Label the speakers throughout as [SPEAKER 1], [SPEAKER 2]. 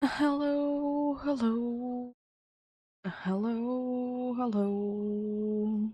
[SPEAKER 1] Hello, hello, hello, hello.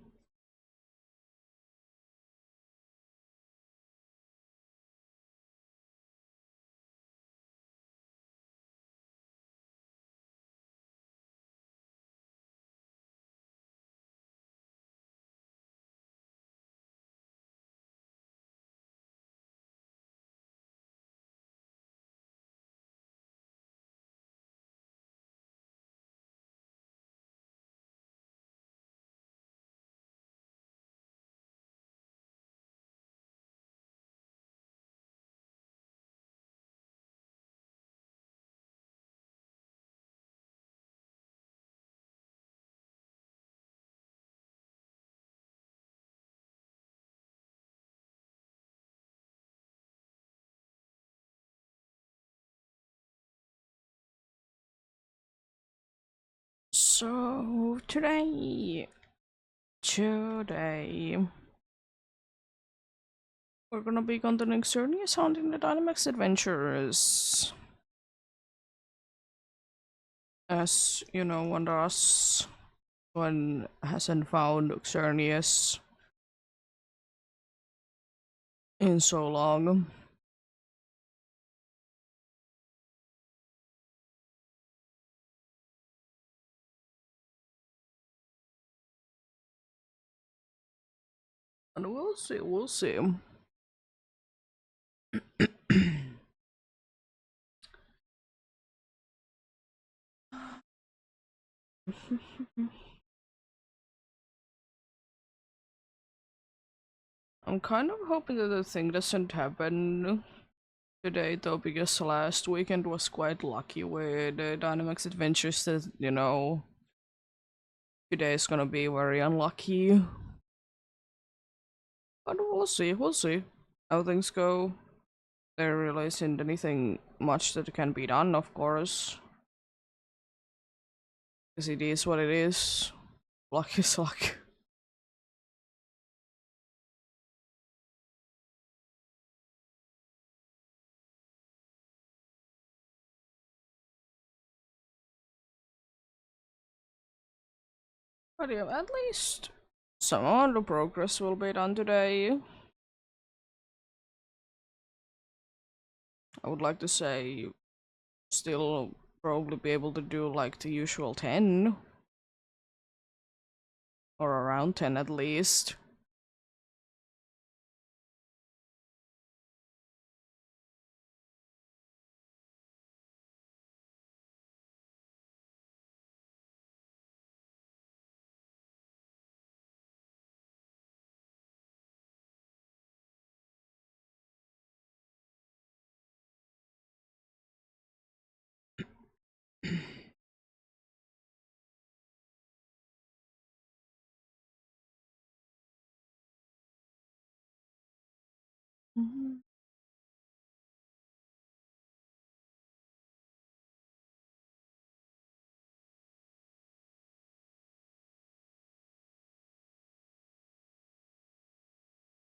[SPEAKER 1] So today we're gonna be continuing Cernius hunting the Dynamax adventures. As you know, one hasn't found Xerneas in so long. And we'll see. I'm kind of hoping that the thing doesn't happen today though, because last weekend was quite lucky with Dynamax Adventures that, today is gonna be very unlucky. But we'll see how things go. There really isn't anything much that can be done, of course. Because it is what it is. Luck is luck. But yeah, at least some of the progress will be done today. I would like to say still probably be able to do like the usual 10. Or around 10 at least. Mhm.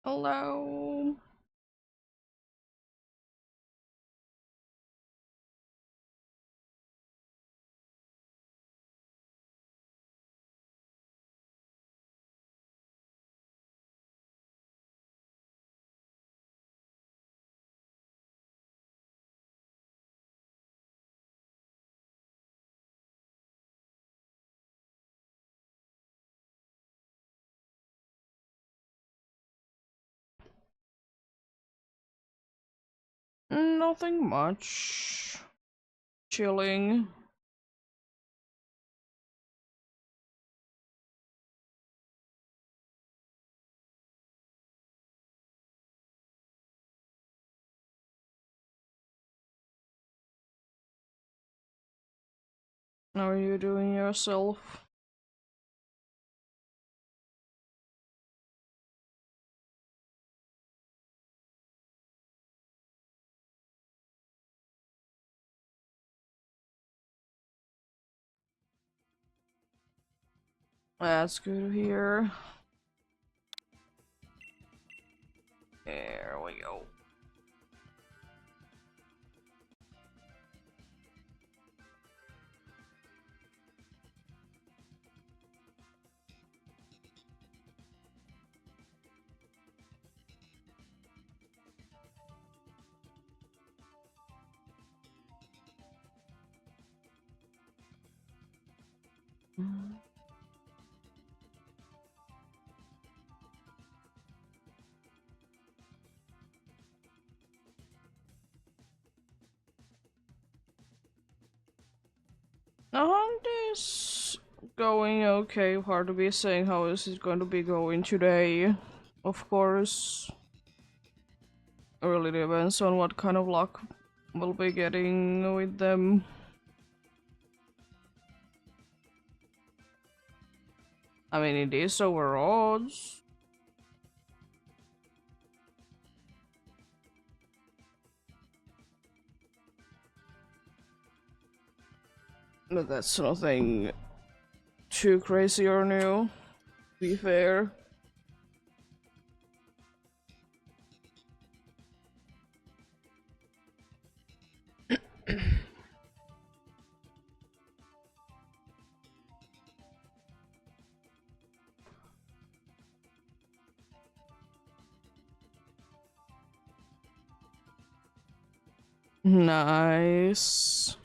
[SPEAKER 1] Hello. Nothing much. Chilling. How are you doing yourself? That's good to hear. There we go. This going okay. Hard to be saying how is it going to be going today. Of course, it really depends on what kind of luck we'll be getting with them. I mean, it is over odds. But that's nothing too crazy or new, to be fair. Nice.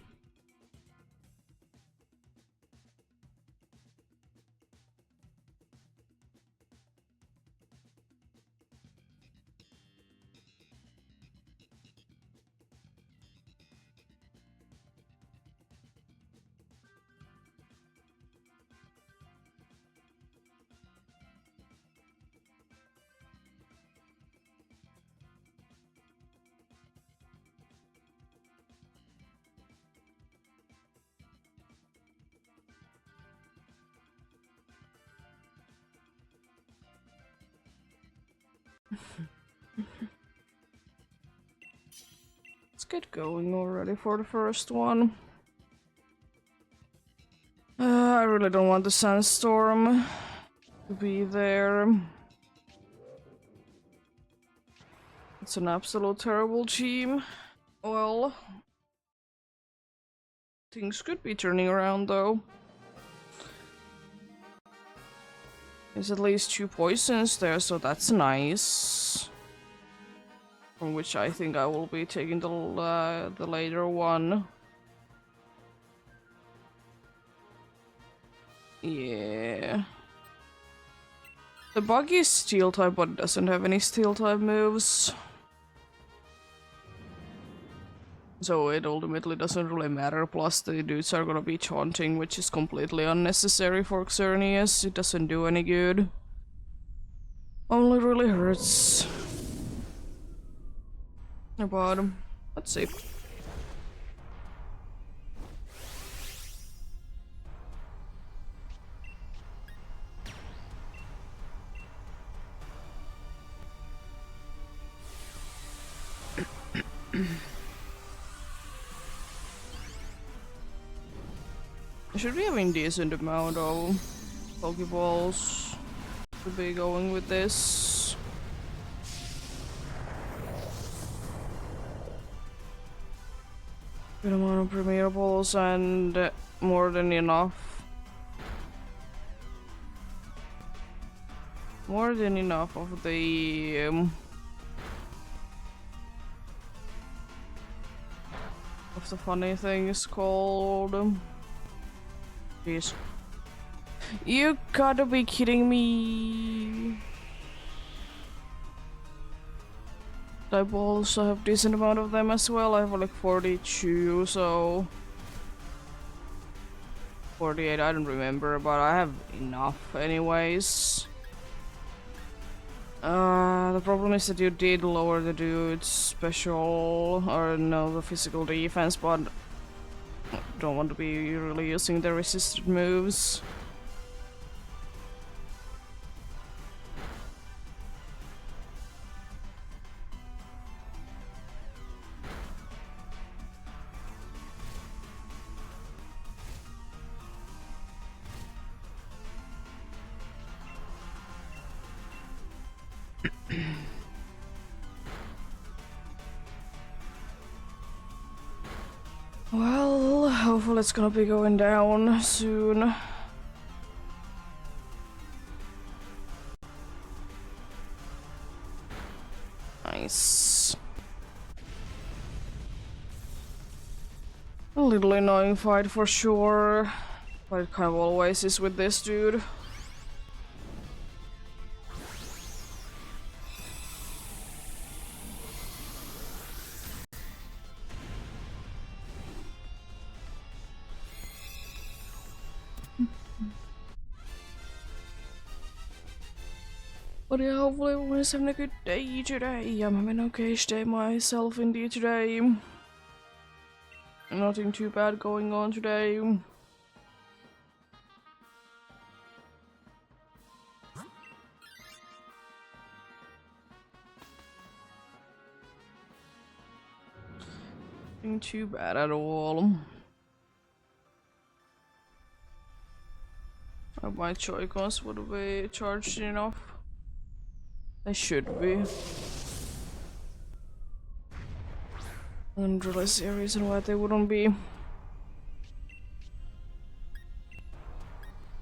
[SPEAKER 1] Let's get going already for the first one. I really don't want the sandstorm to be there. It's an absolute terrible team. Well, things could be turning around though. There's at least 2 poisons there, so that's nice. From which I think I will be taking the later one. Yeah. The bug is steel type, but doesn't have any steel type moves. So it ultimately doesn't really matter. Plus the dudes are gonna be taunting, which is completely unnecessary for Xerneas. It doesn't do any good. Only really hurts. But let's see. Should be having decent amount of Pokeballs to be going with this. Good amount of Premier Balls and more than enough. More than enough of the funny things called. Jeez. You gotta be kidding me. I also have decent amount of them as well. I have like 42, so 48, I don't remember, but I have enough anyways. The problem is that you did lower the dude's special, or no, the physical defense, but don't want to be really using the resisted moves. Well, hopefully it's gonna be going down soon. Nice. A little annoying fight for sure, But it kind of always is with this dude. But yeah, hopefully everyone's having a good day today. I'm having an okay day myself indeed today. Nothing too bad going on today. Nothing too bad at all. My Joy-Cons would be charged enough. They should be. I don't really see a reason why they wouldn't be.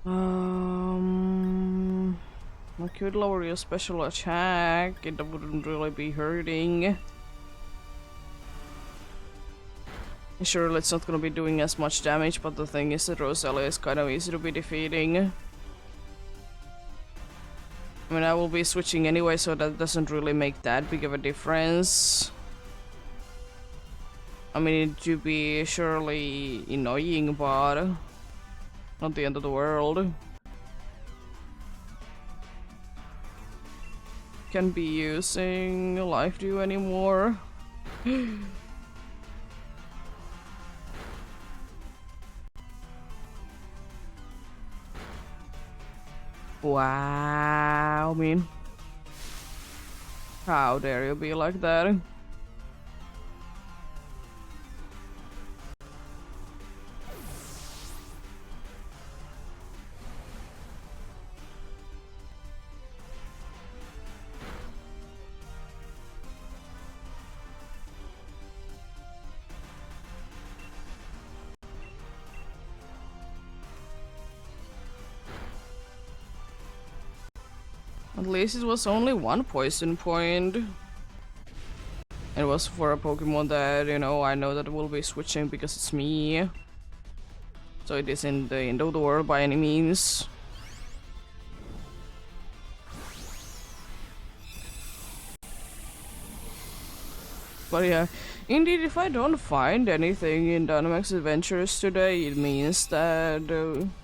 [SPEAKER 1] I could lower your special attack, it wouldn't really be hurting. Sure, it's not gonna be doing as much damage, but the thing is that Rosalia is kind of easy to be defeating. I mean, I will be switching anyway, so that doesn't really make that big of a difference. I mean, it would be surely annoying, but not the end of the world. Can't be using Life Dew anymore. Wow, I mean, how dare you be like that? At least it was only one poison point. It was for a Pokemon that, you know, I know that will be switching because it's me. So it isn't the end of the world by any means. But yeah, indeed, if I don't find anything in Dynamax Adventures today, it means that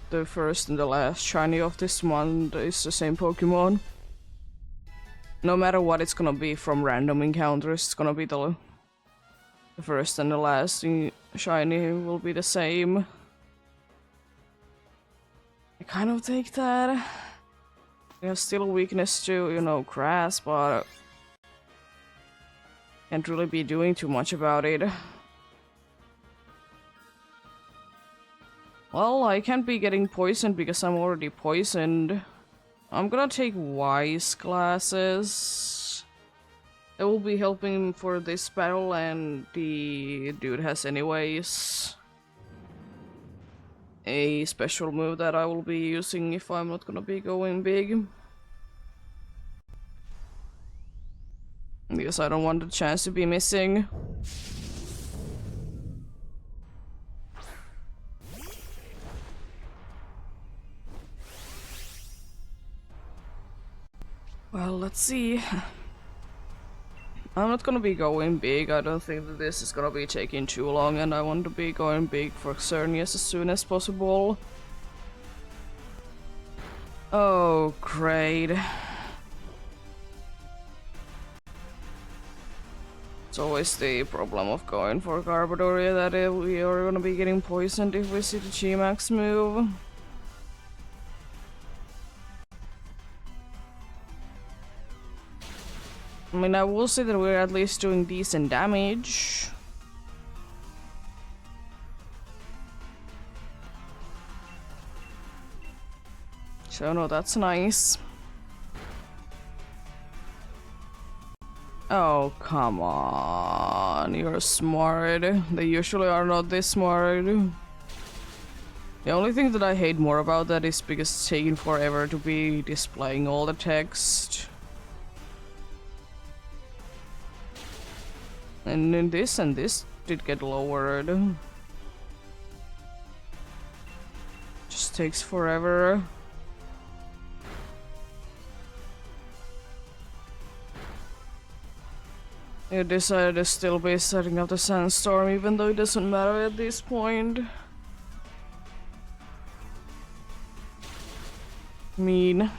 [SPEAKER 1] the first and the last shiny of this month is the same Pokemon. No matter what it's gonna be from random encounters, it's gonna be the first and the last shiny will be the same. I kind of take that. There's still a weakness to, you know, grass, but can't really be doing too much about it. Well, I can't be getting poisoned because I'm already poisoned. I'm gonna take Wise classes. It will be helping for this battle, and the dude has anyways a special move that I will be using if I'm not gonna be going big. Because I don't want the chance to be missing. Well, let's see. I'm not gonna be going big. I don't think that this is gonna be taking too long, and I want to be going big for Xerneas as soon as possible. Oh, great. It's always the problem of going for Carpadoria that we are gonna be getting poisoned if we see the G-Max move. I mean, I will say that we're at least doing decent damage. So no, that's nice. Oh, come on. You're smart. They usually are not this smart. The only thing that I hate more about that is because it's taking forever to be displaying all the text. And then this and this did get lowered. Just takes forever. You decided to still be setting up the sandstorm, even though it doesn't matter at this point. Mean.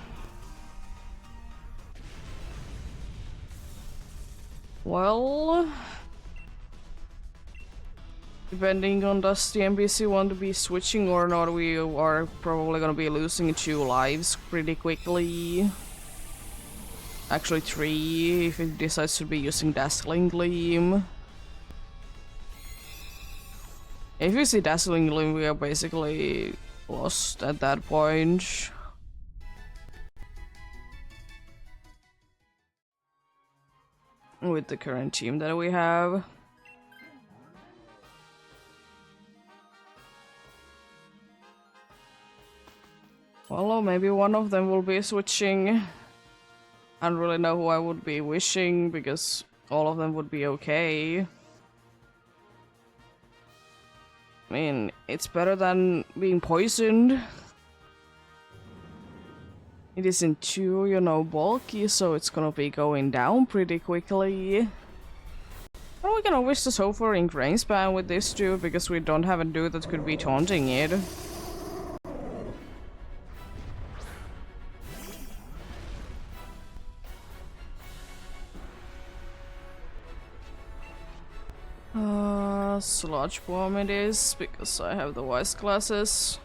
[SPEAKER 1] Well, depending on does the NPC want to be switching or not, we are probably gonna be losing 2 lives pretty quickly. Actually 3 if it decides to be using Dazzling Gleam. If you see Dazzling Gleam, we are basically lost at that point. With the current team that we have. Well, maybe one of them will be switching. I don't really know who I would be wishing, because all of them would be okay. I mean, it's better than being poisoned. It isn't too, you know, bulky, so it's gonna be going down pretty quickly. But we can always just hope for ink range span with this dude, because we don't have a dude that could be taunting it. Sludge Bomb it is, because I have the wise classes.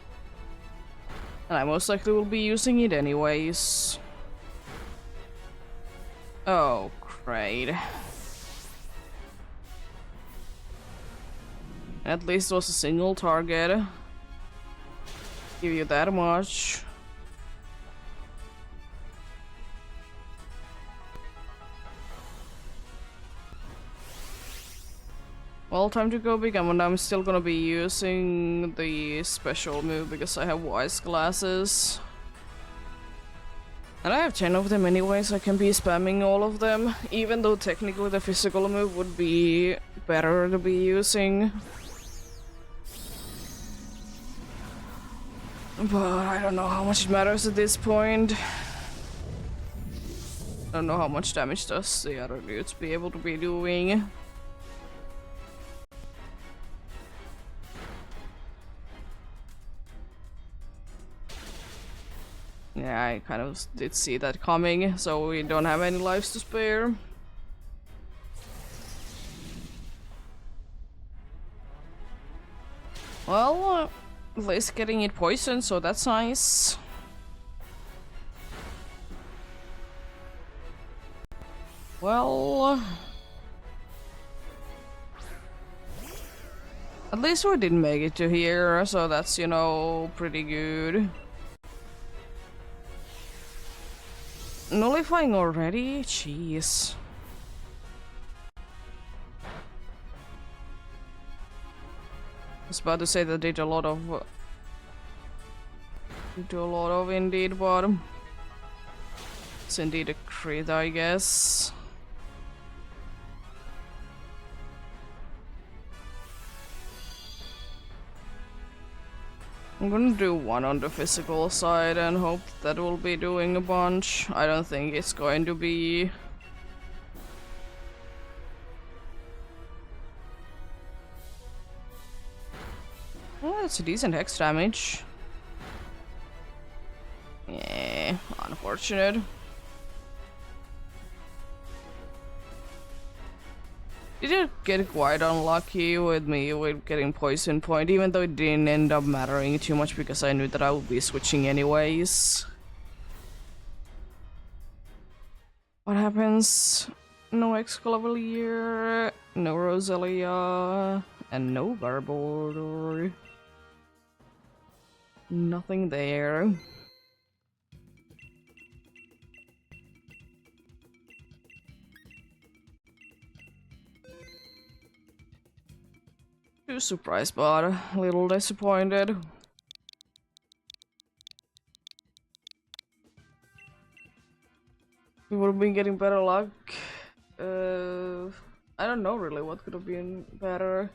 [SPEAKER 1] And I most likely will be using it anyways. Oh, great. At least it was a single target. Give you that much. Well, time to go big, and I'm still gonna be using the special move because I have wise glasses. And I have 10 of them anyway, so I can be spamming all of them, even though technically the physical move would be better to be using. But I don't know how much it matters at this point. I don't know how much damage does the other dudes be able to be doing. Yeah, I kind of did see that coming, so we don't have any lives to spare. Well, at least getting it poisoned, so that's nice. Well, at least we didn't make it to here, so that's, you know, pretty good. Nullifying already? Jeez. I was about to say that did a lot of... indeed, but... It's indeed a crit, I guess. I'm gonna do one on the physical side and hope that will be doing a bunch. I don't think it's going to be... Well, that's a decent hex damage. Yeah, unfortunate. Did you get quite unlucky with me with getting poison point, even though it didn't end up mattering too much because I knew that I would be switching anyways. What happens? No Excalibur, no Rosalia, and no Garbodor. Nothing there. Too surprised, but a little disappointed. We would have been getting better luck. I don't know really what could have been better.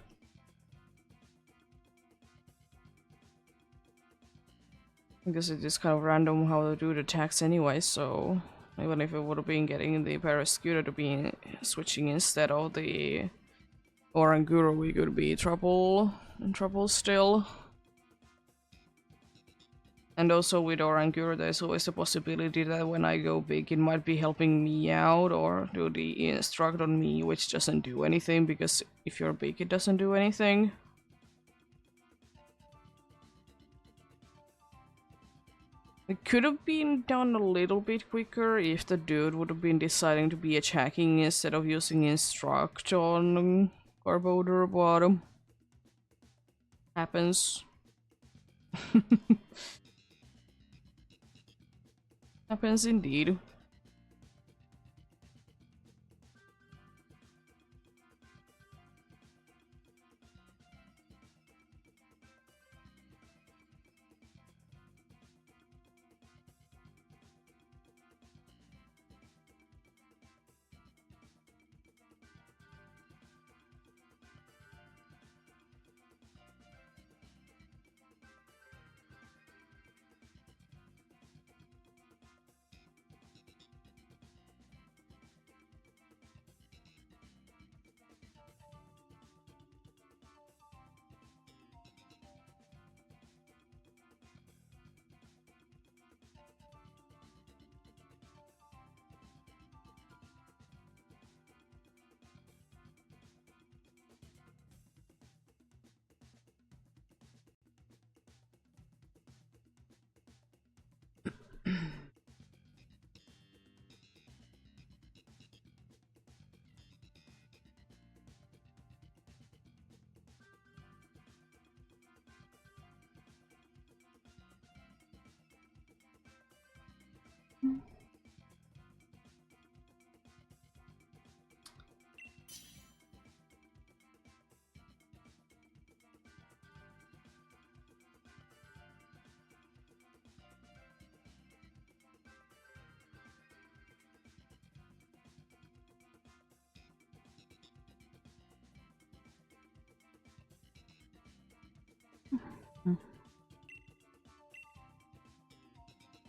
[SPEAKER 1] Because it is kind of random how to do the attacks anyway, so even if it would have been getting the Parascuta to be switching instead of the Oranguru, we could be in trouble still. And also with Oranguru, there's always a possibility that when I go big, it might be helping me out or do the instruct on me, which doesn't do anything, because if you're big, it doesn't do anything. It could have been done a little bit quicker if the dude would have been deciding to be attacking instead of using instruct on Garbodor, but happens. Happens indeed.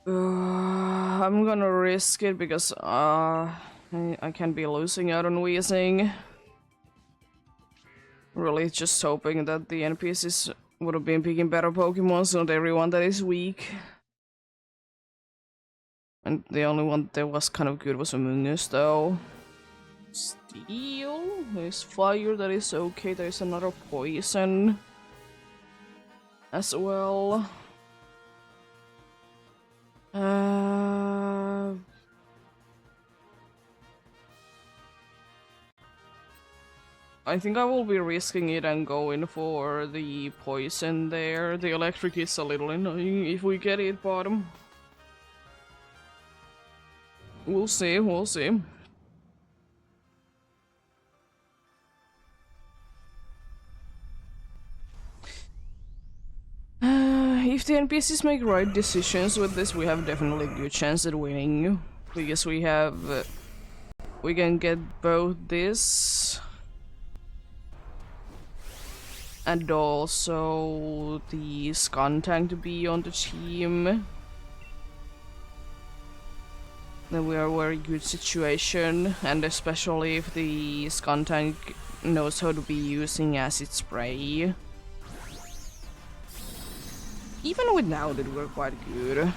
[SPEAKER 1] I'm gonna risk it because I can be losing out on wheezing. Really just hoping that the NPCs would have been picking better Pokemon, so not everyone that is weak. And the only one that was kind of good was Among Us, though. Steel? There's fire, that is okay. There's another poison as well. I think I will be risking it and going for the poison there. The electric is a little annoying if we get it, bottom. We'll see, we'll see. If the NPCs make right decisions with this, we have definitely a good chance at winning. Because we have... we can get both this... and also the Skuntank to be on the team. Then we are a very good situation, and especially if the Skuntank knows how to be using acid spray. Even without it, we're quite good.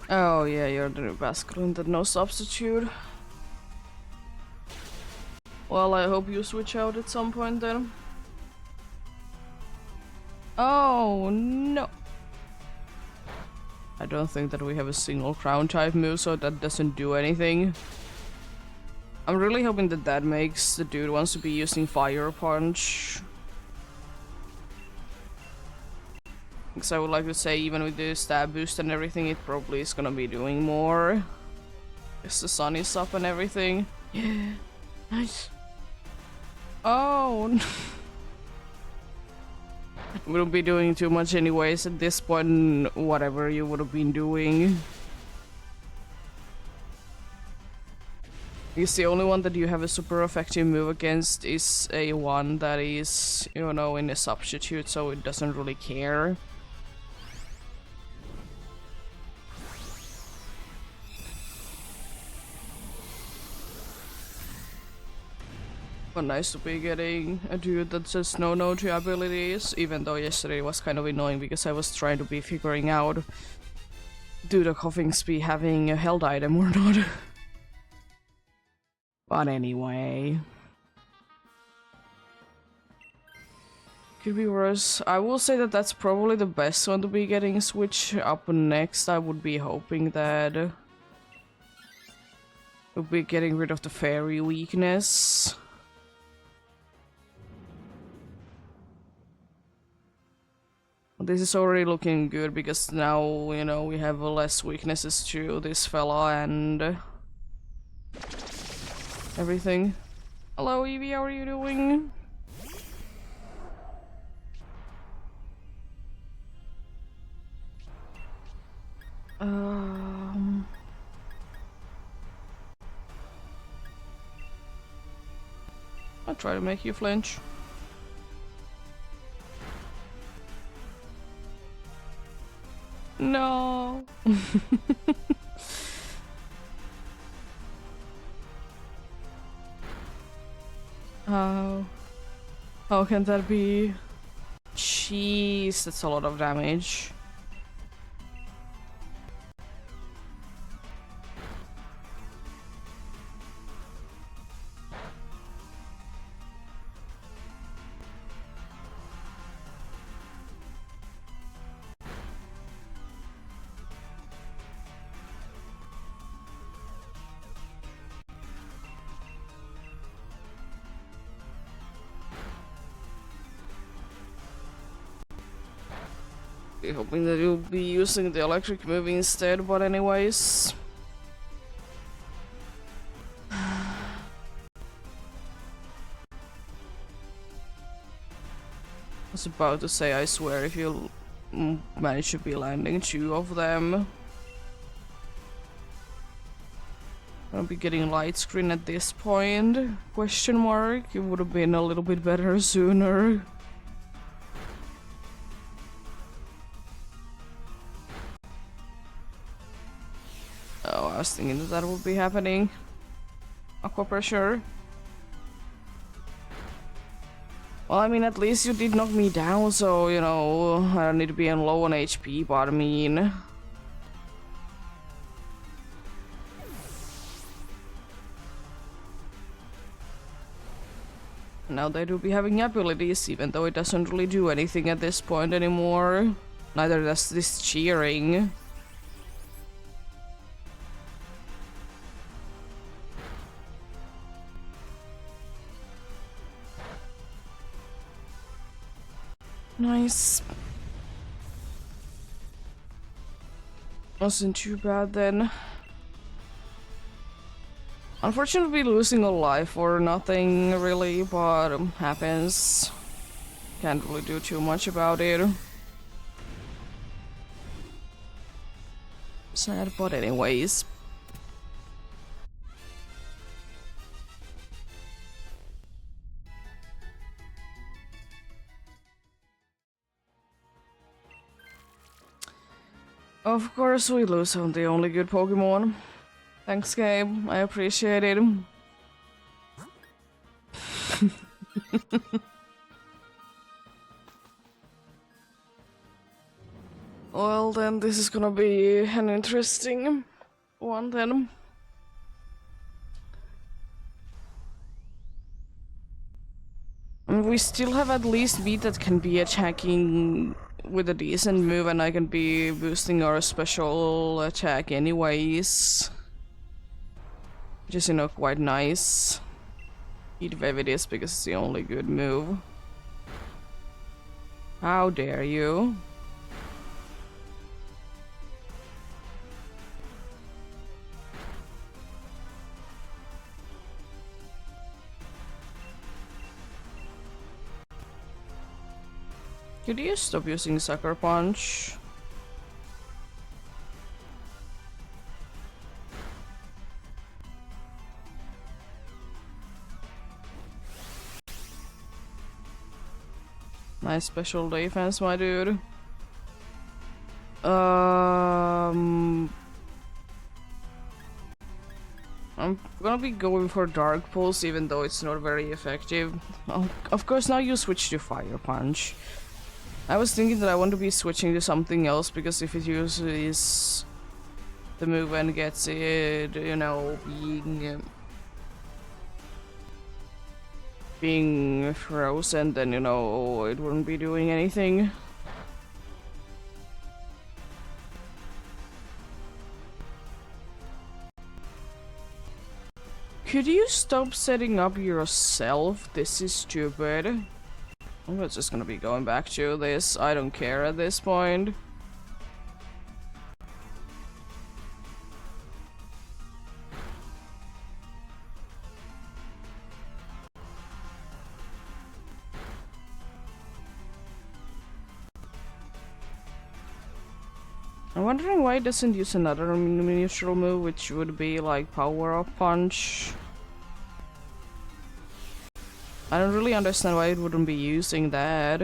[SPEAKER 1] Oh yeah, you're the new Basculin, that no substitute. Well, I hope you switch out at some point then. Oh no! I don't think that we have a single ground type move, so that doesn't do anything. I'm really hoping that that makes the dude wants to be using Fire Punch. Because I would like to say, even with the stab boost and everything, it probably is gonna be doing more. Because the sun is up and everything. Yeah, nice. Oh no. Wouldn't be doing too much anyways at this point, whatever you would have been doing. Because the only one that you have a super effective move against is a one that is, you know, in a substitute, so it doesn't really care. But nice to be getting a dude that says no to abilities, even though yesterday was kind of annoying because I was trying to be figuring out do the coffins be having a held item or not. But anyway. Could be worse. I will say that that's probably the best one to be getting switch up next. I would be hoping that we'll be getting rid of the fairy weakness. This is already looking good because now, you know, we have less weaknesses to this fella and everything. Hello Evie, how are you doing? I'll try to make you flinch. No. How can that be? Jeez, that's a lot of damage. Hoping that you'll be using the electric move instead, but anyways. I was about to say, I swear, if you manage to be landing 2 of them. I'll be getting light screen at this point. Question mark. It would have been a little bit better sooner. Oh, I was thinking that that would be happening. Aqua pressure. Well, I mean, at least you did knock me down, so, you know, I don't need to be on low on HP, but I mean... Now they do be having abilities, even though it doesn't really do anything at this point anymore. Neither does this cheering. Nice. Wasn't too bad then. Unfortunately, losing a life or nothing really, but happens. Can't really do too much about it. Sad, but anyways. Of course we lose on the only good Pokemon. Thanks, Gabe. I appreciate it. Well, then this is gonna be an interesting one then. We still have at least beat that can be attacking with a decent move, and I can be boosting our special attack anyways. Which is, you know, quite nice. Heat Wave it is because it's the only good move. How dare you? Could you stop using Sucker Punch? Nice special defense, my dude. I'm gonna be going for Dark Pulse, even though it's not very effective. Of course, now you switch to Fire Punch. I was thinking that I want to be switching to something else, because if it uses the move and gets it, you know, being frozen, then, you know, it wouldn't be doing anything. Could you stop setting up yourself? This is stupid. I'm just gonna be going back to this. I don't care at this point. I'm wondering why it doesn't use another neutral move, which would be like Power Up Punch. I don't really understand why it wouldn't be using that.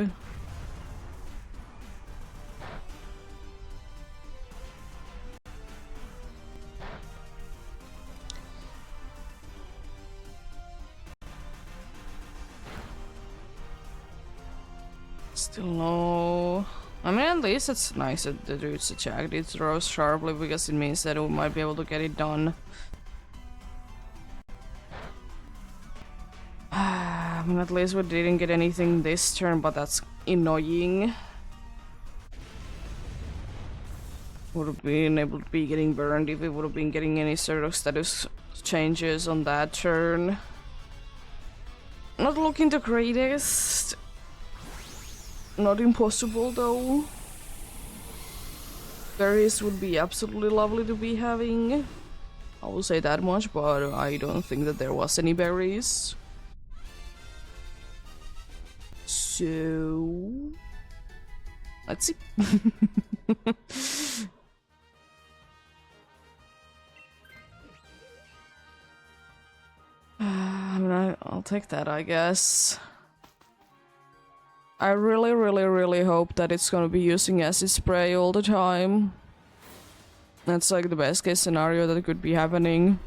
[SPEAKER 1] Still no. I mean, at least it's nice that the dude's attacked. It throws sharply because it means that we might be able to get it done. I mean, at least we didn't get anything this turn, but that's annoying. Would have been able to be getting burned if we would have been getting any sort of status changes on that turn. Not looking the greatest. Not impossible though. Berries would be absolutely lovely to be having. I will say that much, but I don't think that there was any berries. So let's see. I mean, I'll take that, I guess. I really hope that it's gonna be using acid spray all the time. That's like the best case scenario that could be happening.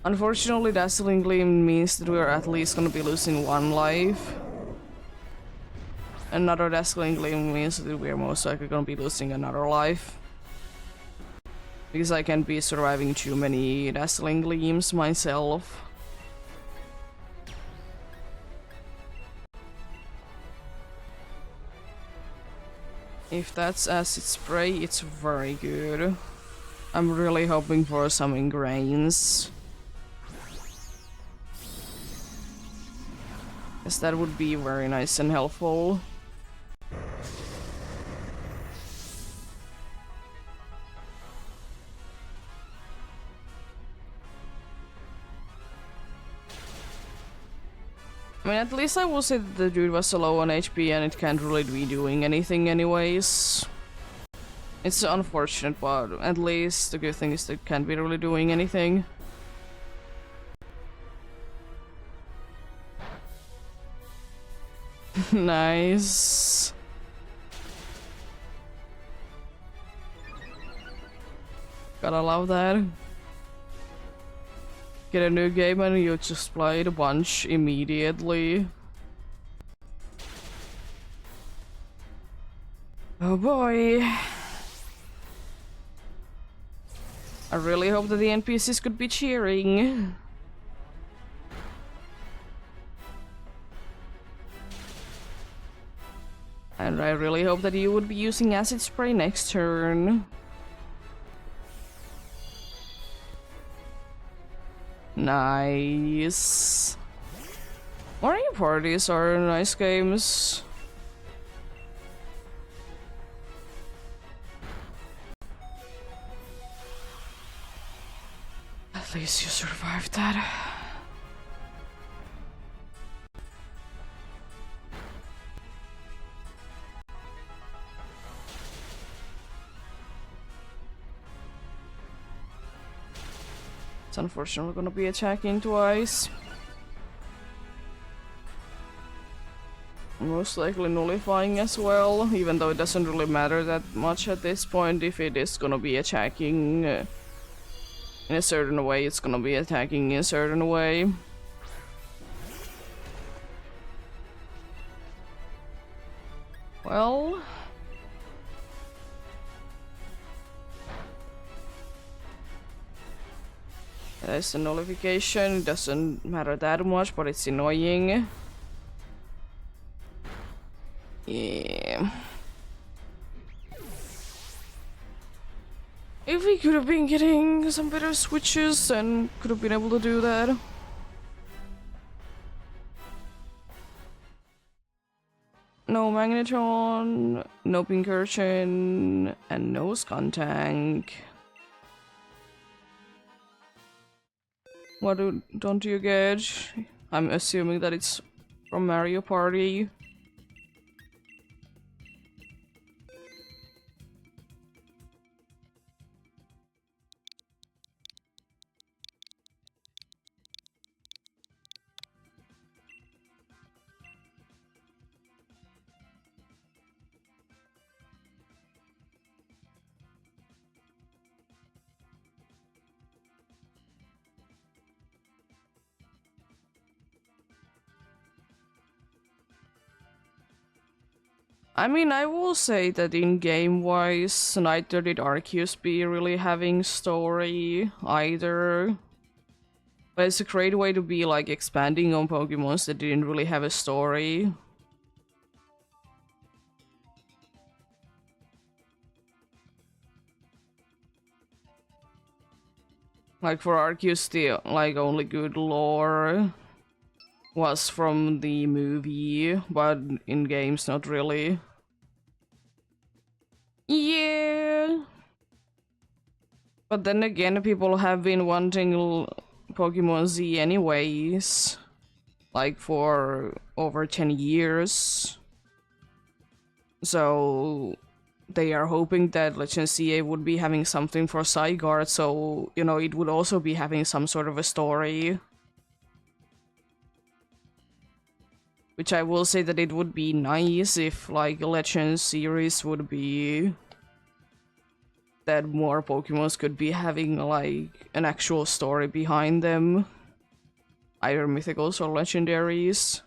[SPEAKER 1] Unfortunately, Dazzling Gleam means that we're at least gonna be losing one life. Another Dazzling Gleam means that we're most likely gonna be losing another life. Because I can't be surviving too many Dazzling Gleams myself. If that's acid spray, it's very good. I'm really hoping for some ingrains. Yes, that would be very nice and helpful. I mean, at least I will say that the dude was low on HP and it can't really be doing anything anyways. It's unfortunate, but at least the good thing is that it can't be really doing anything. Nice. Gotta love that. Get a new game and you just play a bunch immediately. Oh boy. I really hope that the NPCs could be cheering. And I really hope that you would be using acid spray next turn. Nice. Mario parties are nice games. At least you survived that. It's unfortunately gonna be attacking twice. most likely nullifying as well, even though it doesn't really matter that much at this point. If it is gonna be attacking in a certain way, it's gonna be attacking in a certain way. Well, there's a nullification. It doesn't matter that much, but it's annoying. Yeah. If we could have been getting some better switches, and could have been able to do that. No Magneton, no Pinkerton, and no Skuntank. Don't you get? I'm assuming that it's from Mario Party. I mean, I will say that in game-wise, neither did Arceus be really having story either. But it's a great way to be like expanding on Pokemons that didn't really have a story. Like for Arceus, the like only good lore was from the movie, but in games not really. Yeah. But then again, people have been wanting Pokemon Z anyways. Like for over 10 years. So they are hoping that Legend CA would be having something for Zygarde, so, you know, it would also be having some sort of a story. Which I will say that it would be nice if, like, Legend series would be that more Pokemons could be having, like, an actual story behind them. Either mythicals or legendaries.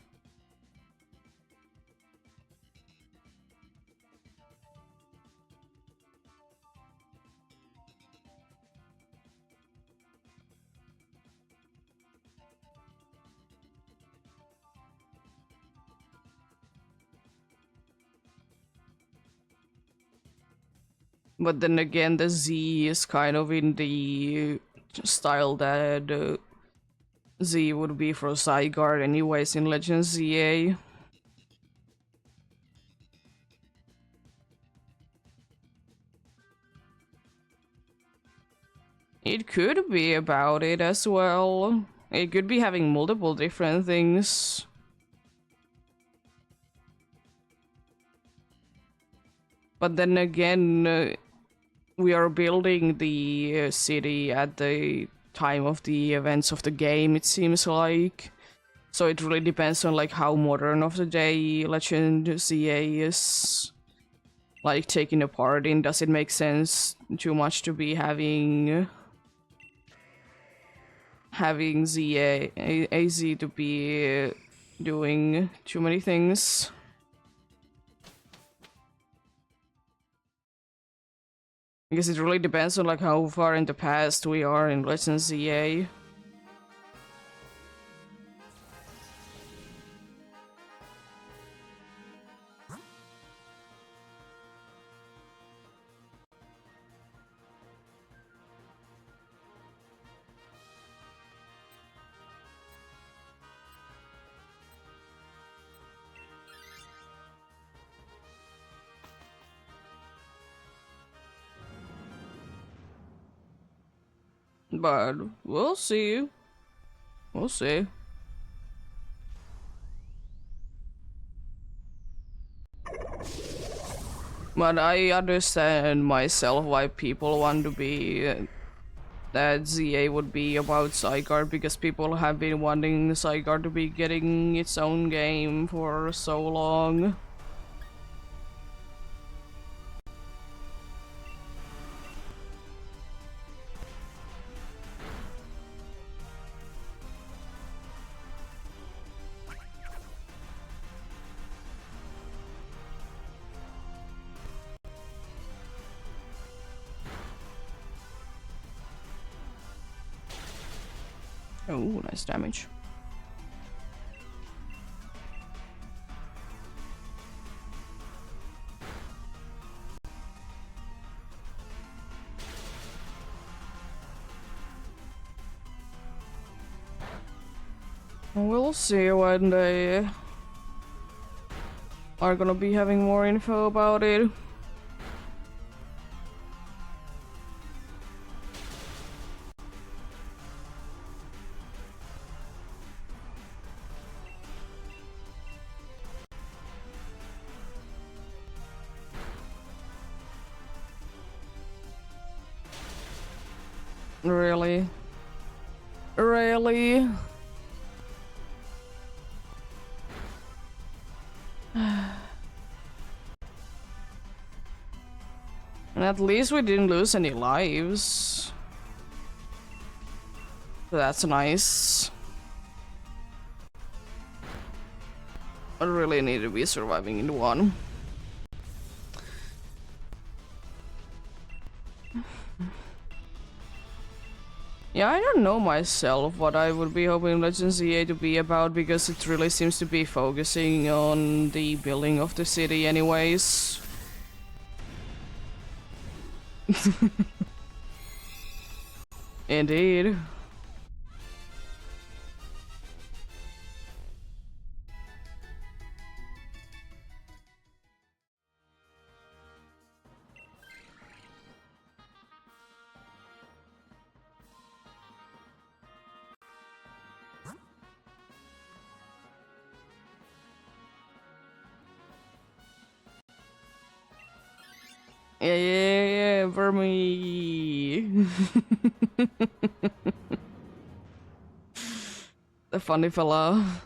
[SPEAKER 1] But then again, the Z is kind of in the style that Z would be for Zygarde anyways in Legend ZA. It could be about it as well. It could be having multiple different things. But then again, we are building the city at the time of the events of the game, it seems like. So it really depends on like how modern of the day Legend ZA is like taken apart in. Does it make sense too much to be having AZ to be doing too many things? I guess it really depends on like how far in the past we are in Legend ZA. But we'll see. We'll see. But I understand myself why people want to be that ZA would be about Zygarde because people have been wanting Zygarde to be getting its own game for so long. Oh, nice damage. We'll see when they are gonna be having more info about it. Really? Really? And at least we didn't lose any lives. That's nice. I really need to be surviving in one. Yeah, I don't know myself what I would be hoping Legends EA to be about because it really seems to be focusing on the building of the city anyways. Indeed. Yeah, Vermi. The funny fella.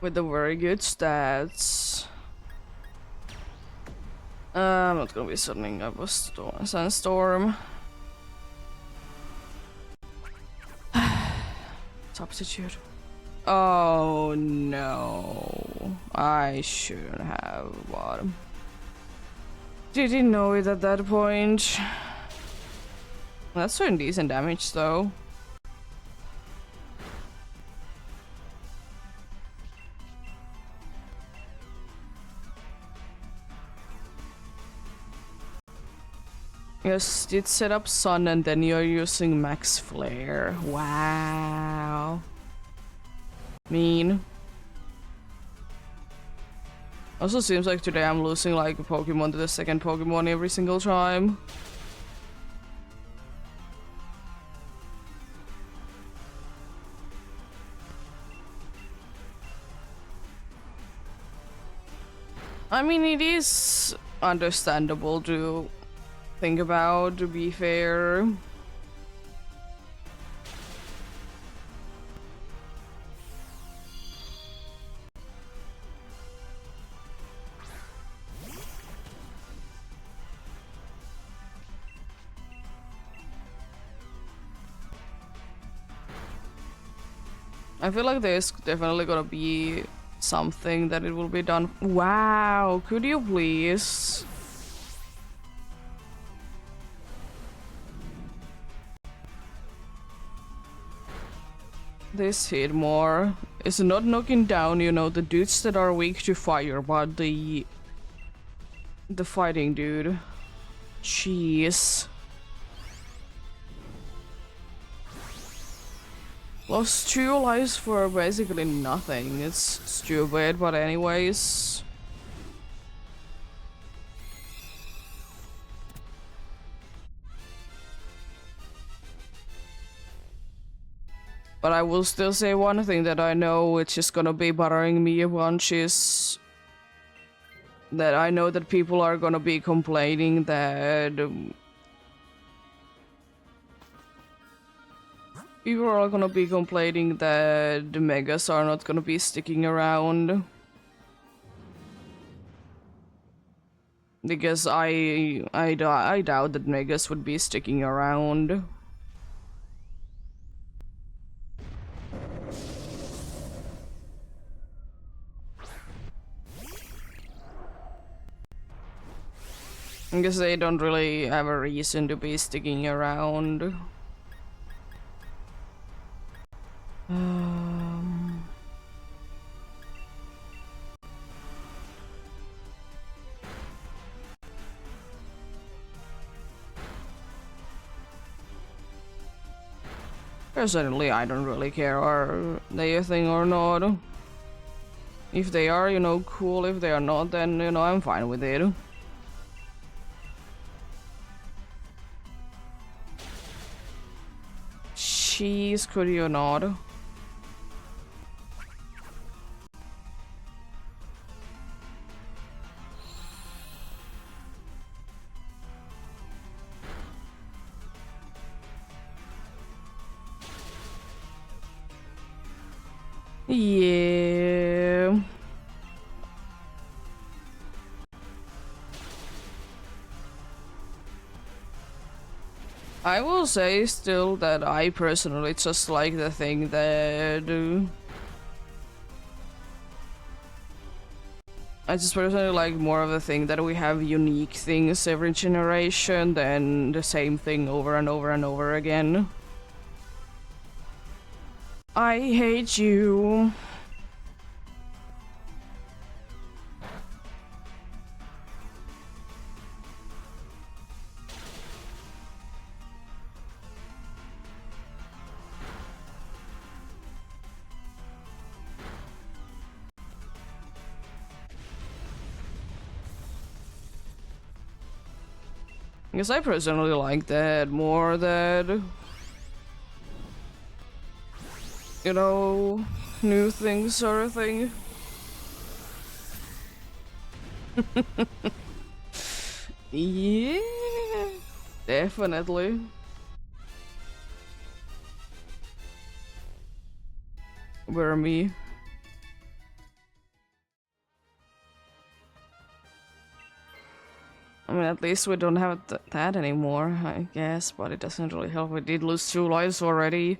[SPEAKER 1] With the very good stats. I'm not gonna be summoning up a sandstorm. Substitute. Oh no. I shouldn't have bottom. Didn't know it at that point. That's doing decent damage though. Yes, did set up Sun and then you're using Max Flare. Wow. Mean. Also seems like today I'm losing like a Pokemon to the second Pokemon every single time. I mean, it is understandable to think about, to be fair. I feel like there's definitely gonna be something that it will be done. Wow, could you please? This hit more. It's not knocking down, you know, the dudes that are weak to fire, but the fighting dude. Jeez. Lost 2 lives for basically nothing. It's stupid, but anyways. But I will still say one thing that I know which is gonna be bothering me a bunch is that I know that people are gonna be complaining that people are gonna be complaining that the megas are not gonna be sticking around. Because I doubt that megas would be sticking around. Because they don't really have a reason to be sticking around. Personally, I don't really care are they a thing or not. If they are, you know, cool. If they are not, then, you know, I'm fine with it. Jeez, could you not? Yeah. I will say still that I personally just like the thing that I just personally like more of the thing that we have unique things every generation than the same thing over and over and over again. I hate you. Because I personally like that more that, you know, new things sort of thing. Yeah, definitely. Where me? I mean, at least we don't have that anymore, I guess, but it doesn't really help. We did lose 2 lives already.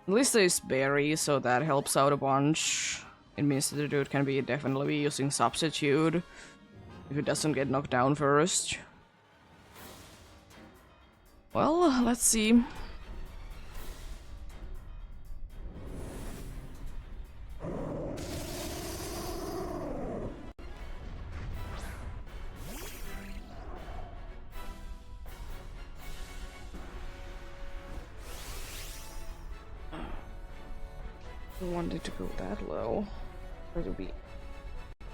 [SPEAKER 1] At least there's Barry, so that helps out a bunch. It means that the dude can be definitely be using substitute if it doesn't get knocked down first. Well, let's see. I wanted to go that low. Or to be...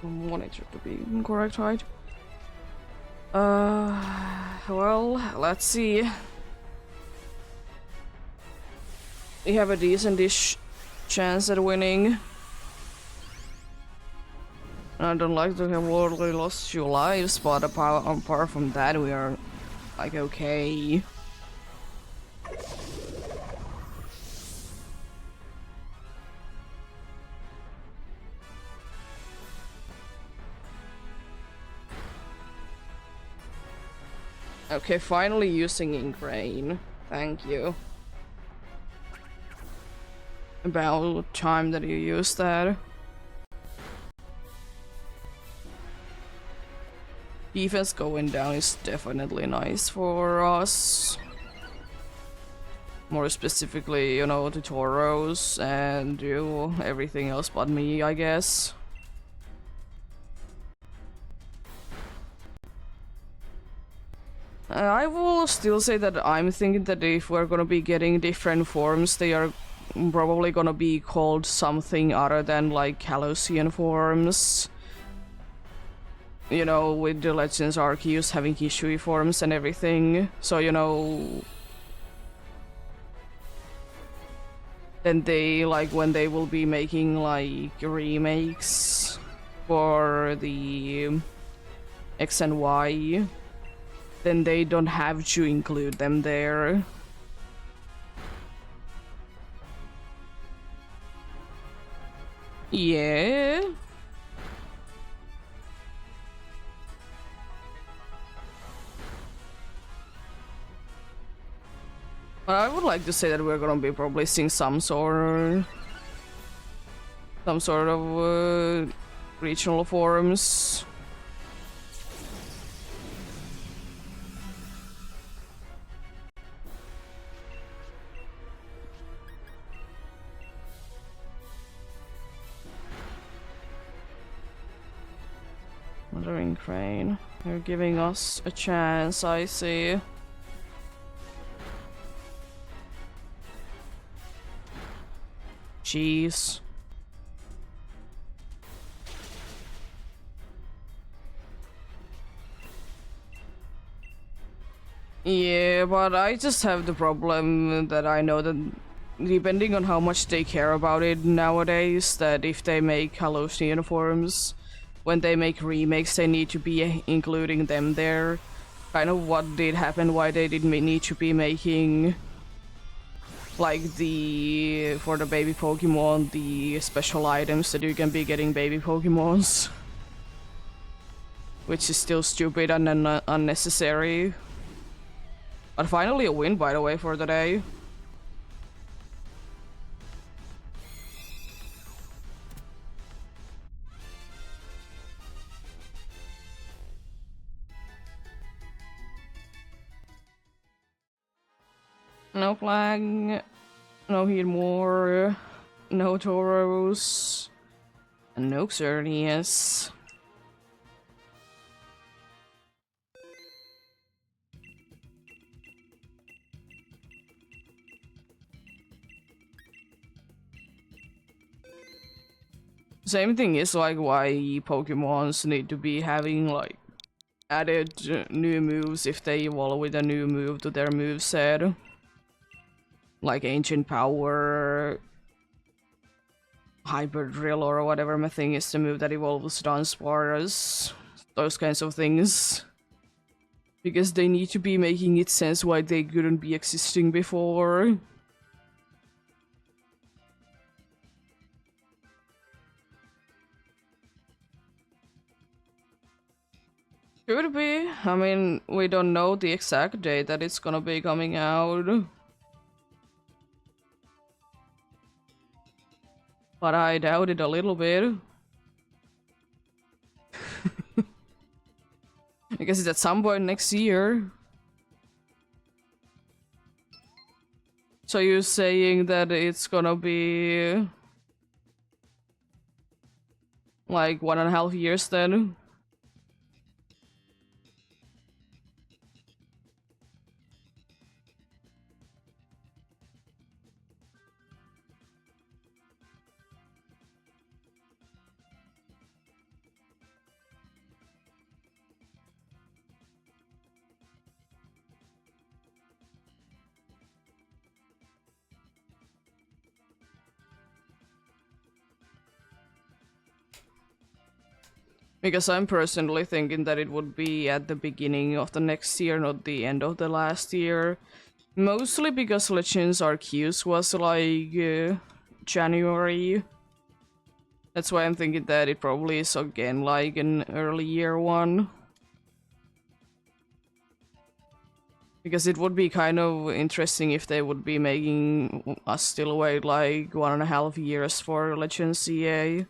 [SPEAKER 1] I wanted it to be in correct height. Well, let's see. We have a decent-ish chance at winning. I don't like to have already lost 2 lives, but apart from that, we are like okay. Okay, finally using Ingrain. Thank you. About time that you used that. Defense going down is definitely nice for us. More specifically, you know, the Toros and you, everything else but me, I guess. I will still say that I'm thinking that if we're gonna be getting different forms, they are probably gonna be called something other than like Calosian forms. You know, with the Legends Arceus having Hisui forms and everything. So, you know... then they, like, when they will be making like remakes for the X and Y, then they don't have to include them there. Yeah. I would like to say that we're gonna be probably seeing some sort of regional forums. Wandering Crane. You're giving us a chance, I see. Jeez. Yeah, but I just have the problem that I know that depending on how much they care about it nowadays, that if they make Hallows uniforms, when they make remakes, they need to be including them there. Kind of what did happen, why they didn't need to be making, like, for the baby Pokemon, the special items that you can be getting baby Pokemons. Which is still stupid and unnecessary. But finally a win, by the way, for the day. No flag, no Heatmore, no Tauros, and no Xerneas. Same thing is like why Pokemons need to be having like added new moves if they evolve with a new move to their moveset. Like Ancient Power, Hyper Drill, or whatever my thing is the move that evolves Dunsparce. Those kinds of things. Because they need to be making it sense why they couldn't be existing before. Could be. I mean, we don't know the exact date that it's gonna be coming out. But I doubt it a little bit. I guess it's at some point next year. So you're saying that it's gonna be like 1.5 years then? Because I'm personally thinking that it would be at the beginning of the next year, not the end of the last year. Mostly because Legends Arceus was like January. That's why I'm thinking that it probably is again like an early year one. Because it would be kind of interesting if they would be making us still wait like 1.5 years for Legends CA.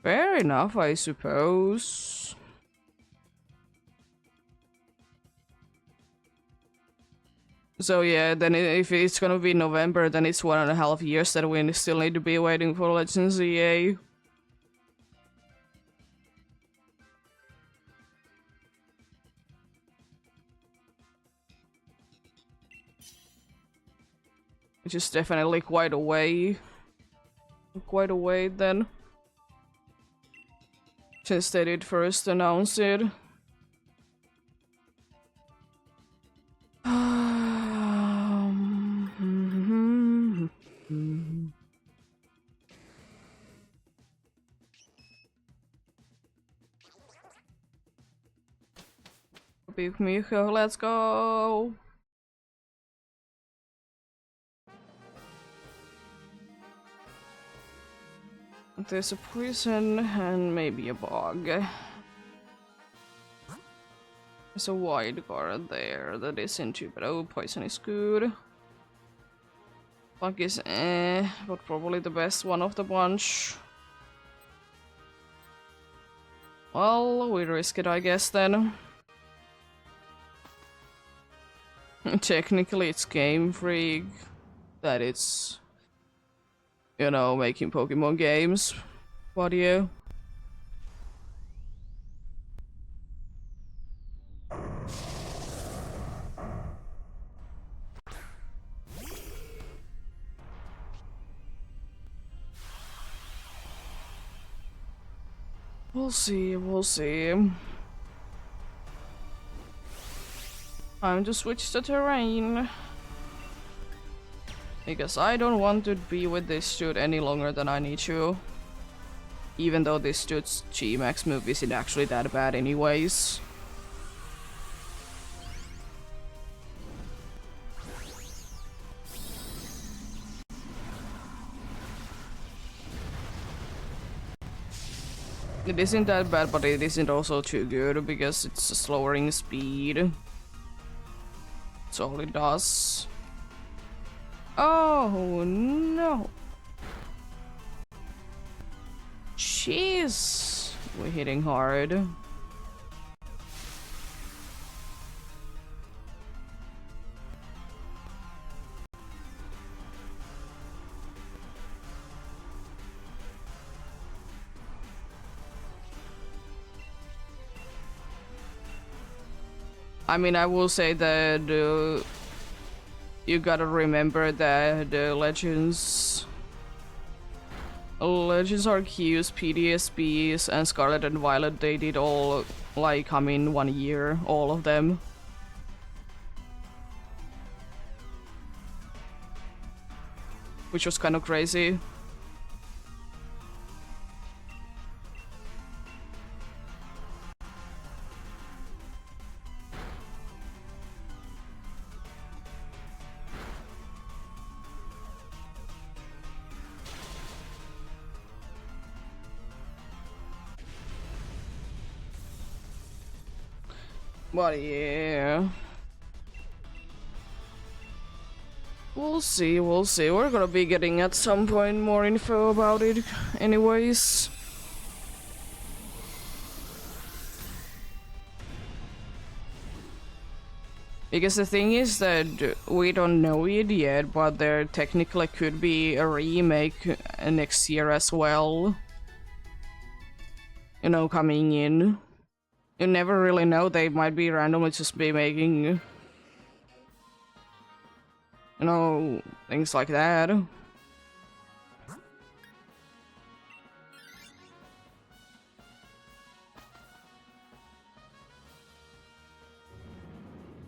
[SPEAKER 1] Fair enough, I suppose. So yeah, then if it's gonna be November, then it's 1.5 years that we still need to be waiting for Legends EA. which is definitely quite a way. Quite a wait then. Since they did first announce it. Big Micho, let's go! There's a poison and maybe a bug. There's a wide guard there that isn't too bad. Oh, poison is good. Bug is but probably the best one of the bunch. Well, we risk it, I guess, then. Technically, it's Game Freak that it's, you know, making Pokemon games. What do you? We'll see, we'll see. Time to switch the terrain. Because I don't want to be with this dude any longer than I need to. Even though this dude's G-Max move isn't actually that bad anyways. It isn't that bad, but it isn't also too good because it's a slowing speed. That's all it does. Oh no! Jeez! We're hitting hard. I mean, I will say that you gotta remember that Legends Arceus, PDSBs, and Scarlet and Violet, they did all like come in 1 year, all of them. Which was kind of crazy. But yeah. We'll see, we'll see. We're gonna be getting at some point more info about it anyways. Because the thing is that we don't know it yet, but there technically could be a remake next year as well. You know, coming in. You never really know, they might be randomly just be making, you know, things like that.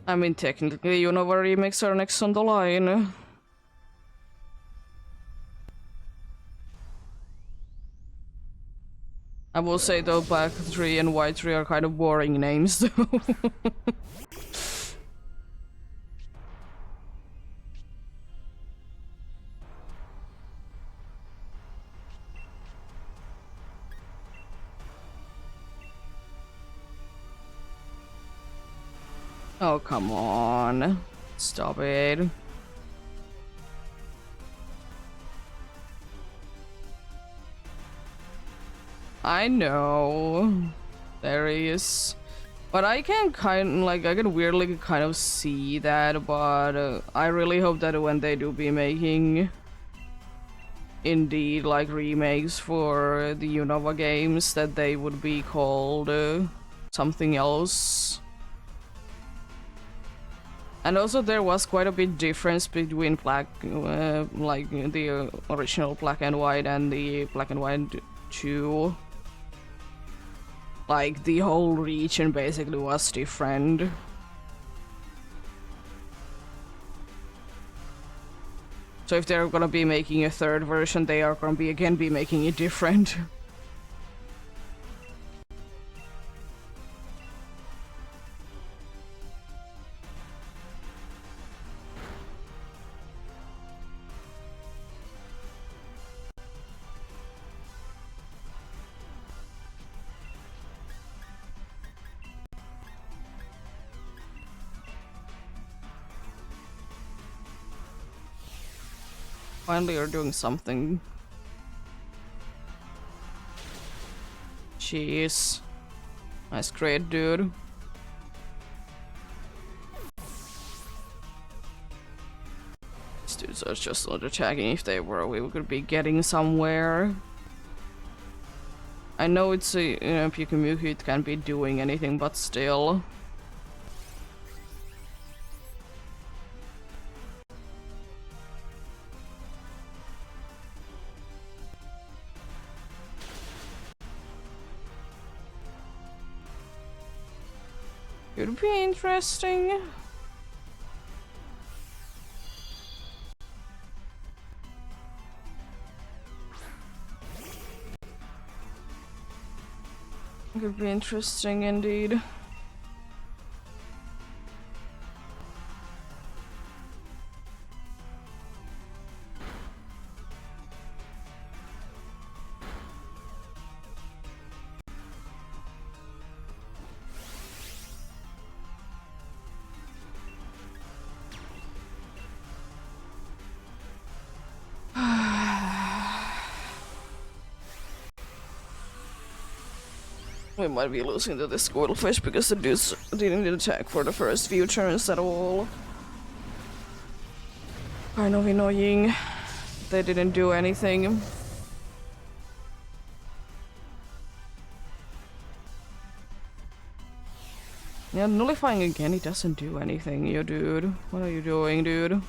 [SPEAKER 1] I mean, technically, you know, where remakes are next on the line. I will say though, Black 3 and White 3 are kind of boring names though. Oh, come on. Stop it. I know. There he is. But I can I can weirdly kind of see that, but I really hope that when they do be making indeed like remakes for the Unova games, that they would be called something else. And also there was quite a bit difference between black, like the original black and white and the black and white 2. Like the whole region basically was different. So if they're gonna be making a third version, they are gonna be making it different. Finally, you're doing something. Jeez. Nice crate, dude. These dudes are just not attacking. If they were, we could be getting somewhere. I know it's a, Pyukumuku, it can't be doing anything, but still. Could be interesting. Could be interesting indeed. We might be losing to this squirrelfish because the dudes didn't attack for the first few turns at all. Kind of annoying. They didn't do anything. Yeah, nullifying again, it doesn't do anything, you dude. What are you doing, dude?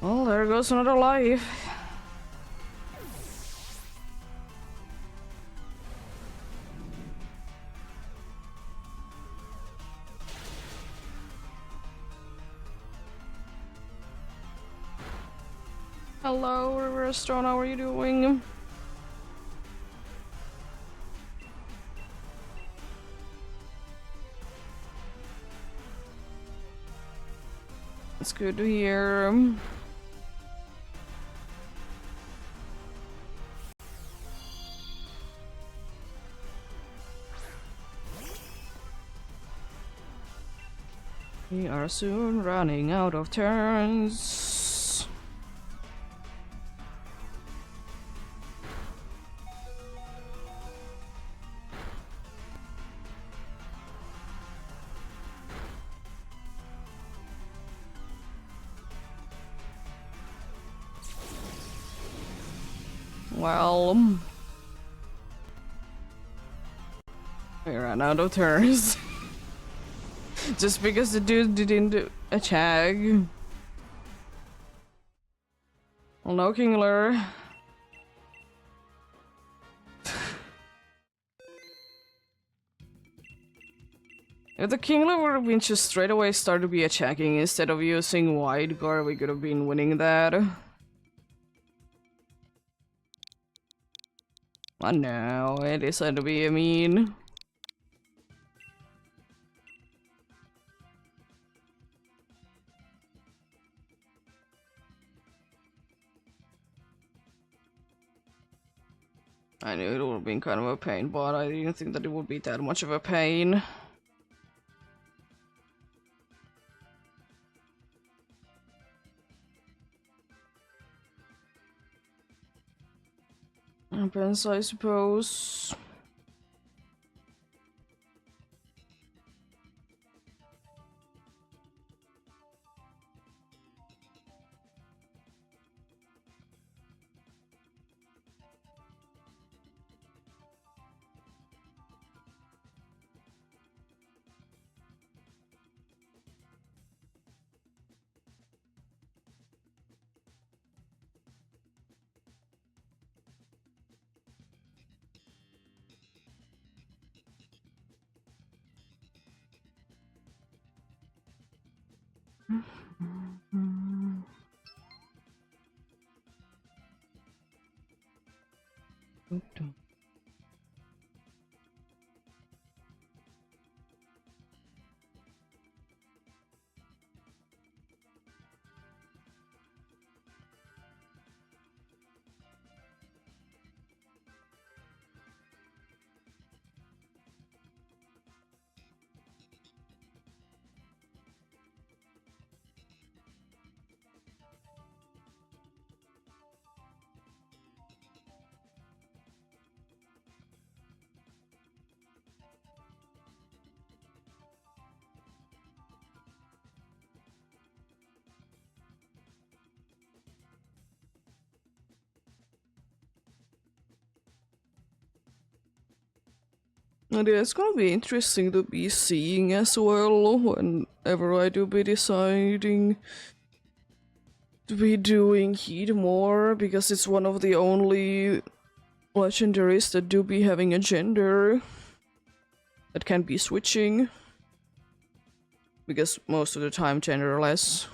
[SPEAKER 1] Well, there goes another life. Hello, Reverse Stone, how are you doing? It's good to hear. We are soon running out of turns. Well, we ran out of turns. Just because the dude didn't attack. Well, no Kingler. If the Kingler would have been just straight away started to be attacking instead of using wide guard, we could have been winning that. I know, it decided to be mean. I knew it would have been kind of a pain, but I didn't think that it would be that much of a pain. Happens, I suppose. And yeah, it's gonna be interesting to be seeing as well whenever I do be deciding to be doing Heat more, because it's one of the only legendaries that do be having a gender that can be switching. Because most of the time genderless.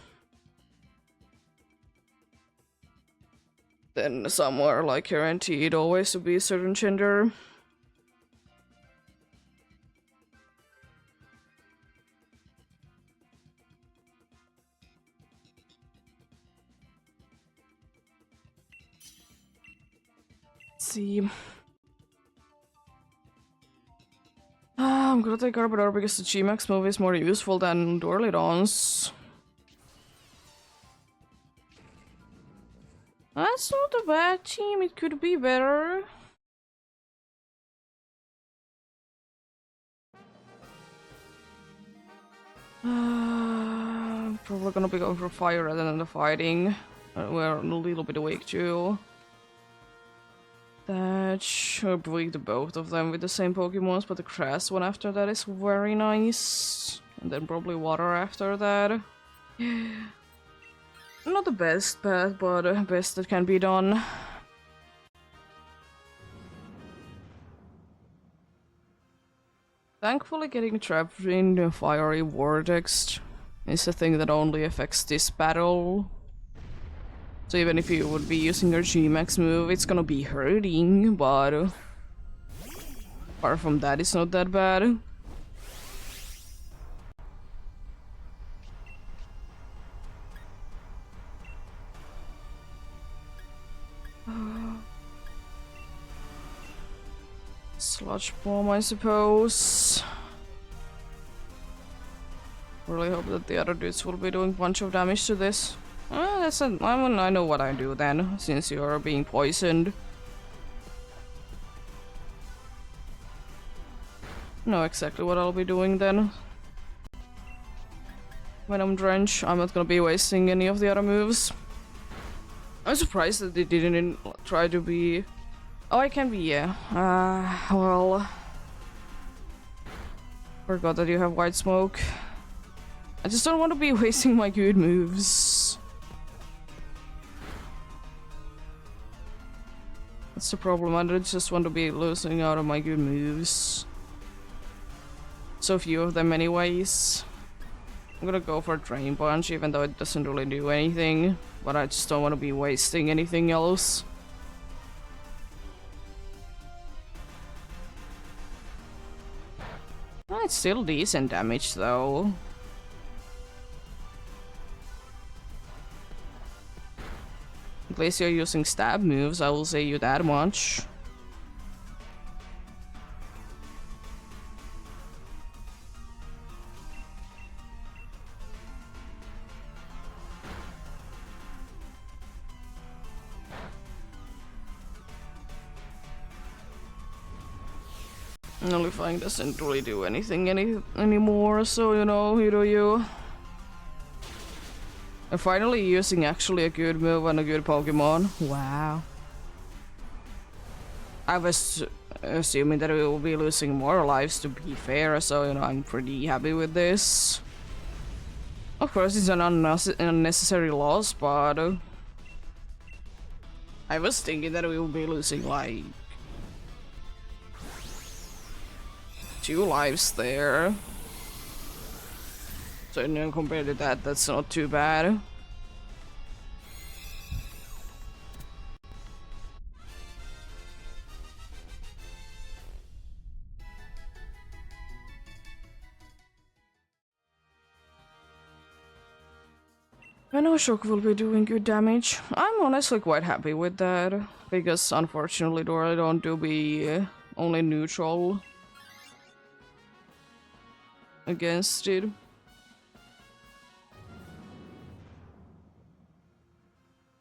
[SPEAKER 1] Then some are like guaranteed always to be a certain gender. Let's see. I'm gonna take Arbiter because the G-Max move is more useful than Dorlidons. That's not a bad team, it could be better. Probably gonna be going for fire rather than the fighting. We're a little bit weak too. That should weak to both of them with the same Pokemons, but the grass one after that is very nice. And then probably water after that. Not the best path, but best that can be done. Thankfully, getting trapped in the fiery vortex is a thing that only affects this battle. So even if you would be using your G-Max move, it's gonna be hurting, but apart from that, it's not that bad. Sludge Bomb, I suppose. Really hope that the other dudes will be doing a bunch of damage to this. I know what I do then, since you are being poisoned. Know exactly what I'll be doing then. Venom Drench, I'm not gonna be wasting any of the other moves. I'm surprised that they didn't try to be... Oh, I can be, yeah. Well... Forgot that you have white smoke. I just don't want to be wasting my good moves. That's the problem, I don't just want to be losing out on my good moves. So few of them anyways. I'm gonna go for Drain Punch, even though it doesn't really do anything. But I just don't want to be wasting anything else. It's still decent damage though. At least you're using stab moves, I will say you that much. Nullifying doesn't really do anything anymore, so you know, you do you. I'm finally using actually a good move on a good Pokemon. Wow. I was assuming that we will be losing more lives, to be fair, so you know, I'm pretty happy with this. Of course, it's an unnecessary loss, but I was thinking that we will be losing like 2 lives there. So, you know, compared to that, that's not too bad. I know Shock will be doing good damage. I'm honestly quite happy with that, because unfortunately Dora don't do be only neutral against it.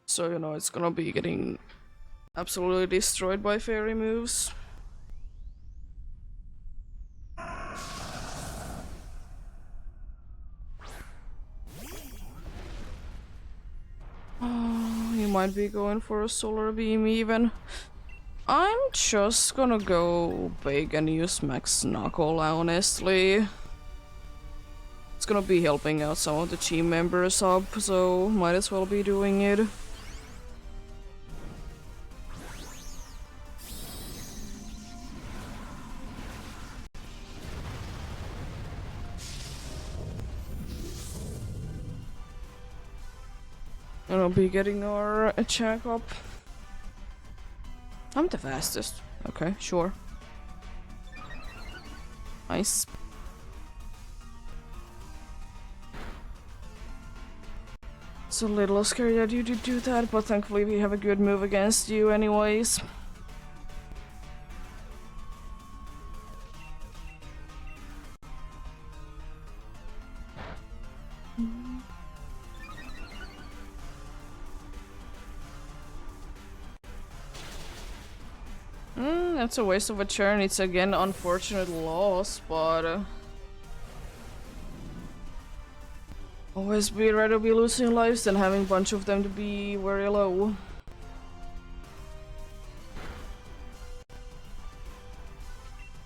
[SPEAKER 1] So, you know, it's gonna be getting absolutely destroyed by fairy moves. Oh, you might be going for a solar beam even. I'm just gonna go big and use Max Knuckle, honestly. It's gonna be helping out some of the team members up, so might as well be doing it. And I'll be getting our attack up. I'm the fastest. Okay, sure. Nice. It's a little scary that you did do that, but thankfully we have a good move against you anyways. That's a waste of a turn. It's again unfortunate loss, but always be rather be losing lives than having a bunch of them to be very low.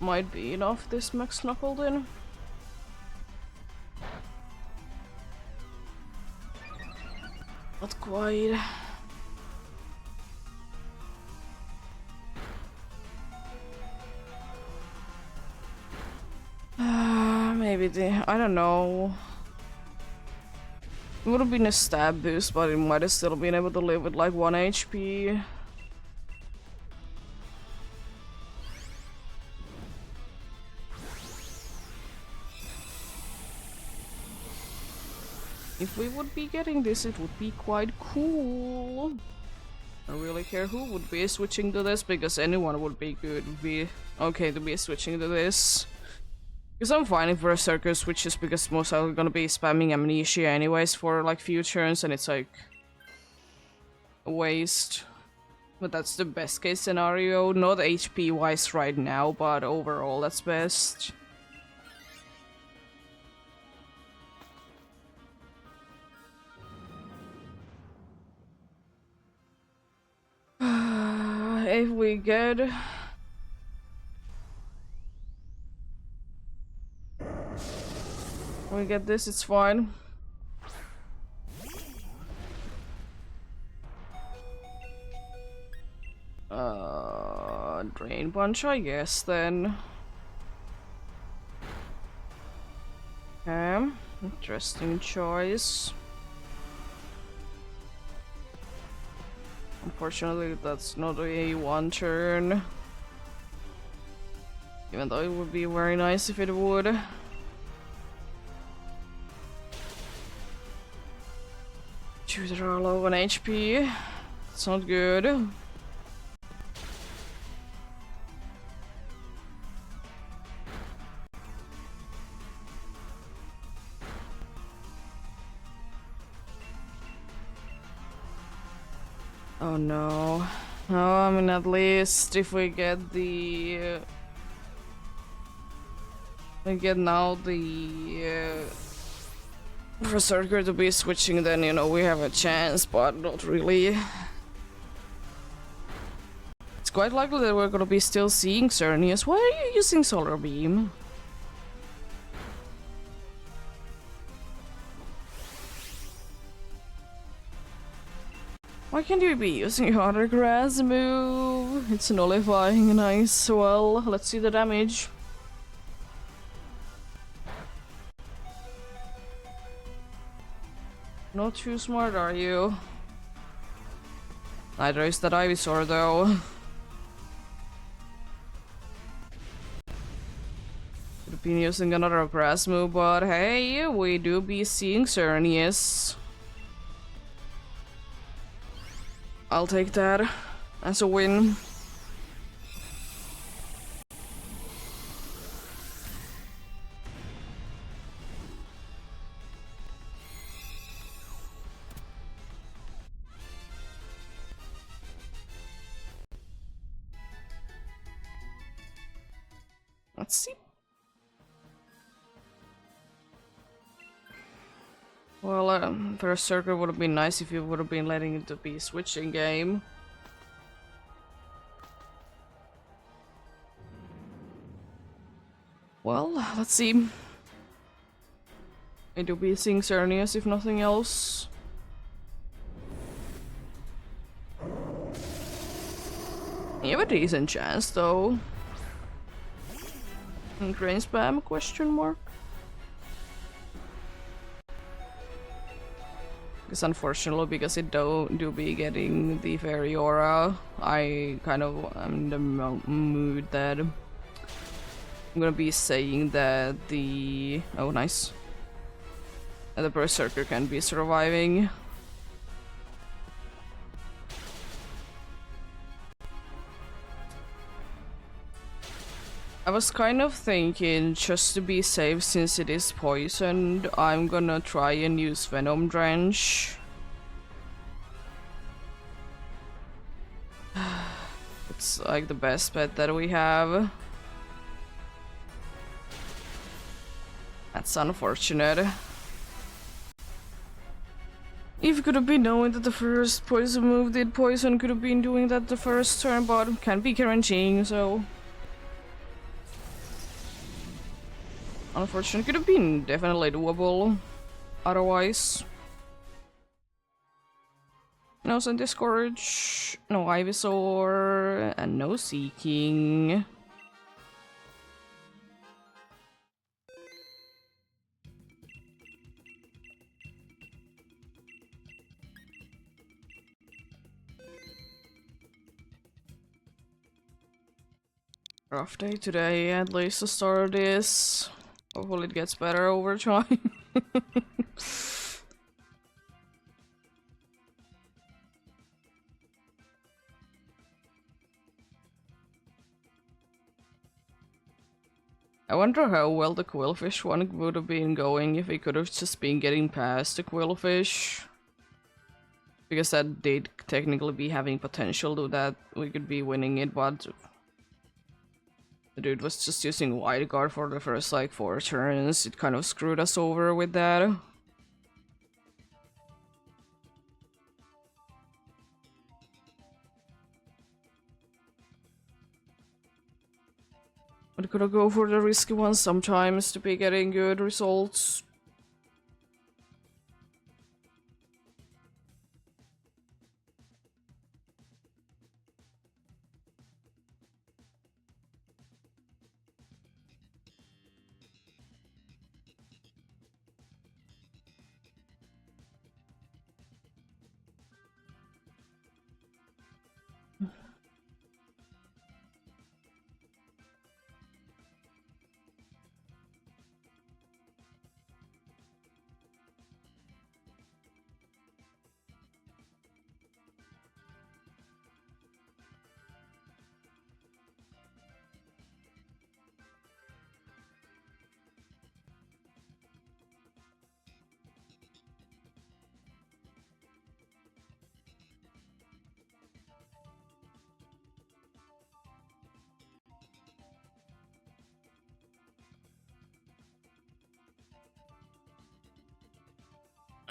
[SPEAKER 1] Might be enough this Max Knuckle then. Not quite. Maybe I don't know. It would have been a stab boost, but it might have still been able to live with like 1 HP. If we would be getting this, it would be quite cool. I don't really care who would be switching to this, because anyone would be good, would be okay to be switching to this. Because I'm fine if Berserker switches, because most likely gonna be spamming Amnesia anyways for like few turns, and it's like a waste. But that's the best case scenario, not HP wise right now, but overall that's best. If we get this, it's fine. Drain Punch, I guess, then. Okay, interesting choice. Unfortunately, that's not a one turn. Even though it would be very nice if it would. Choose are low on HP. It's not good. Oh no. Oh, I mean, at least if we get the... we get now the... Berserker to be switching, then, you know, we have a chance, but not really. It's quite likely that we're gonna be still seeing Cernius. Why are you using Solar Beam? Why can't you be using your other grass move? It's nullifying, nice. Well, let's see the damage. Not too smart, are you? Neither is that Ivysaur, though. Could have been using another grass move, but hey, we do be seeing Xerneas. I'll take that as a win. Let's see. Well, first circuit would have been nice if you would have been letting it to be a switching game. Well, let's see. I do be seeing Xerneas if nothing else. You have a decent chance though. And grain spam question mark? Because unfortunately, because it do be getting the fairy aura, I kind of am in the mood that I'm gonna be saying that the oh nice, that the berserker can be surviving. I was kind of thinking, just to be safe since it is poisoned, I'm gonna try and use Venom Drench. It's like the best bet that we have. That's unfortunate. If it could have been knowing that the first poison move did poison, could have been doing that the first turn, but can't be guaranteeing, so... Unfortunately, could have been definitely doable otherwise. No Sun Discourage, no Ivysaur, and no Seeking. Rough day today, at least to start this. Hopefully it gets better over time. I wonder how well the Quillfish one would have been going if he could have just been getting past the Quillfish. Because that did technically be having potential to that we could be winning it, but the dude was just using Wide Guard for the first like 4 turns. It kind of screwed us over with that. But gotta go for the risky ones sometimes to be getting good results.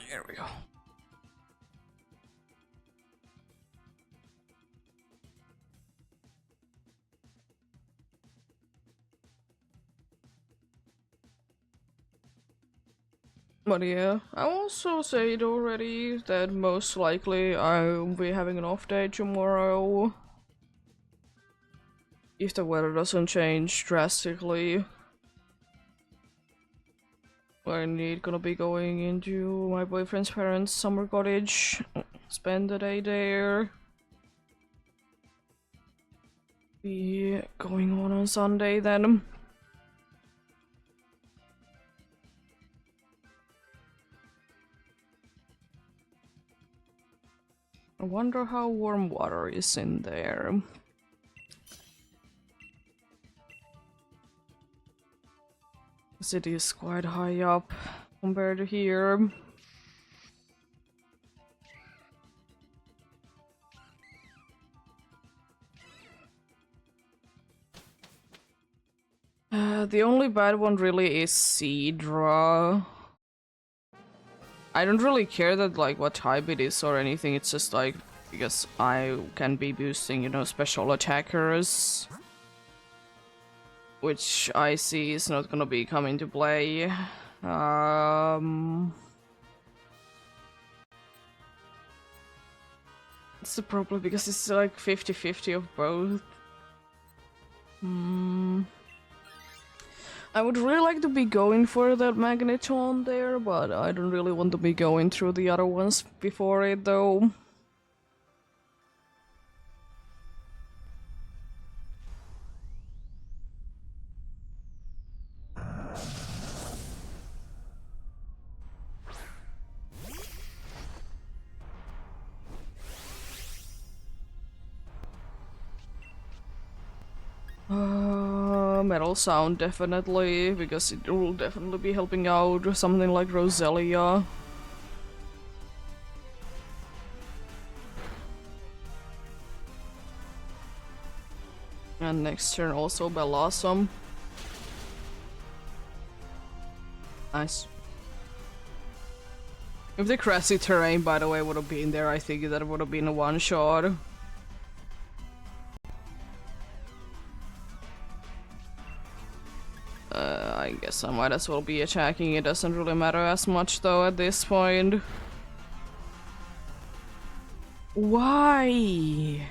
[SPEAKER 1] Here we go. But yeah, I also said already that most likely I'll be having an off day tomorrow. If the weather doesn't change drastically. We're indeed gonna be going into my boyfriend's parents' summer cottage. Spend the day there. Be going on Sunday then. I wonder how warm water is in there. The city is quite high up compared to here. The only bad one really is Seedra. I don't really care that like what type it is or anything, it's just like because I can be boosting, you know, special attackers. Which I see is not gonna be coming to play. It's the problem because it's like 50-50 of both. I would really like to be going for that Magneton there, but I don't really want to be going through the other ones before it though. Metal Sound definitely, because it will definitely be helping out something like Roselia. And next turn also Bellossom. Nice. If the grassy terrain, by the way, would have been there, I think that would have been a one-shot. I guess I might as well be attacking. It doesn't really matter as much though at this point. Why?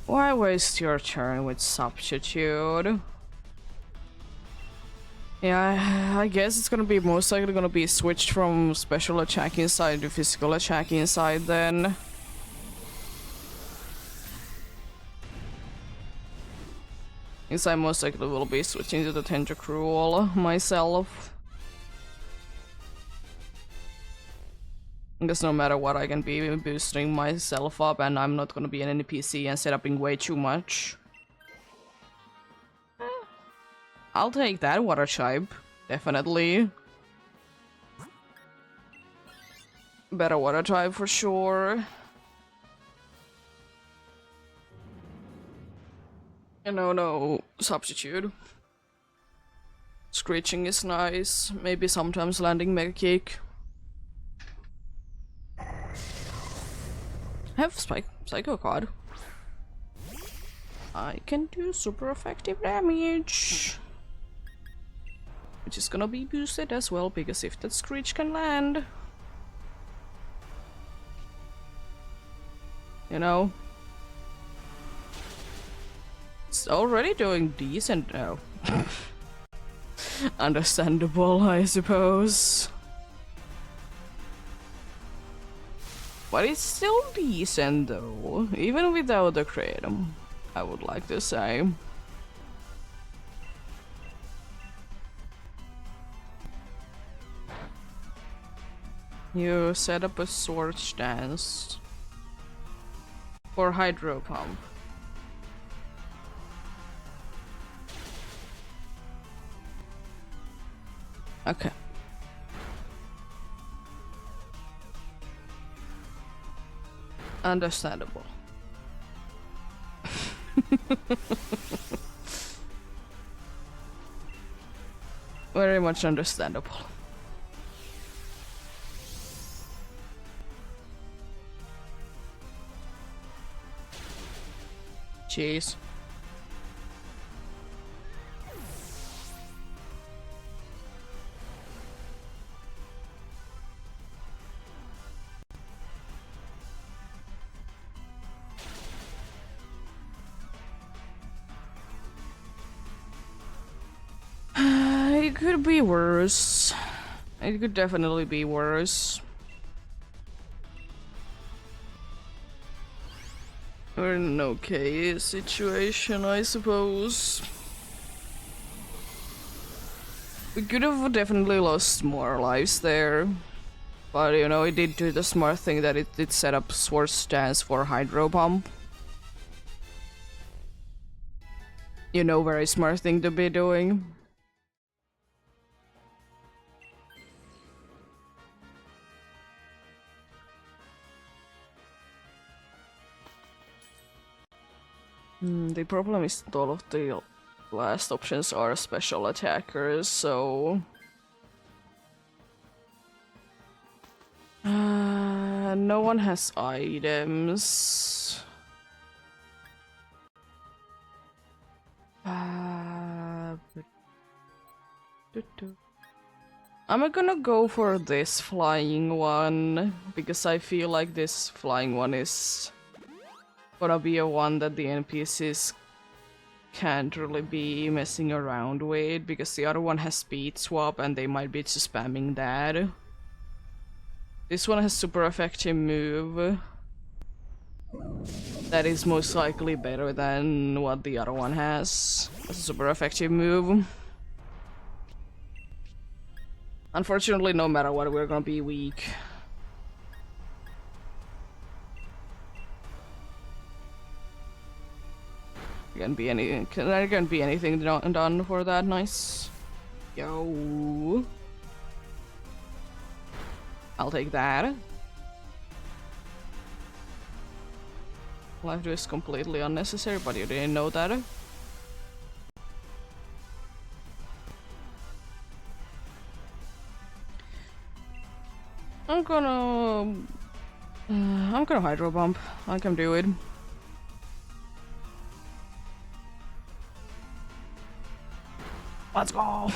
[SPEAKER 1] Why waste your turn with Substitute? Yeah, I guess it's gonna be most likely gonna be switched from special attacking side to physical attacking side then. Because I most likely will be switching to the Tentacruel myself. Because no matter what, I can be boosting myself up and I'm not gonna be an NPC and set upping way too much. I'll take that water type, definitely. Better water type for sure. No substitute. Screeching is nice, maybe sometimes landing Mega Kick. I have Psycho card. I can do super effective damage. Which is gonna be boosted as well, because if that Screech can land... You know... It's already doing decent now. Understandable, I suppose. But it's still decent though, even without the Kratom, I would like to say. You set up a sword stance for Hydro Pump. Okay. Understandable. Very much understandable. Jeez. could be worse. It could definitely be worse. We're in an okay situation, I suppose. We could have definitely lost more lives there. But, you know, it did do the smart thing that it did set up sword stance for hydro pump. You know, very smart thing to be doing. The problem is that all of the last options are special attackers, so... no one has items. I'm gonna go for this flying one, because I feel like this flying one is gonna be a one that the NPCs can't really be messing around with, because the other one has speed swap and they might be just spamming that. This one has super effective move. That is most likely better than what the other one has. It's a super effective move. Unfortunately, no matter what, we're gonna be weak. Can there can be anything done for that? Nice. Yo. I'll take that. Life is completely unnecessary, but you didn't know that. I'm gonna hydro bump. I can do it. Let's go.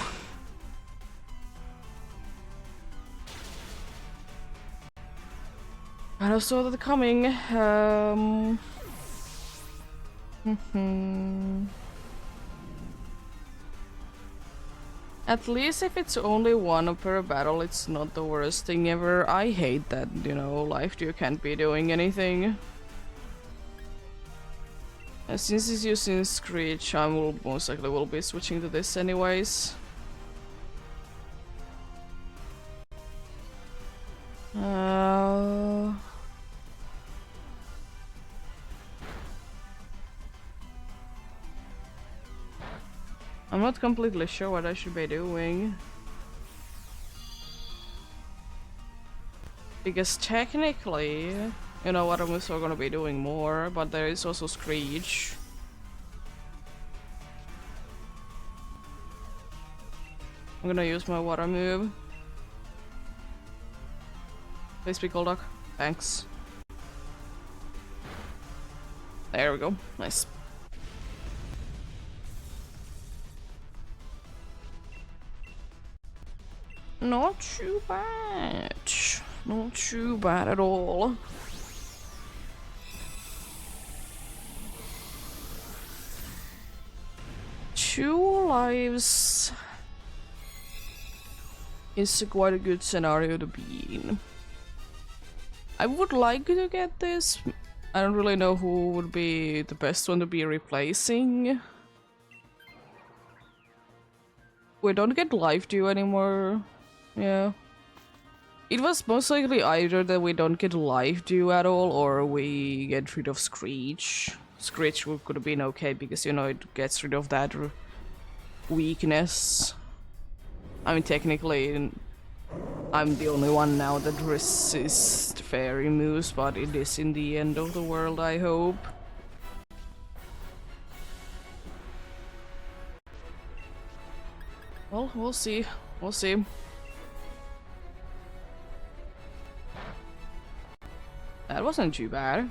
[SPEAKER 1] I saw that coming. At least if it's only one per battle, it's not the worst thing ever. I hate that, you know, life you can't be doing anything. Since it's using Screech, I will most likely will be switching to this anyways. I'm not completely sure what I should be doing. Because technically, you know what, I'm also gonna be doing more, but there is also Screech. I'm gonna use my water move. Please be Golduck. Thanks. There we go. Nice. Not too bad. Not too bad at all. Two lives is quite a good scenario to be in. I would like to get this. I don't really know who would be the best one to be replacing. We don't get life dew anymore. Yeah. It was most likely either that we don't get life dew at all or we get rid of Screech. Screech could have been okay because, you know, it gets rid of that weakness. I mean, technically, I'm the only one now that resists fairy moves, but it is in the end of the world, I hope. Well, we'll see. We'll see. That wasn't too bad.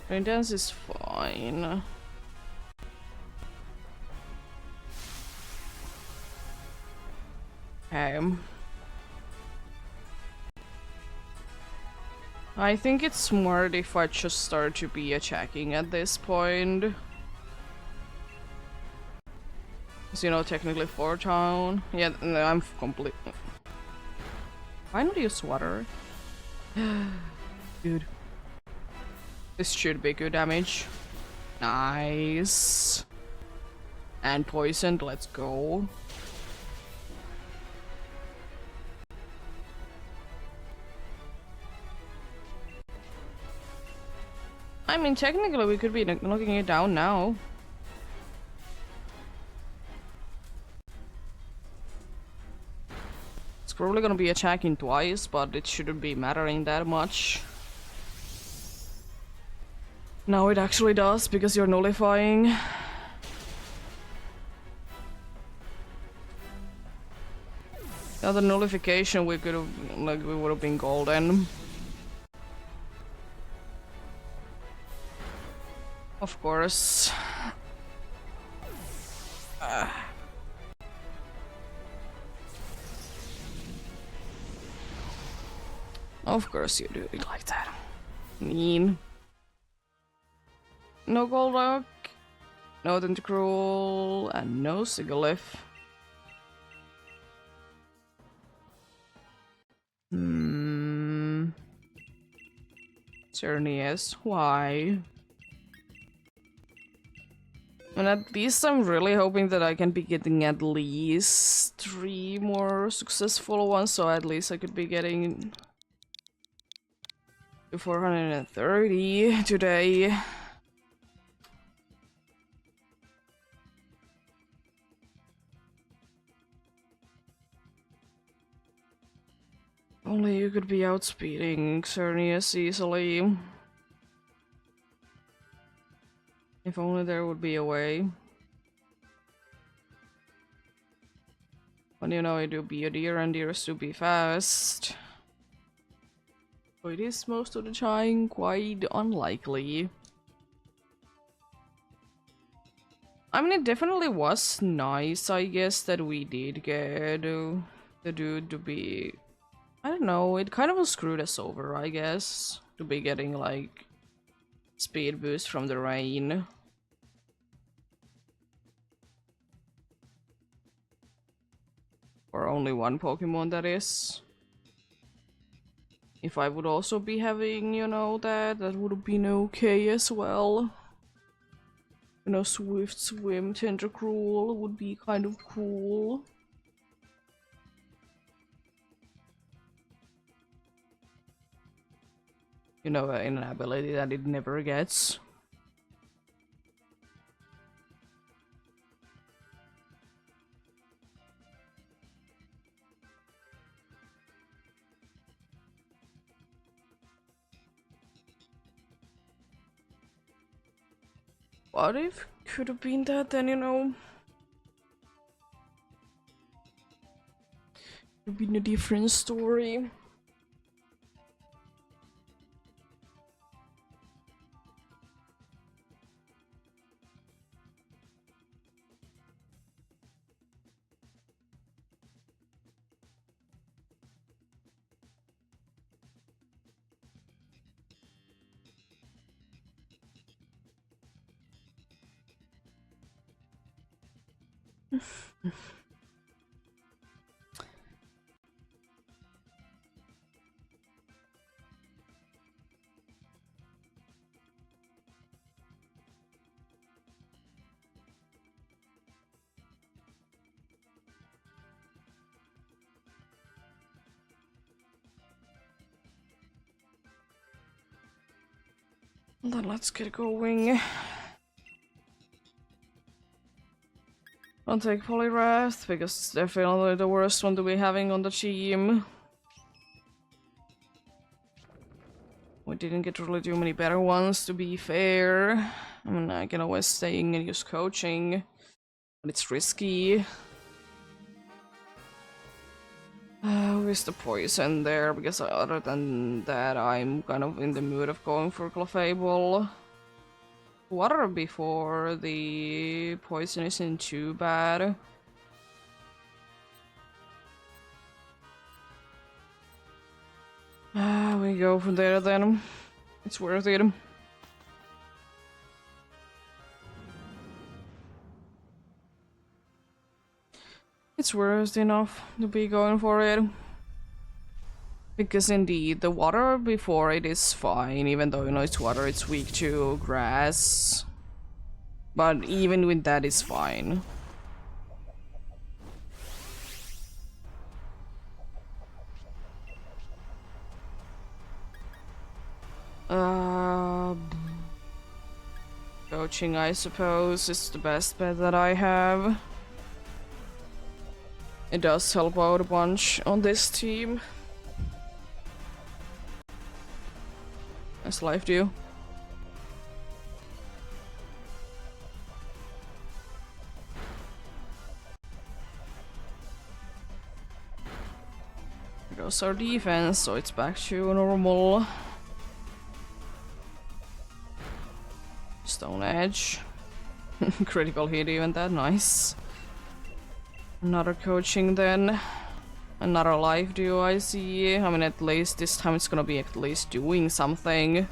[SPEAKER 1] Rain dance is fine. Okay. I think it's smart if I just start to be attacking at this point. Because, you know, technically 4-town. Yeah, no, I'm complete. Why not use water? Dude. This should be good damage. Nice. And poisoned, let's go. I mean, technically we could be knocking it down now. It's probably gonna be attacking twice, but it shouldn't be mattering that much. Now it actually does, because you're nullifying. The other nullification we could have, like, we would have been golden. Of course. Of course you do it like that. Mean. No Golduck, no Tentacruel, and no Sigalith. Cernius, why? And at least I'm really hoping that I can be getting at least 3 more successful ones, so at least I could be getting to 430 today. Only you could be outspeeding Xerneas easily. If only there would be a way. But you know, it would be a deer and deers to be fast. So it is most of the time quite unlikely. I mean, it definitely was nice, I guess, that we did get the dude to be... I don't know, it kind of screwed us over, I guess, to be getting, like, speed boost from the rain. For only one Pokemon, that is. If I would also be having, you know, that would have been okay as well. You know, Swift Swim Tentacruel would be kind of cool. You know, in an ability that it never gets. What if could have been that, then, you know? Could have been a different story. Then let's get going. Don't take Poliwrath, because it's definitely the worst one to be having on the team. We didn't get really too many better ones, to be fair. I mean, I can always stay in and use coaching, but it's risky. With the poison there, because other than that, I'm kind of in the mood of going for Clefable. Water before the poison isn't too bad. We go from there then. It's worth it. It's worth enough to be going for it. Because indeed, the water before it is fine, even though, you know, it's water, it's weak to grass. But even with that, it's fine. Coaching, I suppose, is the best bet that I have. It does help out a bunch on this team. As life do. There goes our defense, so it's back to normal. Stone Edge. Critical hit, even that, nice. Another coaching then. Another life do I see. I mean, at least this time it's gonna be at least doing something.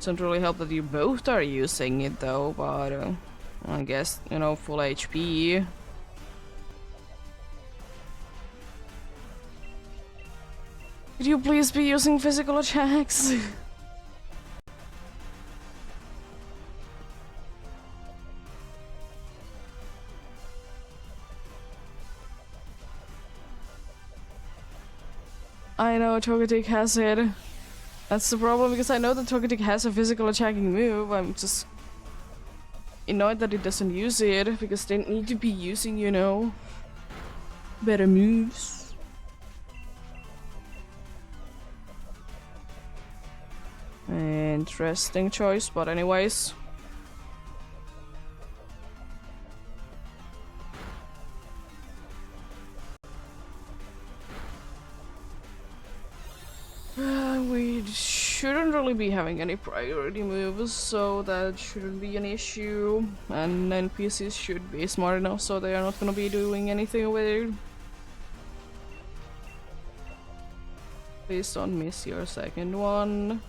[SPEAKER 1] Doesn't really help that you both are using it though, but I guess, you know, full HP. Could you please be using physical attacks? I know Togetic has it. That's the problem, because I know that Togetic has a physical attacking move. I'm just annoyed that it doesn't use it, because they need to be using, you know, better moves. Interesting choice, but anyways. We shouldn't really be having any priority moves, so that shouldn't be an issue. And NPCs should be smart enough so they are not gonna be doing anything weird. Please don't miss your second one.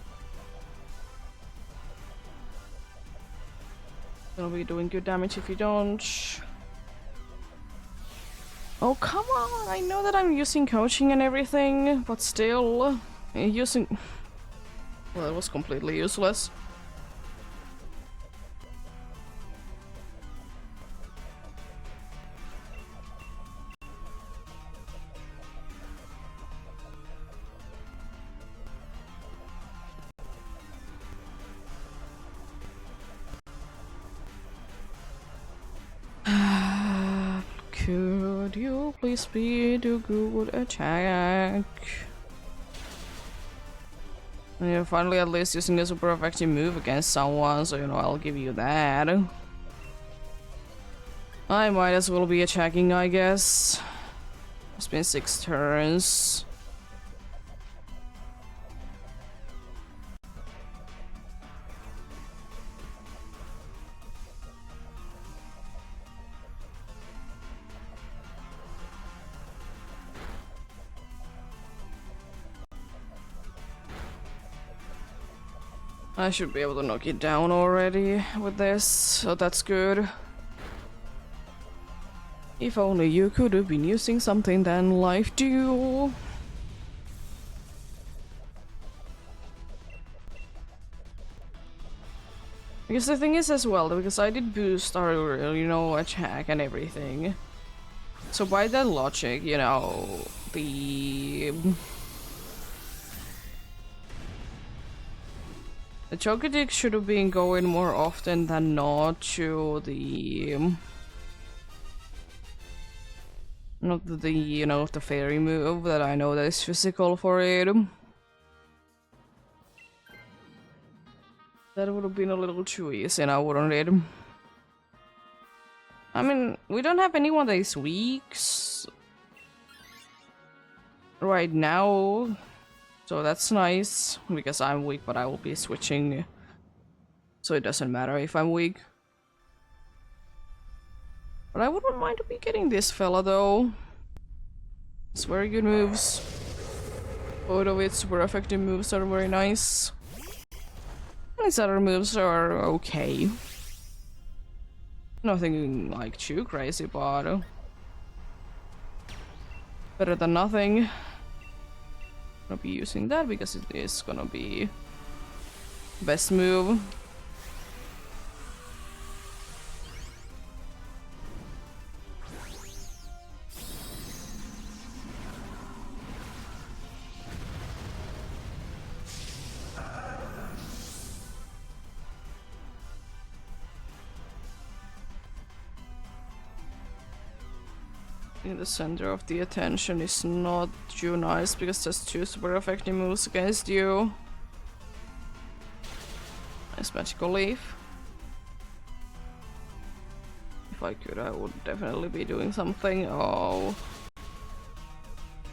[SPEAKER 1] Gonna be doing good damage if you don't. Oh, come on! I know that I'm using coaching and everything, but still, using... Well, it was completely useless. Could you please speed a good attack? And you're finally at least using a super effective move against someone, so you know, I'll give you that. I might as well be attacking, I guess. It's been 6 turns. I should be able to knock it down already with this, so that's good. If only you could have been using something then, life do. Because the thing is as well, because I did boost our, you know, attack and everything. So by that logic, you know, the Chocodick should have been going more often than not to the... Not the, you know, the fairy move that I know that is physical for it. That would have been a little too easy now, wouldn't it? I mean, we don't have anyone that is weak right now. So that's nice, because I'm weak, but I will be switching. So it doesn't matter if I'm weak. But I wouldn't mind to be getting this fella, though. It's very good moves. Both of its super effective moves are very nice. And its other moves are okay. Nothing like too crazy, but better than nothing. Gonna be using that because it is gonna be best move. In the center of the attention is not too nice because there's two super effective moves against you. Nice magical leaf. If I could, I would definitely be doing something. Oh.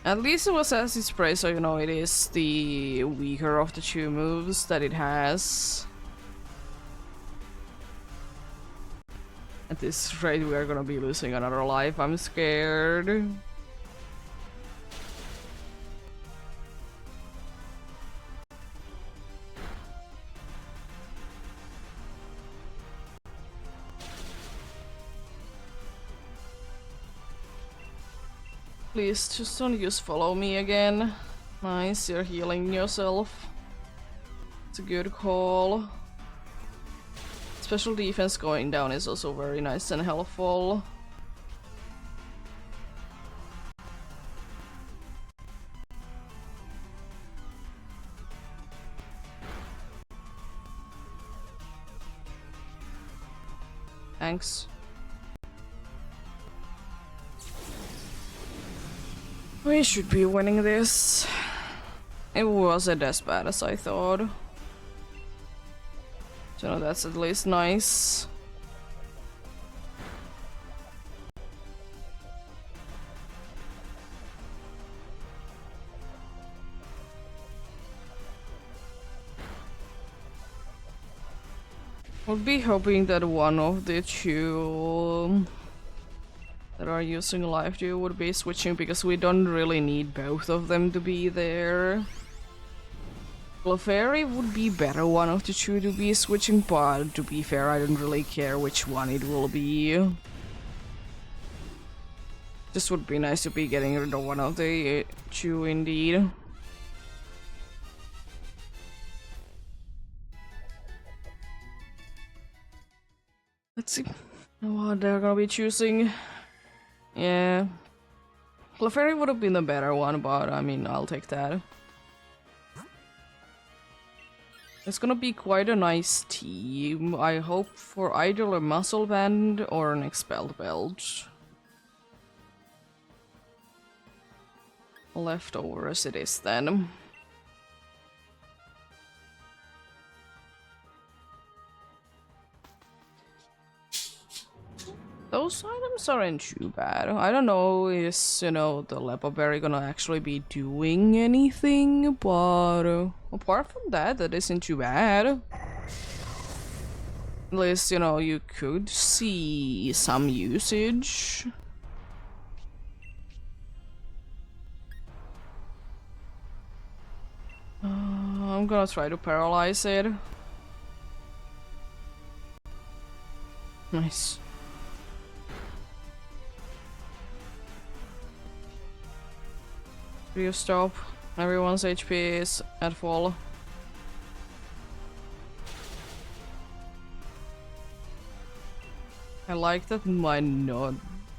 [SPEAKER 1] At least it was acid spray, so you know it is the weaker of the two moves that it has. At this rate, we are gonna be losing another life. I'm scared. Please, just don't use follow me again. Nice, you're healing yourself. It's a good call. Special defense going down is also very nice and helpful. Thanks. We should be winning this. It wasn't as bad as I thought. So that's at least nice. Would be hoping that one of the two that are using life dew would be switching because we don't really need both of them to be there. Clefairy would be better one of the two to be switching, but to be fair, I don't really care which one it will be. This would be nice to be getting rid of one of the two indeed. Let's see what they're gonna be choosing. Yeah. Clefairy would have been the better one, but I mean, I'll take that. It's gonna be quite a nice team. I hope for either a muscle band or an expelled belt. Leftovers it is then. Those items aren't too bad. I don't know, is, you know, the Lepo Berry gonna actually be doing anything, but apart from that, that isn't too bad. At least, you know, you could see some usage. I'm gonna try to paralyze it. Nice. You stop. Everyone's HP is at full. I like that my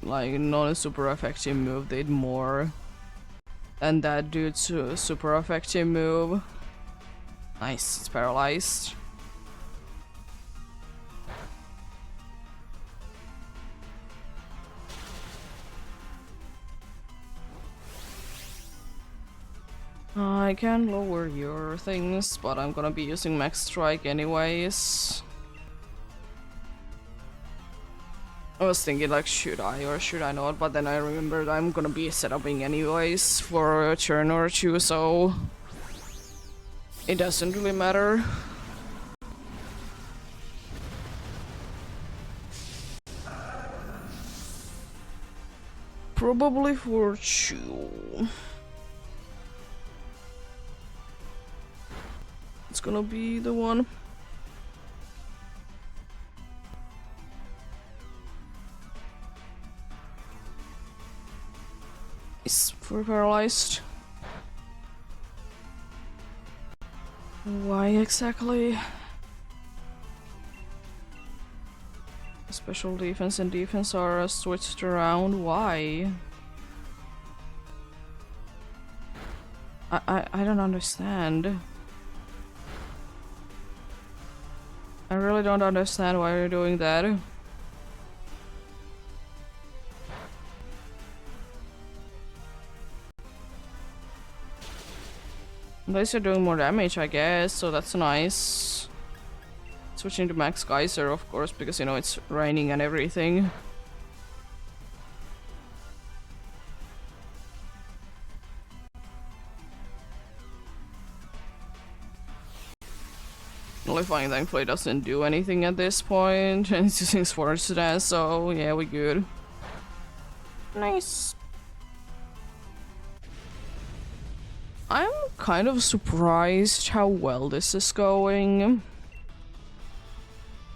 [SPEAKER 1] non-super effective move did more than that dude's super effective move. Nice, it's paralyzed. I can lower your things, but I'm gonna be using Max Strike anyways. I was thinking like, should I or should I not, but then I remembered I'm gonna be setuping anyways for a turn or two, so it doesn't really matter. Probably for two. It's gonna be the one. It's for paralyzed. Why exactly? Special defense and defense are switched around. Why? I don't understand. I really don't understand why you're doing that. At least you're doing more damage, I guess, so that's nice. Switching to Max Geyser, of course, because you know it's raining and everything. Nullifying thankfully doesn't do anything at this point, and it's using Swords Dance, so yeah, we good. Nice. I'm kind of surprised how well this is going.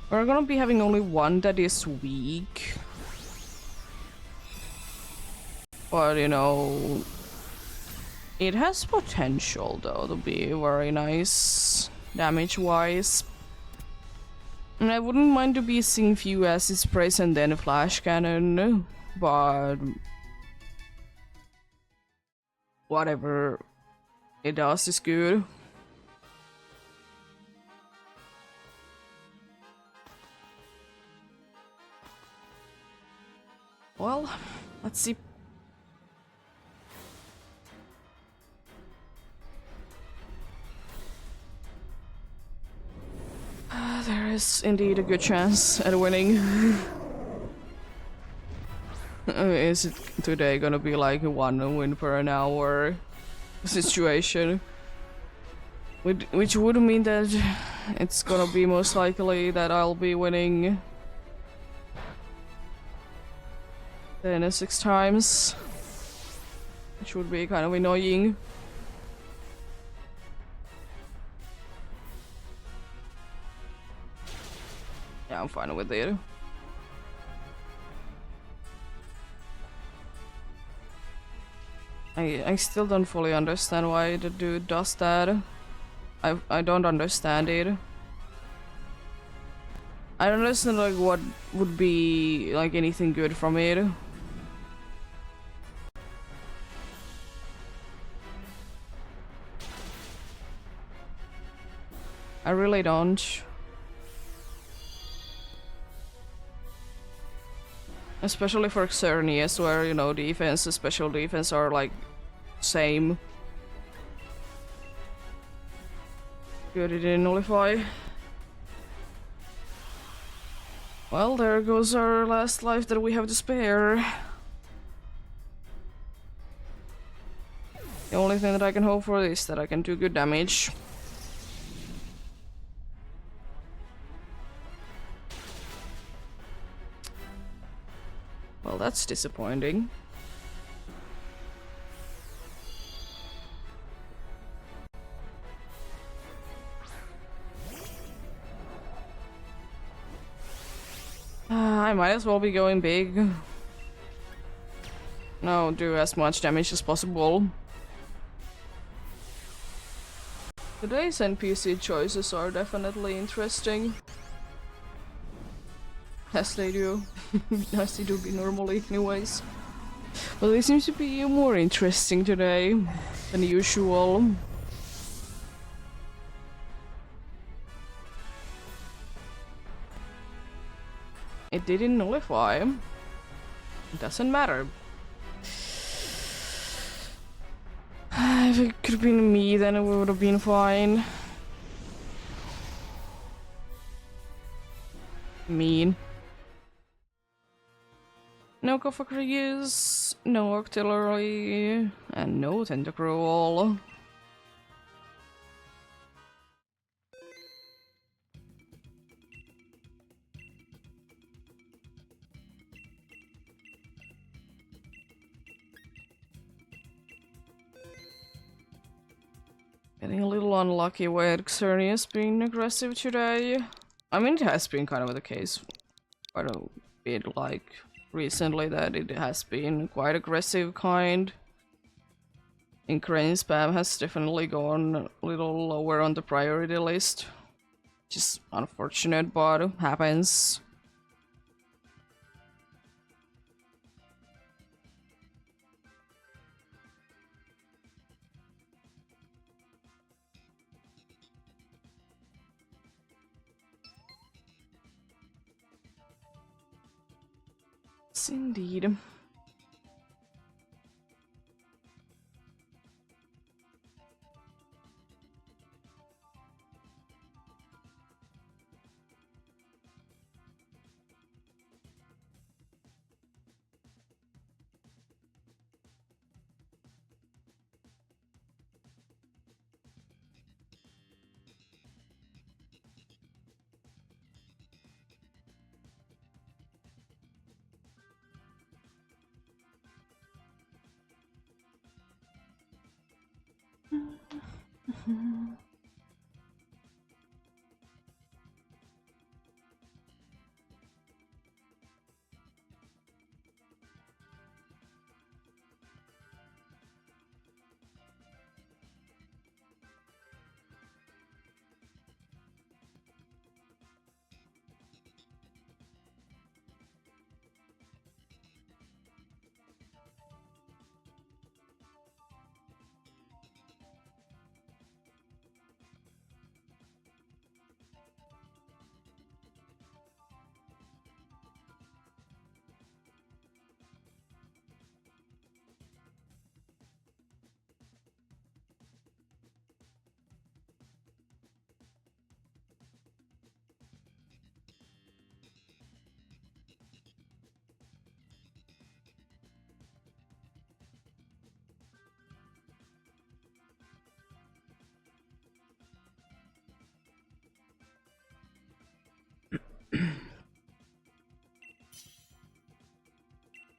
[SPEAKER 1] We're gonna be having only one that is weak. But, you know, it has potential, though, to be very nice damage-wise. And I wouldn't mind to be seeing few acid sprays and then a flash cannon, but whatever it does is good. Well, let's see. There is indeed a good chance at winning. Is it today gonna be like a 1 win per an hour situation? Which would mean that it's gonna be most likely that I'll be winning 6 times, which would be kind of annoying. Yeah, I'm fine with it. I still don't fully understand why the dude does that. I don't understand it. I don't understand like what would be like anything good from it. I really don't. Especially for Xerneas, where, you know, defense and special defense are like same. Good, it didn't nullify. Well, there goes our last life that we have to spare. The only thing that I can hope for is that I can do good damage. Well, that's disappointing. I might as well be going big. No, do as much damage as possible. Today's NPC choices are definitely interesting. As they do. As they do be normally anyways. But they seem to be more interesting today than usual. It didn't nullify. It doesn't matter. If it could have been me, then it would have been fine. Mean. No Cofagrius, no Artillery, and no Tentacruel. Getting a little unlucky with Xerneas being aggressive today. I mean, it has been kind of the case quite a bit, like, recently that it has been quite aggressive kind. And crane spam has definitely gone a little lower on the priority list. Which is unfortunate, but happens. Yes, indeed.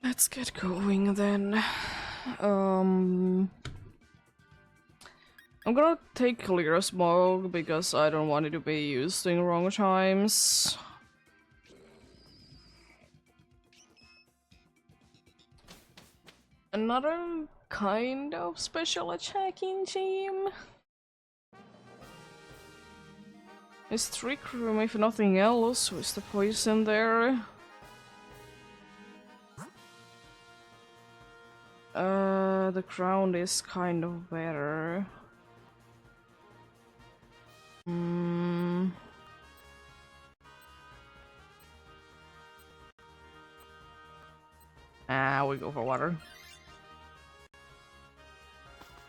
[SPEAKER 1] Let's get going then. I'm gonna take clear smoke because I don't want it to be used in wrong times. Another kind of special attacking team. Is Trick Room if nothing else with the poison there? The ground is kind of better. We go for water.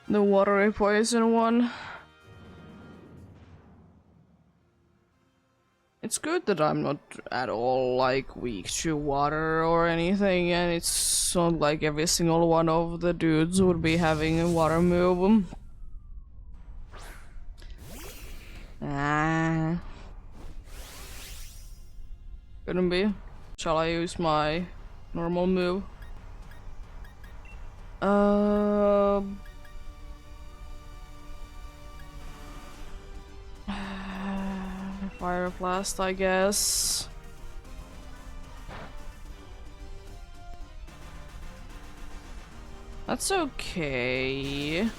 [SPEAKER 1] The watery poison one. It's good that I'm not at all like weak to water or anything, and it's not like every single one of the dudes would be having a water move. Couldn't be. Shall I use my normal move? Fire blast, I guess. That's okay.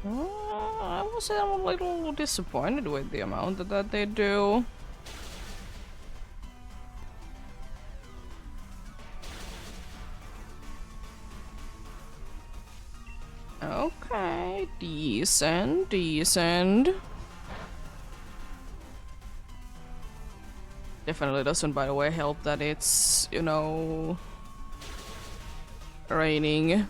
[SPEAKER 1] I will say I'm a little disappointed with the amount that they do. Okay, decent, decent. Definitely doesn't, by the way, help that it's, you know, raining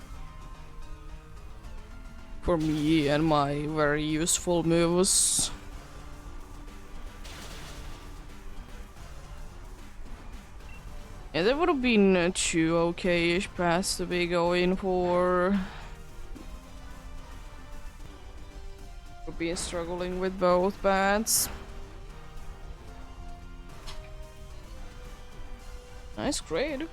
[SPEAKER 1] for me and my very useful moves. Yeah, that would have been two okay-ish paths to be going for. Would be struggling with both paths. Nice grade.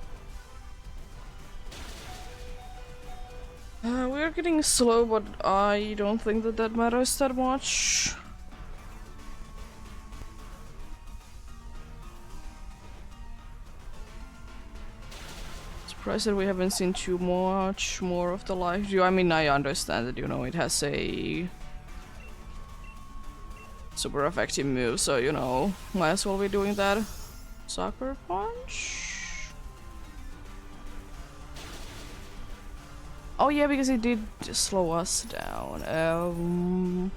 [SPEAKER 1] We're getting slow, but I don't think that that matters that much. Surprised that we haven't seen too much more of the life view. I mean, I understand that, you know, it has a super effective move, so, you know, might as well be doing that. Sucker Punch? Oh yeah, because it did just slow us down.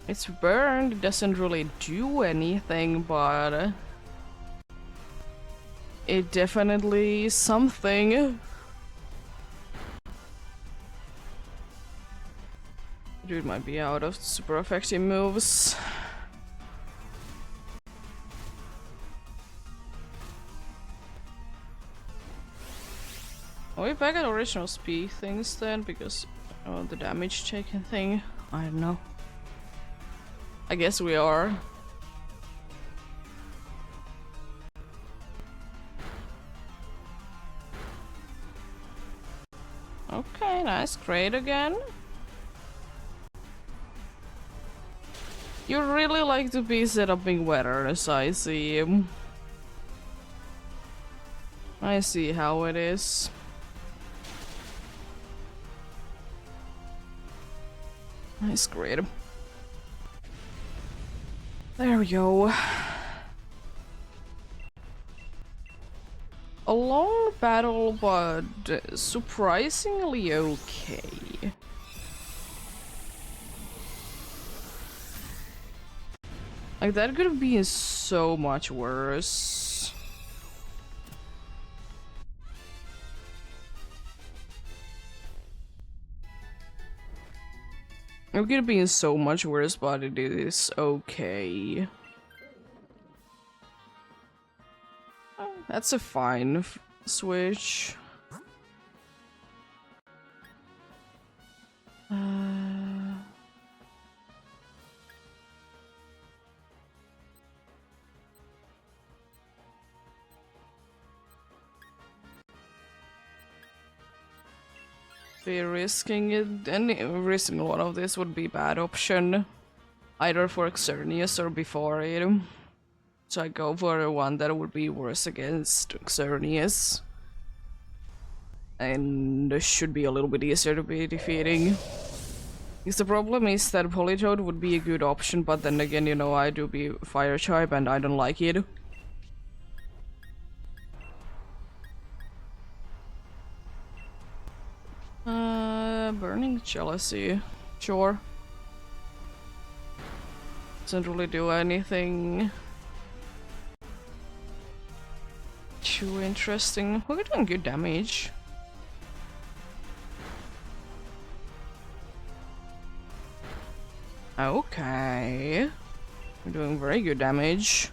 [SPEAKER 1] It's burned, it doesn't really do anything, but it definitely is something. Dude might be out of super effective moves. Are we back at original speed things then? Because the damage taken thing? I don't know. I guess we are. Okay, nice. Great again. You really like to be set up in weathers, I see. I see how it is. Nice, great. There we go. A long battle, but surprisingly okay. Like, that could have been so much worse. It could have been so much worse, but it is okay. That's a fine switch. Be risking it, and risking one of this would be bad option. Either for Xerneas or before it. So I go for one that would be worse against Xerneas. And should be a little bit easier to be defeating. Because the problem is that Polytoad would be a good option, but then again, you know, I do be Fire type and I don't like it. Burning Jealousy. Sure. Doesn't really do anything too interesting. We're doing good damage. Okay. We're doing very good damage.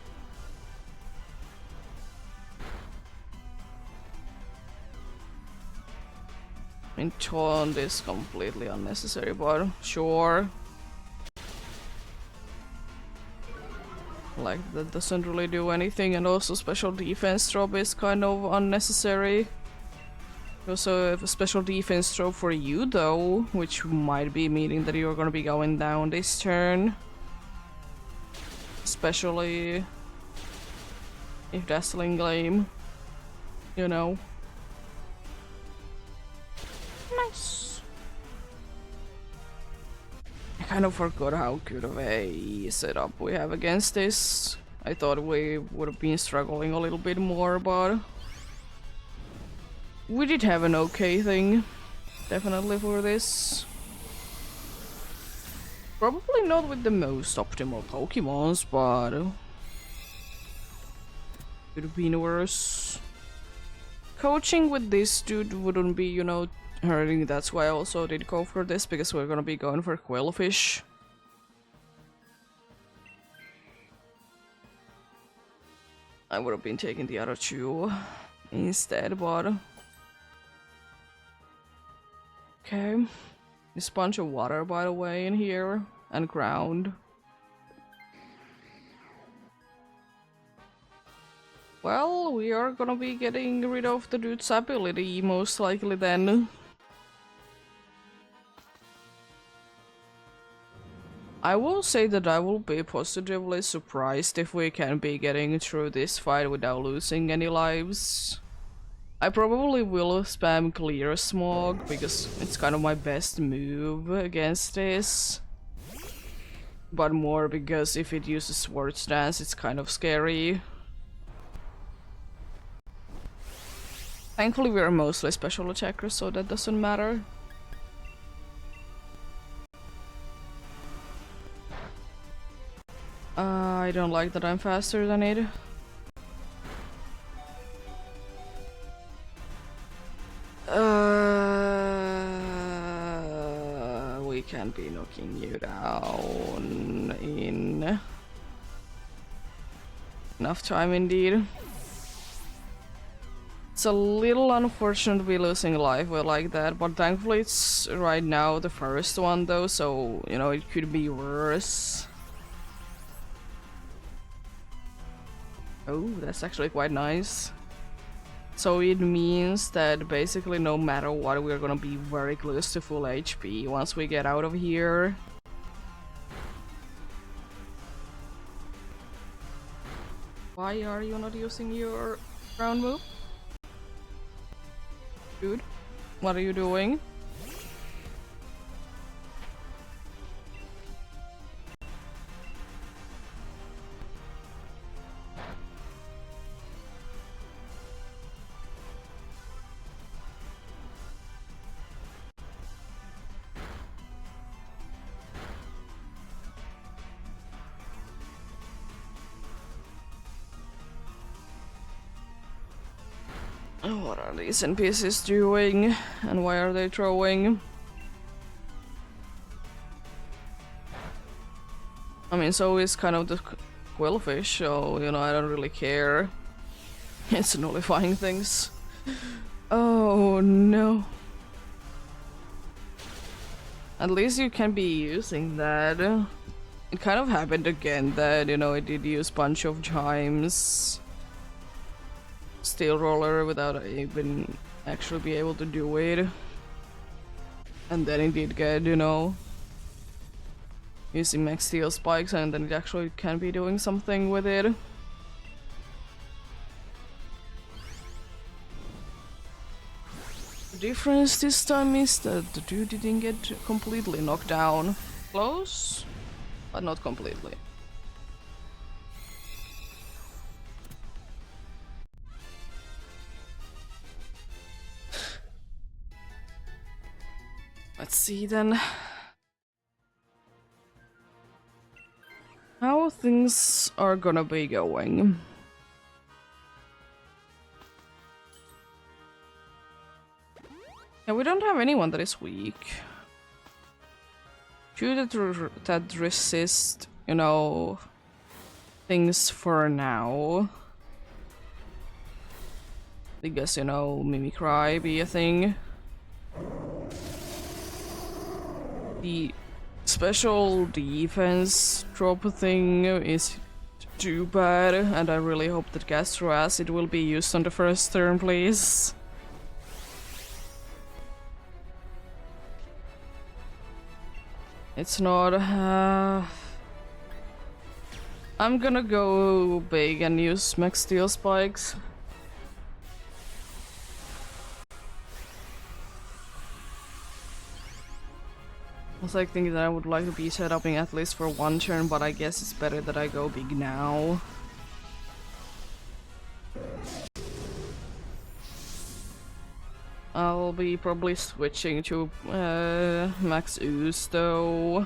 [SPEAKER 1] I mean, taunt is completely unnecessary, but sure. Like, that doesn't really do anything, and also special defense drop is kind of unnecessary. Also, a special defense drop for you, though, which might be meaning that you're gonna be going down this turn. Especially if Dazzling Gleam, you know. Nice. I kind of forgot how good of a setup we have against this. I thought we would have been struggling a little bit more, but we did have an okay thing, definitely, for this. Probably not with the most optimal Pokemons, but could have been worse. Coaching with this dude wouldn't be, you know, hurting. That's why I also did go for this, because we're gonna be going for Quillfish. I would have been taking the other two instead, but okay. There's a bunch of water, by the way, in here, and ground. Well, we are gonna be getting rid of the dude's ability, most likely then. I will say that I will be positively surprised if we can be getting through this fight without losing any lives. I probably will spam clear smog because it's kind of my best move against this. But more because if it uses Swords Dance, it's kind of scary. Thankfully we're mostly special attackers, so that doesn't matter. I don't like that I'm faster than it. We can be knocking you down in enough time indeed. It's a little unfortunate to be losing life like that, but thankfully it's right now the first one though, so you know it could be worse. Oh, that's actually quite nice. So it means that basically no matter what, we're gonna be very close to full HP once we get out of here. Why are you not using your ground move? Dude, what are you doing? What are these NPCs doing? And why are they throwing? I mean, so is kind of the quillfish, so, you know, I don't really care. It's nullifying things. Oh no. At least you can be using that. It kind of happened again that, you know, it did use bunch of times. Steel roller without even actually be able to do it. And then it did get, you know, using max steel spikes, and then it actually can be doing something with it. The difference this time is that the dude didn't get completely knocked down. Close, but not completely. Let's see then how things are gonna be going. Yeah, we don't have anyone that is weak. Few that resist, you know, things for now. Because, you know, Mimicry be a thing. The special defense drop thing is too bad, and I really hope that Gastro Acid will be used on the first turn, please. It's not. I'm gonna go big and use Max Steel Spikes. I was like thinking that I would like to be set upping at least for one turn, but I guess it's better that I go big now. I'll be probably switching to Max Ooze though.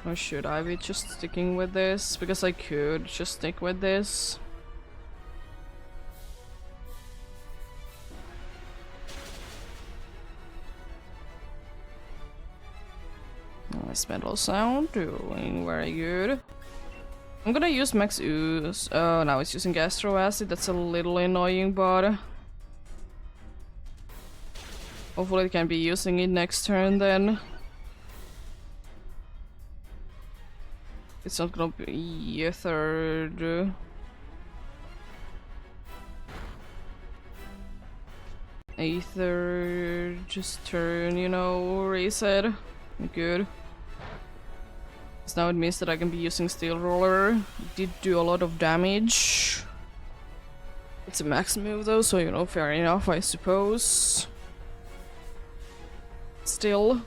[SPEAKER 1] Or should I be just sticking with this? Because I could just stick with this. Nice metal sound, doing very good. I'm gonna use Max Ooze. Oh, now it's using Gastro Acid. That's a little annoying, but hopefully it can be using it next turn then. It's not gonna be a third. A third just turn, you know, reset. Good. So now it means that I can be using Steel Roller. It did do a lot of damage. It's a max move though, so you know, fair enough, I suppose. Still.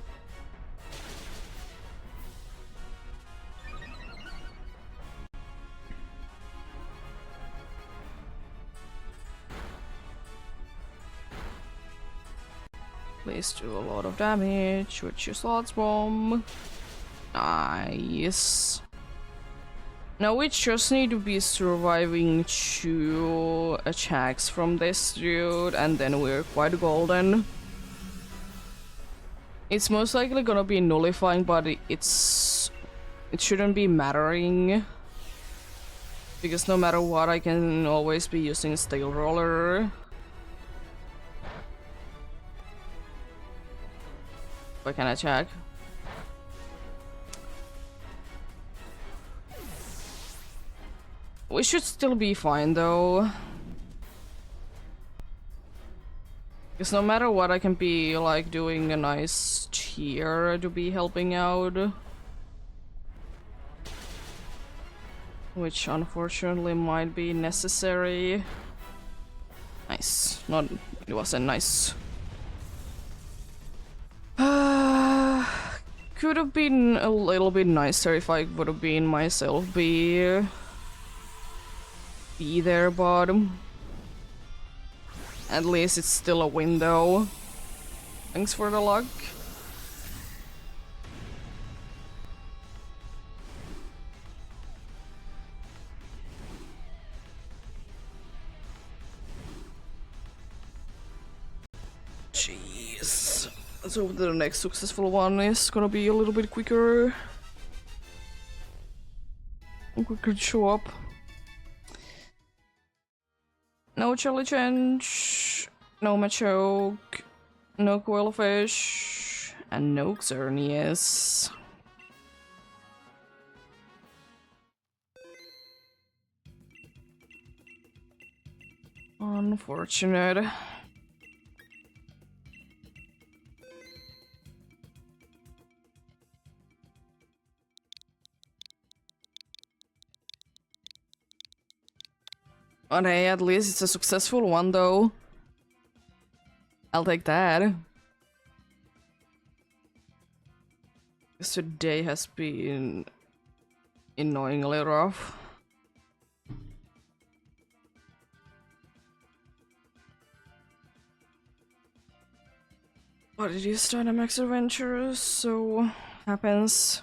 [SPEAKER 1] Please do a lot of damage with your Slots Bomb. Nice. Now we just need to be surviving 2 attacks from this dude, and then we're quite golden. It's most likely gonna be nullifying, but it shouldn't be mattering. Because no matter what, I can always be using Steel Roller. If I can attack. We should still be fine though. Because no matter what, I can be like doing a nice cheer to be helping out. Which unfortunately might be necessary. Nice. Not, it wasn't nice. Could have been a little bit nicer if I would have been myself be there, but at least it's still a window. Thanks for the luck. Jeez. Let's hope the next successful one is gonna be a little bit quicker. Quicker to show up. No Jelly Change, no Machoke, no Quillfish, and no Xerneas. Unfortunate. But hey, at least it's a successful one though. I'll take that. This day has been annoyingly rough. But it is Dynamax Adventures, so happens.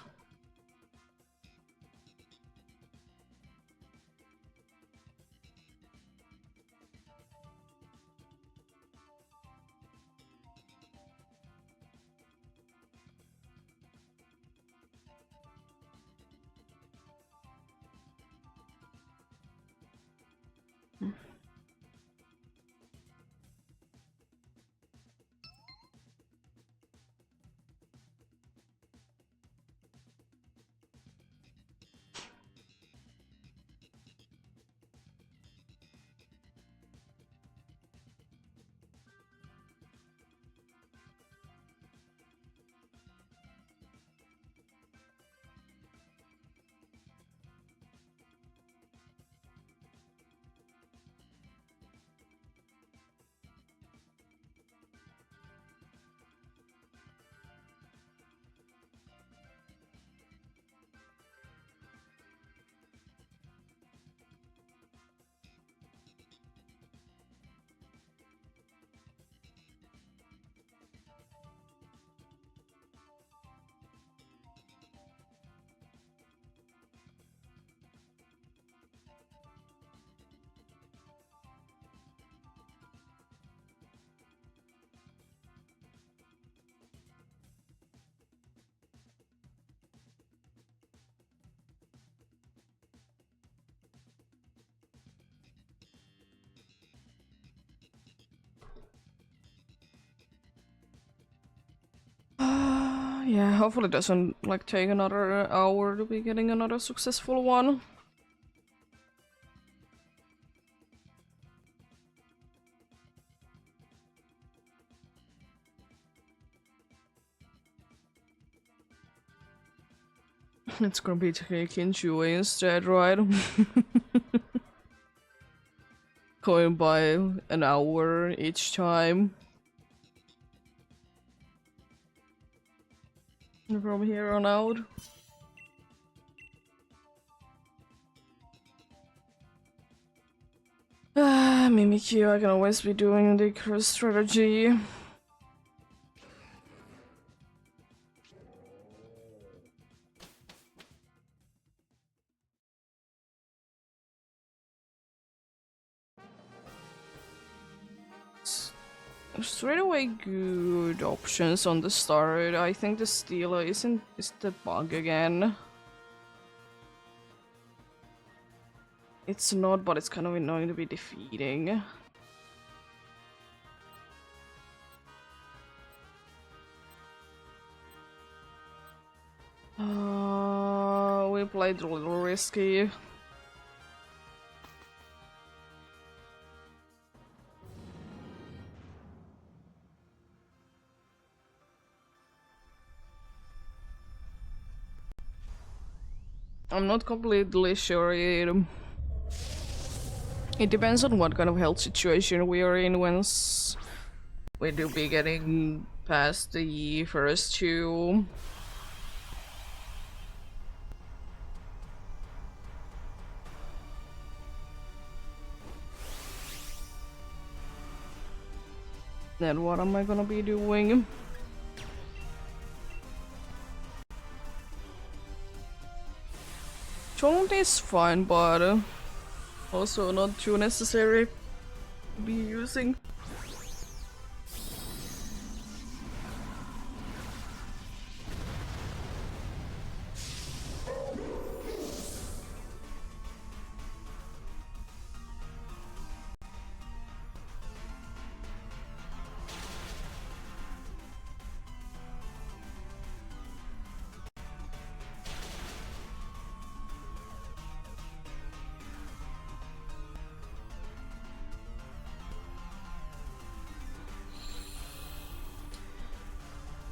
[SPEAKER 1] Yeah, hopefully it doesn't like take another hour to be getting another successful one. It's gonna be taking Chewy instead, right? Going by an hour each time. From here on out. Mimikyu, I can always be doing the cross strategy. Straight away good options on the start. I think the steal is the bug again. It's not, but it's kind of annoying to be defeating. We played a little risky. I'm not completely sure it depends on what kind of health situation we are in once we do be getting past the first two. Then what am I gonna be doing? Taunt is fine, but also not too necessary to be using.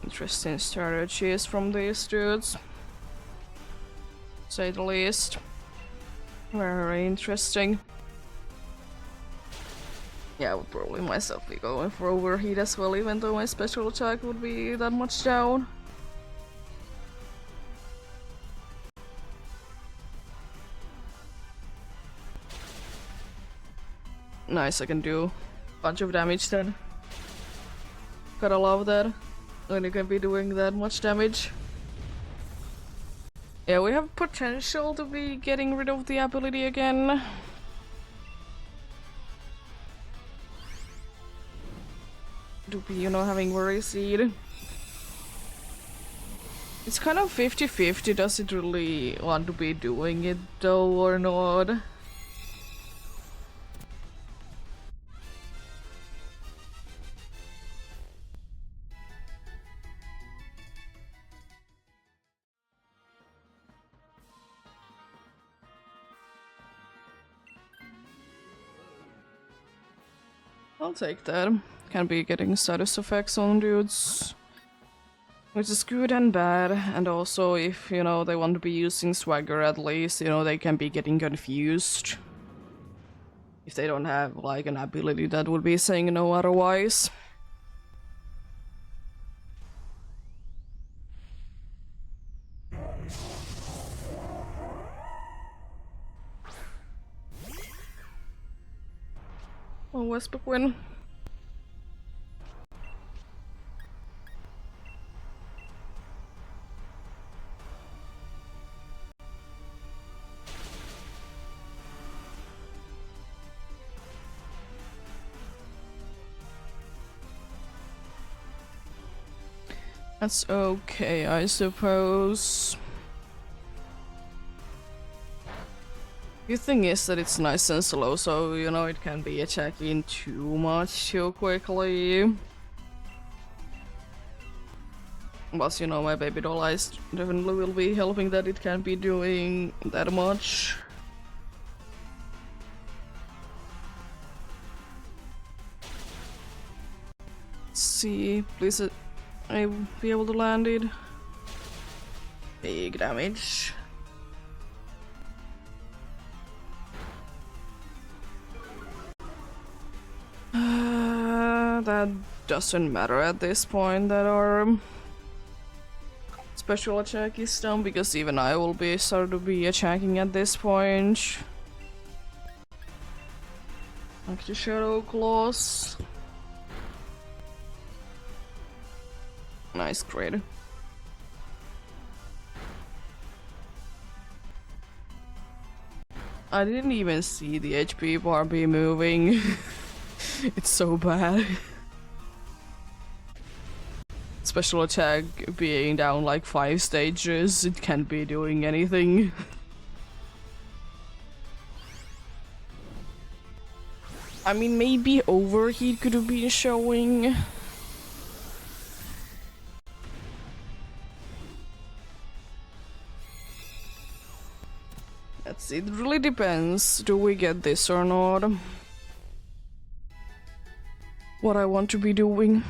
[SPEAKER 1] Interesting strategies from these dudes, say the least. Very interesting. Yeah, I would probably myself be going for overheat as well, even though my special attack would be that much down. Nice, I can do a bunch of damage then. Gotta love that. When you can be doing that much damage. Yeah, we have potential to be getting rid of the ability again. To be, you know, having worry seed. It's kind of 50-50, does it really want to be doing it though or not? I'll take that. Can be getting status effects on dudes. Which is good and bad, and also if, you know, they want to be using swagger at least, you know, they can be getting confused. If they don't have, like, an ability that would be saying no otherwise. Oh, Westbrook win. That's okay, I suppose. The thing is that it's nice and slow, so, you know, it can be attacking too much too quickly. But you know, my baby doll eyes definitely will be helping that it can't be doing that much. Let's see, please I will be able to land it. Big damage. That doesn't matter at this point that our special attack is down, because even I will be start to be attacking at this point. Like the Shadow Claws. Nice crit. I didn't even see the HP bar be moving. It's so bad. Special attack being down like 5 stages, it can't be doing anything. I mean, maybe overheat could have been showing. Let's see, it really depends. Do we get this or not? What I want to be doing.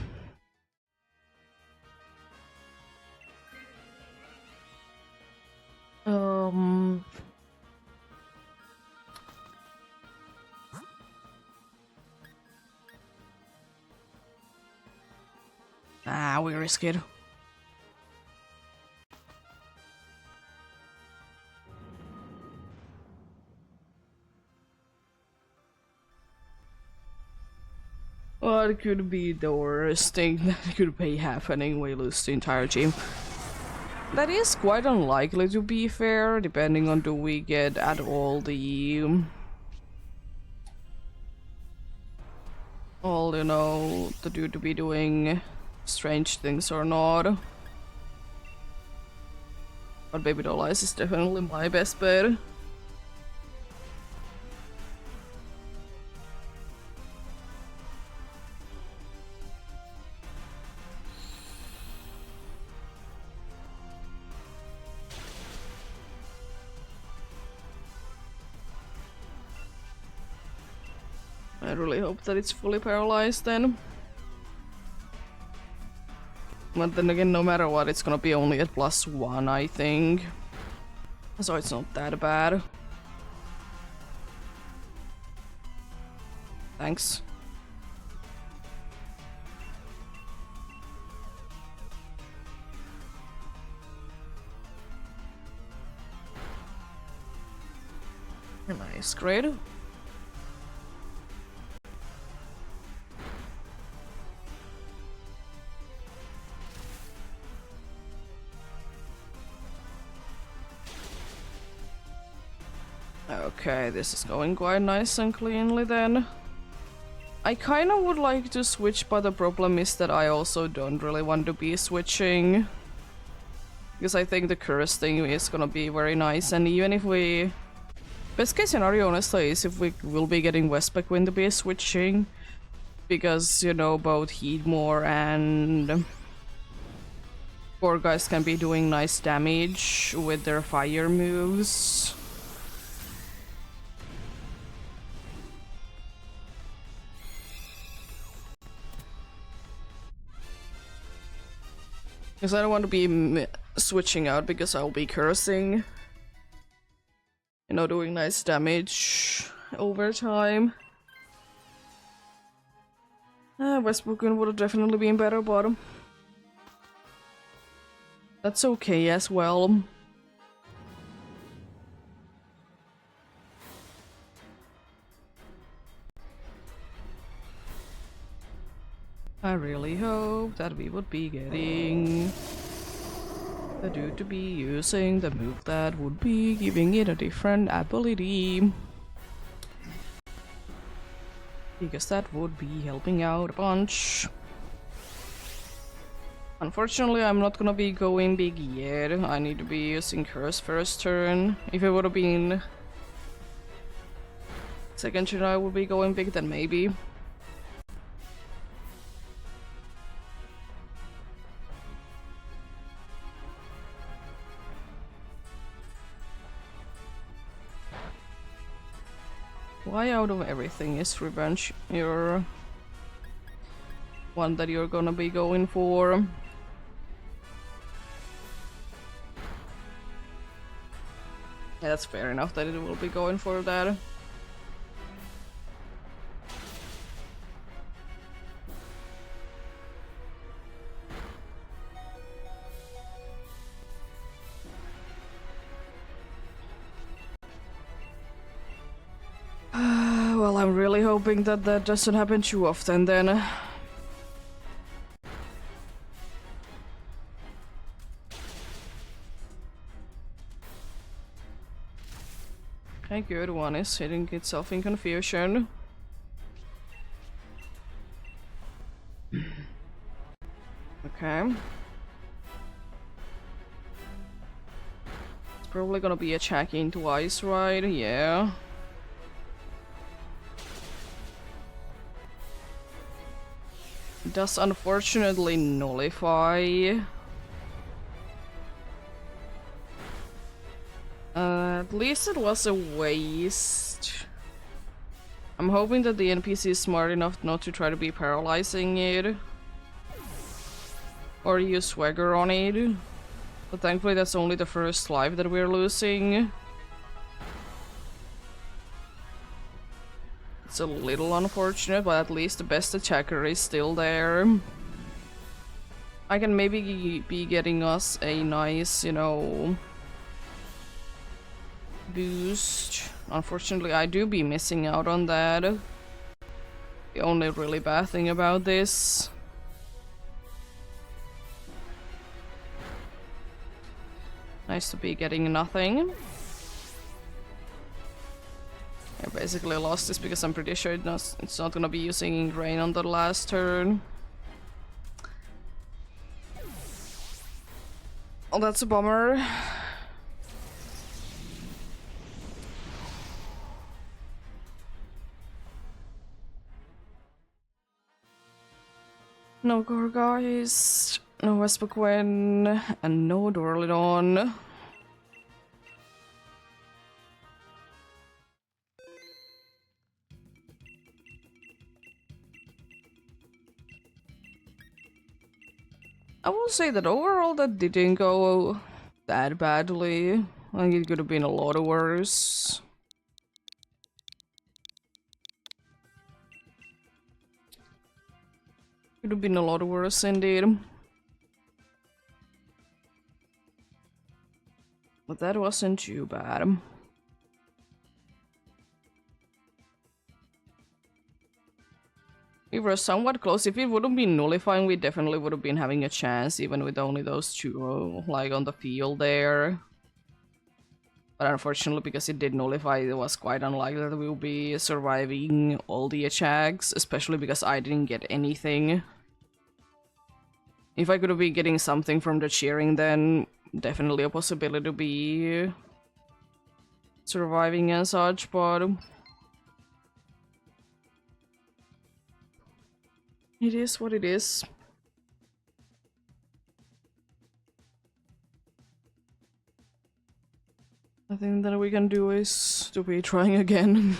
[SPEAKER 1] We risk it. What could be the worst thing that could be happening? We lose the entire team. That is quite unlikely, to be fair, depending on do we get at all the... all, you know, the dude to be doing strange things or not. But Baby Doll Eyes is definitely my best bet. I really hope that it's fully paralyzed then. But then again, no matter what, it's gonna be only at +1, I think. So it's not that bad. Thanks. Nice, great. Okay, this is going quite nice and cleanly then. I kinda would like to switch, but the problem is that I also don't really want to be switching. Because I think the curse thing is gonna be very nice, and even if we... Best case scenario, honestly, is if we will be getting Westpac Wind to be switching. Because, you know, both Heatmore and... Poor guys can be doing nice damage with their fire moves. Because I don't want to be switching out because I'll be cursing. You know, doing nice damage over time. Westbrook would have definitely been better, but that's okay as well. I really hope that we would be getting the dude to be using the move that would be giving it a different ability. Because that would be helping out a bunch. Unfortunately, I'm not gonna be going big yet. I need to be using Curse first turn. If it would have been second turn, I would be going big, then maybe. Why out of everything is revenge your one that you're gonna be going for? Yeah, that's fair enough that it will be going for that. Well, I'm really hoping that that doesn't happen too often then. Okay, good. One is hitting itself in confusion. Okay. It's probably gonna be attacking twice, right? Yeah. It does unfortunately nullify. At least it was a waste. I'm hoping that the NPC is smart enough not to try to be paralyzing it. Or use swagger on it. But thankfully that's only the first life that we're losing. It's a little unfortunate, but at least the best attacker is still there. I can maybe be getting us a nice, you know, boost. Unfortunately, I do be missing out on that. The only really bad thing about this. Nice to be getting nothing. I basically lost this because I'm pretty sure it's not gonna be using Rain on the last turn. Oh, that's a bummer. No Gorgeist, no Vespaquin, and no Dorlidon. I will say that overall that didn't go that badly. I think it could have been a lot worse. Could have been a lot worse indeed. But that wasn't too bad. We were somewhat close. If it wouldn't be nullifying, we definitely would have been having a chance, even with only those two, like, on the field there. But unfortunately, because it did nullify, it was quite unlikely that we would be surviving all the attacks, especially because I didn't get anything. If I could have been getting something from the cheering, then definitely a possibility to be surviving and such, but it is what it is. Nothing that we can do is to be trying again.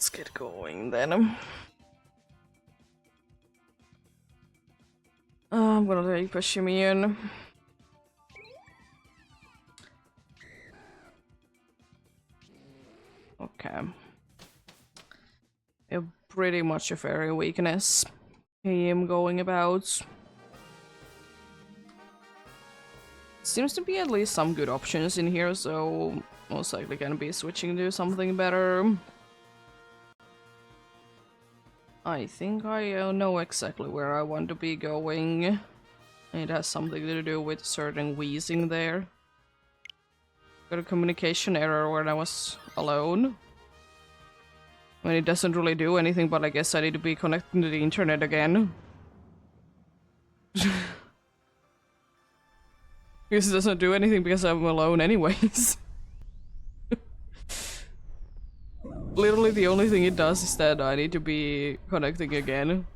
[SPEAKER 1] Let's get going then. I'm gonna take Pashimian. Okay. Yeah, pretty much a fairy weakness. Him going about. Seems to be at least some good options in here, so most likely gonna be switching to something better. I think I know exactly where I want to be going. It has something to do with certain wheezing there. Got a communication error when I was alone. I mean, it doesn't really do anything, but I guess I need to be connecting to the internet again. Because it doesn't do anything because I'm alone anyways. Literally the only thing it does is that I need to be connecting again.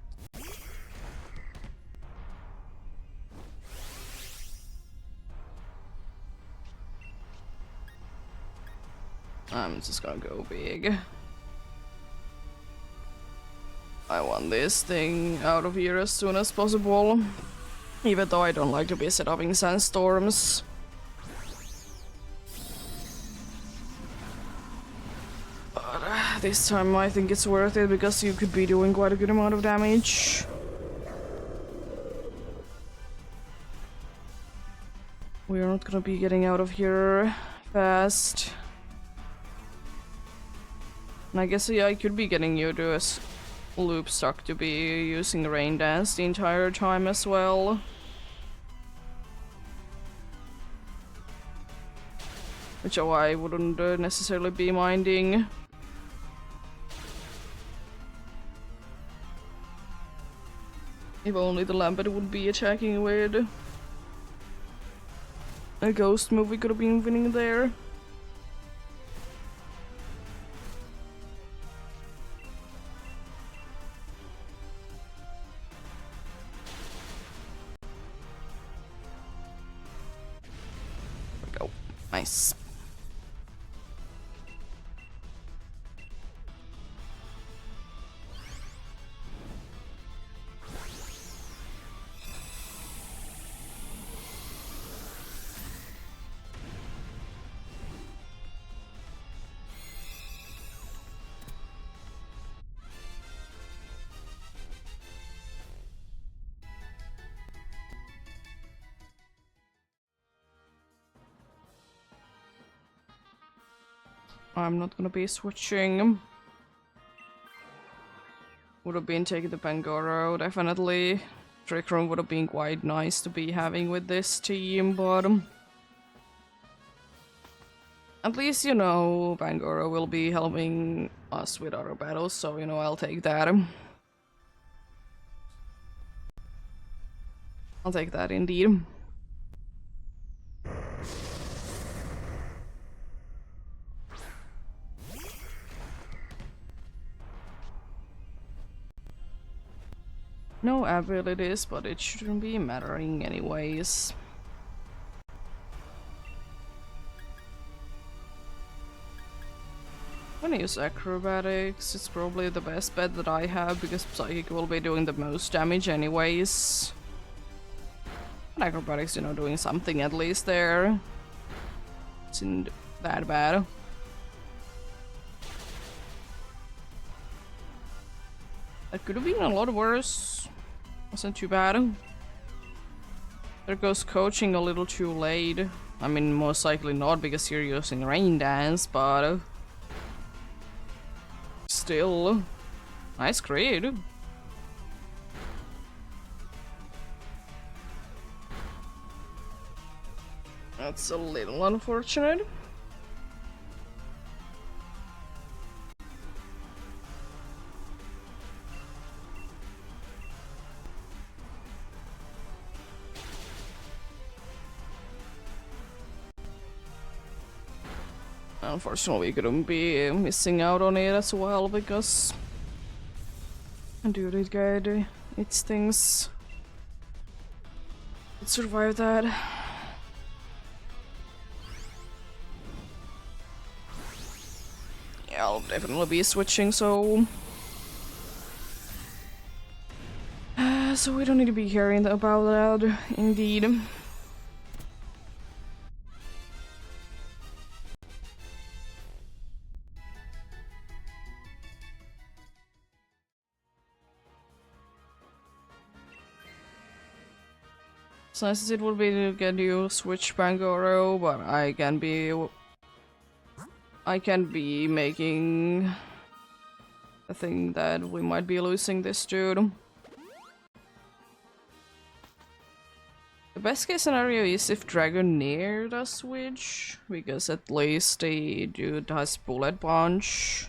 [SPEAKER 1] I'm just gonna go big. I want this thing out of here as soon as possible. Even though I don't like to be set up in sandstorms. But this time I think it's worth it because you could be doing quite a good amount of damage. We are not gonna be getting out of here fast. And I guess yeah, I could be getting you to a loop stuck to be using the rain dance the entire time as well. Which I wouldn't necessarily be minding. If only the Lambert would be attacking with a ghost move, we could have been winning there. There we go. Nice. I'm not gonna be switching. Would have been taking the Pangoro, definitely. Trick Room would have been quite nice to be having with this team, but at least, you know, Pangoro will be helping us with our battles, so, you know, I'll take that. I'll take that indeed. No abilities, but it shouldn't be mattering anyways. I'm gonna use acrobatics. It's probably the best bet that I have because psychic will be doing the most damage anyways. And acrobatics, you know, doing something at least there. It's not that bad. That could have been a lot worse. Wasn't too bad. There goes coaching a little too late. I mean, most likely not because you're using rain dance, but still, nice crit. That's a little unfortunate. Unfortunately, we couldn't be missing out on it as well because dude, it good. It's things. It survived that. Yeah, I'll definitely be switching, so... so we don't need to be caring about that, indeed. As nice as it would be to get you switch Pangoro, but I can be making a thing that we might be losing this dude. The best case scenario is if Dragonair does switch, because at least the dude has Bullet Punch.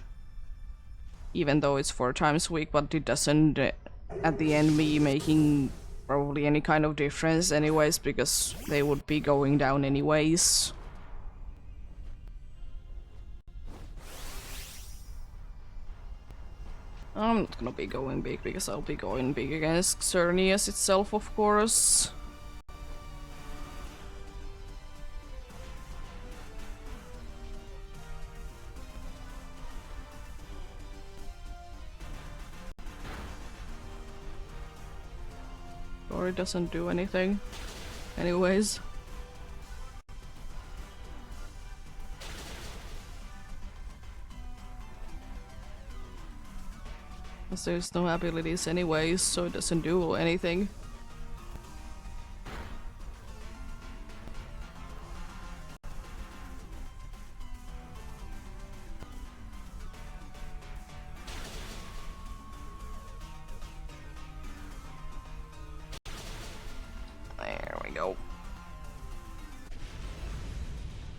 [SPEAKER 1] Even though it's 4 times weak, but it doesn't at the end be making probably any kind of difference anyways, because they would be going down anyways. I'm not gonna be going big, because I'll be going big against Xerneas itself, of course. Or it doesn't do anything. Anyways. Because there's no abilities anyways, so it doesn't do anything. There we go.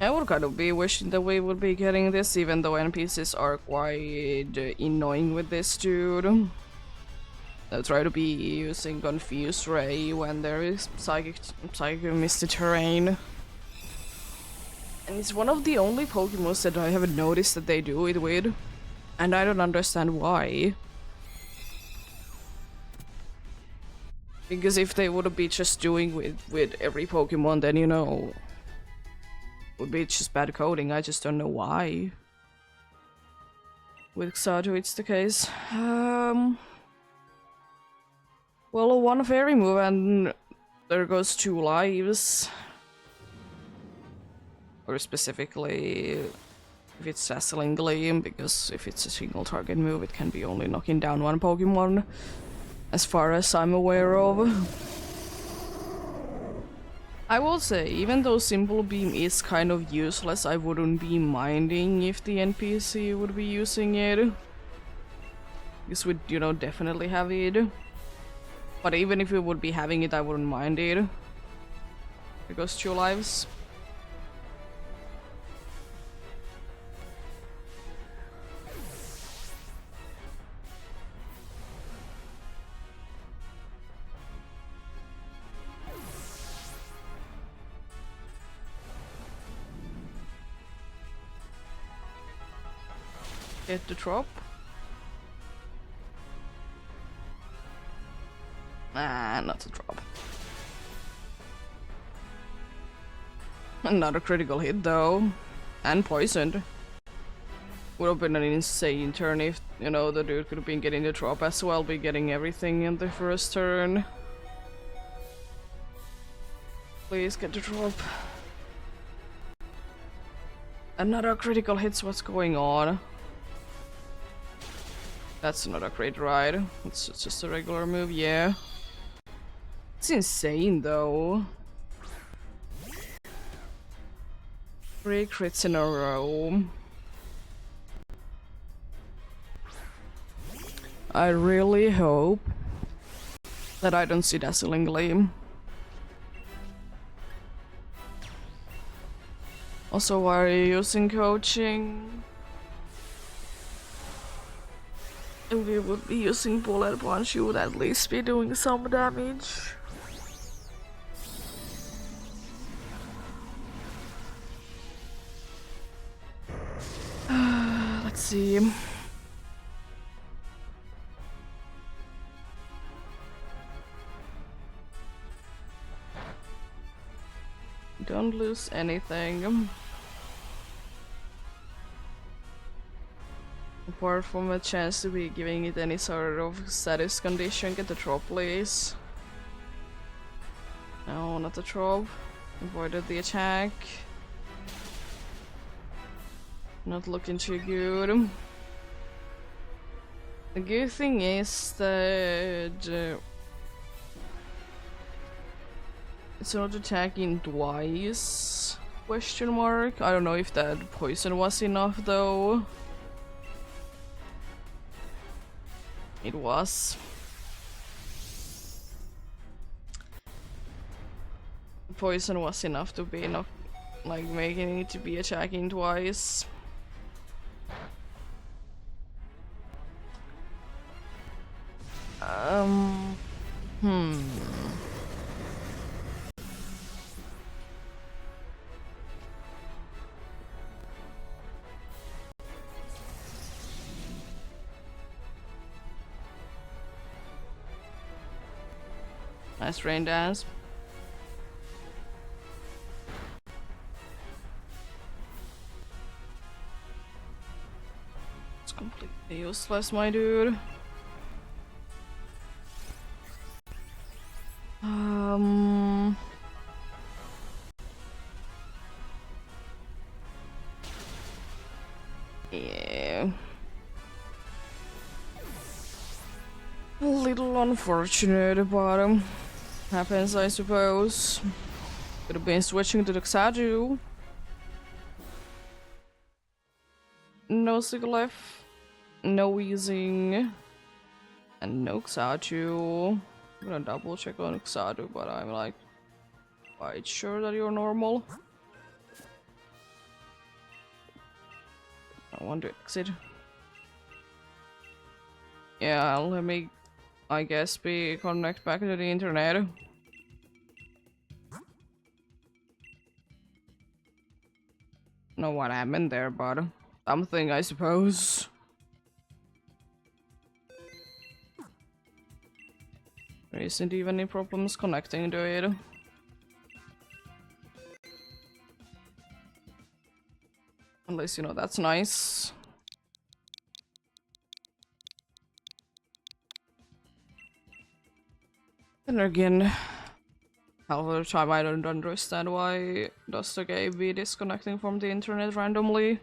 [SPEAKER 1] I would kind of be wishing that we would be getting this, even though NPCs are quite annoying with this dude. They'll try to be using Confuse Ray when there is Psychic Misty Terrain. And it's one of the only Pokemon that I haven't noticed that they do it with. And I don't understand why. Because if they would be just doing with every Pokemon, then you know, would be just bad coding. I just don't know why. With Xatu it's the case. Well, one fairy move and there goes 2 lives. Or specifically, if it's Dazzling Gleam, because if it's a single target move, it can be only knocking down 1 Pokemon. As far as I'm aware of. I will say, even though Simple Beam is kind of useless, I wouldn't be minding if the NPC would be using it. Because we'd, you know, definitely have it. But even if we would be having it, I wouldn't mind it. Because 2 lives. Get the drop. Ah, not a drop. Another critical hit though. And poisoned. Would have been an insane turn if, you know, the dude could have been getting the drop as well, be getting everything in the first turn. Please get the drop. Another critical hits, what's going on? That's not a crit ride. It's just a regular move, yeah. It's insane though. 3 crits in a row. I really hope that I don't see Dazzling Gleam. Also, why are you using coaching? If you would be using Bullet Punch, you would at least be doing some damage. Let's see. Don't lose anything. Apart from a chance to be giving it any sort of status condition, get the drop please. No, not the drop. Avoided the attack. Not looking too good. The good thing is that it's not attacking twice. Question mark. I don't know if that poison was enough though. It was. Poison was enough to be enough, like making it to be attacking twice. Hmm. Nice rain dance. It's completely useless, my dude. Yeah. A little unfortunate, but happens, I suppose. Could have been switching to the Xadu. No Sigalef, no Weezing, and no Xadu. I'm gonna double check on Xadu, but I'm like quite sure that you're normal. I want to exit. Yeah, let me, I guess, connect back to the internet. Know what happened there, but something, I suppose. There isn't even any problems connecting to it. Unless, you know, that's nice. Then again, half of the time I don't understand why does the game be disconnecting from the internet randomly.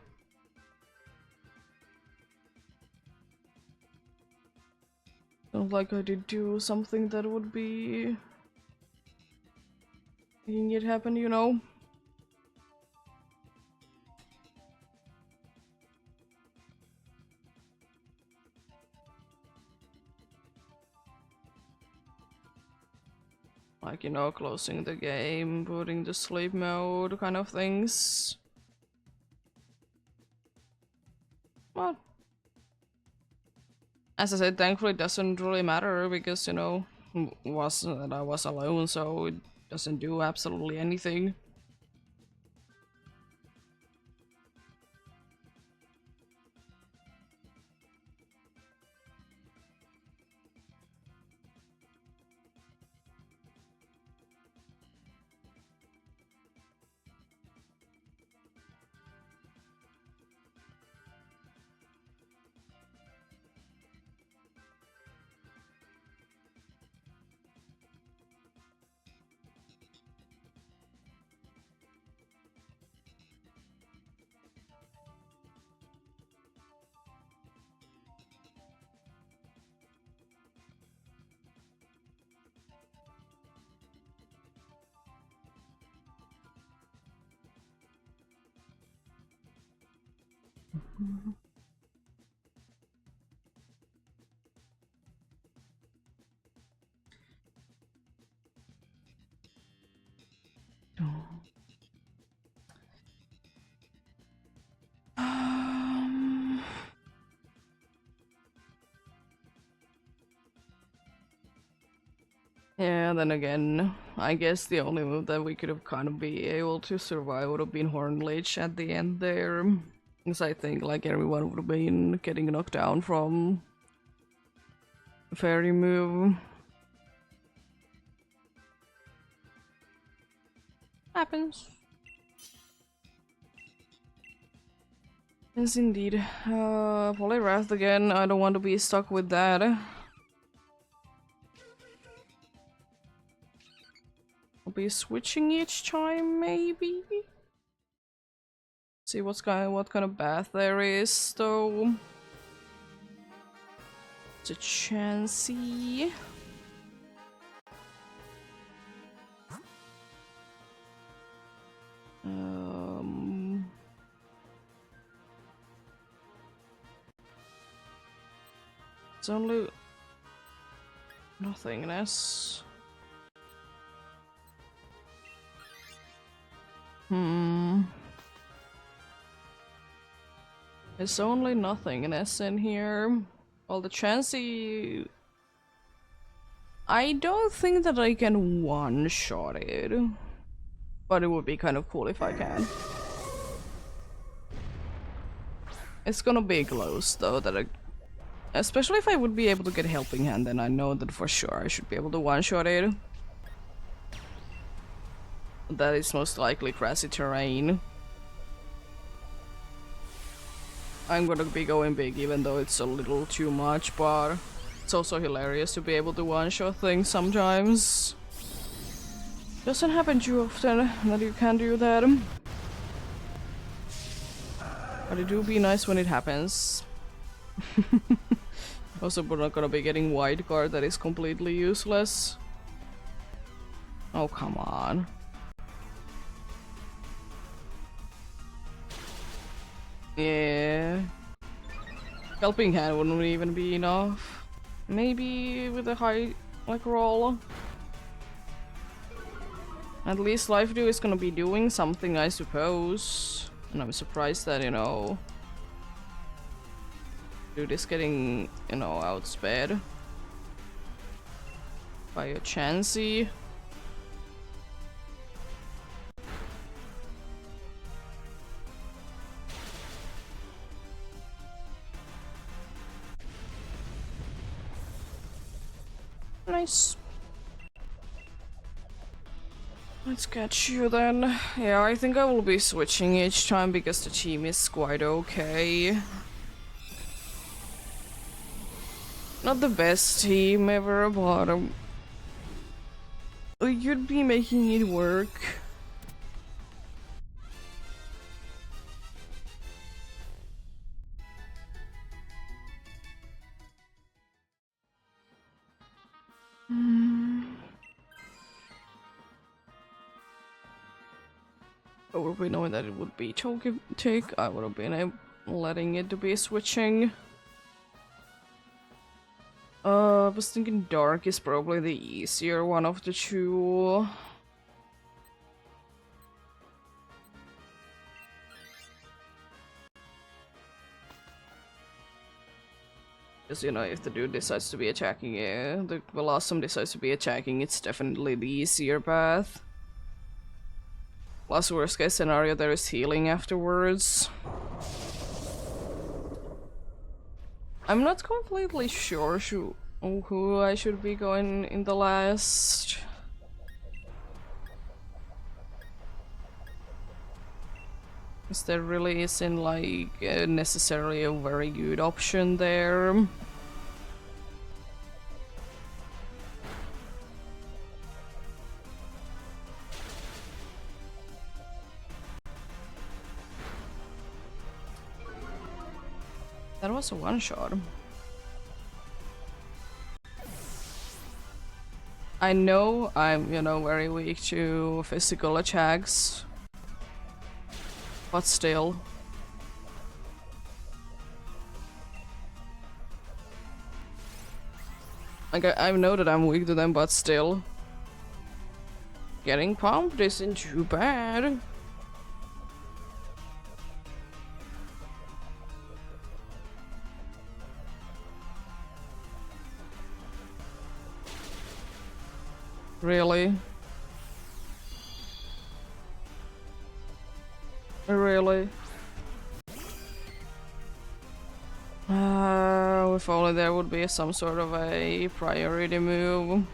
[SPEAKER 1] Don't like I did do something that would be making it happen, you know? Like, you know, closing the game, putting the sleep mode kind of things. But as I said, thankfully it doesn't really matter because, you know, I was alone, so it doesn't do absolutely anything. Yeah, then again, I guess the only move that we could have kind of be able to survive would have been Horn Lich at the end there. Because I think like everyone would have been getting knocked down from fairy move. Happens. Yes, indeed. Polywrath again. I don't want to be stuck with that. I'll be switching each time, maybe. See what kind of bath there is, though. It's a Chansey. It's only nothingness. It's only nothingness in here. Well, the Chansey... I don't think that I can one-shot it. But it would be kind of cool if I can. It's gonna be close, though, that I... Especially if I would be able to get Helping Hand, then I know that for sure I should be able to one-shot it. That is most likely grassy terrain. I'm gonna be going big even though it's a little too much, but it's also hilarious to be able to one-shot things sometimes. Doesn't happen too often that you can do that. But it do be nice when it happens. Also, we're not gonna be getting white card that is completely useless. Oh, come on. Yeah. Helping Hand wouldn't even be enough. Maybe with a high, like, roll. At least Life Dew is gonna be doing something, I suppose. And I'm surprised that, you know... Dude is getting, you know, outsped by a Chansey. Nice. Let's catch you then. Yeah, I think I will be switching each time because the team is quite okay. Not the best team ever, but you'd be making it work. Over we knowing that it would be take, I would have been letting it to be switching. I was thinking Dark is probably the easier one of the two. Because, you know, if the dude decides to be attacking, the Blossom decides to be attacking, it's definitely the easier path. Plus, worst case scenario, there is healing afterwards. I'm not completely sure who I should be going in the last. Because there really isn't like necessarily a very good option there. That was a one-shot. I know I'm, you know, very weak to physical attacks. But still. Like, I know that I'm weak to them, but still. Getting pumped isn't too bad. Really? Really? If only there would be some sort of a priority move.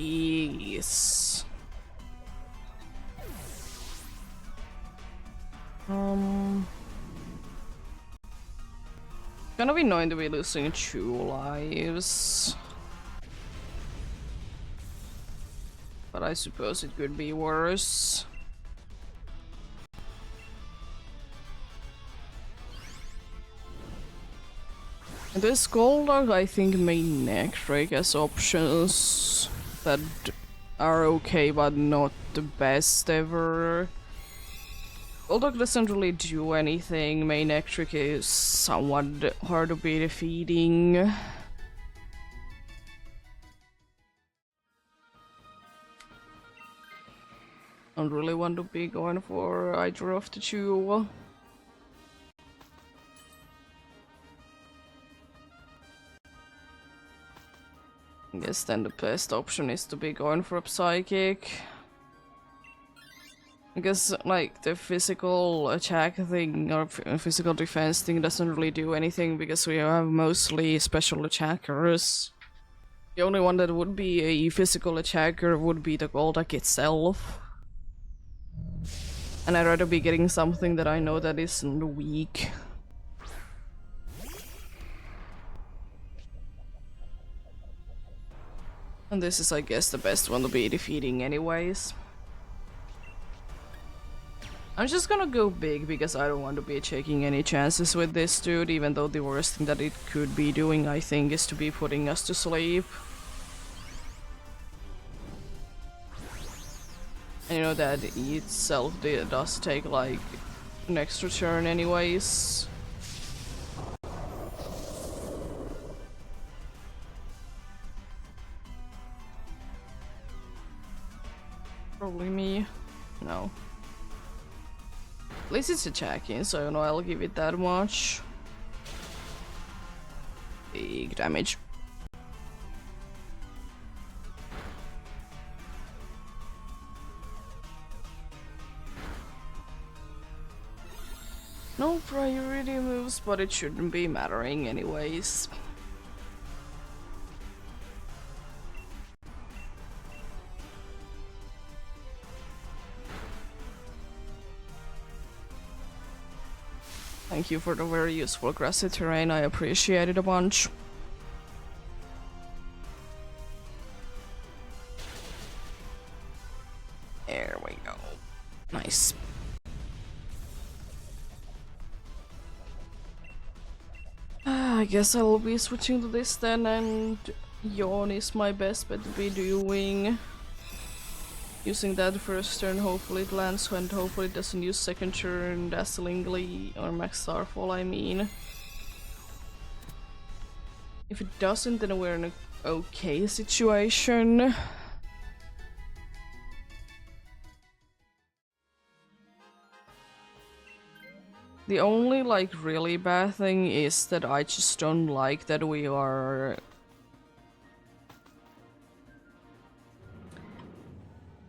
[SPEAKER 1] please. Gonna be annoying to be losing 2 lives. But I suppose it could be worse. This Golduck, I think, main Nectric as options that are okay, but not the best ever. Golduck doesn't really do anything. Main Nectric is somewhat hard to be defeating. Don't really want to be going for either of the two. I guess then the best option is to be going for a Psychic. I guess, like, the physical attack thing or physical defense thing doesn't really do anything because we have mostly special attackers. The only one that would be a physical attacker would be the Golduck itself. And I'd rather be getting something that I know that isn't weak. And this is, I guess, the best one to be defeating anyways. I'm just gonna go big because I don't want to be taking any chances with this dude, even though the worst thing that it could be doing, I think, is to be putting us to sleep. And you know that itself does take like an extra turn anyways. Probably me. No. At least it's attacking, so you know I'll give it that much. Big damage. No priority moves, but it shouldn't be mattering anyways. Thank you for the very useful grassy terrain, I appreciate it a bunch. There we go. Nice. I guess I will be switching to this then, and Yawn is my best bet to be doing. Using that first turn, hopefully it lands, and hopefully it doesn't use second turn dazzlingly, or max starfall I mean. If it doesn't, then we're in an okay situation. The only, like, really bad thing is that I just don't like that we are...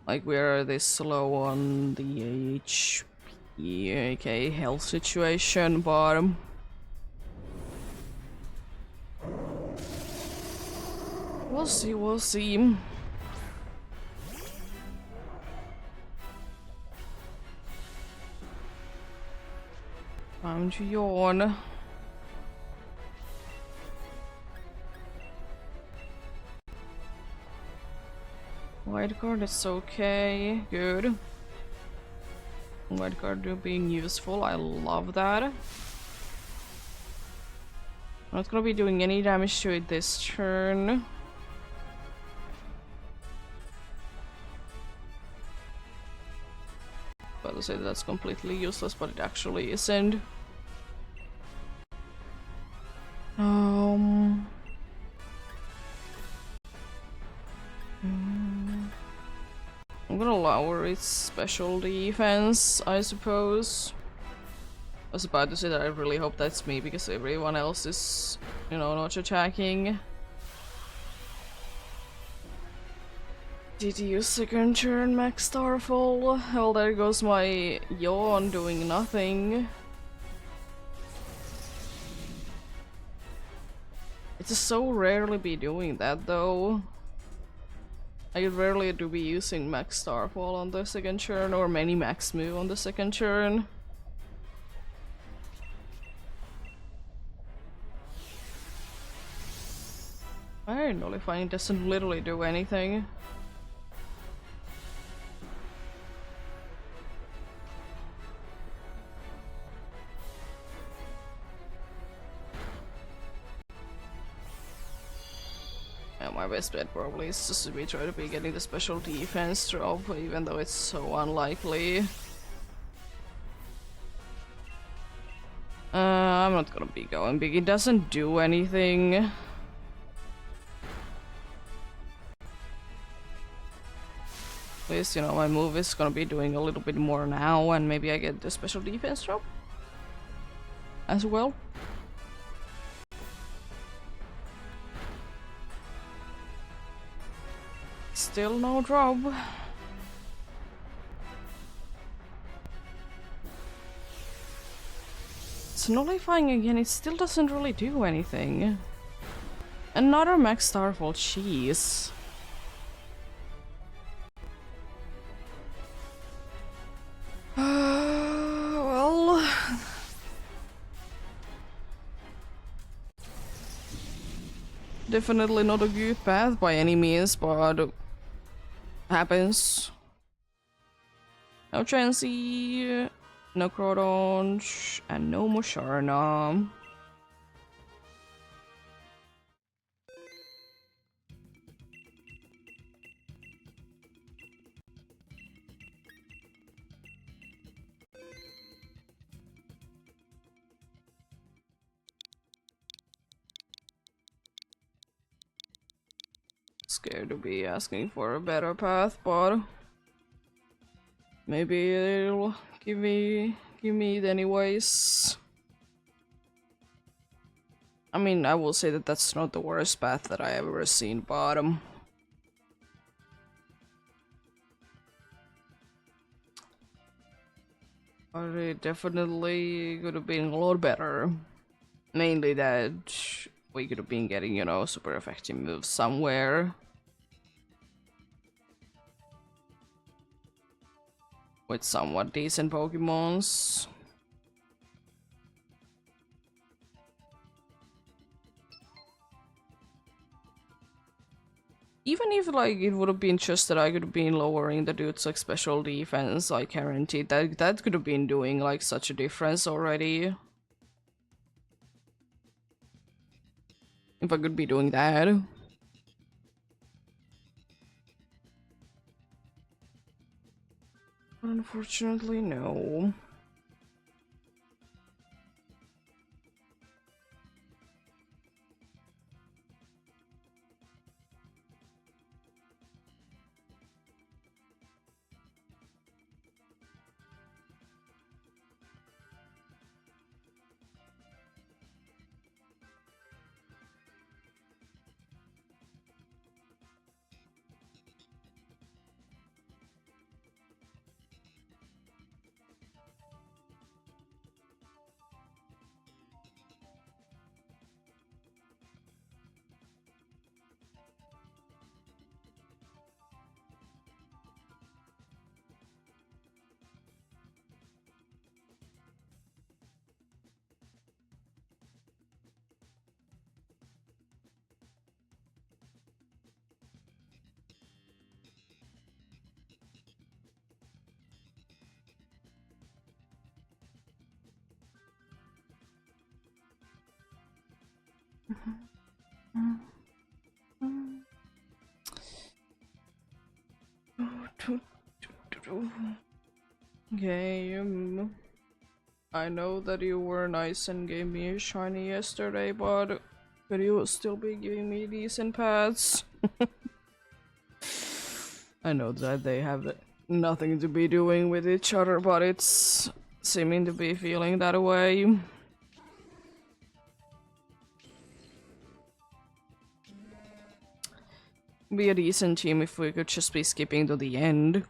[SPEAKER 1] like, we're this slow on the HP, okay, health situation, but... we'll see, we'll see. Time to yawn. White card is okay, good. White card being useful, I love that. I'm not gonna be doing any damage to it this turn. About to say that that's completely useless, but it actually isn't. I'm gonna lower its special defense, I suppose. I was about to say that I really hope that's me, because everyone else is, you know, not attacking. Did you use second turn max starfall? Well, there goes my yawn doing nothing. It's so rarely be doing that though. I rarely do be using max Starfall on the second turn or many max move on the second turn. I nullifying doesn't literally do anything. Yeah, my best bet probably is just to be try to be getting the special defense drop, even though it's so unlikely. I'm not gonna be going big. It doesn't do anything. At least, you know, my move is gonna be doing a little bit more now, and maybe I get the special defense drop as well. Still no drop. It's nullifying again, it still doesn't really do anything. Another max Starfall, jeez. Well... Definitely not a good path by any means, but... happens. No Chansey, no Crodonch, and no Musharna. Scared to be asking for a better path, but maybe it'll give me it anyways. I mean, I will say that that's not the worst path that I ever seen, but it definitely could have been a lot better. Mainly that we could have been getting, you know, super effective moves somewhere. With somewhat decent Pokemons. Even if like it would have been just that I could have been lowering the dude's like special defense, I guaranteed that could have been doing like such a difference already. If I could be doing that. Unfortunately, no. Game. I know that you were nice and gave me a shiny yesterday, but could you still be giving me decent pads? I know that they have nothing to be doing with each other, but it's seeming to be feeling that way. Be a decent team if we could just be skipping to the end.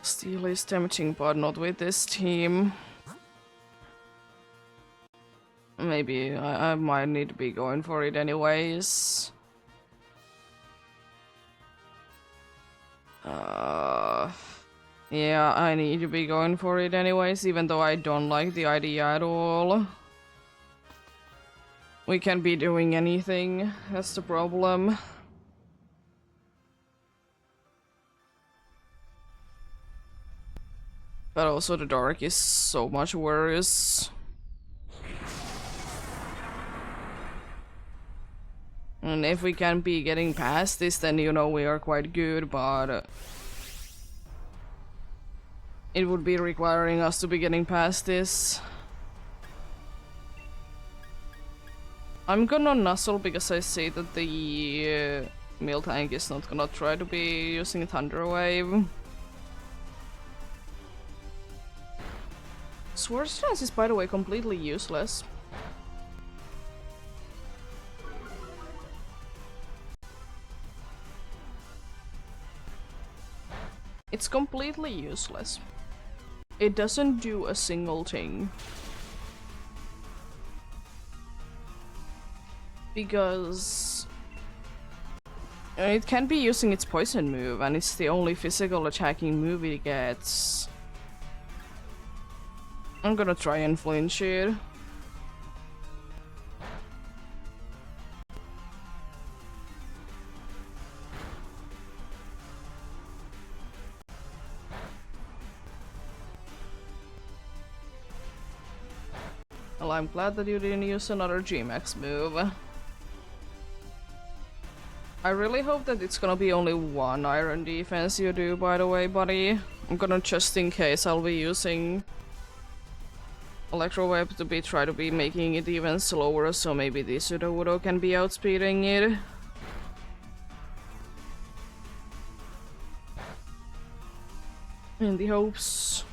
[SPEAKER 1] Steel is tempting, but not with this team. Maybe I might need to be going for it anyways. Yeah, I need to be going for it anyways, even though I don't like the idea at all. We can't be doing anything, that's the problem. But also the dark is so much worse. And if we can be getting past this, then you know we are quite good, but it would be requiring us to be getting past this. I'm gonna nuzzle because I see that the mill tank is not gonna try to be using Thunder Wave. Sword Stance is, by the way, completely useless. It's completely useless. It doesn't do a single thing. Because it can be using its poison move, and it's the only physical attacking move it gets. I'm gonna try and flinch it. Well, I'm glad that you didn't use another G-Max move. I really hope that it's gonna be only one iron defense you do, by the way, buddy. I'm gonna, just in case, I'll be using Electro Web to try to be making it even slower, so maybe the Sudowoodo can be outspeeding it. In the hopes.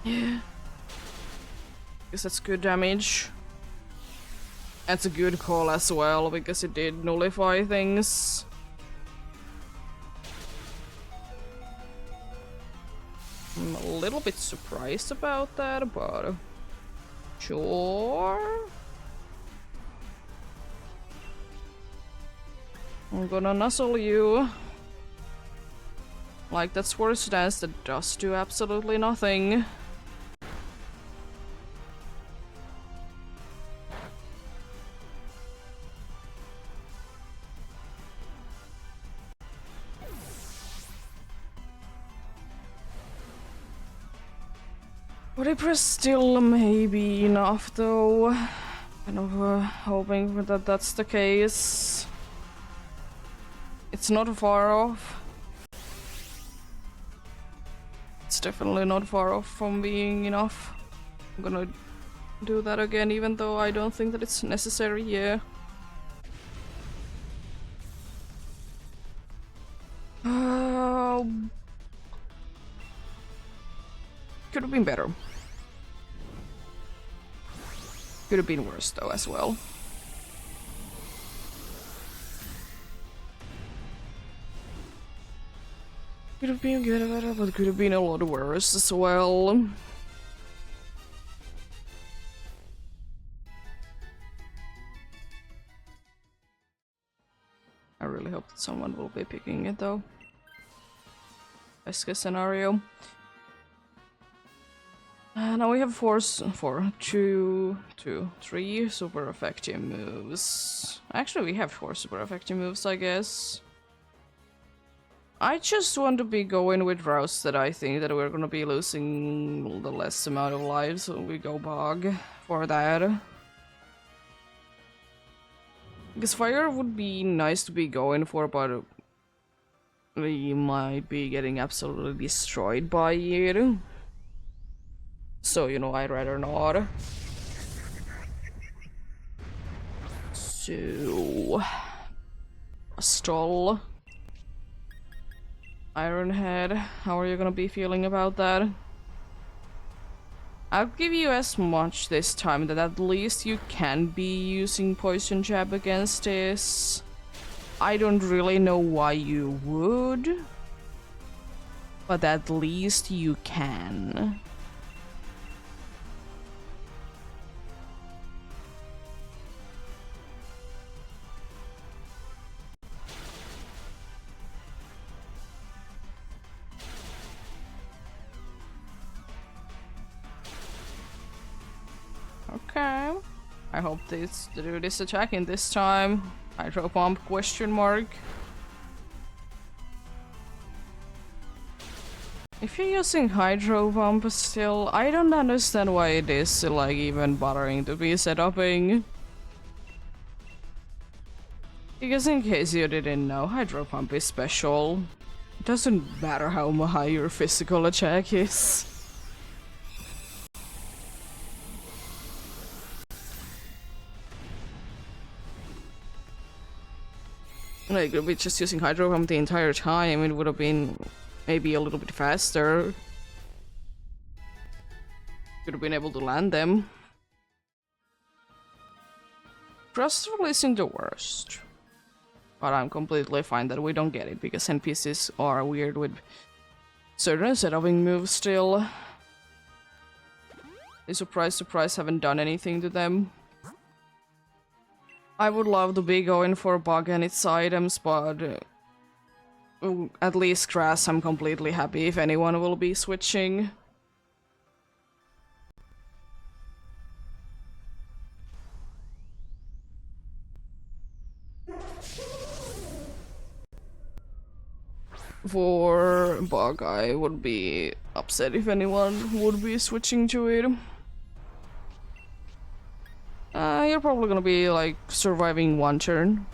[SPEAKER 1] Yeah. Guess that's good damage. That's a good call as well, because it did nullify things. I'm a little bit surprised about that, but sure. I'm gonna nuzzle you. Like that Sword Stance that does do absolutely nothing. Reaper still may be enough though. Kind of hoping that that's the case. It's not far off. It's definitely not far off from being enough. I'm gonna do that again, even though I don't think that it's necessary, yeah. Could have been better. Could have been worse though as well. Could have been good, but could have been a lot worse as well. I really hope that someone will be picking it though. Best case scenario. Now we have three super effective moves. Actually, we have 4 super effective moves, I guess. I just want to be going with routes that I think that we're gonna be losing the less amount of lives, so we go bog for that. Because fire would be nice to be going for, but we might be getting absolutely destroyed by it. So, you know, I'd rather not. So... Stall. Ironhead, how are you gonna be feeling about that? I'll give you as much this time that at least you can be using Poison Jab against this. I don't really know why you would, but at least you can. Okay. I hope this to do this attacking this time. Hydro pump question mark. If you're using hydro pump still, I don't understand why it is like even bothering to be set upping. Because in case you didn't know, hydro pump is special. It doesn't matter how high your physical attack is. Like, with just using hydro pump the entire time, it would have been maybe a little bit faster. Could have been able to land them. Trustful isn't the worst. But I'm completely fine that we don't get it, because NPCs are weird with certain setupping moves still. They surprise, haven't done anything to them. I would love to be going for bug and its items, but at least grass, I'm completely happy if anyone will be switching. For bug, I would be upset if anyone would be switching to it. You're probably gonna be like surviving one turn.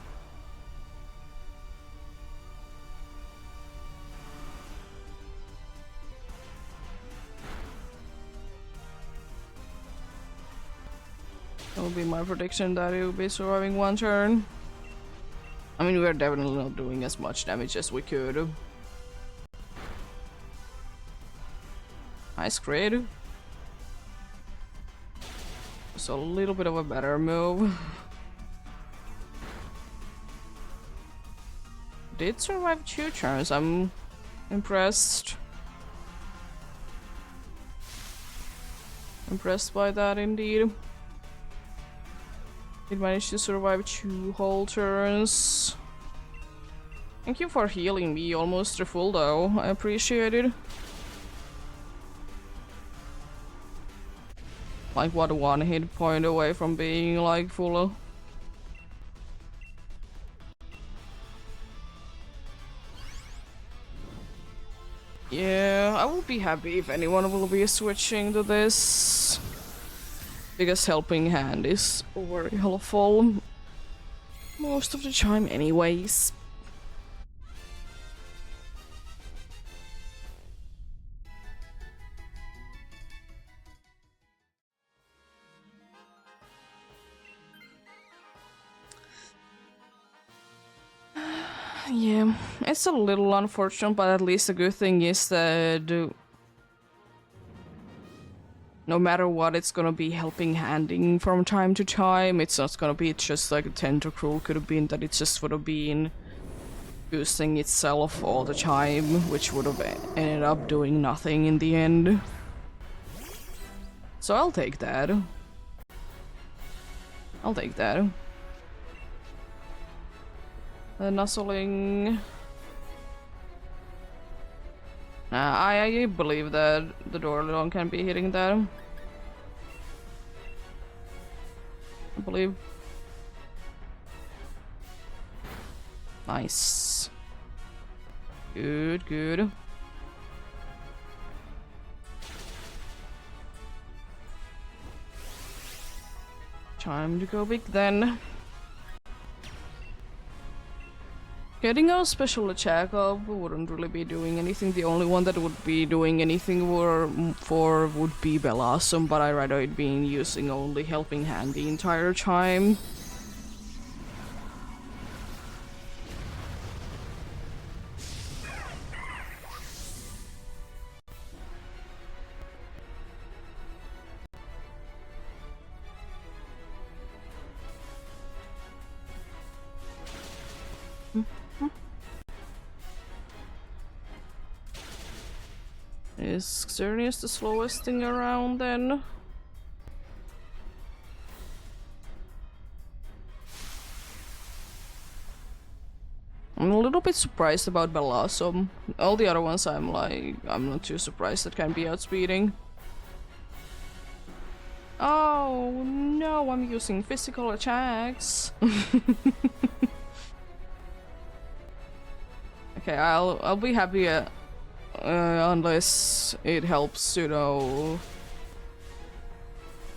[SPEAKER 1] That would be my prediction, that it will be surviving one turn. I mean, we're definitely not doing as much damage as we could. Nice crit. It's a little bit of a better move. Did survive 2 turns, I'm impressed. Impressed by that indeed. Did manage to survive 2 whole turns. Thank you for healing me almost to full though, I appreciate it. Like what, 1 hit point away from being like full. Yeah, I will be happy if anyone will be switching to this. Because helping hand is very helpful. Most of the time anyways. Yeah, it's a little unfortunate, but at least the good thing is that no matter what, it's gonna be helping handing from time to time. It's not gonna be just like a tentacruel could have been, that it just would have been boosting itself all the time, which would have ended up doing nothing in the end. So I'll take that. I'll take that. The nuzzling. I believe that the door alone can be hitting that. I believe. Nice. Good, good. Time to go big then. Getting our special attack up wouldn't really be doing anything. The only one that would be doing anything for would be Belasum, but I'd rather it being using only helping hand the entire time. Is Xerneas the slowest thing around then? I'm a little bit surprised about Belasum. All the other ones I'm not too surprised that can be outspeeding. Oh how I'm using physical attacks. Okay, I'll be happy unless it helps, you know,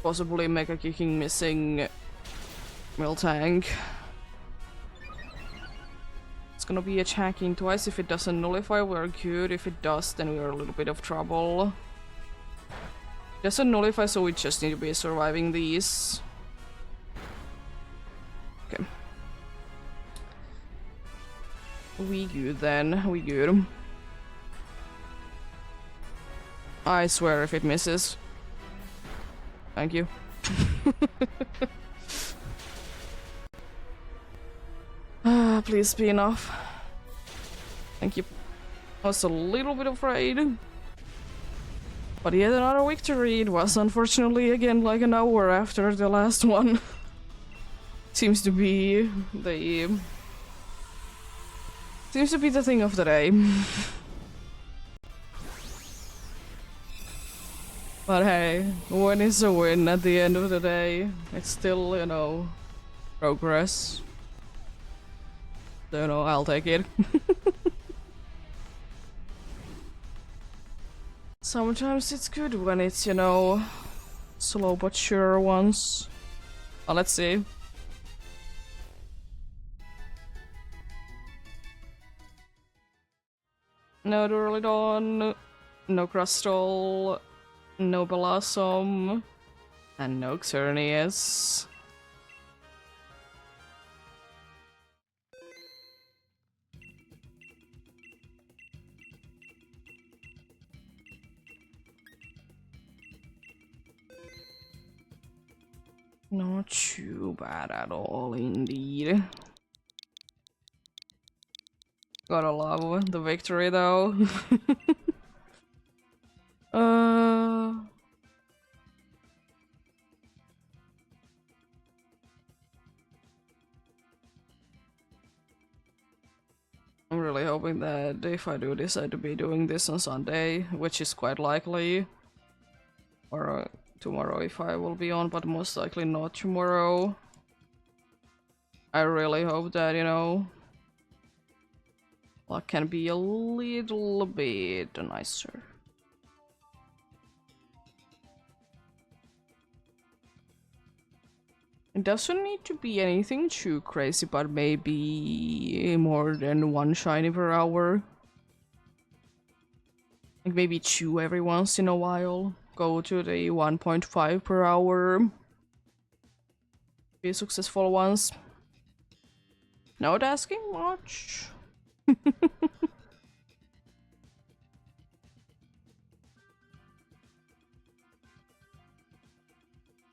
[SPEAKER 1] possibly Mega Kicking missing Miltank. It's gonna be attacking twice. If it doesn't nullify, we're good. If it does, then we're a little bit of trouble. It doesn't nullify, so we just need to be surviving these. Okay. We good then. We good. I swear if it misses. Thank you. Please be enough. Thank you. I was a little bit afraid. But yet another victory. It was unfortunately again like an hour after the last one. Seems to be the thing of the day. But hey, win is a win at the end of the day. It's still, you know, progress. So, you know, I'll take it. Sometimes it's good when it's, you know, slow but sure ones. Well, let's see. No Duraludon, no Crustle, no Blossom, and no Xerneas. Not too bad at all, indeed. Gotta love the victory, though. I'm really hoping that if I do decide to be doing this on Sunday, which is quite likely, or tomorrow if I will be on, but most likely not tomorrow. I really hope that, you know, luck can be a little bit nicer. It doesn't need to be anything too crazy, but maybe more than one shiny per hour. Like maybe 2 every once in a while. Go to the 1.5 per hour. Be successful ones. Not asking much.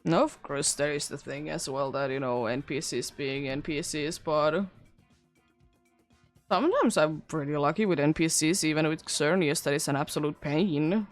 [SPEAKER 1] No, of course there is the thing as well that, you know, NPCs being NPCs, but sometimes I'm pretty lucky with NPCs, even with Xerneas, that is an absolute pain.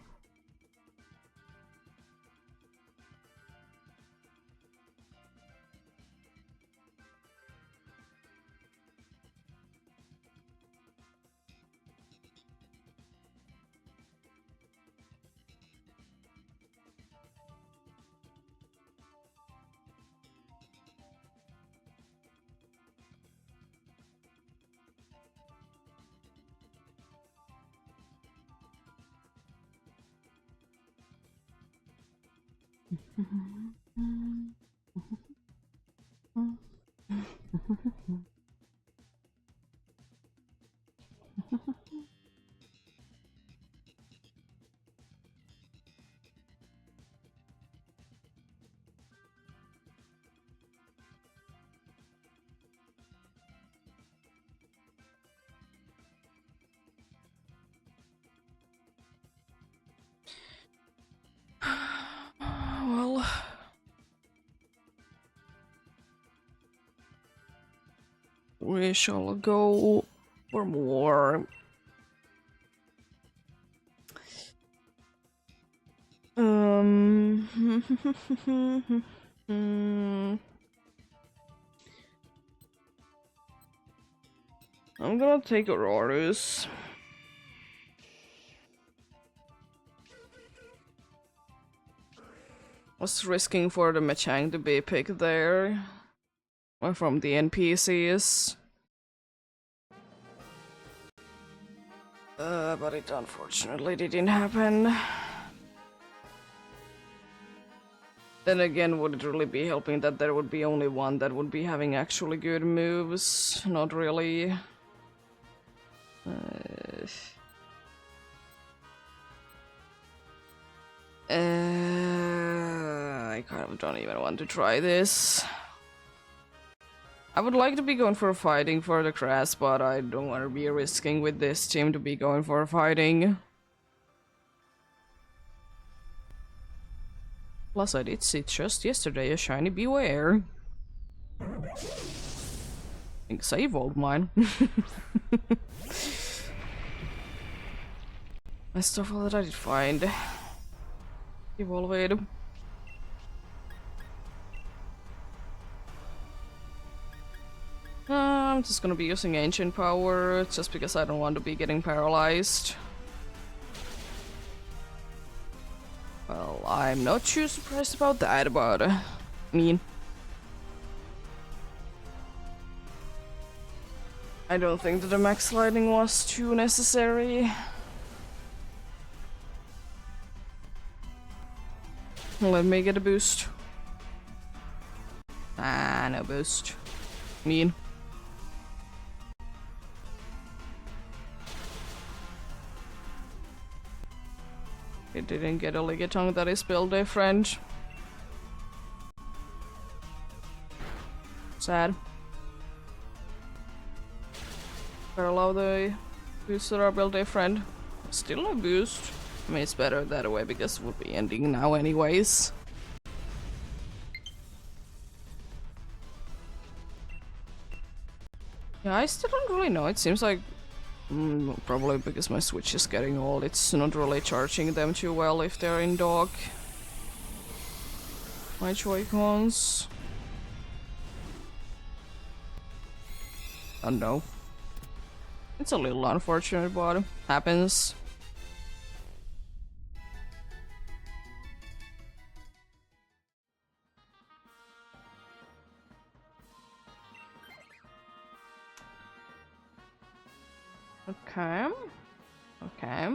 [SPEAKER 1] Well, we shall go for more. I'm gonna take Aurorus. Was risking for the Mechang to be picked there. Or from the NPCs. But it unfortunately didn't happen. Then again, would it really be helping that there would be only one that would be having actually good moves? Not really. I kind of don't even want to try this. I would like to be going for fighting for the Crass, but I don't want to be risking with this team to be going for fighting. Plus, I did see just yesterday a shiny Beware. I think I evolved mine. My stuff all that I did find. Evolved. I'm just gonna be using Ancient Power, just because I don't want to be getting paralyzed. Well, I'm not too surprised about that, but I mean, I don't think that the max sliding was too necessary. Let me get a boost. Ah, no boost. Mean. It didn't get a Ligatong that is build different. Sad. Better allow the boosts that are build different. Still no boost. I mean, it's better that way because we'll be ending now anyways. Yeah, I still don't really know. It seems like probably because my Switch is getting old, it's not really charging them too well if they're in dock. My Joy-Cons. Oh no. It's a little unfortunate, but happens. Okay. Okay.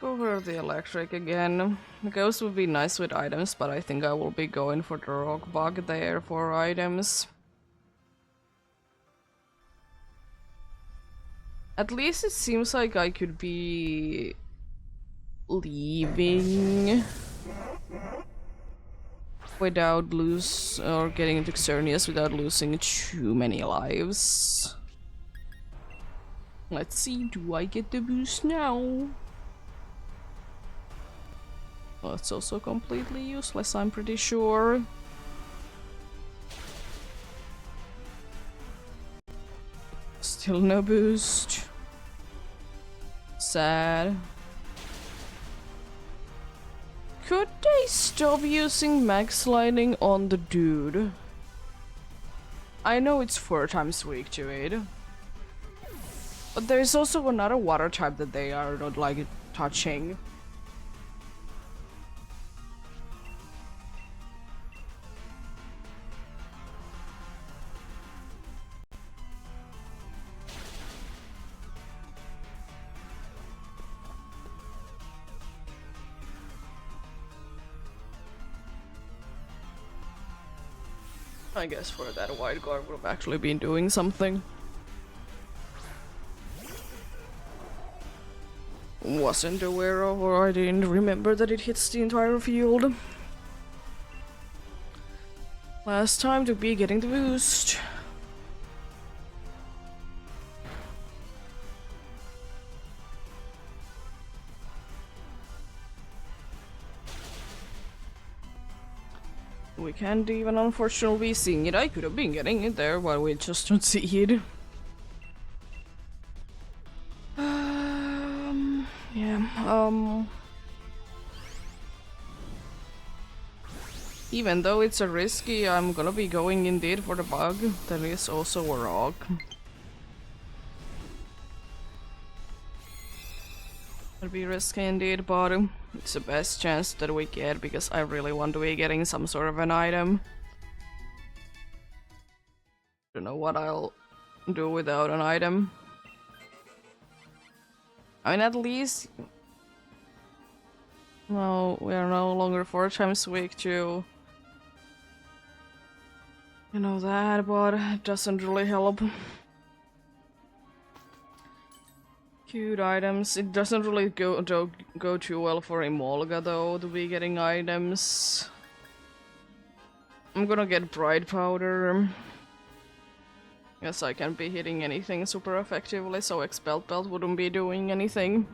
[SPEAKER 1] Go for the electric again. The ghost would be nice with items, but I think I will be going for the rock bug there for items. At least it seems like I could be leaving without getting into Xerneas without losing too many lives. Let's see, do I get the boost now? Well, it's also completely useless, I'm pretty sure. Still no boost. Sad. Could they stop using max sliding on the dude? I know it's 4 times weak to it. But there's also another water type that they are not like touching. I guess for that, a white guard would have actually been doing something. Wasn't aware of, or I didn't remember that it hits the entire field. Last time to be getting the boost. We can't even unfortunately be seeing it. I could have been getting it there, but we just don't see it. Yeah, Even though it's a risky, I'm gonna be going indeed for the bug. That is also a rock. It'll be risky indeed, but it's the best chance that we get because I really want to be getting some sort of an item. Don't know what I'll do without an item. I mean, at least... Well, we are no longer 4 times weak to... You know that, but it doesn't really help. Cute items. It doesn't really go too well for Imolga though, to be getting items. I'm gonna get Bright Powder. Guess I can't be hitting anything super effectively, so Expelled Belt wouldn't be doing anything.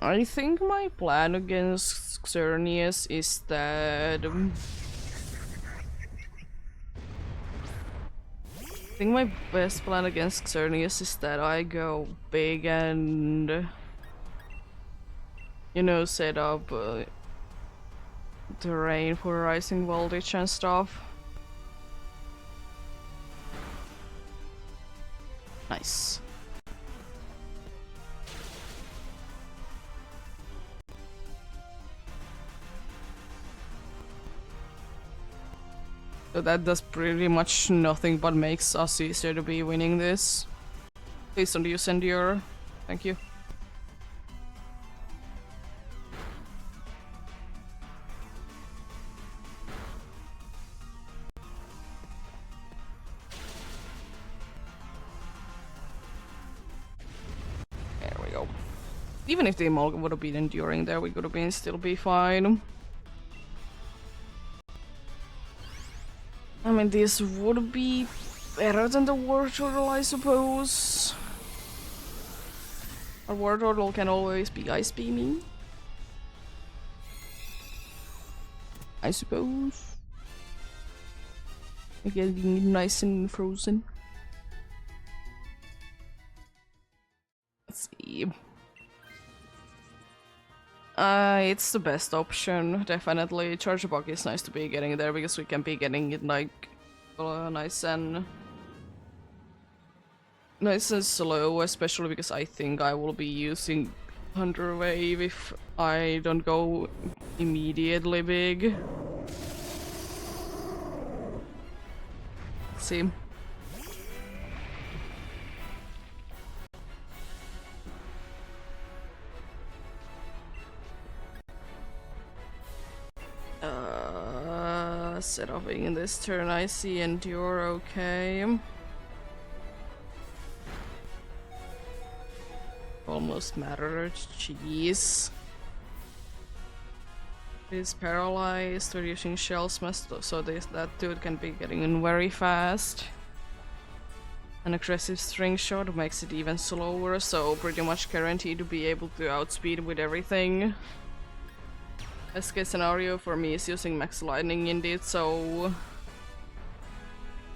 [SPEAKER 1] I think my plan against Xerneas is that... I think my best plan against Xerneas is that I go big and... You know, set up terrain for Rising Voltage and stuff. Nice. So that does pretty much nothing but makes us easier to be winning this. Please don't use Endure. Thank you. There we go. Even if the Emolga would have been enduring there, we could have been still be fine. I mean, this would be better than the War Turtle, I suppose. A War Turtle can always be ice beaming, I suppose. Getting nice and frozen. Let's see. It's the best option, definitely. Charge Bug is nice to be getting there because we can be getting it like nice and slow, especially because I think I will be using Thunder Wave if I don't go immediately big. Let's see. Set up in this turn, I see Endure, okay. Almost mattered, jeez. He's paralyzed, reducing shell smash, so that dude can be getting in very fast. An aggressive string shot makes it even slower, so pretty much guaranteed to be able to outspeed with everything. Best case scenario for me is using Max Lightning indeed, so...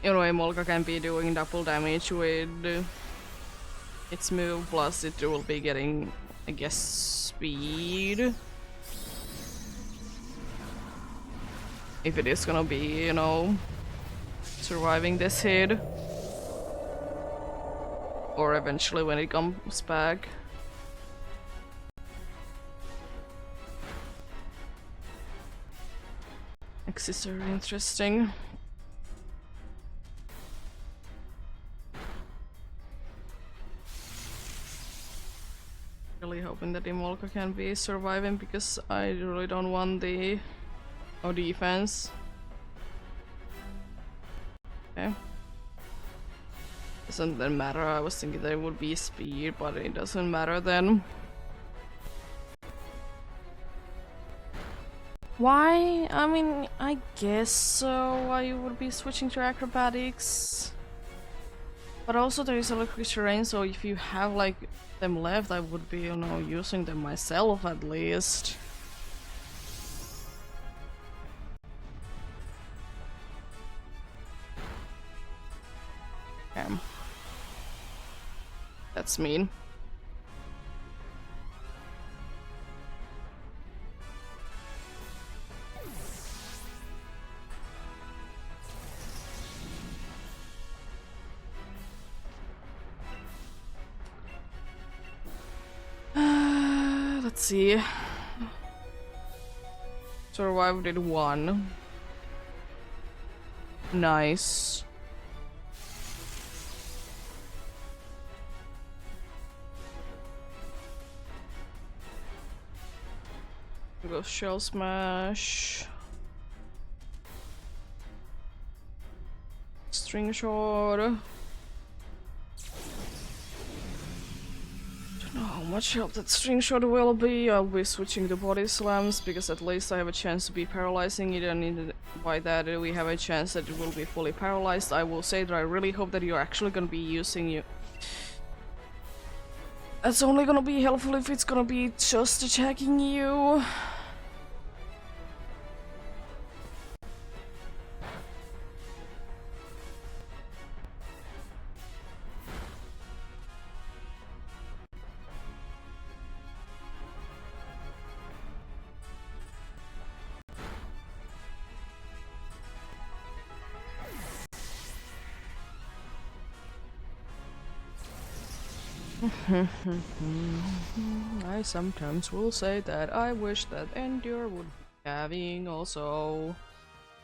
[SPEAKER 1] You know, Emolga can be doing double damage with its move, plus it will be getting, I guess, speed. If it is gonna be, you know, surviving this hit. Or eventually when it comes back. X is very interesting. Really hoping that Emolga can be surviving because I really don't want the defense. Okay. Doesn't then matter. I was thinking there would be speed, but it doesn't matter then. Why? I mean, I guess so. I would be switching to acrobatics. But also there is electric terrain, so if you have like them left, I would be, you know, using them myself at least. Damn. That's mean. Let's see. Survived it 1. Nice. We go shell smash. String shot. Don't know how much help that string shot will be. I'll be switching to body slams because at least I have a chance to be paralyzing it, and by that we have a chance that it will be fully paralyzed. I will say that I really hope that you're actually gonna be using you. That's only gonna be helpful if it's gonna be just attacking you. I sometimes will say that I wish that Endure would be having also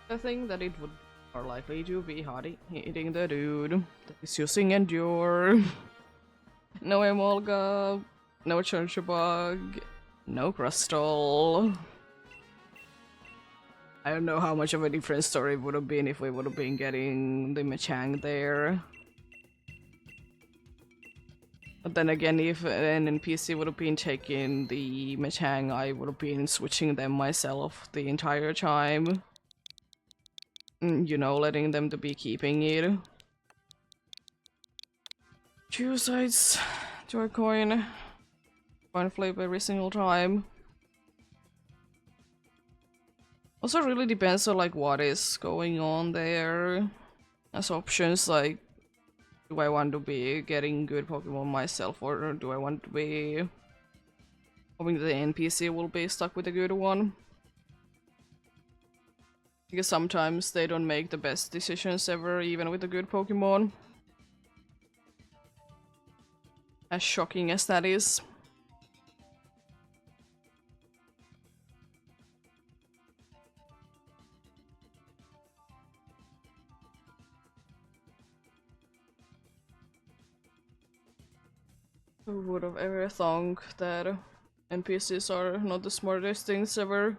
[SPEAKER 1] the thing that it would more likely to be hitting the dude that is using Endure. No Emolga, no Chunchbug, no Crystal. I don't know how much of a different story it would have been if we would have been getting the Machang there. But then again, if an NPC would have been taking the Machang, I would have been switching them myself the entire time. You know, letting them to be keeping it. 2 sides to a coin. Coin flip every single time. Also really depends on like what is going on there. As options like, do I want to be getting good Pokemon myself, or do I want to be hoping that the NPC will be stuck with a good one? Because sometimes they don't make the best decisions ever, even with a good Pokemon. As shocking as that is. Who would have ever thought that NPCs are not the smartest things ever?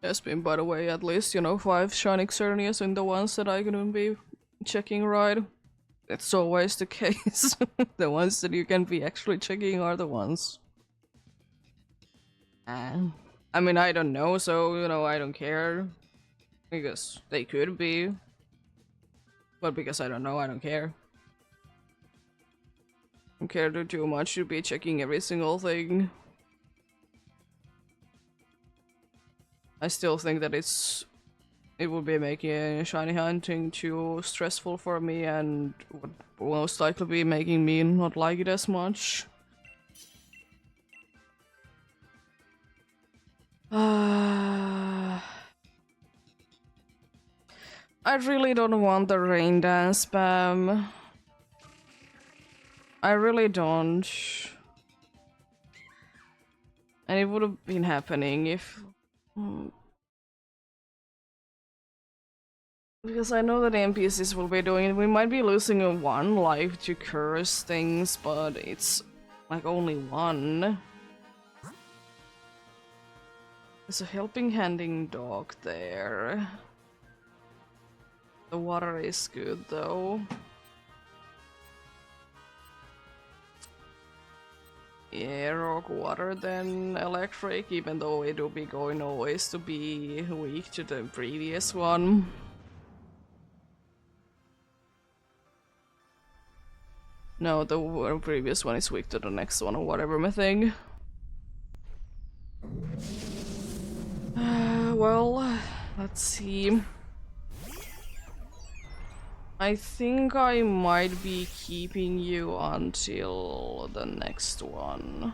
[SPEAKER 1] There's been, by the way, at least, you know, 5 shiny Xerneas in the ones that I can be checking right. It's always the case. The ones that you can be actually checking are the ones. I mean, I don't know, so, you know, I don't care. Because they could be. But because I don't know, I don't care. I don't care too much to be checking every single thing. I still think that it would be making shiny hunting too stressful for me, and would most likely be making me not like it as much. I really don't want the rain dance spam. I really don't. And it would have been happening if... Because I know that NPCs will be doing it. We might be losing a 1 life to curse things, but it's like only 1. There's a helping handing dog there. The water is good though. Yeah, rock water then electric, even though it will be going always to be weak to the previous one. No, the previous one is weak to the next one or whatever my thing. Well, let's see. I think I might be keeping you until the next one.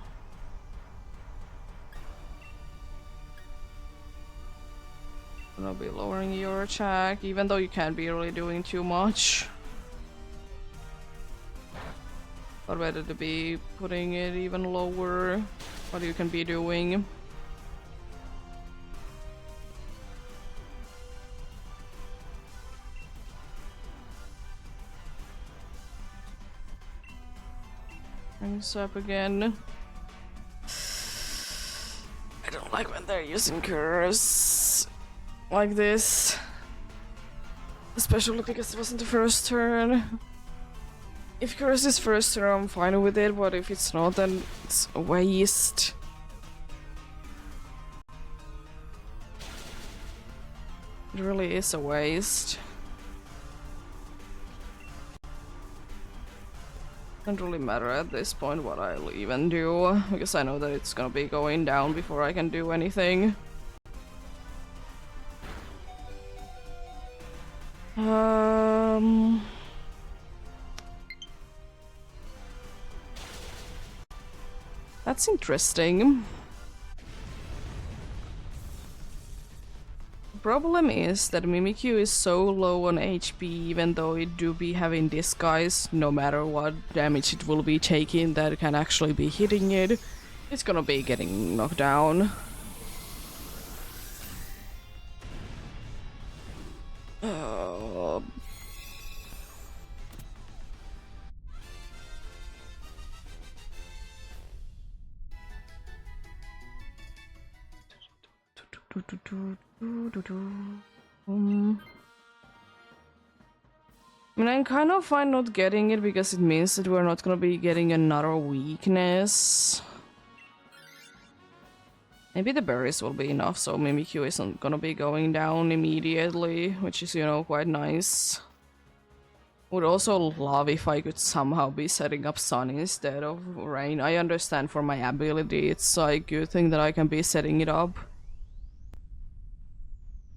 [SPEAKER 1] Gonna be lowering your attack, even though you can't be really doing too much. But better to be putting it even lower, what you can be doing. Bring this up again. I don't like when they're using curse like this. Especially because it wasn't the first turn. If curse is first turn, I'm fine with it, but if it's not, then it's a waste. It really is a waste. Doesn't really matter at this point what I'll even do, because I know that it's gonna be going down before I can do anything. That's interesting. The problem is that Mimikyu is so low on HP, even though it do be having disguise, no matter what damage it will be taking that can actually be hitting it, it's gonna be getting knocked down. I mean, I'm kind of fine not getting it because it means that we're not gonna be getting another weakness. Maybe the berries will be enough, so Mimikyu isn't gonna be going down immediately, which is, you know, quite nice. Would also love if I could somehow be setting up Sun instead of Rain. I understand for my ability, it's a good thing that I can be setting it up.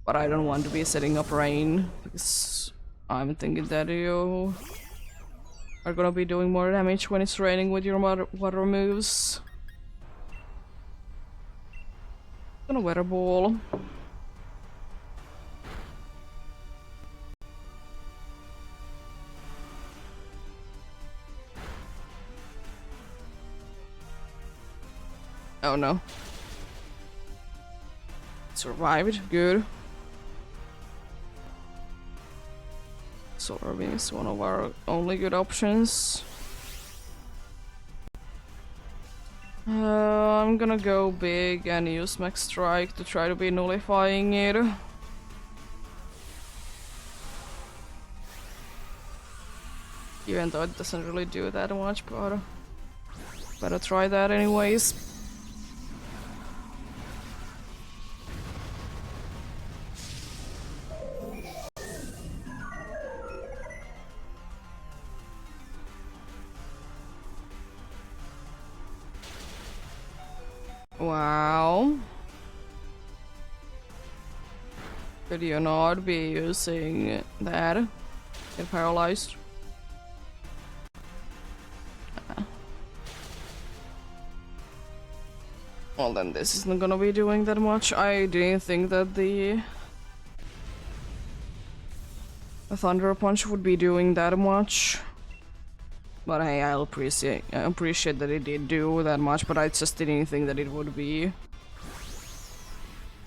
[SPEAKER 1] But I don't want to be setting up Rain, because I'm thinking that you are gonna be doing more damage when it's raining with your water moves. Gonna wear a ball. Oh no. Survived, good. Solar Beam is one of our only good options. I'm gonna go big and use Max Strike to try to be nullifying it. Even though it doesn't really do that much, but better try that anyways. Wow. Could you not be using that? Get paralyzed. Well, then this isn't gonna be doing that much. I didn't think that the Thunder Punch would be doing that much. But hey, I appreciate that it did do that much, but I just didn't think that it would be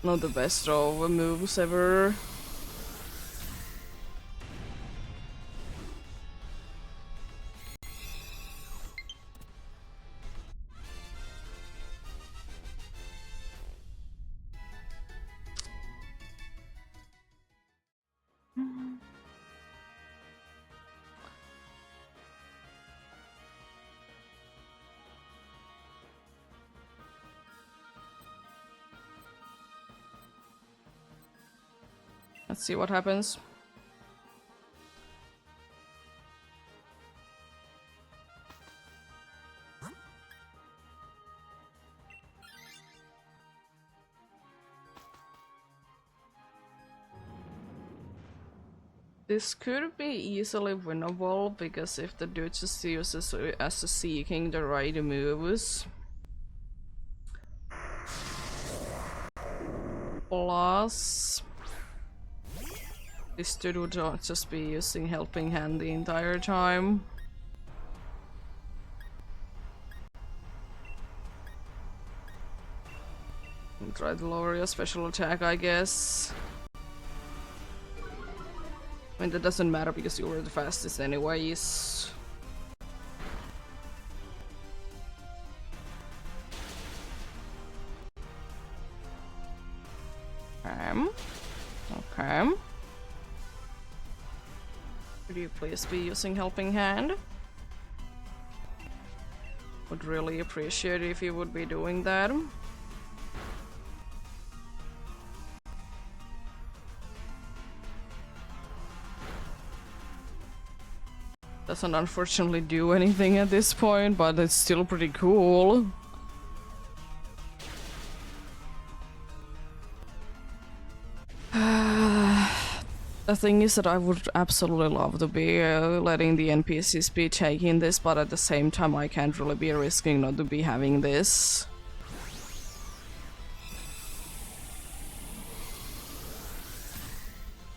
[SPEAKER 1] not the best of moves ever. Let's see what happens. This could be easily winnable, because if the dude just uses as a seeking the right moves. Plus, this dude would just be using Helping Hand the entire time. And try to lower your special attack, I guess. I mean, that doesn't matter because you were the fastest anyways. Okay. Could you please be using Helping Hand? Would really appreciate it if you would be doing that. Doesn't unfortunately do anything at this point, but it's still pretty cool. The thing is that I would absolutely love to be letting the NPCs be taking this, but at the same time I can't really be risking not to be having this.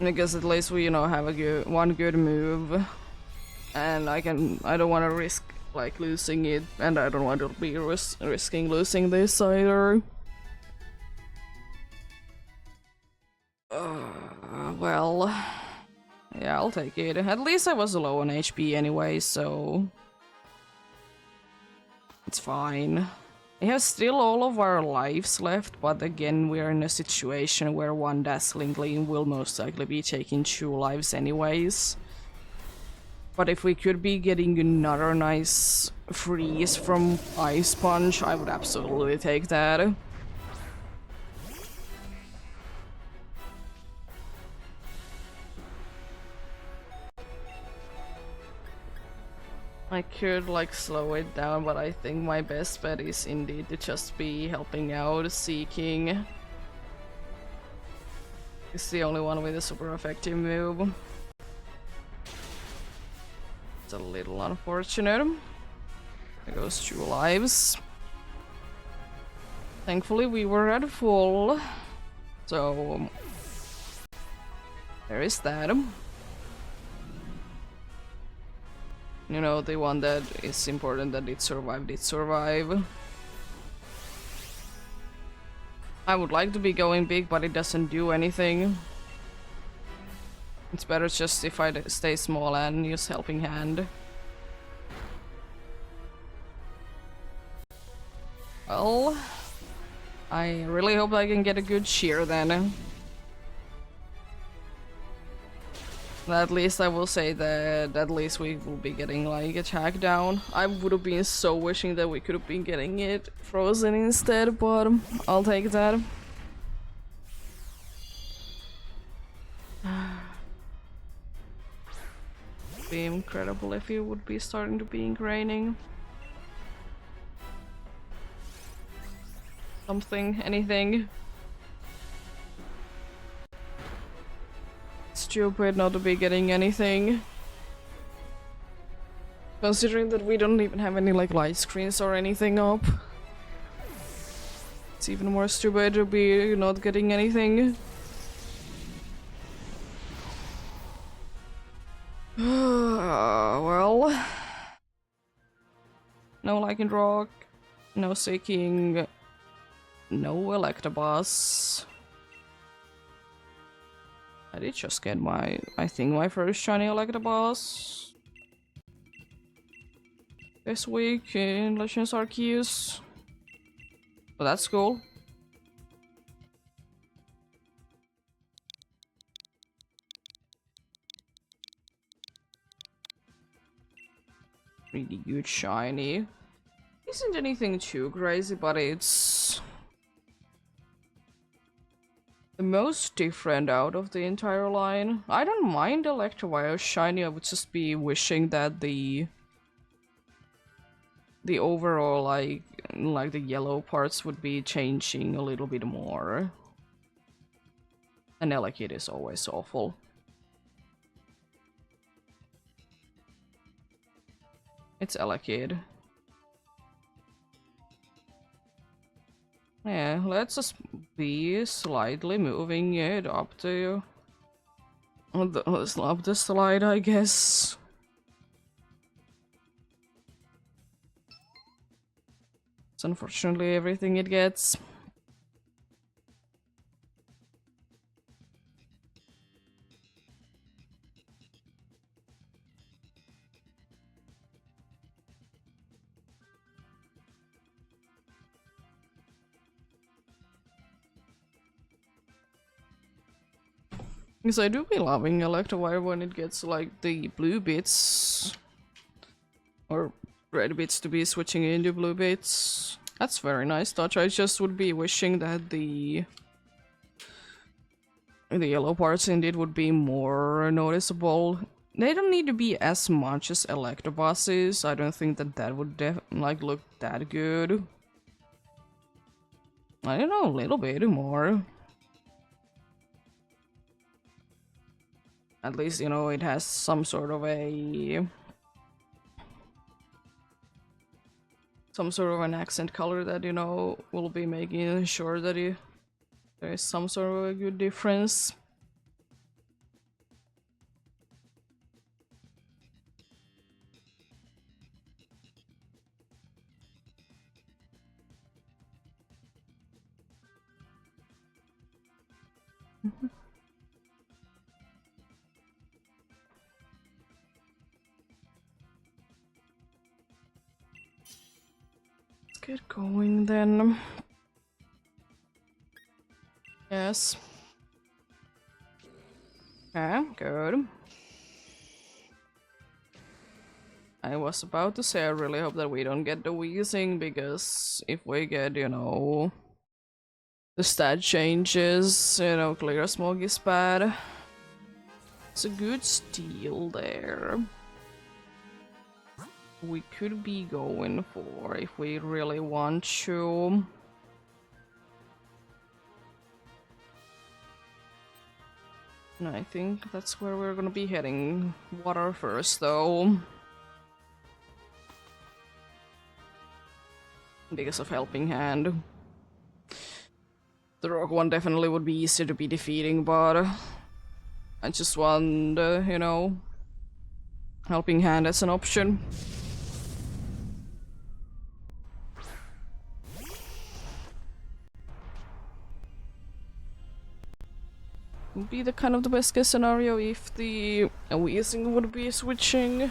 [SPEAKER 1] Because at least we, you know, have a one good move. And I don't want to risk like losing it, and I don't want to be risking losing this either. Well, yeah, I'll take it. At least I was low on HP anyway, so it's fine. We have still all of our lives left, but again, we're in a situation where one Dazzling Gleam will most likely be taking 2 lives anyways. But if we could be getting another nice freeze from Ice Punch, I would absolutely take that. I could like slow it down, but I think my best bet is indeed to just be helping out, seeking. It's the only one with a super effective move. It's a little unfortunate. There goes 2 lives. Thankfully we were at full, so there is that. You know, the one that is important that it survived, it survived. I would like to be going big, but it doesn't do anything. It's better just if I stay small and use Helping Hand. Well, I really hope I can get a good cheer then. At least I will say that at least we will be getting like attack down. I would have been so wishing that we could have been getting it frozen instead, but I'll take that. Be incredible if it would be starting to be ingraining. Something, anything. Stupid not to be getting anything. Considering that we don't even have any like light screens or anything up. It's even more stupid to be not getting anything. Well, no Lycan Rock, no Seeking, no Electabuzz. I did just get I think my first shiny Electabuzz this week in Legends Arceus. So that's cool. Really good shiny. Isn't anything too crazy, but it's... The most different out of the entire line. I don't mind Electivire shiny, I would just be wishing that the overall like the yellow parts would be changing a little bit more. And Elekid is always awful. It's Elekid. Yeah, let's just be slightly moving it up to up the slide, I guess. It's unfortunately everything it gets. Because I do be loving Electivire when it gets like the blue bits or red bits to be switching into blue bits. That's very nice touch. I just would be wishing that the yellow parts indeed would be more noticeable. They don't need to be as much as Electabuzz. I don't think that that would like look that good. I don't know, a little bit more. At least, you know, it has some sort of an accent color that, you know, will be making sure that there is some sort of a good difference. Get going then. Yes. Okay, good. I was about to say I really hope that we don't get the wheezing, because if we get, you know, the stat changes, you know, Clear Smog is bad. It's a good steal there. We could be going for if we really want to. And I think that's where we're gonna be heading. Water first, though. Because of Helping Hand. The rock one definitely would be easier to be defeating, but I just want, you know, Helping Hand as an option. Would be the kind of the best case scenario if the Weezing would be switching.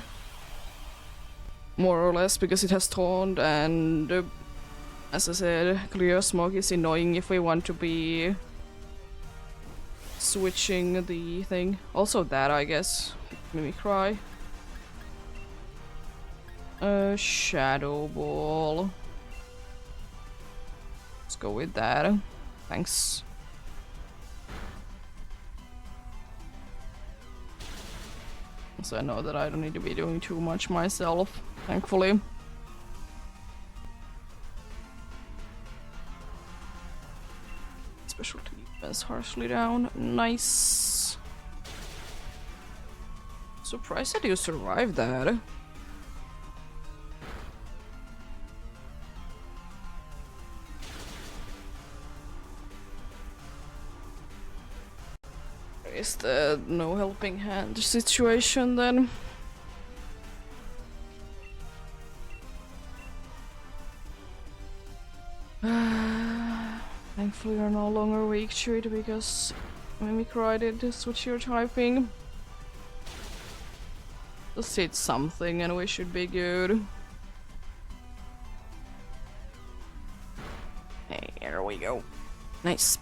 [SPEAKER 1] More or less, because it has Taunt, and as I said, Clear Smog is annoying if we want to be switching the thing. Also that, I guess. Mimicry. Shadow Ball. Let's go with that. Thanks. So I know that I don't need to be doing too much myself, thankfully. Specialty defense harshly down. Nice. Surprised that you survived that. Is the no Helping Hand situation then? Thankfully you're no longer weak to it, because Mimicry did switch your typing. Just hit something and we should be good. Hey, here we go. Nice.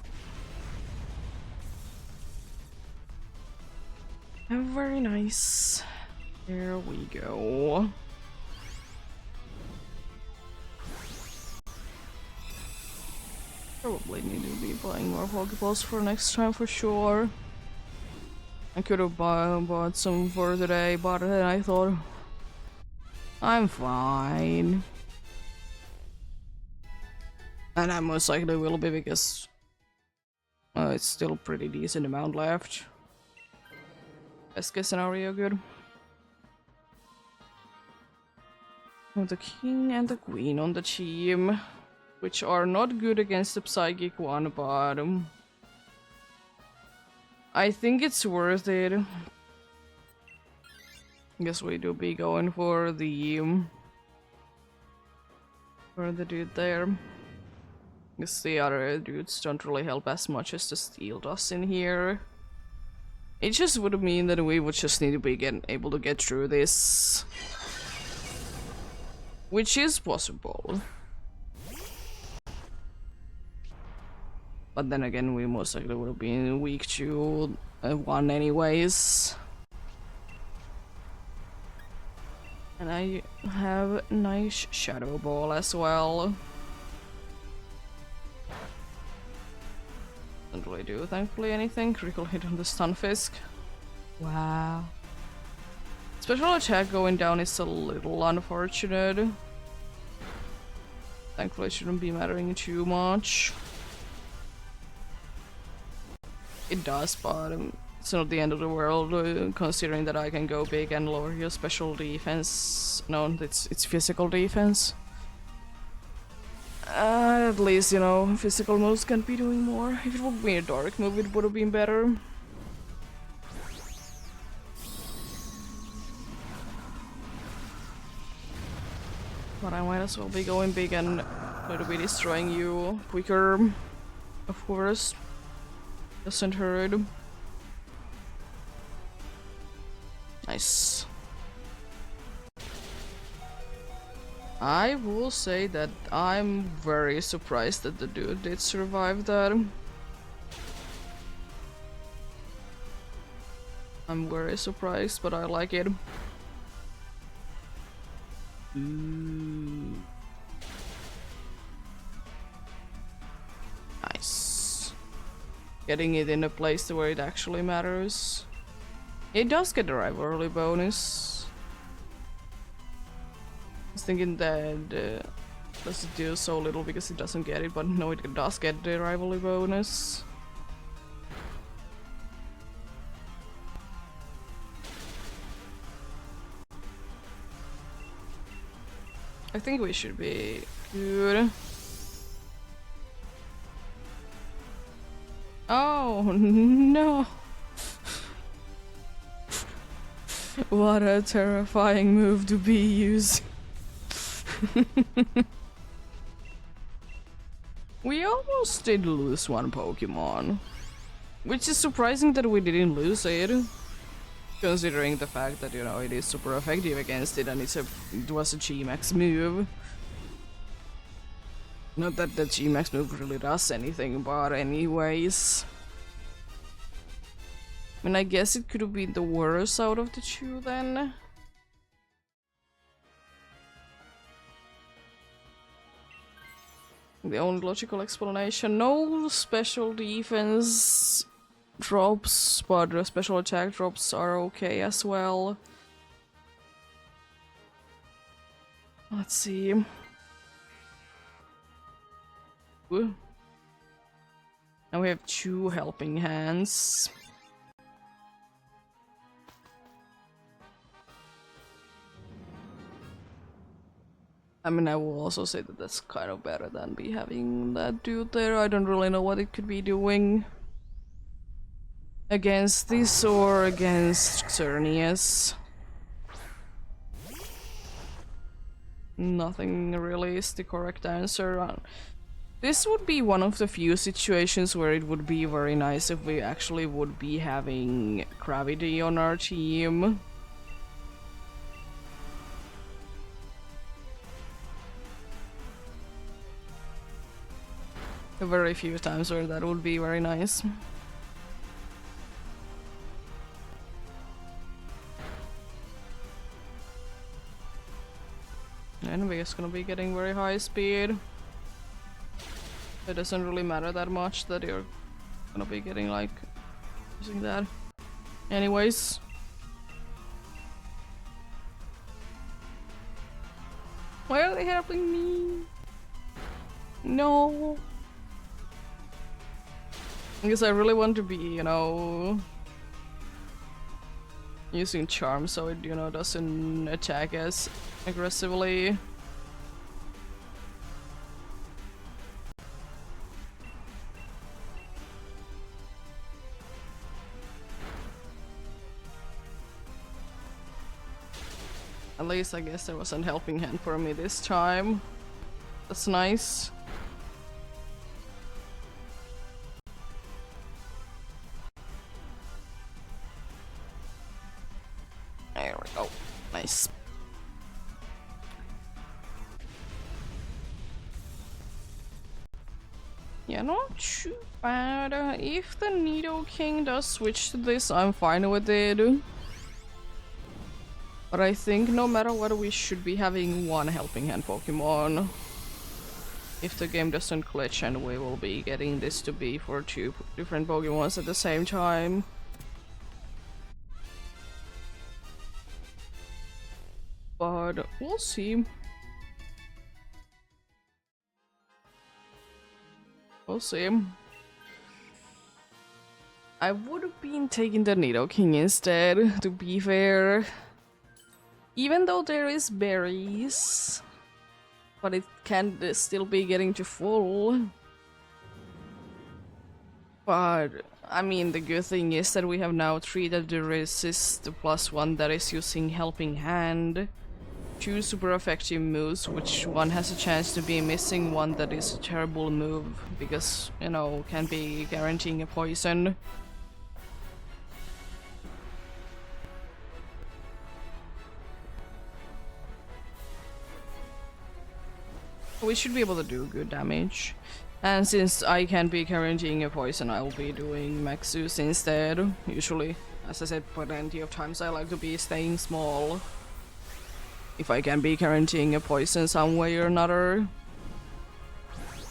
[SPEAKER 1] Very nice. There we go. Probably need to be buying more Pokeballs for next time for sure. I could have bought some for today, but then I thought I'm fine. And I most likely will be because it's still pretty decent amount left. Best case scenario, good. With the king and the queen on the team, which are not good against the psychic one, but I think it's worth it. Guess we do be going for the dude there. Guess the other dudes don't really help as much as the steel does in here. It just would mean that we would just need to be able to get through this. Which is possible. But then again, we most likely would have been weak to one anyways. And I have nice Shadow Ball as well. Don't really do, thankfully, anything. Critical hit on the Stunfisk. Wow. Special attack going down is a little unfortunate. Thankfully, it shouldn't be mattering too much. It does, but it's not the end of the world, considering that I can go big and lower your special defense. No, it's physical defense. At least, you know, physical moves can be doing more. If it would be a dark move, it would have been better. But I might as well be going big and try to be destroying you quicker, of course. Doesn't hurt. Nice. I will say that I'm very surprised that the dude did survive that. I'm very surprised, but I like it. Nice. Getting it in a place where it actually matters. It does get the rivalry bonus. I was thinking that does it do so little because it doesn't get it, but no, it does get the rivalry bonus. I think we should be good. Oh no! What a terrifying move to be using. We almost did lose one Pokemon, which is surprising that we didn't lose it, considering the fact that, you know, it is super effective against it and it was a G-Max move. Not that the G-Max move really does anything, but anyways. I mean, I guess it could have been the worst out of the two then. The only logical explanation, no special defense drops, but the special attack drops are okay as well. Let's see. Ooh. Now we have 2 helping hands. I mean, I will also say that that's kind of better than be having that dude there. I don't really know what it could be doing against this or against Xerneas. Nothing really is the correct answer. This would be one of the few situations where it would be very nice if we actually would be having Gravity on our team. Very few times where that would be very nice. And we're just gonna be getting very high speed. It doesn't really matter that much that you're gonna be getting like using that. Anyways. Why are they helping me? No. Because I really want to be, you know, using charm so it, you know, doesn't attack as aggressively. At least I guess there was a helping hand for me this time. That's nice. There we go. Nice. Yeah, not too bad. If the Nido King does switch to this, I'm fine with it. But I think no matter what, we should be having one helping hand Pokemon. If the game doesn't glitch, and we will be getting this to be for 2 different Pokemons at the same time. But we'll see. We'll see. I would have been taking the Nido King instead, to be fair. Even though there is berries, but it can still be getting to full. But I mean, the good thing is that we have now 3 that do resist, plus 1 that is using helping hand. 2 super effective moves, which one has a chance to be missing, one that is a terrible move because, you know, can be guaranteeing a poison. We should be able to do good damage. And since I can be guaranteeing a poison, I will be doing Maxus instead. Usually, as I said plenty of times, I like to be staying small. If I can be guaranteeing a poison some way or another.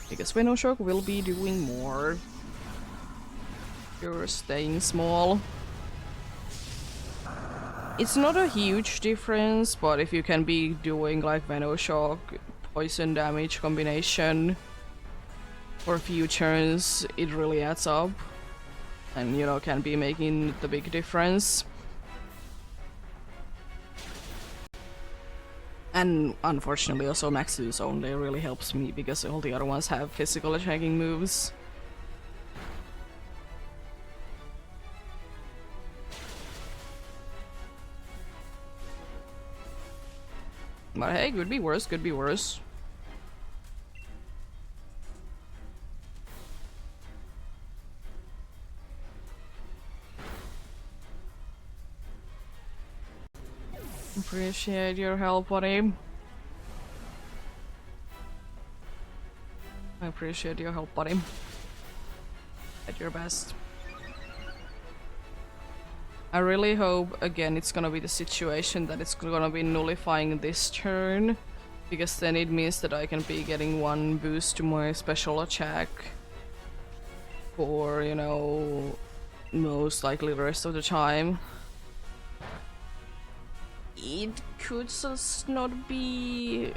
[SPEAKER 1] Because Venoshock will be doing more. You're staying small. It's not a huge difference, but if you can be doing like Venoshock, poison damage combination for a few turns, it really adds up. And, you know, can be making the big difference. And unfortunately also Maxus only really helps me because all the other ones have physical attacking moves. But hey, could be worse, could be worse. Appreciate your help, buddy. I appreciate your help, buddy. At your best. I really hope, again, it's gonna be the situation that it's gonna be nullifying this turn. Because then it means that I can be getting 1 boost to my special attack. For, you know, most likely the rest of the time. It could just not be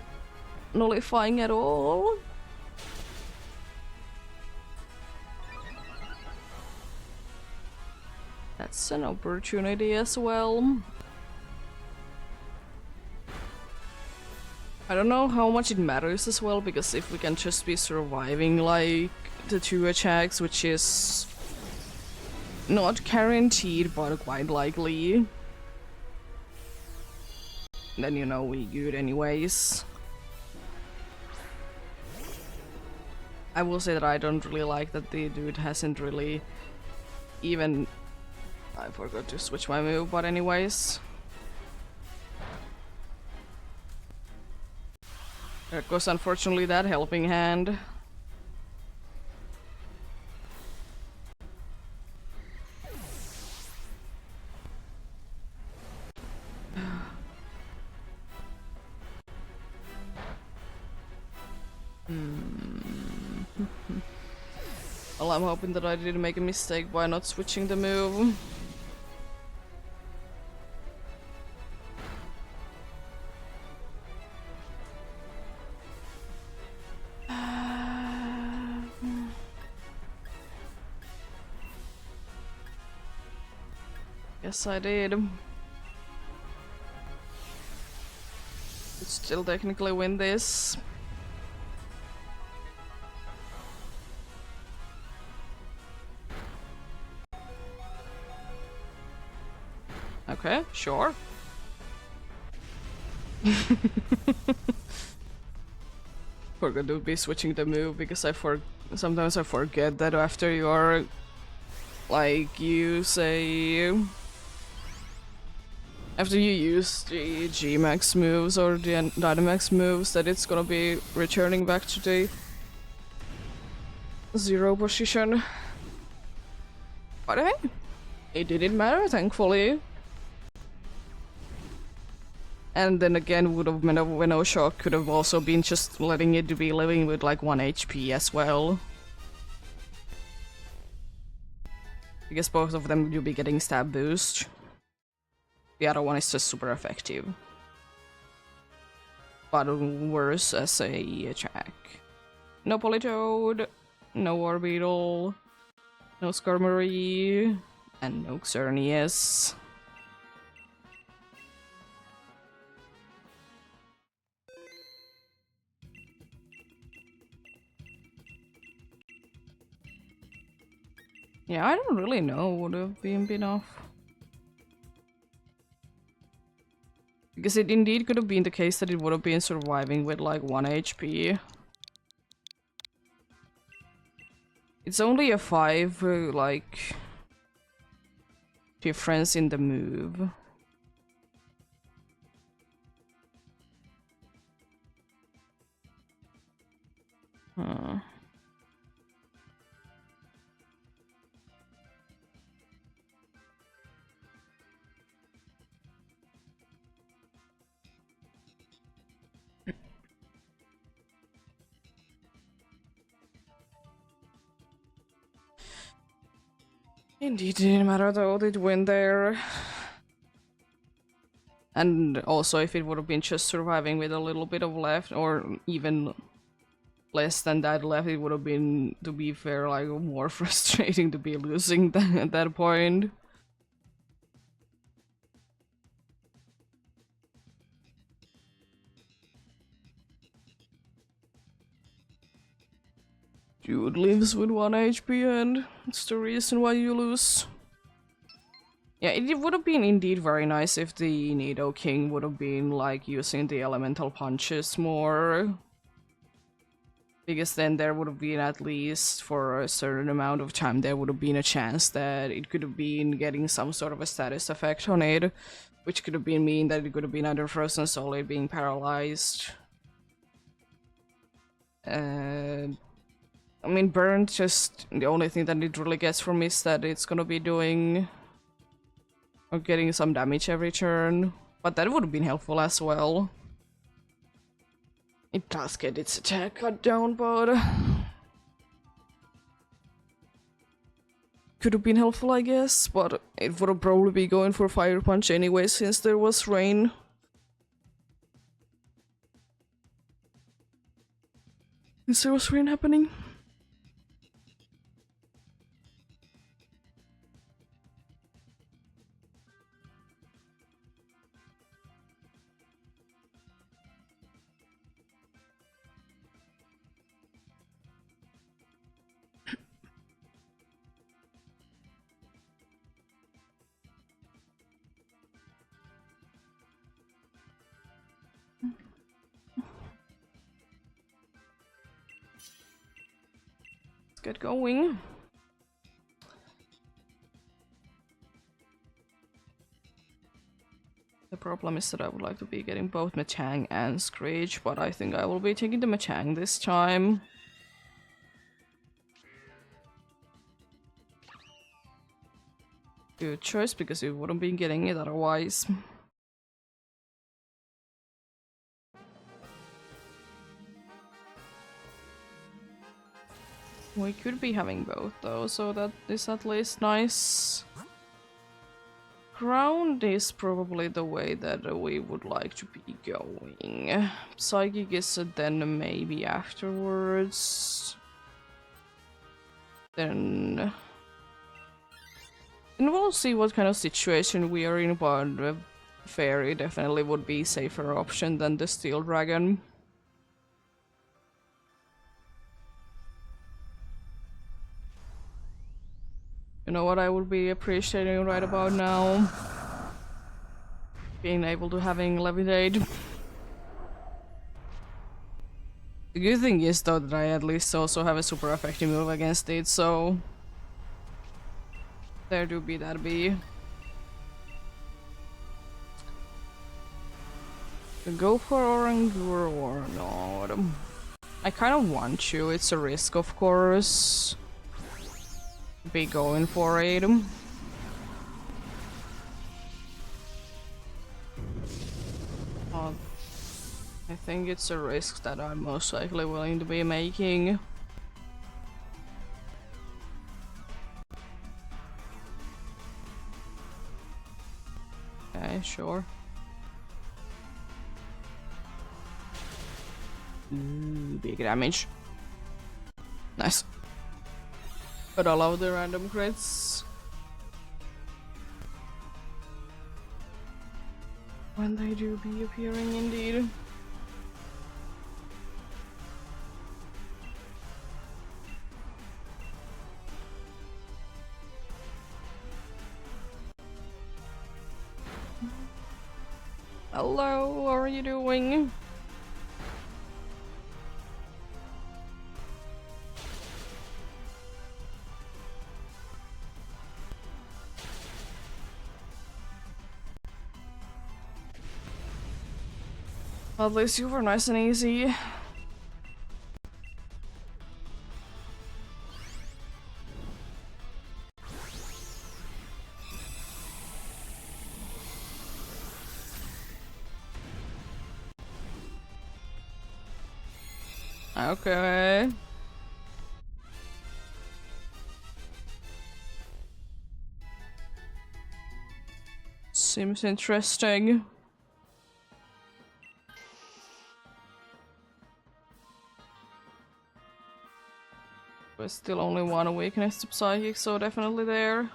[SPEAKER 1] nullifying at all. That's an opportunity as well. I don't know how much it matters as well, because if we can just be surviving like the 2 attacks, which is not guaranteed but quite likely, then, you know, we good anyways. I will say that I don't really like that the dude hasn't really even... I forgot to switch my move, but anyways. There goes unfortunately that helping hand. Well, I'm hoping that I didn't make a mistake by not switching the move. Yes, I did. Could still technically win this. Okay, sure. Forgot to be switching the move because sometimes I forget that after you're like after you use the G-Max moves or the Dynamax moves that it's gonna be returning back to the 0 position. But hey, it didn't matter, thankfully. And then again, would have Minnow Shock could have also been just letting it be living with like 1 HP as well. Because both of them you'll be getting stab boost. The other one is just super effective. But worse as a attack. No Politoed, no Orbeetle, no Skarmory, and no Xerneas. Yeah, I don't really know what would have been enough. Because it indeed could have been the case that it would have been surviving with like 1 HP. It's only a 5, like, difference in the move. Huh. Indeed, it didn't matter though, they'd win there. And also, if it would have been just surviving with a little bit of left, or even less than that left, it would have been, to be fair, like more frustrating to be losing at that point. Dude lives with 1 HP and it's the reason why you lose. Yeah, it would have been indeed very nice if the Nidoking would have been like using the elemental punches more. Because then there would have been, at least for a certain amount of time, there would have been a chance that it could have been getting some sort of a status effect on it. Which could have been mean that it could have been either frozen solid, being paralyzed. I mean, burned, just the only thing that it really gets from is that it's gonna be doing or getting some damage every turn. But that would have been helpful as well. It does get its attack cut down, but could have been helpful, I guess. But it would have probably be going for Fire Punch anyway, since there was rain. Since there was rain happening. Get going. The problem is that I would like to be getting both Machang and Screech, but I think I will be taking the Machang this time. Good choice, because you wouldn't be getting it otherwise. We could be having both though, so that is at least nice. Ground is probably the way that we would like to be going. Psychic is then maybe afterwards. Then we'll see what kind of situation we are in, but Fairy definitely would be a safer option than the Steel Dragon. You know what I would be appreciating right about now? Being able to having Levitate. The good thing is though that I at least also have a super effective move against it, so there do be that be. Go for Orangur or not? I kind of want to, it's a risk of course. Be going for it. I think it's a risk that I'm most likely willing to be making. Okay, sure. Big damage. Nice. But I love the random crits. When they do be appearing indeed. Hello, how are you doing? At least you were nice and easy. Okay. Seems interesting. But still only one weakness to Psychic, so definitely there.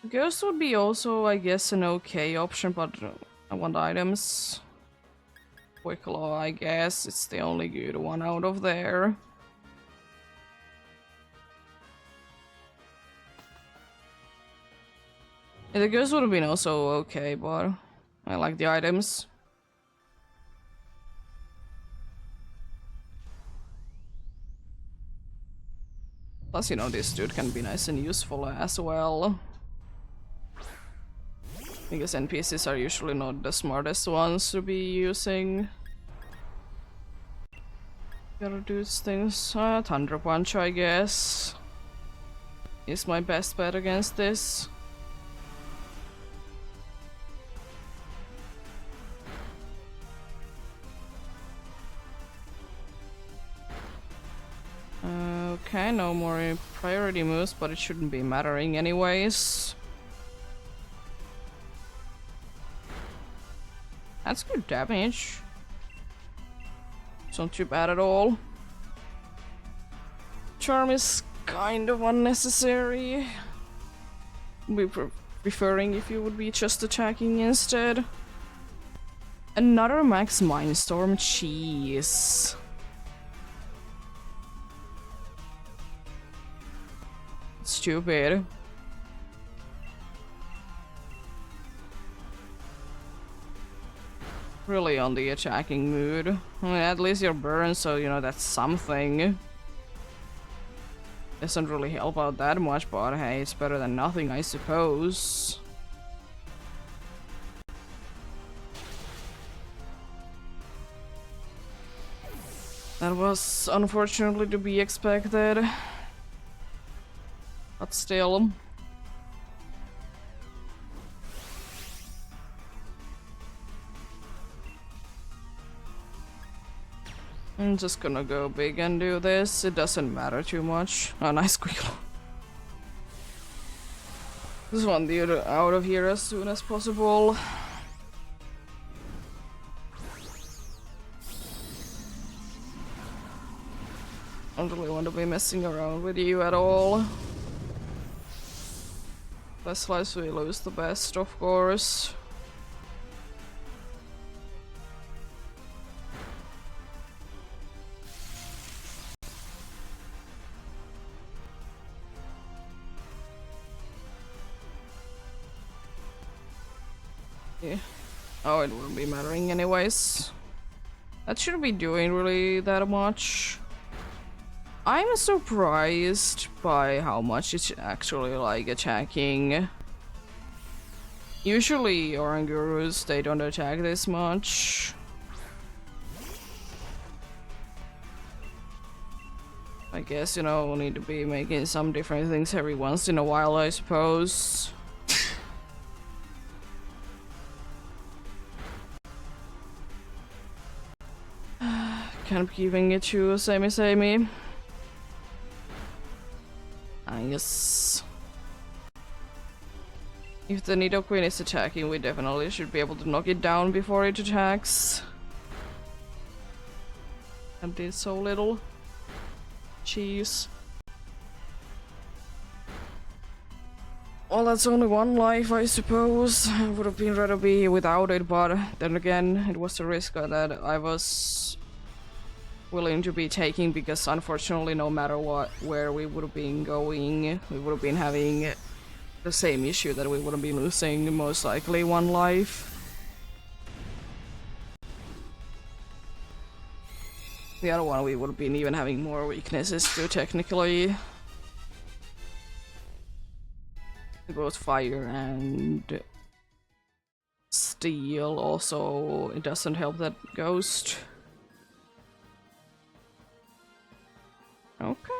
[SPEAKER 1] Ghost would be also, I guess, an okay option, but I want items. Quick Law, I guess, it's the only good one out of there. Yeah, the Ghost would have been also okay, but I like the items. Plus, you know, this dude can be nice and useful as well. Because NPCs are usually not the smartest ones to be using. Gotta do these things. Thunder Punch, I guess, is my best bet against this. Okay, no more priority moves, but it shouldn't be mattering anyways. That's good damage. It's not too bad at all. Charm is kind of unnecessary. Be preferring if you would be just attacking instead. Another max Mindstorm, cheese. Stupid. Really on the attacking mood. I mean, at least you're burned, so you know that's something. Doesn't really help out that much, but hey, it's better than nothing, I suppose. That was unfortunately to be expected. But still. I'm just gonna go big and do this. It doesn't matter too much. Oh, nice squeal. Just want the other out of here as soon as possible. I don't really want to be messing around with you at all. Less lives we lose, the best, of course. Yeah. Oh, it wouldn't be mattering anyways. That shouldn't be doing really that much. I'm surprised by how much it's actually like attacking. Usually Orangurus, they don't attack this much. I guess, you know, we'll need to be making some different things every once in a while, I suppose. Kind of keeping it to samey. I guess if the Nidoqueen is attacking, we definitely should be able to knock it down before it attacks. I did so little. Jeez. Well, that's only one life, I suppose. I would have been rather be without it, but then again, it was a risk that I was willing to be taking, because unfortunately, no matter what, where we would have been going, we would have been having the same issue that we wouldn't be losing most likely one life. The other one we would have been even having more weaknesses to technically. Both fire and steel, also it doesn't help that ghost. Okay.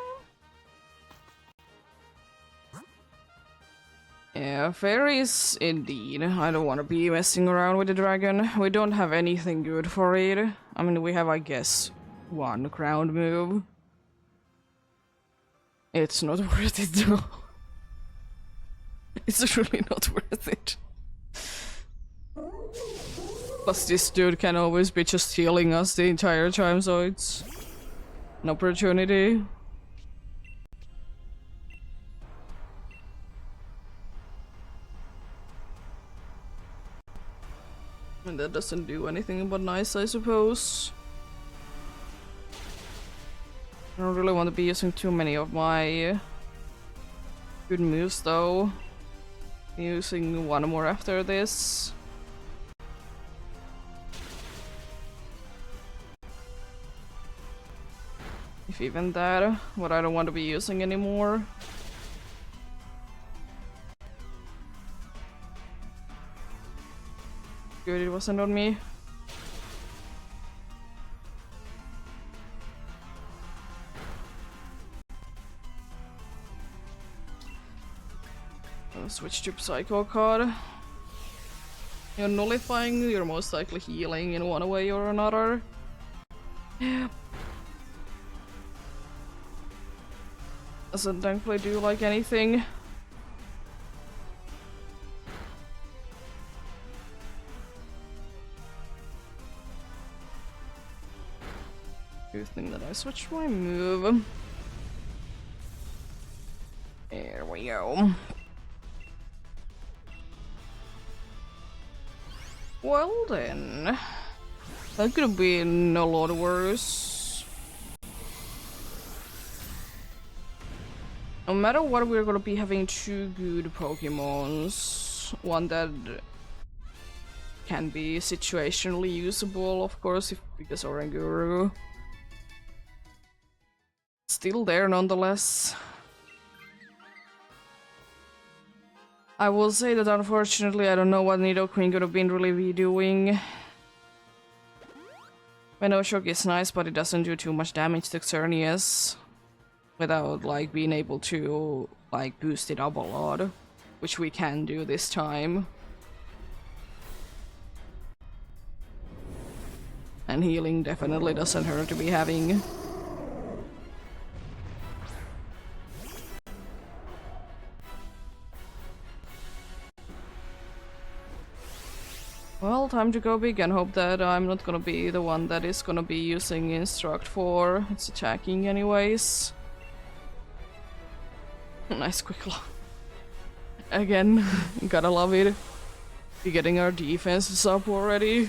[SPEAKER 1] Yeah, fairies indeed. I don't want to be messing around with the dragon. We don't have anything good for it. I mean, we have, I guess, one ground move. It's not worth it though. It's really not worth it. Plus this dude can always be just healing us the entire time, so it's an opportunity. And that doesn't do anything but nice, I suppose. I don't really want to be using too many of my good moves though. Using one more after this. If even that, what I don't want to be using anymore. Good, it wasn't on me. I'll switch to Psycho card. You're nullifying, you're most likely healing in one way or another. Yeah. Doesn't thankfully do like anything. Good thing that I switched my move. There we go. Well then, that could have been a lot worse. No matter what, we're gonna be having two good Pokemons. One that can be situationally usable, of course, because Oranguru. Still there nonetheless. I will say that unfortunately I don't know what Nidoqueen could have been really doing. Venoshock is nice, but it doesn't do too much damage to Xerneas without like being able to like boost it up a lot, which we can do this time. And healing definitely doesn't hurt to be having. Well, time to go big and hope that I'm not gonna be the one that is gonna be using Instruct for its attacking anyways. Nice quick law. Again, gotta love it. We're getting our defenses up already.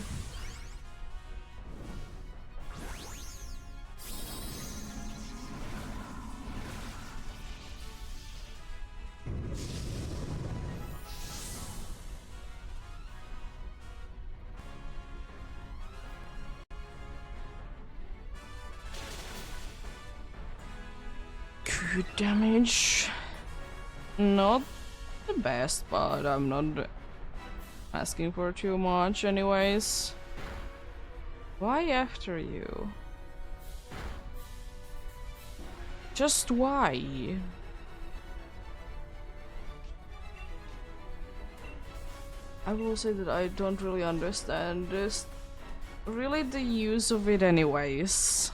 [SPEAKER 1] Good damage. Not the best, but I'm not asking for too much anyways. Why after you? Just why? I will say that I don't really understand this. Really the use of it anyways.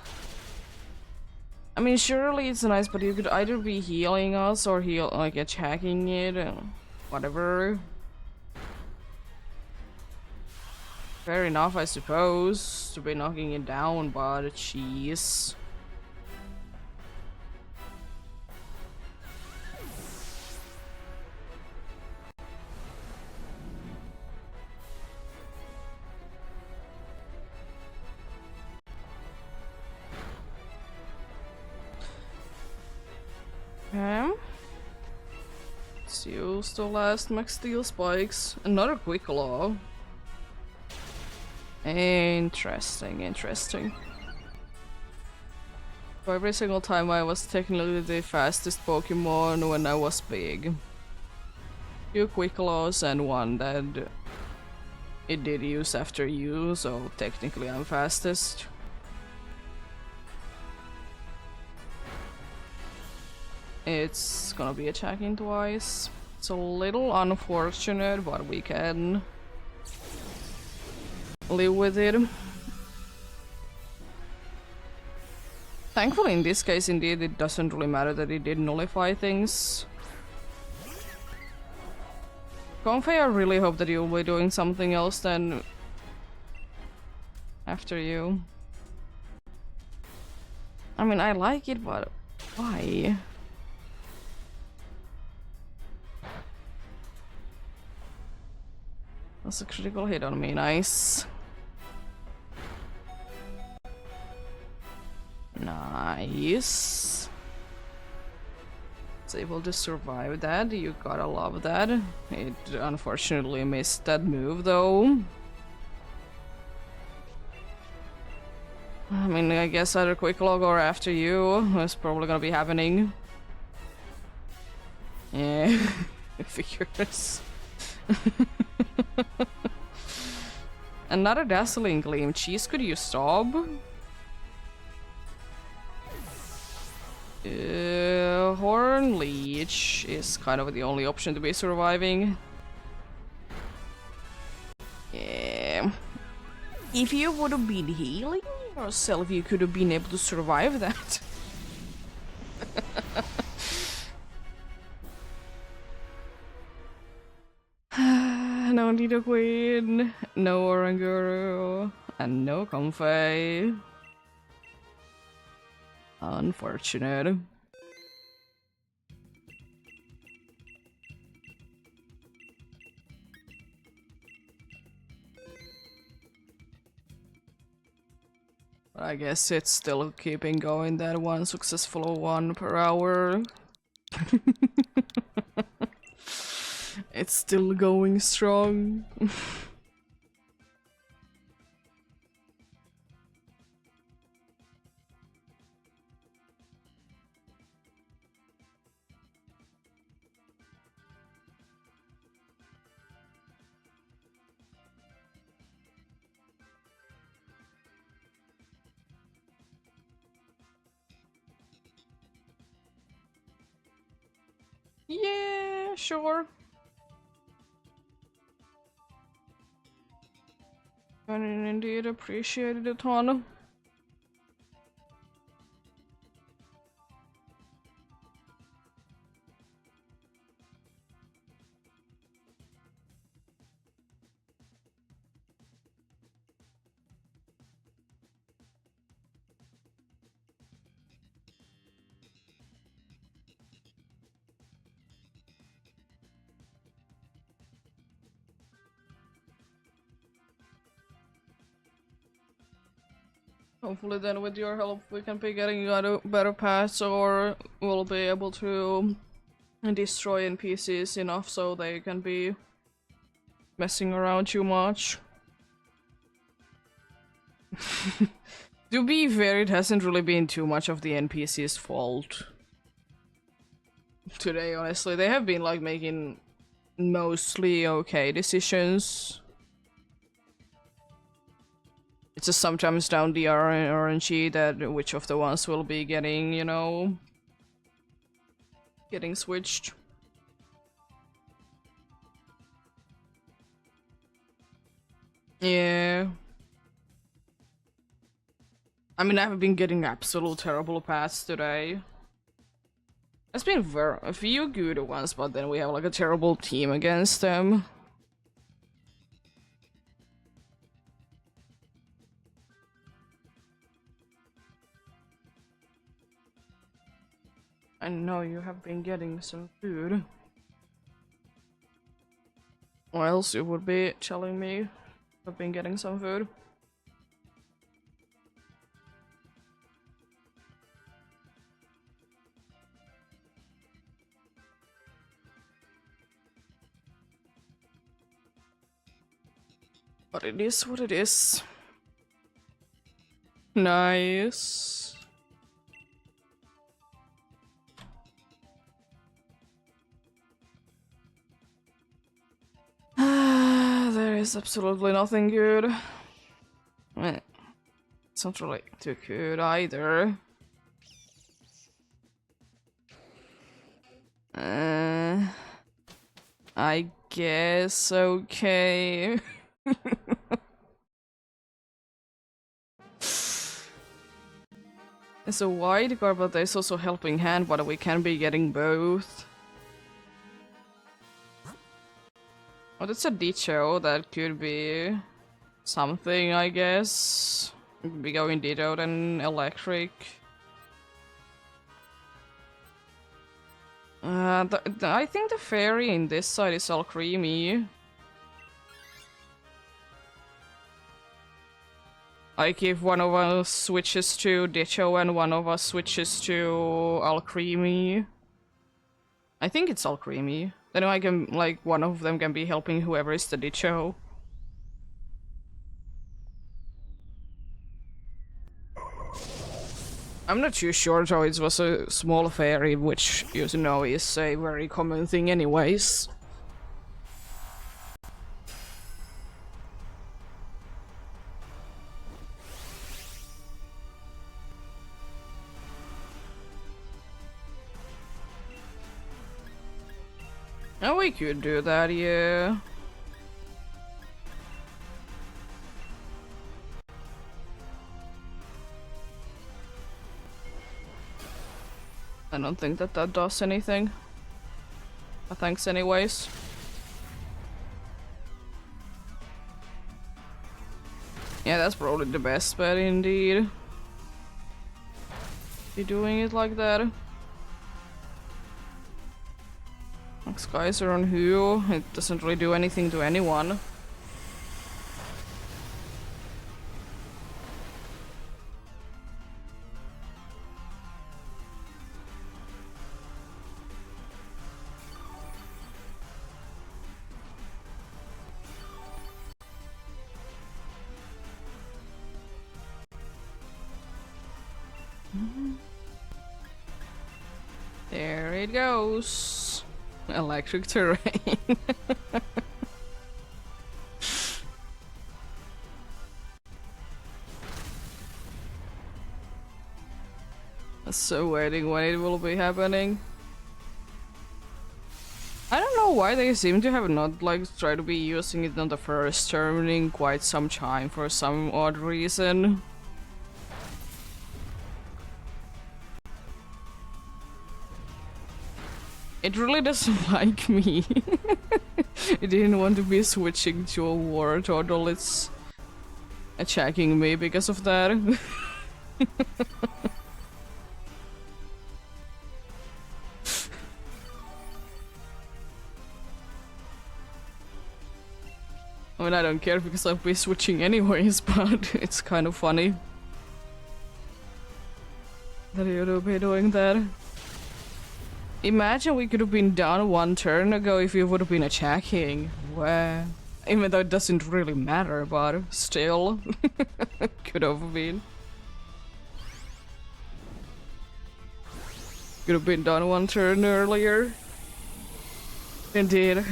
[SPEAKER 1] I mean, surely it's nice, but you could either be healing us or like attacking it, whatever. Fair enough, I suppose, to be knocking it down, but jeez. Okay. Let's use the last max steel spikes. Another quick law. Interesting, interesting. So every single time I was technically the fastest Pokemon when I was big. 2 quick laws and 1 that it did use after you, so technically I'm fastest. It's gonna be attacking twice. It's a little unfortunate, but we can live with it. Thankfully in this case indeed it doesn't really matter that it did nullify things. Comfey, I really hope that you'll be doing something else than after you. I mean, I like it, but why? That's a critical hit on me, nice. Nice. It's able to survive that, you gotta love that. It unfortunately missed that move though. I mean, I guess either quick log or after you is probably gonna be happening. Yeah, figures. Another dazzling gleam. Cheese, could you stop? Horn Leech is kind of the only option to be surviving. Yeah. If you would have been healing yourself, you could have been able to survive that. No Nidoqueen, no Oranguru, and no Comfey. Unfortunate. But I guess it's still keeping going, that one successful 1 per hour. It's still going strong. Yeah, sure. indeed appreciate it a ton. Hopefully then with your help we can be getting a better paths, or we'll be able to destroy NPCs enough so they can be messing around too much. To be fair, it hasn't really been too much of the NPC's fault today, honestly. They have been like making mostly okay decisions. It's just sometimes down the RNG that which of the ones will be getting, you know, getting switched. Yeah. I mean, I've been getting absolute terrible paths today. There's been a few good ones, but then we have like a terrible team against them. I know you have been getting some food. Or else you would be telling me I've been getting some food. But it is what it is. Nice. There is absolutely nothing good. It's not really too good either. I guess okay. It's a wide card, but there's also helping hand, but we can be getting both. Oh, that's a Ditto. That could be something, I guess. It could be going Ditto then electric. I think the fairy in this side is all creamy. Like if one of us switches to Ditto and one of us switches to Alcremie. I think it's Alcremie. Then I can, like, one of them can be helping whoever is the Ditto. I'm not too sure, though it was a small fairy, which, you know, is a very common thing anyways. Oh, we could do that, yeah. I don't think that that does anything. But thanks anyways. Yeah, that's probably the best bet indeed. Be doing it like that. Skies on who? It doesn't really do anything to anyone. There it goes. Electric terrain. So waiting when it will be happening. I don't know why they seem to have not like tried to be using it on the first turn in quite some time for some odd reason. It really doesn't like me. It didn't want to be switching to a war turtle. It's attacking me because of that. I mean, I don't care because I'll be switching anyways, but it's kind of funny that you'd be doing that. Imagine we could have been done one turn ago if you would have been attacking. Well, even though it doesn't really matter, but still, could have been. Could have been done one turn earlier. Indeed.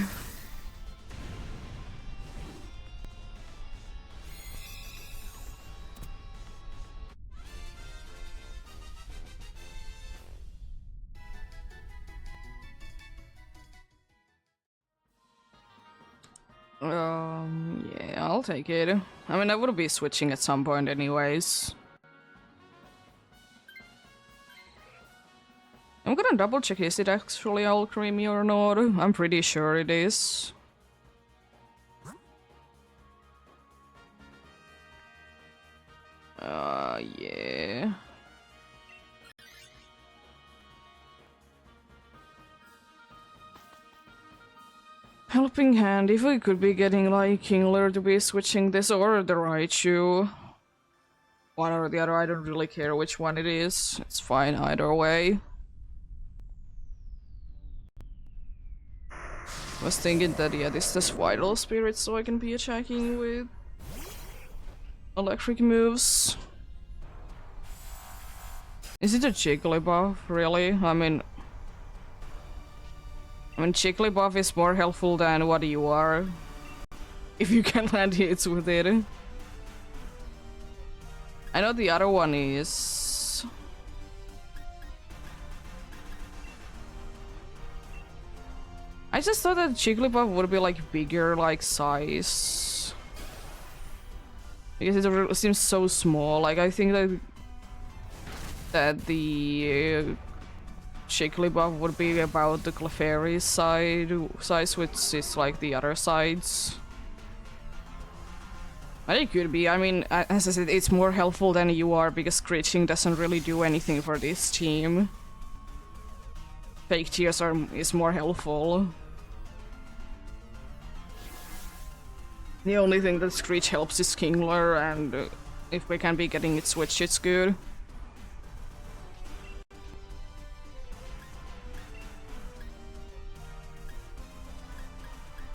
[SPEAKER 1] Yeah, I'll take it. I mean, I would be switching at some point anyways. I'm gonna double check, is it actually all creamy or not? I'm pretty sure it is. Yeah. Helping hand, if we could be getting like Kingler to be switching this or the Raichu. One or the other, I don't really care which one it is. It's fine either way. I was thinking that, yeah, this is Vital Spirit so I can be attacking with electric moves. Is it a Jigglypuff, really? I mean, Jigglypuff is more helpful than what you are. If you can land hits with it. I know the other one is... I just thought that Jigglypuff would be like bigger, like size. Because it seems so small. Like I think that the Jigglypuff would be about the Clefairy's size, which is like the other sides. But it could be. I mean, as I said, it's more helpful than you are because screeching doesn't really do anything for this team. Fake tears is more helpful. The only thing that Screech helps is Kingler, and if we can be getting it switched, it's good.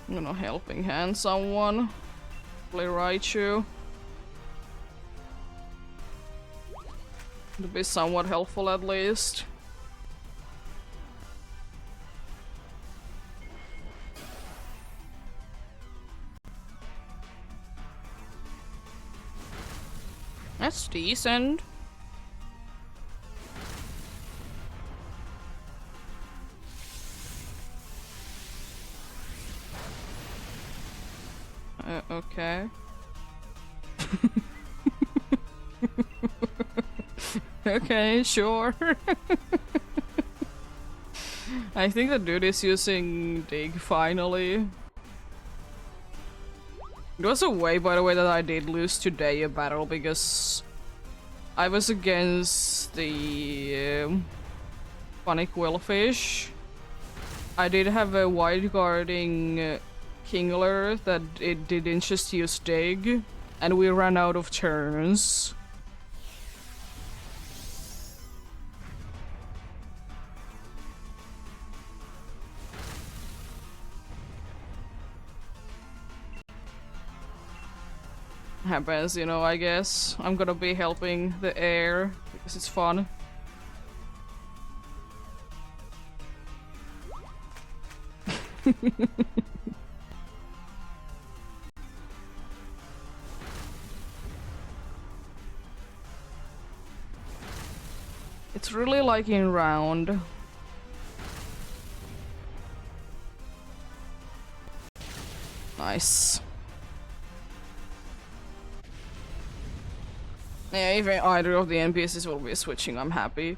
[SPEAKER 1] I'm gonna helping hand someone. Play Raichu. To be somewhat helpful at least. That's decent. Okay. Okay, sure. I think the dude is using Dig finally. It was a way, by the way, that I did lose today a battle because I was against the funny Quillfish. I did have a wide guarding Kingler that it didn't just use Dig, and we ran out of turns. Happens, you know, I guess. I'm gonna be helping the air because it's fun. It's really like in round. Nice. Yeah, if either of the NPCs will be switching, I'm happy.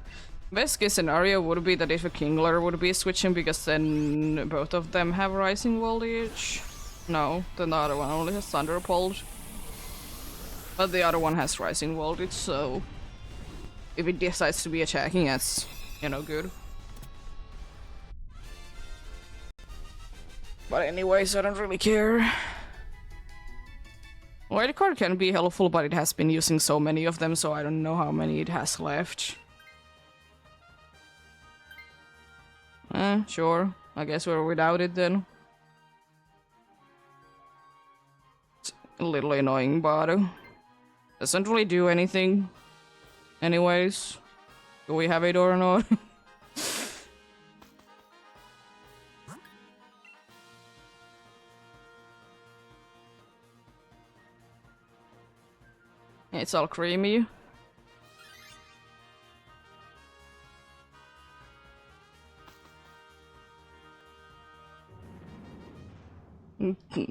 [SPEAKER 1] Best case scenario would be that if a Kingler would be switching, because then both of them have rising voltage. No, the other one only has Thunderbolt. But the other one has rising voltage, so if it decides to be attacking, that's, you know, good. But anyways, I don't really care. Wild card can be helpful, but it has been using so many of them, so I don't know how many it has left. Sure. I guess we're without it then. It's a little annoying, but doesn't really do anything. Anyways, do we have it or not? It's all creamy.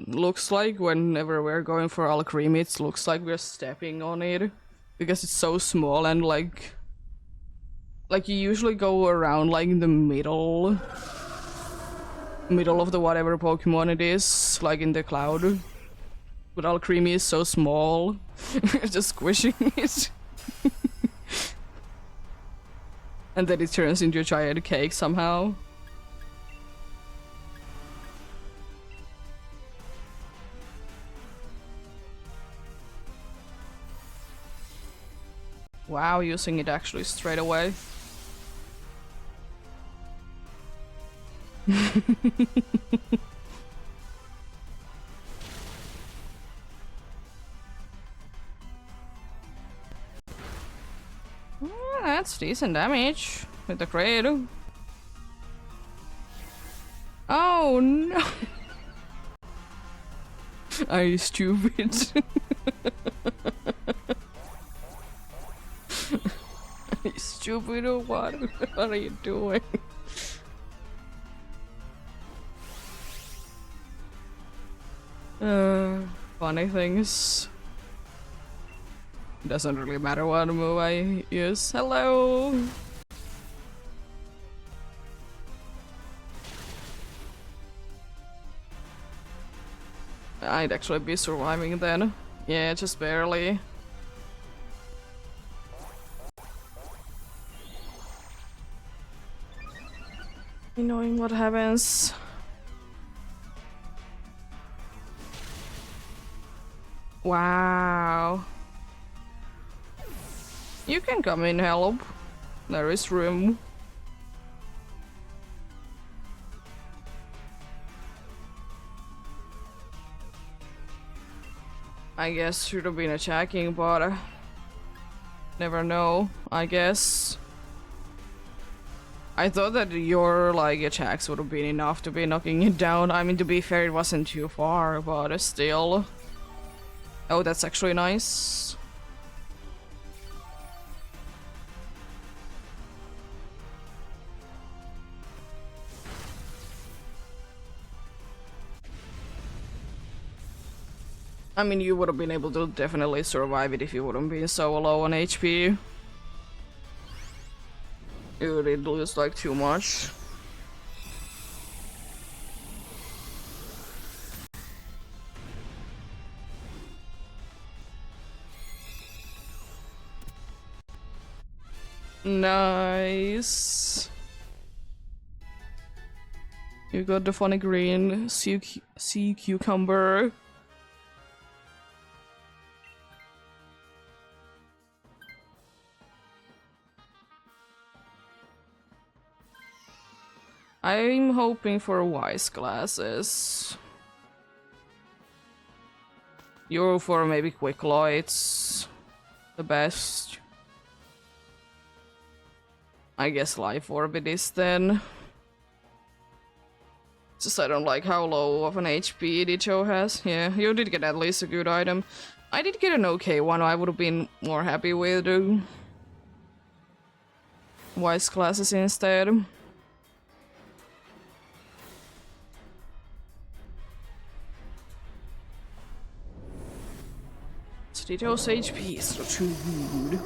[SPEAKER 1] Looks like whenever we're going for all creamy, it looks like we're stepping on it. Because it's so small and like you usually go around like in the middle of the whatever Pokemon it is, like in the cloud. But all creamy is so small. Just squishing it. And then it turns into a giant cake somehow. Wow, using it actually straight away. That's decent damage with the crit. Oh no! Are you stupid? Are you stupid or what? What are you doing? Funny things. Doesn't really matter what move I use. Hello! I'd actually be surviving then. Yeah, just barely. Knowing what happens. Wow. You can come in, help. There is room. I guess should have been attacking, but never know, I guess. I thought that your like attacks would have been enough to be knocking it down. I mean, to be fair, it wasn't too far, but still. Oh, that's actually nice. I mean, you would have been able to definitely survive it if you wouldn't be so low on HP. You did lose like too much. Nice. You got the funny green sea cucumber. I'm hoping for wise glasses. You're for maybe quick lights. The best. I guess life orbit is then. Just I don't like how low of an HP Dicho has. Yeah, you did get at least a good item. I did get an okay one. I would have been more happy with wise glasses instead. Ditto's HP is so too rude.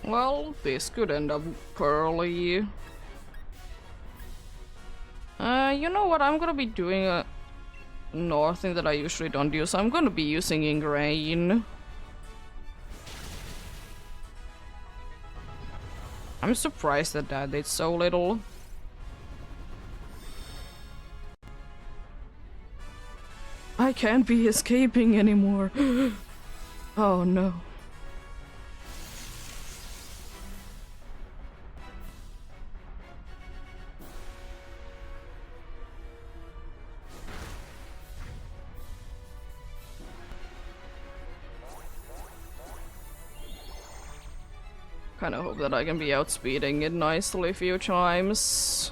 [SPEAKER 1] Well, this could end up poorly. You know what? I'm gonna be doing a thing that I usually don't use. I'm gonna be using Ingrain. I'm surprised that that did so little. I can't be escaping anymore. Oh no. Kinda hope that I can be outspeeding it nicely a few times.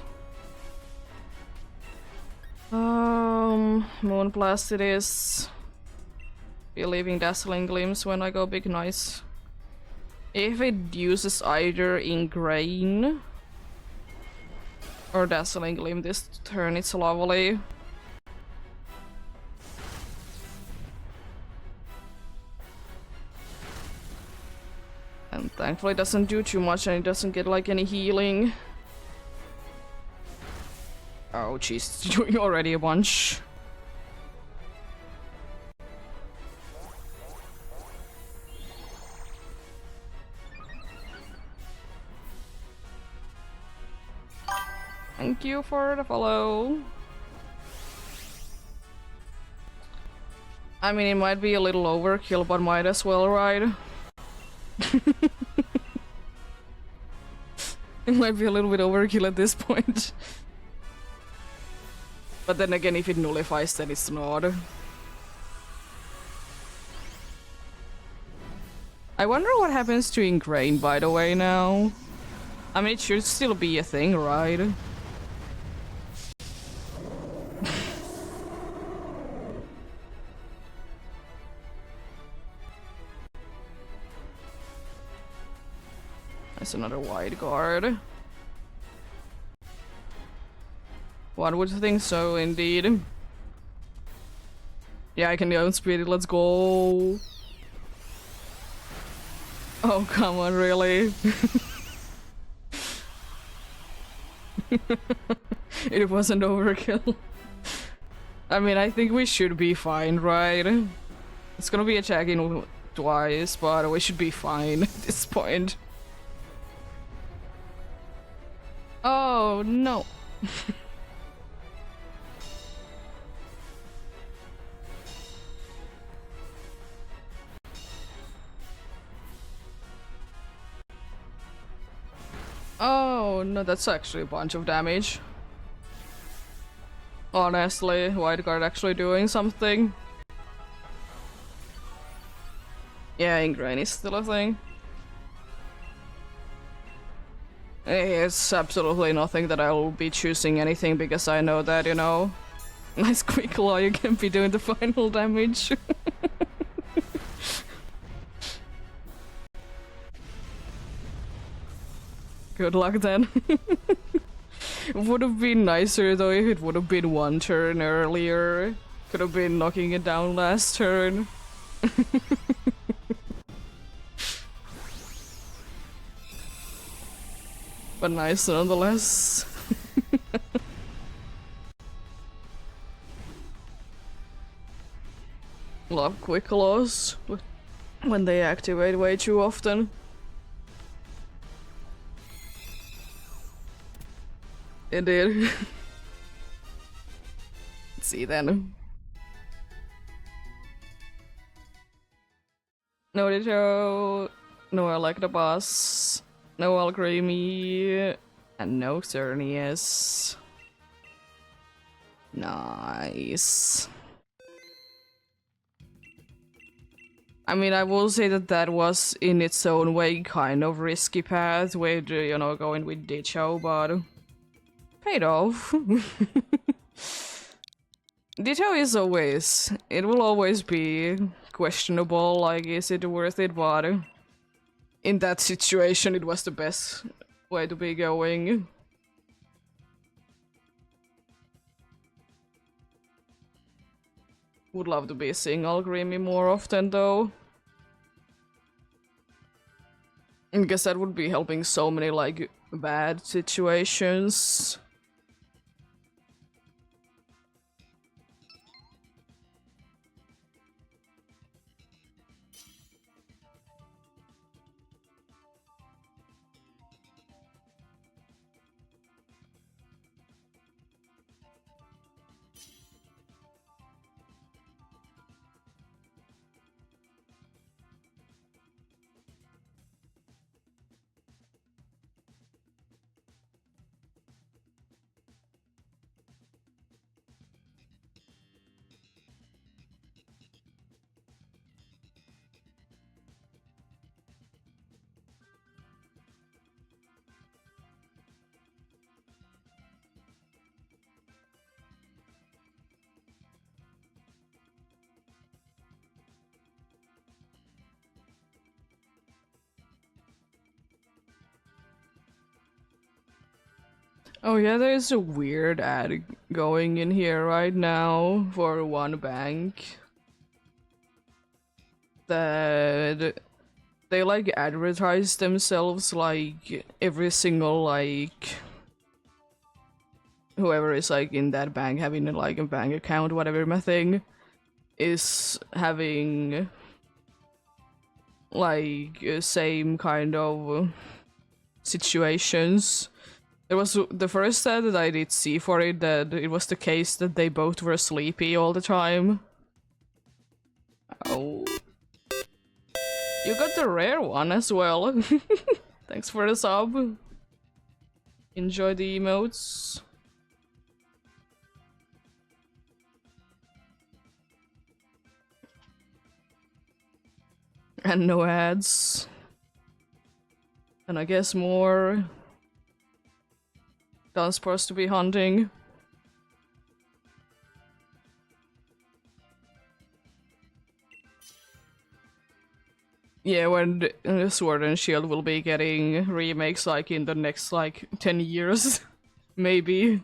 [SPEAKER 1] Moonblast it is. Be leaving Dazzling Gleams when I go big nice. If it uses either Ingrain or Dazzling Gleam this turn, it's lovely. And thankfully it doesn't do too much and it doesn't get like any healing. Oh jeez, it's doing already a bunch. Thank you for the follow. I mean, it might be a little overkill, but might as well, right? It might be a little bit overkill at this point. But then again, if it nullifies, then it's not. I wonder what happens to Ingrain, by the way, now. I mean, it should still be a thing, right? That's another wide guard. One would think so, indeed. Yeah, I can outspeed it, let's go. Oh, come on, really? It wasn't overkill. I mean, I think we should be fine, right? It's gonna be attacking twice, but we should be fine at this point. Oh, no. Oh, no, that's actually a bunch of damage. Honestly, White Guard actually doing something. Yeah, Ingrain is still a thing. It's absolutely nothing that I will be choosing anything because I know that, you know, nice quick law, you can be doing the final damage. Good luck then. It would have been nicer though if it would have been one turn earlier. Could have been knocking it down last turn. But nice nonetheless. Love quick laws when they activate way too often. Indeed. Let's see then. No Ditto, no I like the boss. No Algramy, and no Cernius. Nice. I mean, I will say that that was in its own way kind of risky path with, you know, going with Ditcho, but paid off. Ditto is always, it will always be questionable, like, is it worth it, but in that situation it was the best way to be going. Would love to be single Creamy more often though. Because that would be helping so many, like, bad situations. Oh yeah, there's a weird ad going in here right now for one bank that they like advertise themselves like every single like whoever is like in that bank having like a bank account, whatever my thing is having like same kind of situations. There was the first ad that I did see for it that it was the case that they both were sleepy all the time. Oh. You got the rare one as well. Thanks for the sub. Enjoy the emotes. And no ads. And I guess more. Not supposed to be hunting. Yeah, when the Sword and Shield will be getting remakes like in the next like 10 years. Maybe.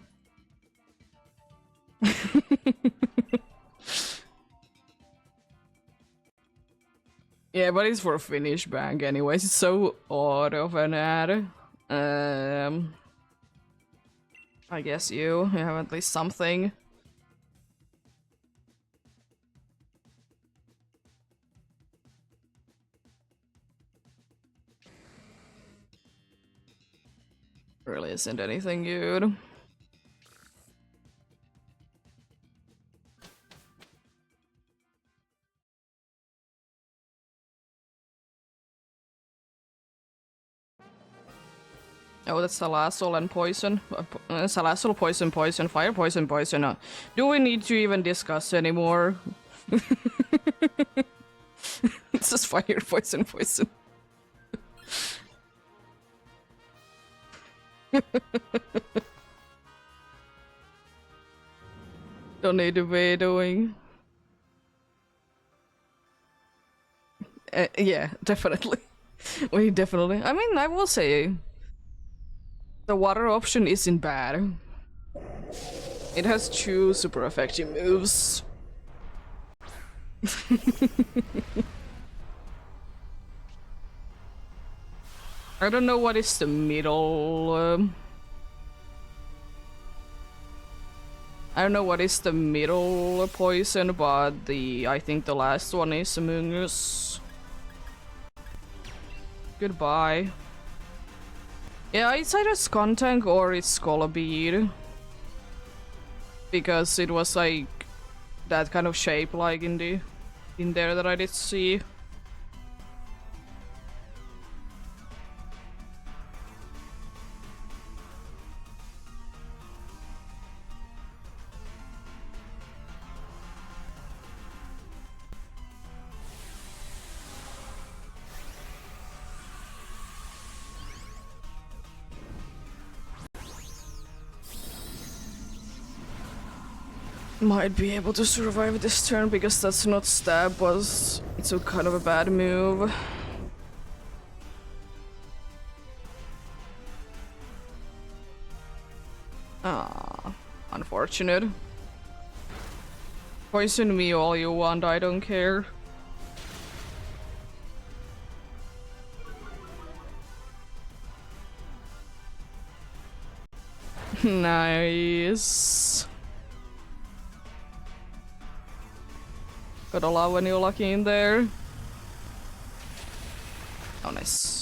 [SPEAKER 1] Yeah, but it's for Finnish bank anyways. It's so odd of an ad. I guess you have at least something. Really isn't anything good. Oh, that's Salazzle and Poison. Salazzle, Poison, Poison, Fire, Poison, Poison. Do we need to even discuss anymore? It's just Fire, Poison, Poison. Don't need to be doing. Yeah, definitely. We definitely. I mean, I will say the water option isn't bad. It has 2 super effective moves. I don't know what is the middle. I don't know what is the middle poison, but I think the last one is Among Us. Goodbye. Yeah, it's either Skuntank or it's Scalabead. Because it was like that kind of shape like in there that I did see. might be able to survive this turn because that's not stab, was it's a kind of a bad move. Ah, unfortunate. Poison me all you want, I don't care. Nice. Gotta love when you're lucky in there. Oh, nice.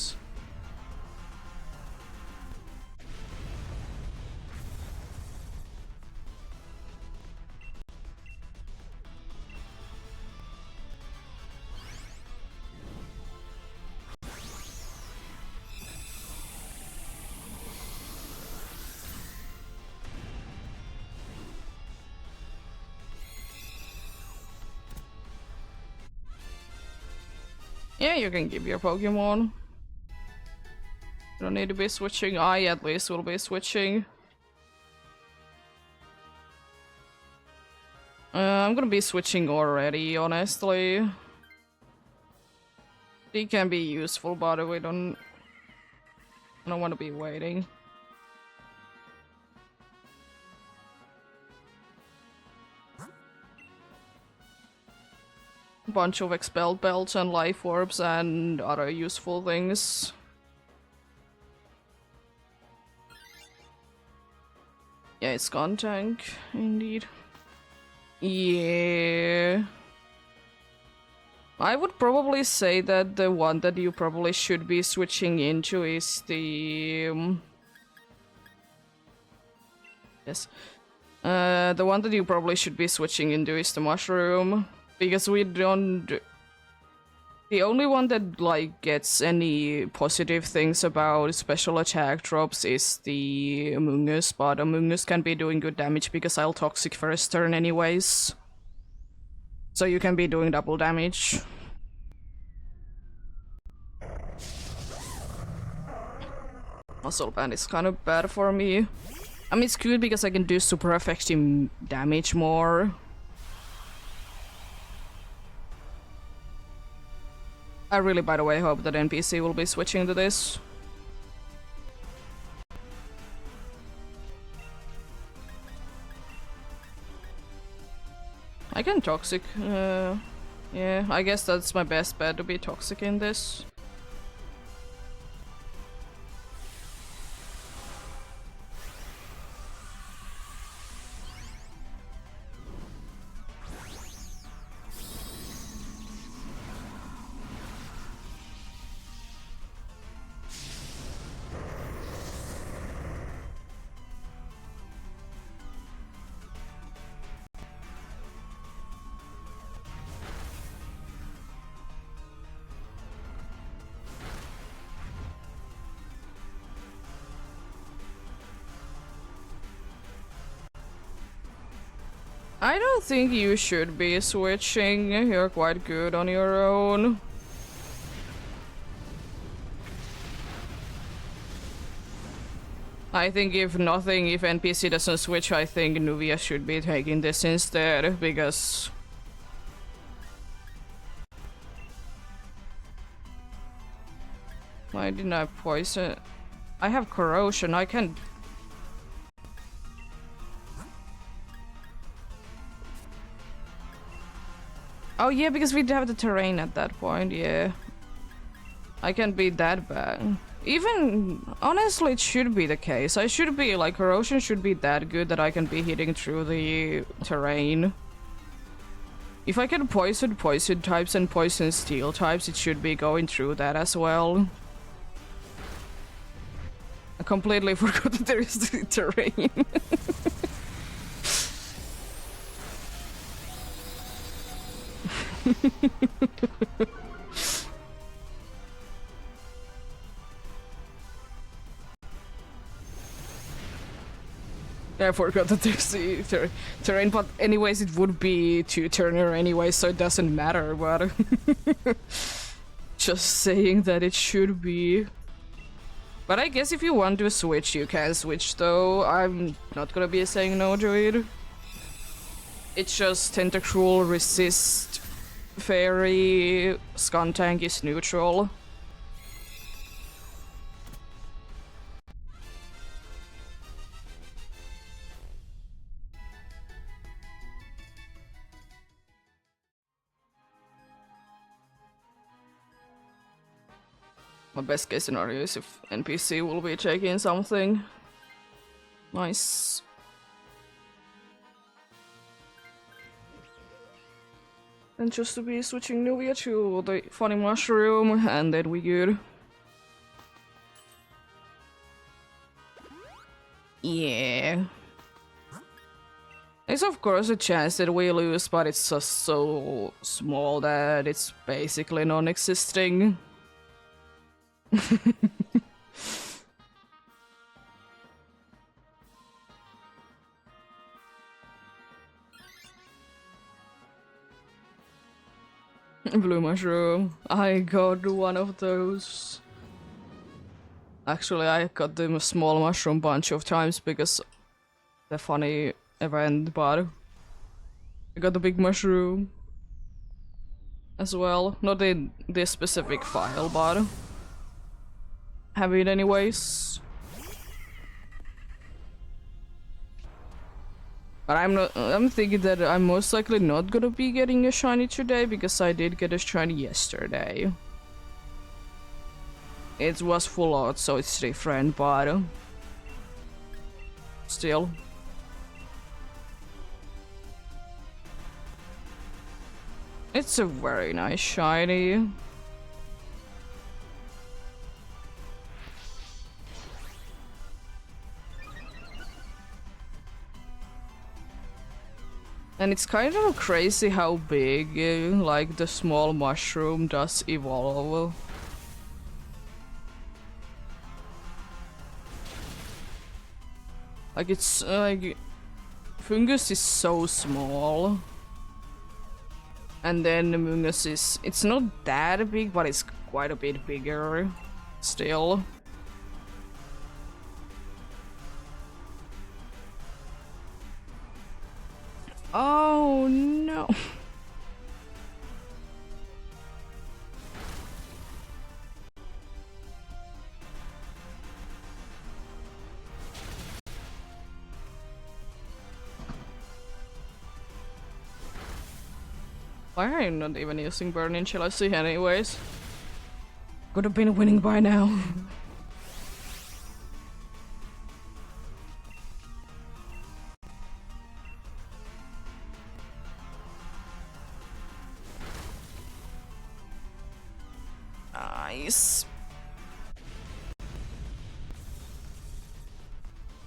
[SPEAKER 1] Yeah, you can keep your Pokemon. You don't need to be switching. I at least will be switching. I'm gonna be switching already, honestly. It can be useful, but I don't want to be waiting. Bunch of expelled belts and life orbs and other useful things. Yeah, it's Gun Tank, indeed. Yeah. I would probably say that the one that you probably should be switching into is the... yes. The one that you probably should be switching into is the Mushroom. Because we don't... The only one that, like, gets any positive things about special attack drops is the Amoonguss, but Amoonguss can be doing good damage because I'll Toxic first turn anyways. So you can be doing double damage. Muscle Band is kind of bad for me. I mean, it's good because I can do super effective damage more. I really, by the way, hope that NPC will be switching to this. I can Toxic. Yeah, I guess that's my best bet to be Toxic in this. I don't think you should be switching. You're quite good on your own. I think if nothing, if NPC doesn't switch, I think Nuvia should be taking this instead, because... Why didn't I poison? I have corrosion, I can... Oh yeah, because we have the terrain at that point, yeah. I can't be that bad. Even, honestly, it should be the case. I should be, like, corrosion should be that good that I can be hitting through the terrain. If I can poison types and poison steel types, it should be going through that as well. I completely forgot that there is the terrain. I forgot that there's the terrain, but anyways it would be two-turner anyway, so it doesn't matter, but... Just saying that it should be. But I guess if you want to switch, you can switch though. I'm not gonna be saying no to it. It's just Tentacruel resist Fairy, Skuntank is neutral. My best case scenario is if NPC will be taking something. Nice. And just to be switching Nuvia to the funny mushroom, and then we good. Yeah. There's of course a chance that we lose, but it's just so small that it's basically non-existing. Blue mushroom. I got one of those. Actually, I got the small mushroom bunch of times because the funny event, but I got the big mushroom as well. Not in this specific file, but have it anyways. But I'm thinking that I'm most likely not gonna be getting a shiny today because I did get a shiny yesterday. It was full out, so it's different, but still. It's a very nice shiny. And it's kind of crazy how big, like, the small mushroom does evolve. Like, it's, like, Fungus is so small. And then the Mungus is, it's not that big, but it's quite a bit bigger still. Oh no. Why are you not even using Burning Chill? I see anyways. Could have been winning by now. Nice.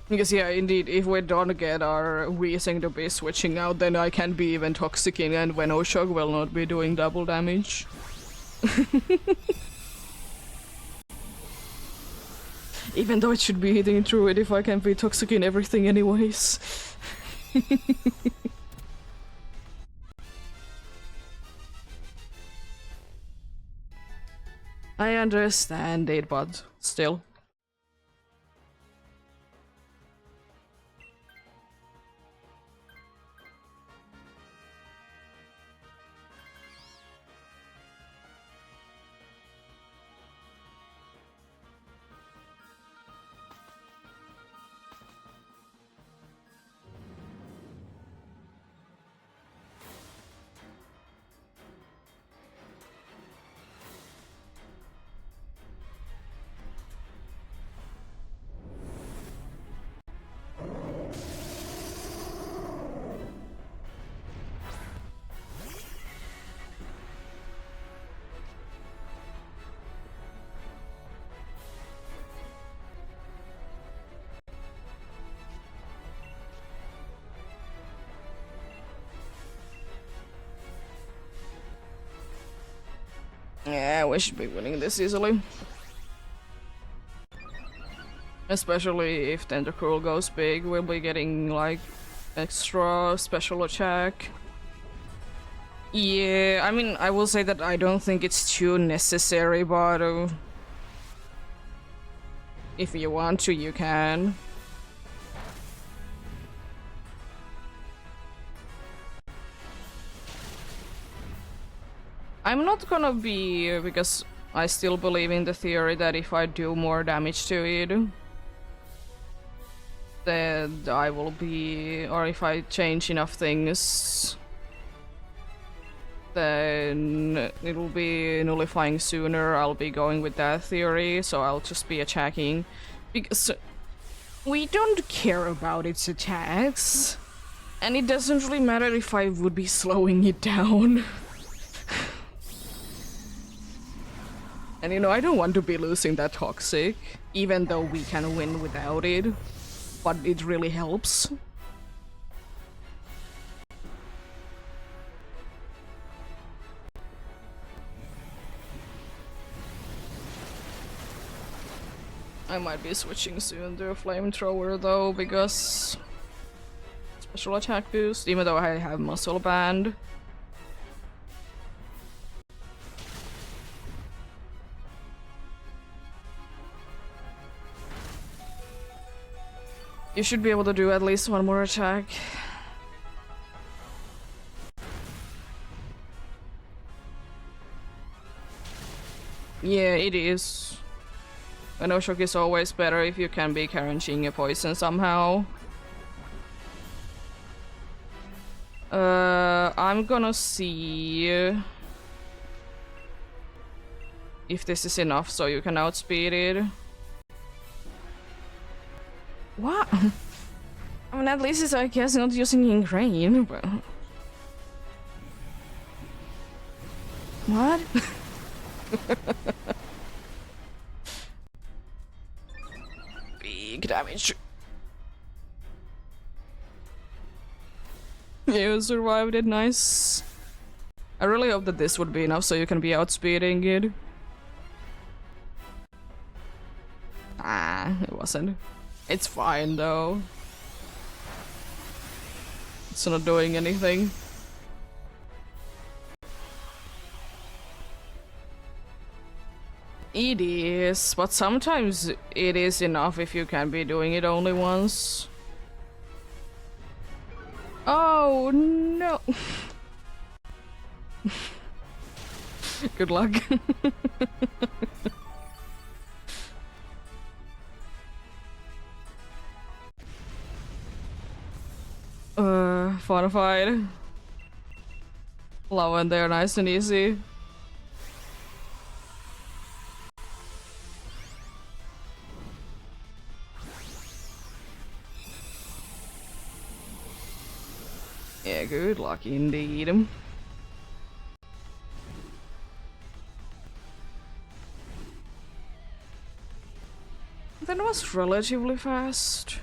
[SPEAKER 1] Because yeah, indeed, if we don't get our Weezing to be switching out, then I can be even Toxicking and Venoshock will not be doing double damage. Even though it should be hitting through it if I can be Toxicking everything anyways. I understand it, but still. Yeah, we should be winning this easily. Especially if Tentacruel goes big, we'll be getting like extra special attack. Yeah, I mean, I will say that I don't think it's too necessary, but if you want to, you can. I'm not gonna be, because I still believe in the theory that if I do more damage to it, then I will be, or if I change enough things, then it'll be nullifying sooner. I'll be going with that theory, so I'll just be attacking. Because we don't care about its attacks. And it doesn't really matter if I would be slowing it down. And you know, I don't want to be losing that toxic, even though we can win without it. But it really helps. I might be switching soon to a flamethrower though, because special attack boost, even though I have muscle band. You should be able to do at least one more attack. Yeah, it is. I know shock is always better if you can be carrying a poison somehow. I'm gonna see if this is enough so you can outspeed it. What? I mean, at least it's, I guess, not using ingrain, but... What? Big damage. You survived it, nice. I really hope that this would be enough so you can be outspeeding it. Ah, it wasn't. It's fine though. It's not doing anything. It is, but sometimes it is enough if you can be doing it only once. Oh no! Good luck. Fortified. Love when they're nice and easy. Yeah, good luck indeed. That was relatively fast.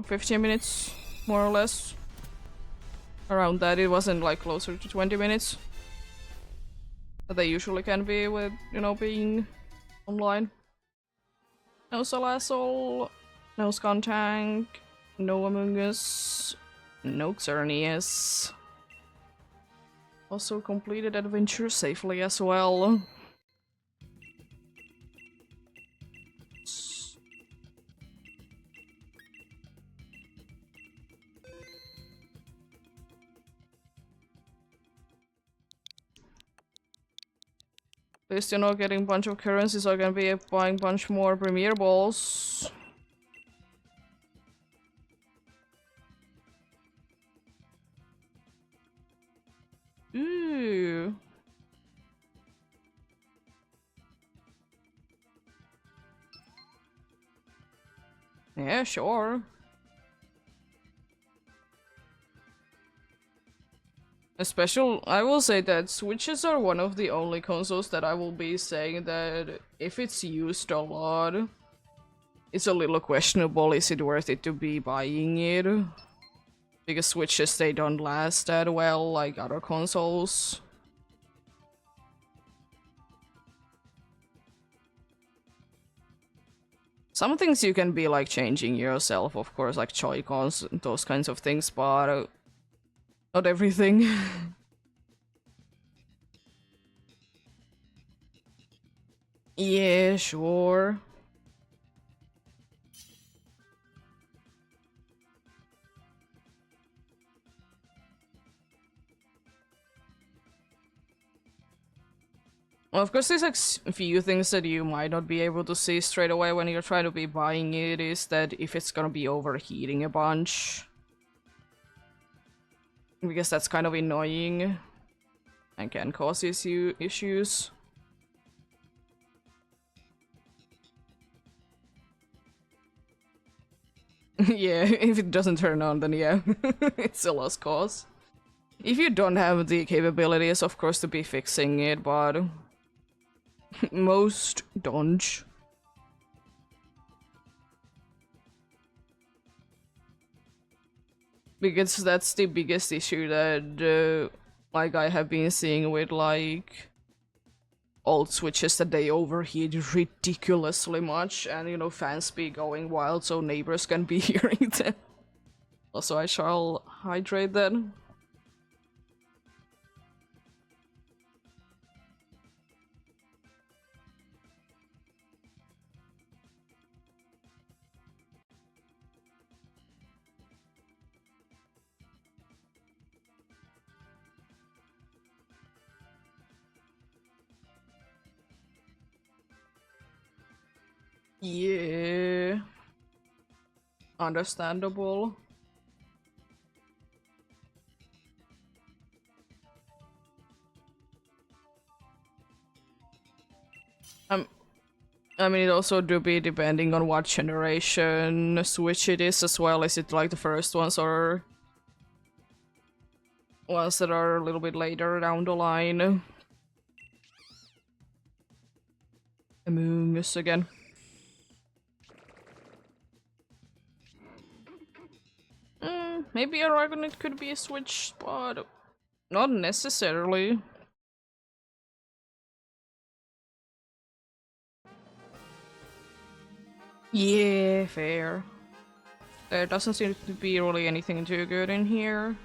[SPEAKER 1] 15 minutes, more or less. Around that, it wasn't like closer to 20 minutes. That they usually can be with, you know, being online. No Salazzle, no Skuntank, no Among Us, no Xerneas. Also completed adventure safely as well. At least, you know, getting a bunch of currencies, so I can be buying a bunch more Premier Balls. Ooh. Yeah, sure. I will say that Switches are one of the only consoles that I will be saying that if it's used a lot, it's a little questionable, is it worth it to be buying it? Because Switches, they don't last that well like other consoles. Some things you can be like changing yourself, of course, like Joy-Cons, those kinds of things, but not everything. Yeah, sure. Of course, there's like a few things that you might not be able to see straight away when you're trying to be buying it, is that if it's gonna be overheating a bunch. Because that's kind of annoying and can cause issues. Yeah, if it doesn't turn on, then yeah, it's a lost cause. If you don't have the capabilities, of course, to be fixing it, but most don't. Because that's the biggest issue that, like, I have been seeing with, like, old switches, that they overheat ridiculously much, and, you know, fans be going wild so neighbors can be hearing them. Also, I shall hydrate then. Yeah. Understandable. I mean, it also do be depending on what generation Switch it is as well. Is it like the first ones or ones that are a little bit later down the line? Among Us again. Maybe a Dragonite could be a Switch, but not necessarily. Yeah, fair. There doesn't seem to be really anything too good in here.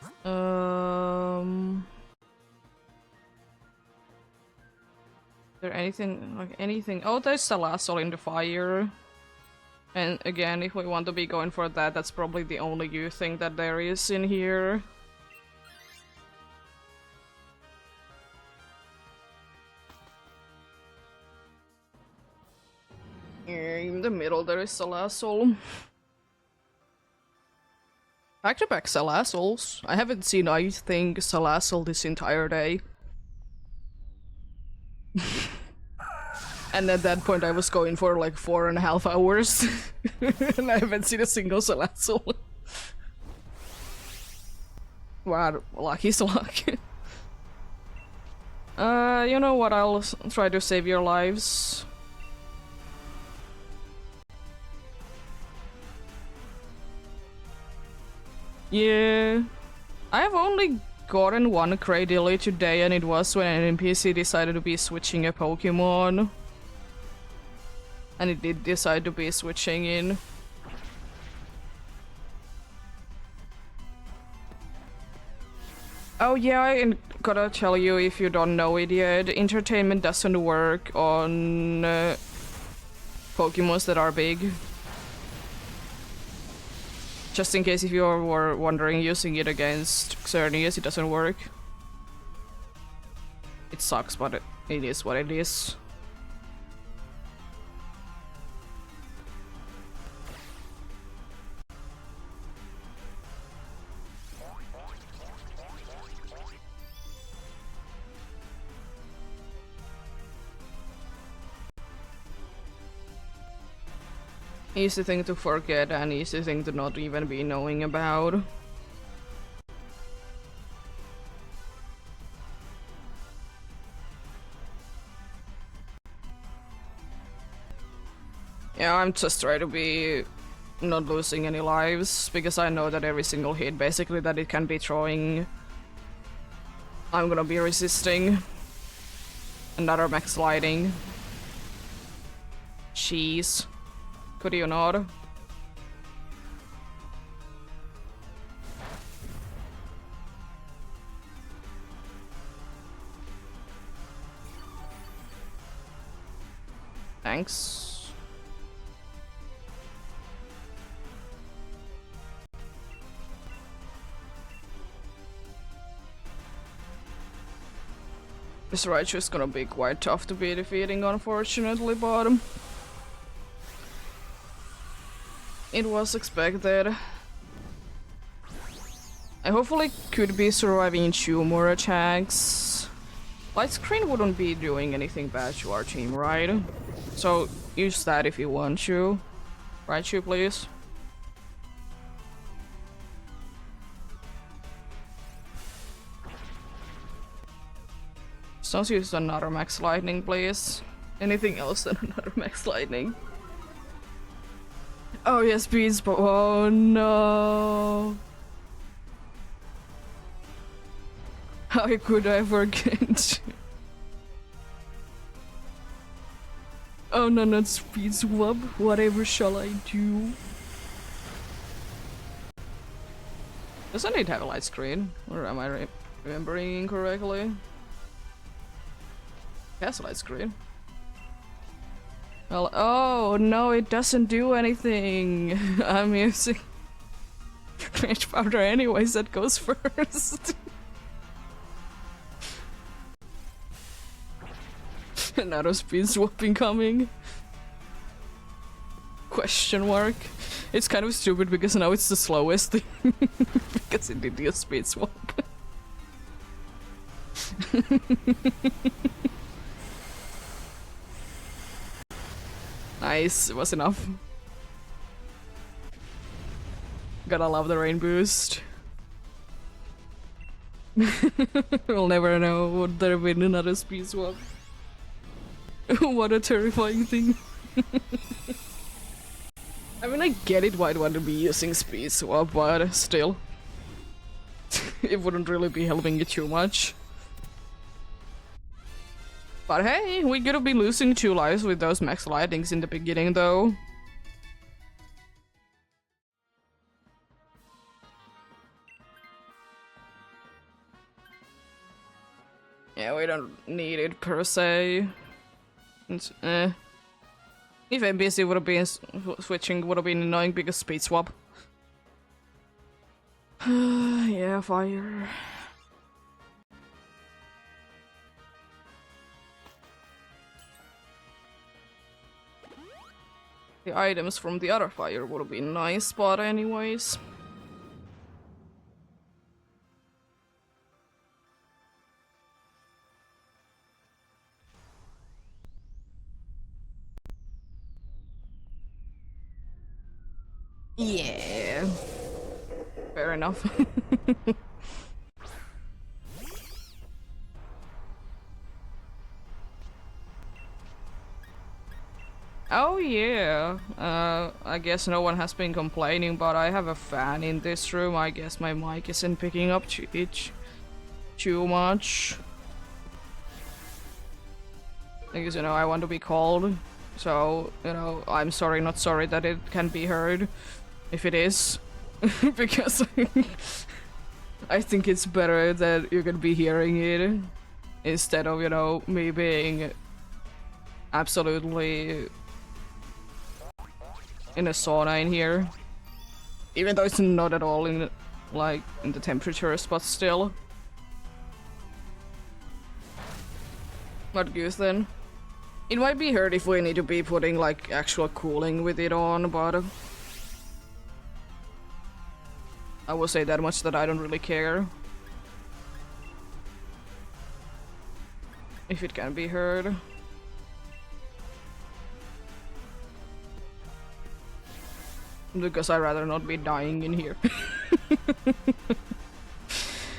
[SPEAKER 1] Is there anything, like anything? Oh, there's Salazzle in the fire. And again, if we want to be going for that, that's probably the only new thing that there is in here. In the middle there is Salazzle. Back-to-back Salazzles. I haven't seen, I think, Salazzle this entire day. And at that point I was going for like 4.5 hours. And I haven't seen a single Salazzle. Wow, lucky's luck. You know what, I'll try to save your lives. Yeah. I have only gotten one Cradily today, and it was when an NPC decided to be switching a Pokemon. And it did decide to be switching in. Oh yeah, I gotta tell you if you don't know it yet, entertainment doesn't work on Pokemons that are big. Just in case if you were wondering, using it against Xerneas, it doesn't work. It sucks, but it is what it is. Easy thing to forget and easy thing to not even be knowing about. Yeah, I'm just trying to be not losing any lives, because I know that every single hit basically that it can be throwing, I'm gonna be resisting. Another max lighting. Jeez. Could you not? Thanks. This Raichu is gonna be quite tough to be defeating, unfortunately, but it was expected. I hopefully could be surviving 2 more attacks. Light screen wouldn't be doing anything bad to our team, right? So use that if you want to. Raichu, please. Let's use another max lightning, please. Anything else than another max lightning. Oh yes, beats, but oh no. How could I forget? Oh no, not speed swap. Whatever shall I do? Doesn't it have a light screen? Or am I remembering incorrectly? It has a light screen. Well, oh no, it doesn't do anything. I'm using Rage Powder anyways, that goes first. Another speed swapping coming. Question mark. It's kind of stupid because now it's the slowest thing. Because it did the speed swap. Nice, it was enough. Gotta love the rain boost. We'll never know, would there have been another speed swap? What a terrifying thing. I mean, I get it why I'd want to be using speed swap, but still. It wouldn't really be helping you too much. But hey, we could have been losing 2 lives with those max lightnings in the beginning though. Yeah, we don't need it per se. It's, if NPC would have been switching, would have been annoying because speed swap. Yeah, fire. The items from the other fire would have been nice, but anyways. Yeah. Fair enough. Oh yeah. I guess no one has been complaining, but I have a fan in this room. I guess my mic isn't picking up too much. Because, you know, I want to be called. So, you know, I'm sorry, not sorry that it can be heard. If it is. Because I think it's better that you can be hearing it. Instead of, you know, me being absolutely in a sauna in here. Even though it's not at all in, like, in the temperatures, but still. What goose then? It might be heard if we need to be putting, like, actual cooling with it on, but I will say that much that I don't really care. If it can be heard. Because I'd rather not be dying in here.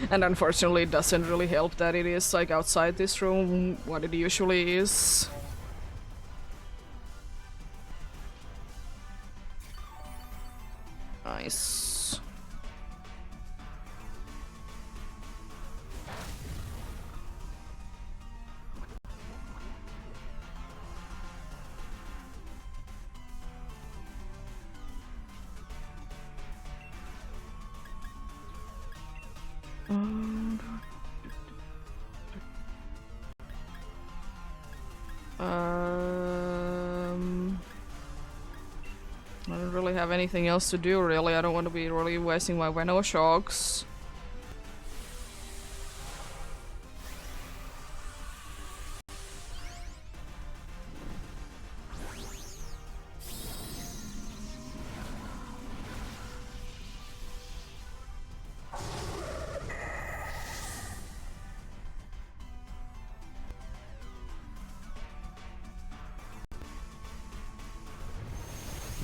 [SPEAKER 1] And unfortunately it doesn't really help that it is like outside this room, what it usually is. Nice. I don't really have anything else to do, really. I don't want to be really wasting my Veno shocks.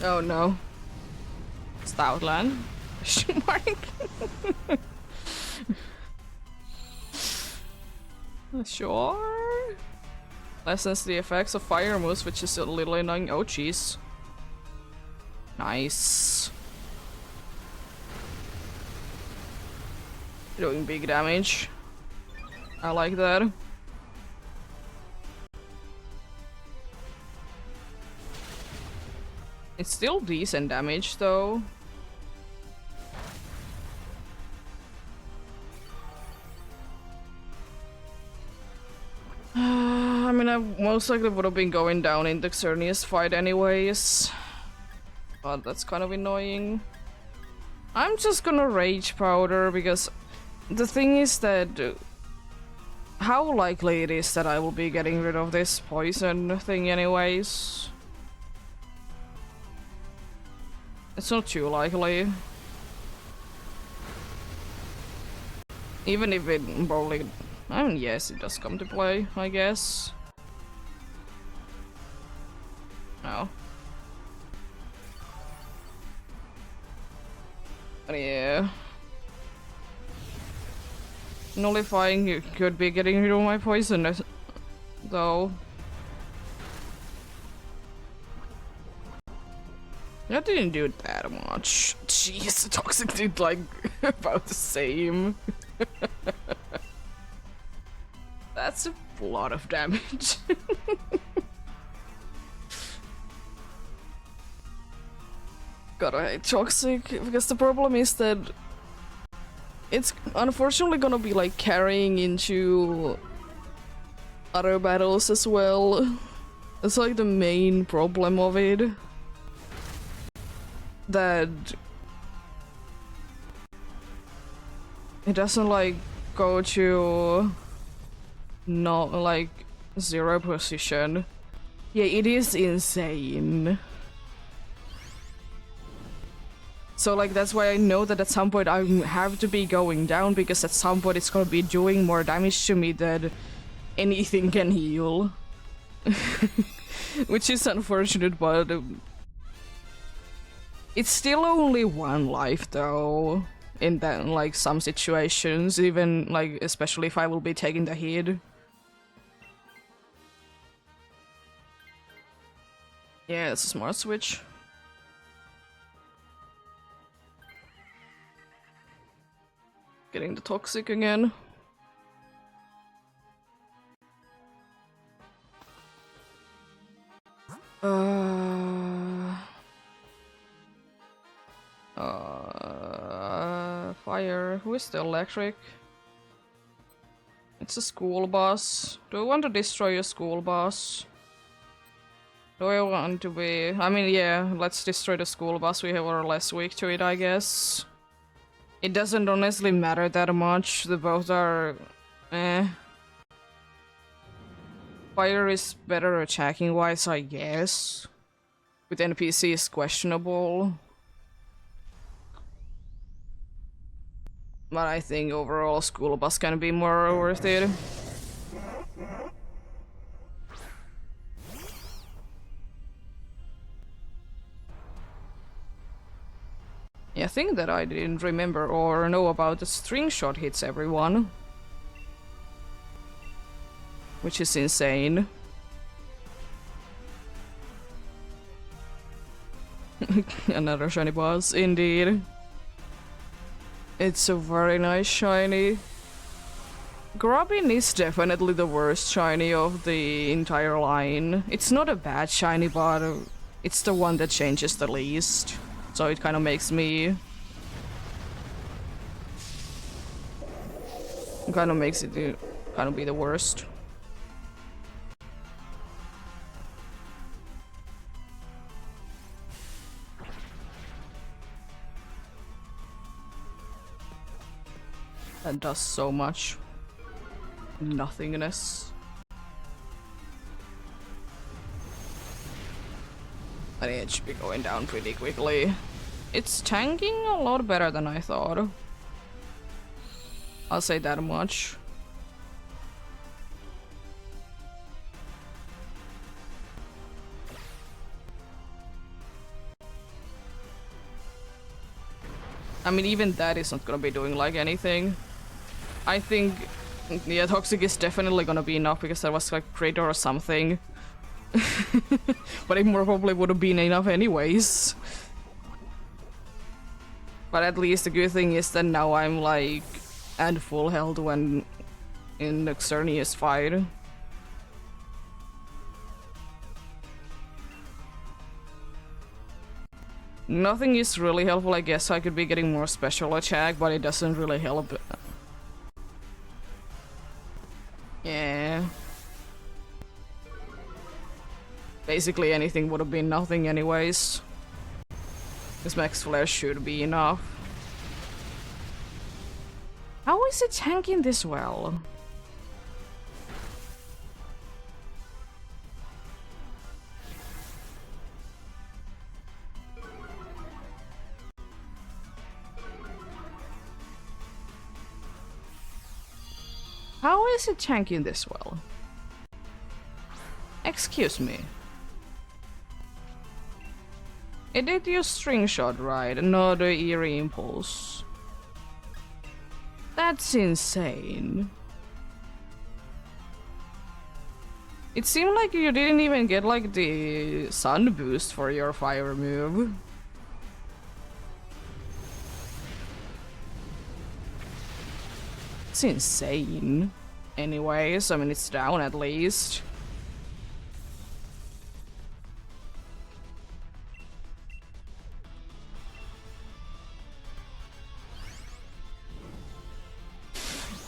[SPEAKER 1] Oh no. Stoutland? Question mark? Sure. Lessens the effects of fire moves, which is a little annoying. Oh jeez. Nice. Doing big damage. I like that. It's still decent damage though. I mean, I most likely would have been going down in the Xerneas fight anyways. But that's kind of annoying. I'm just gonna Rage Powder because the thing is that how likely it is that I will be getting rid of this poison thing anyways. It's not too likely. Even if it probably... I mean, yes, it does come to play, I guess. No. But yeah. Nullifying could be getting rid of my poison, though. That didn't do that much. Jeez, the Toxic did like about the same. That's a lot of damage. Gotta hate Toxic, because the problem is that it's unfortunately gonna be like carrying into other battles as well. It's like the main problem of it. That it doesn't like go to not like 0 position. Yeah, it is insane. So like that's why I know that at some point I have to be going down, because at some point it's gonna be doing more damage to me than anything can heal. Which is unfortunate, but it's still only 1 life though, in that like some situations, even like especially if I will be taking the hit. Yeah, it's a smart switch. Getting the Toxic again. Fire. Who is the electric? It's a school bus. Do I want to destroy a school bus? Do I want to be... I mean, yeah, let's destroy the school bus. We are less weak to it, I guess. It doesn't honestly matter that much. The both are... eh. Fire is better attacking-wise, I guess. With NPC is questionable. But I think overall school bus can be more worth it. Yeah, thing that I didn't remember or know about, the string shot hits everyone. Which is insane. Another shiny boss, indeed. It's a very nice shiny. Grubbin is definitely the worst shiny of the entire line. It's not a bad shiny, but it's the one that changes the least. So it kind of makes me... kind of makes it kind of be the worst. That does so much nothingness. I think it should be going down pretty quickly. It's tanking a lot better than I thought. I'll say that much. I mean, even that is not gonna be doing like anything. I think, yeah, toxic is definitely gonna be enough because that was like crit or something. But it more probably would have been enough anyways. But at least the good thing is that now I'm like at full health when in the Xerneas fight. Nothing is really helpful. I guess I could be getting more special attack, but it doesn't really help. Yeah. Basically anything would have been nothing anyways. This max flare should be enough. How is it tanking this well? How is it tanking this well? Excuse me. It did use string shot, right? Not the eerie impulse. That's insane. It seemed like you didn't even get like the sun boost for your fire move. It's insane. Anyways, I mean, it's down at least.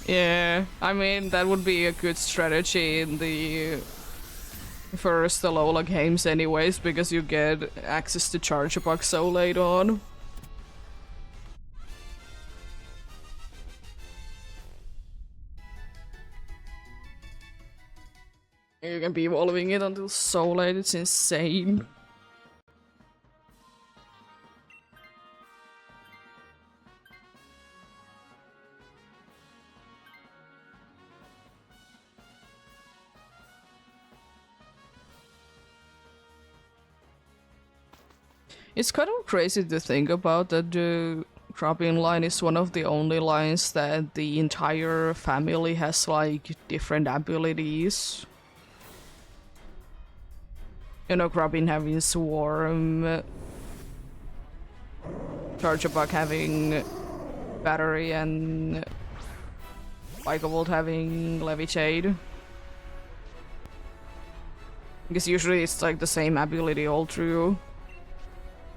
[SPEAKER 1] Yeah, I mean, that would be a good strategy in the first Alola games anyways, because you get access to Charge Buck so late on. You can be evolving it until so late, it's insane. It's kind of crazy to think about that the Krabi line is one of the only lines that the entire family has like different abilities. You know, Krabi having Swarm, Charjabug having Battery, and Vikavolt having Levitate. Because usually it's like the same ability all through.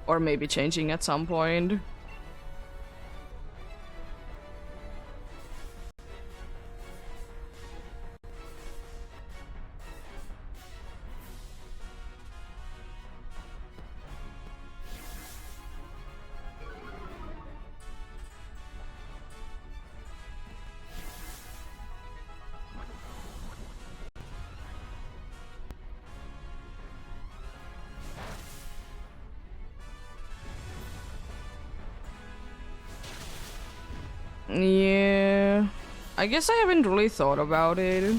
[SPEAKER 1] Or maybe changing at some point. Yeah, I guess I haven't really thought about it.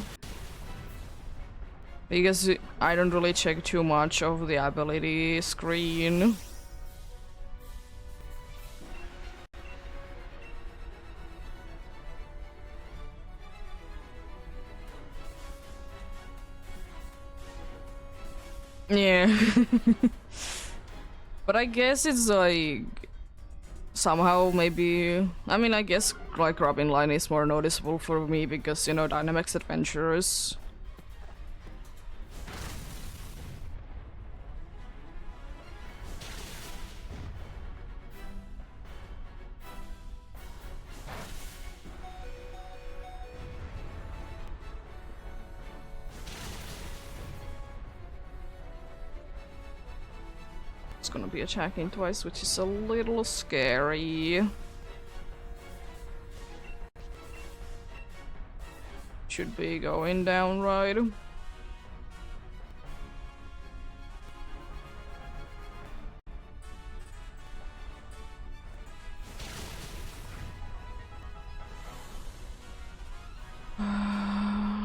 [SPEAKER 1] Because I don't really check too much of the ability screen. Yeah. But I guess it's like somehow maybe, I mean, I guess like Robin line is more noticeable for me because, you know, Dynamax Adventures. It's gonna be attacking twice, which is a little scary. Should be going down right.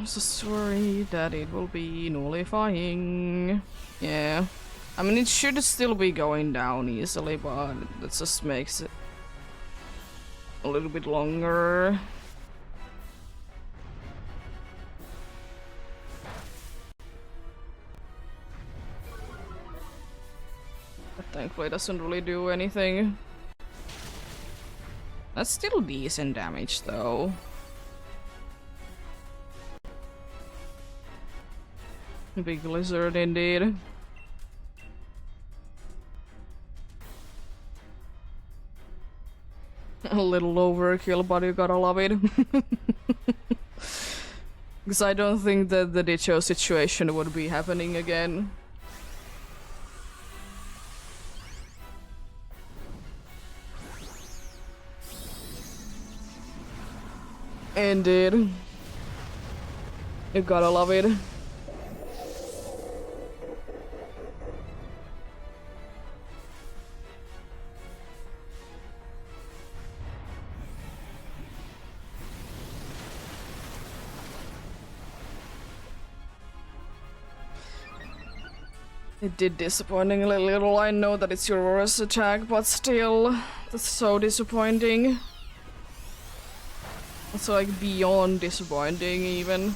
[SPEAKER 1] So worried that it will be nullifying. Yeah. I mean, it should still be going down easily, but that just makes it a little bit longer. But thankfully it doesn't really do anything. That's still decent damage though. Big lizard indeed. A little overkill, but you gotta love it. Because I don't think that the Dicho situation would be happening again. Indeed. You gotta love it. It did disappointingly little. I know that it's your worst attack, but still, that's so disappointing. It's like beyond disappointing even.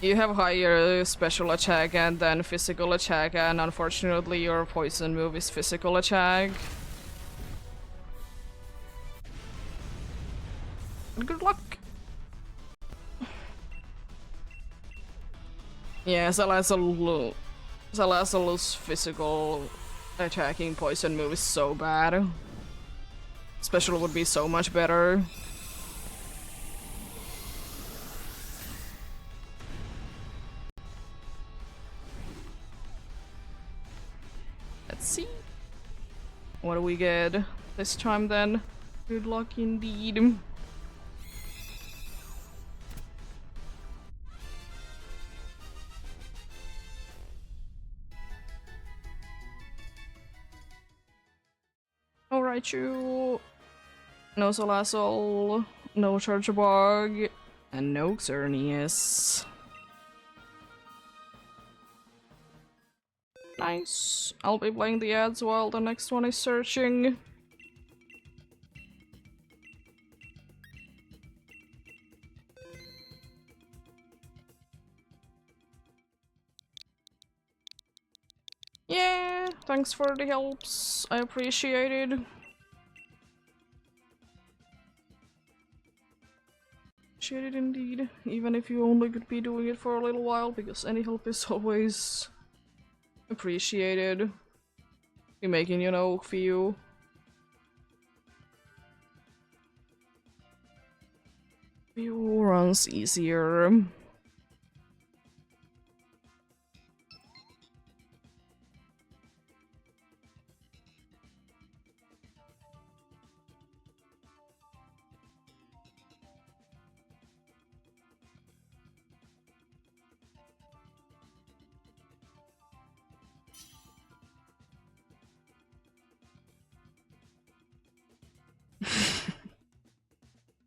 [SPEAKER 1] You have higher special attack and then physical attack, and unfortunately your poison move is physical attack. Good luck! Yeah, Salazzle's physical attacking poison move is so bad. Special would be so much better. Let's see. What do we get this time then? Good luck indeed. Alright, you. No Salazzle, no Charjabug, and no Xerneas. Nice. I'll be playing the ads while the next one is searching. Yeah, thanks for the helps. I appreciate it. Appreciate it indeed. Even if you only could be doing it for a little while, because any help is always appreciated. Be making, you know, for you. Few runs easier.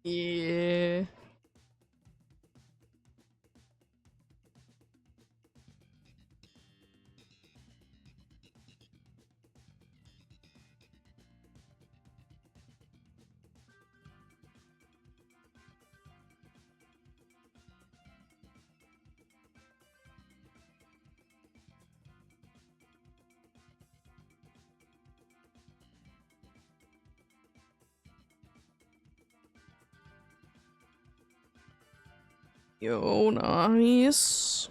[SPEAKER 1] Yeah. Yo, nice.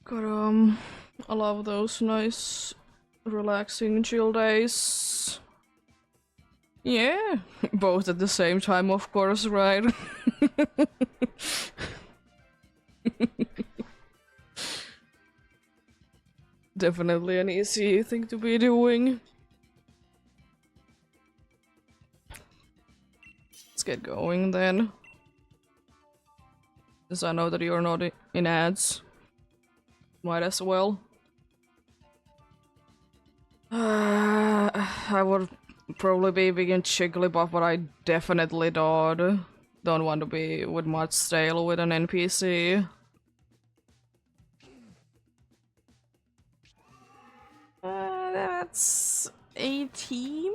[SPEAKER 1] But I love those nice, relaxing, chill days. Yeah, both at the same time, of course, right? Definitely an easy thing to be doing. Let's get going then. Because I know that you're not in ads. Might as well. I would probably be begin Jigglypuff, but I definitely don't want to be with much stale with an NPC. That's a team?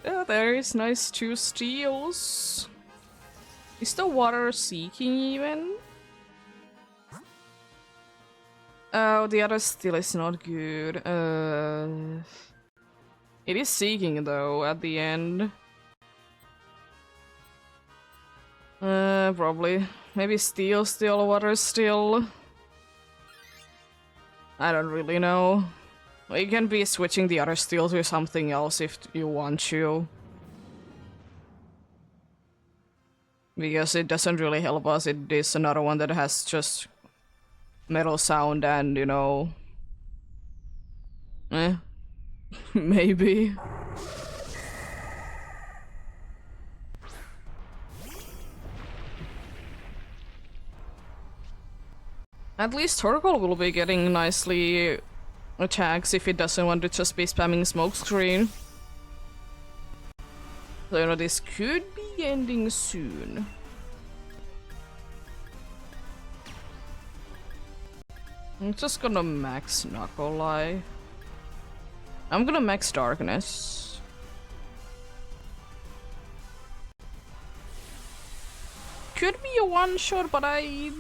[SPEAKER 1] Yeah, there is nice 2 steals. Is the water seeking even? Oh, the other steal is not good. It is seeking though at the end. Probably. Maybe steal, water steal. I don't really know. You can be switching the other steal to something else if you want to. Because it doesn't really help us, it is another one that has just metal sound and, you know... maybe. At least Torkoal will be getting nicely attacks if it doesn't want to just be spamming smokescreen. So, you know, this could be ending soon. I'm just gonna max Knuckle Eye. I'm gonna max Darkness. Could be a one-shot, but I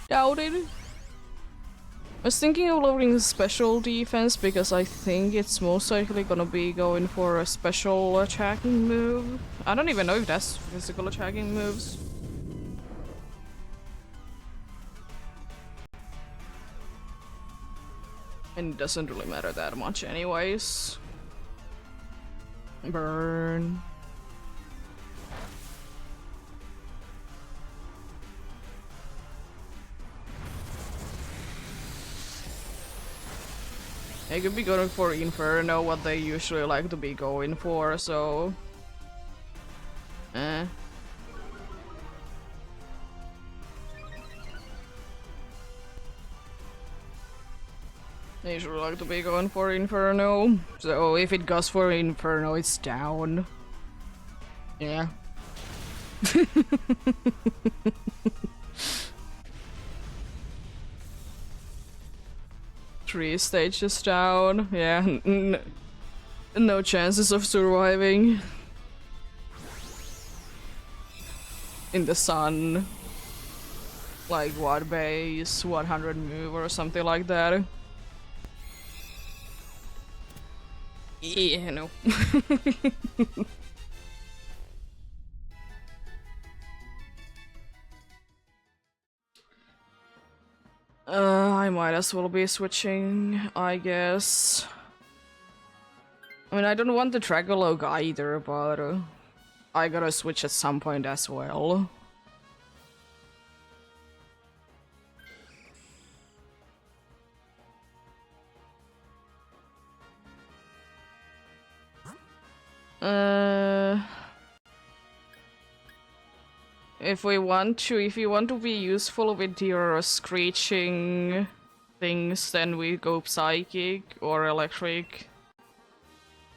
[SPEAKER 1] doubt it. I was thinking of lowering special defense because I think it's most likely gonna be going for a special attacking move. I don't even know if that's physical attacking moves. And it doesn't really matter that much anyways. Burn. They could be going for Inferno, what they usually like to be going for, so... They usually like to be going for Inferno, so if it goes for Inferno, it's down. Yeah. 3 stages down. Yeah, no chances of surviving. In the sun. Like what base, 100 move or something like that. Yeah, no. I might as well be switching, I guess. I mean, I don't want the Dragolog either, but I gotta switch at some point as well. If you want to be useful with your screeching things, then we go Psychic or Electric.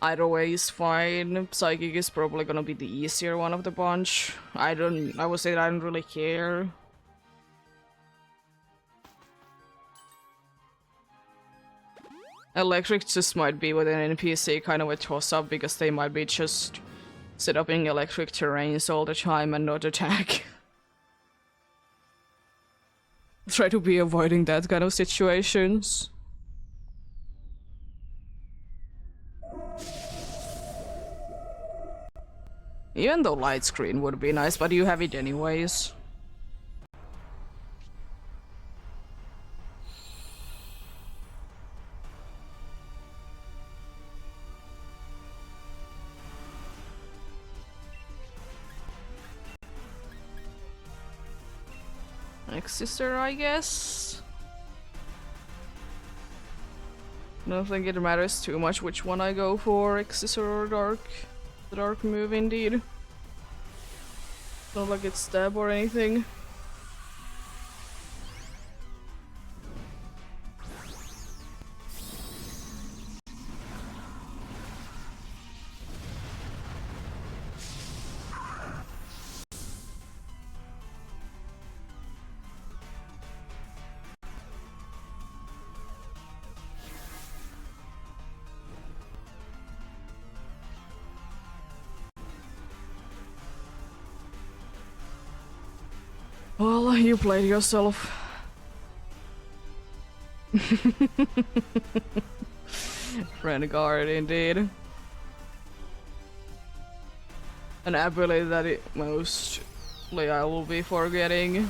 [SPEAKER 1] Either way is fine. Psychic is probably gonna be the easier one of the bunch. I would say that I don't really care. Electric just might be with an NPC kind of a toss-up because they might be just set up in electric terrains all the time and not attack. Try to be avoiding that kind of situations. Even though light screen would be nice, but you have it anyways. Sister, I guess. Don't think it matters too much which one I go for, Sister or Dark. The Dark move, indeed. Not like it's stab or anything. Well, you played yourself. Renegade, indeed. An ability that mostly I will be forgetting.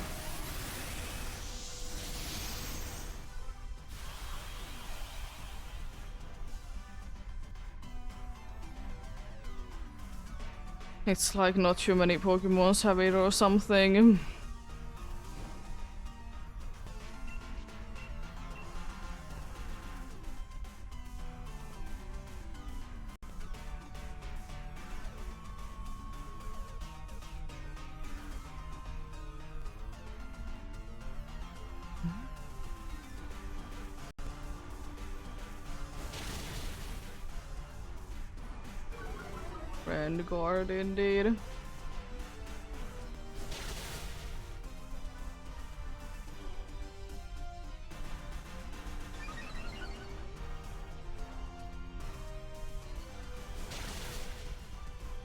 [SPEAKER 1] It's like not too many Pokemons have it or something. Guard, indeed.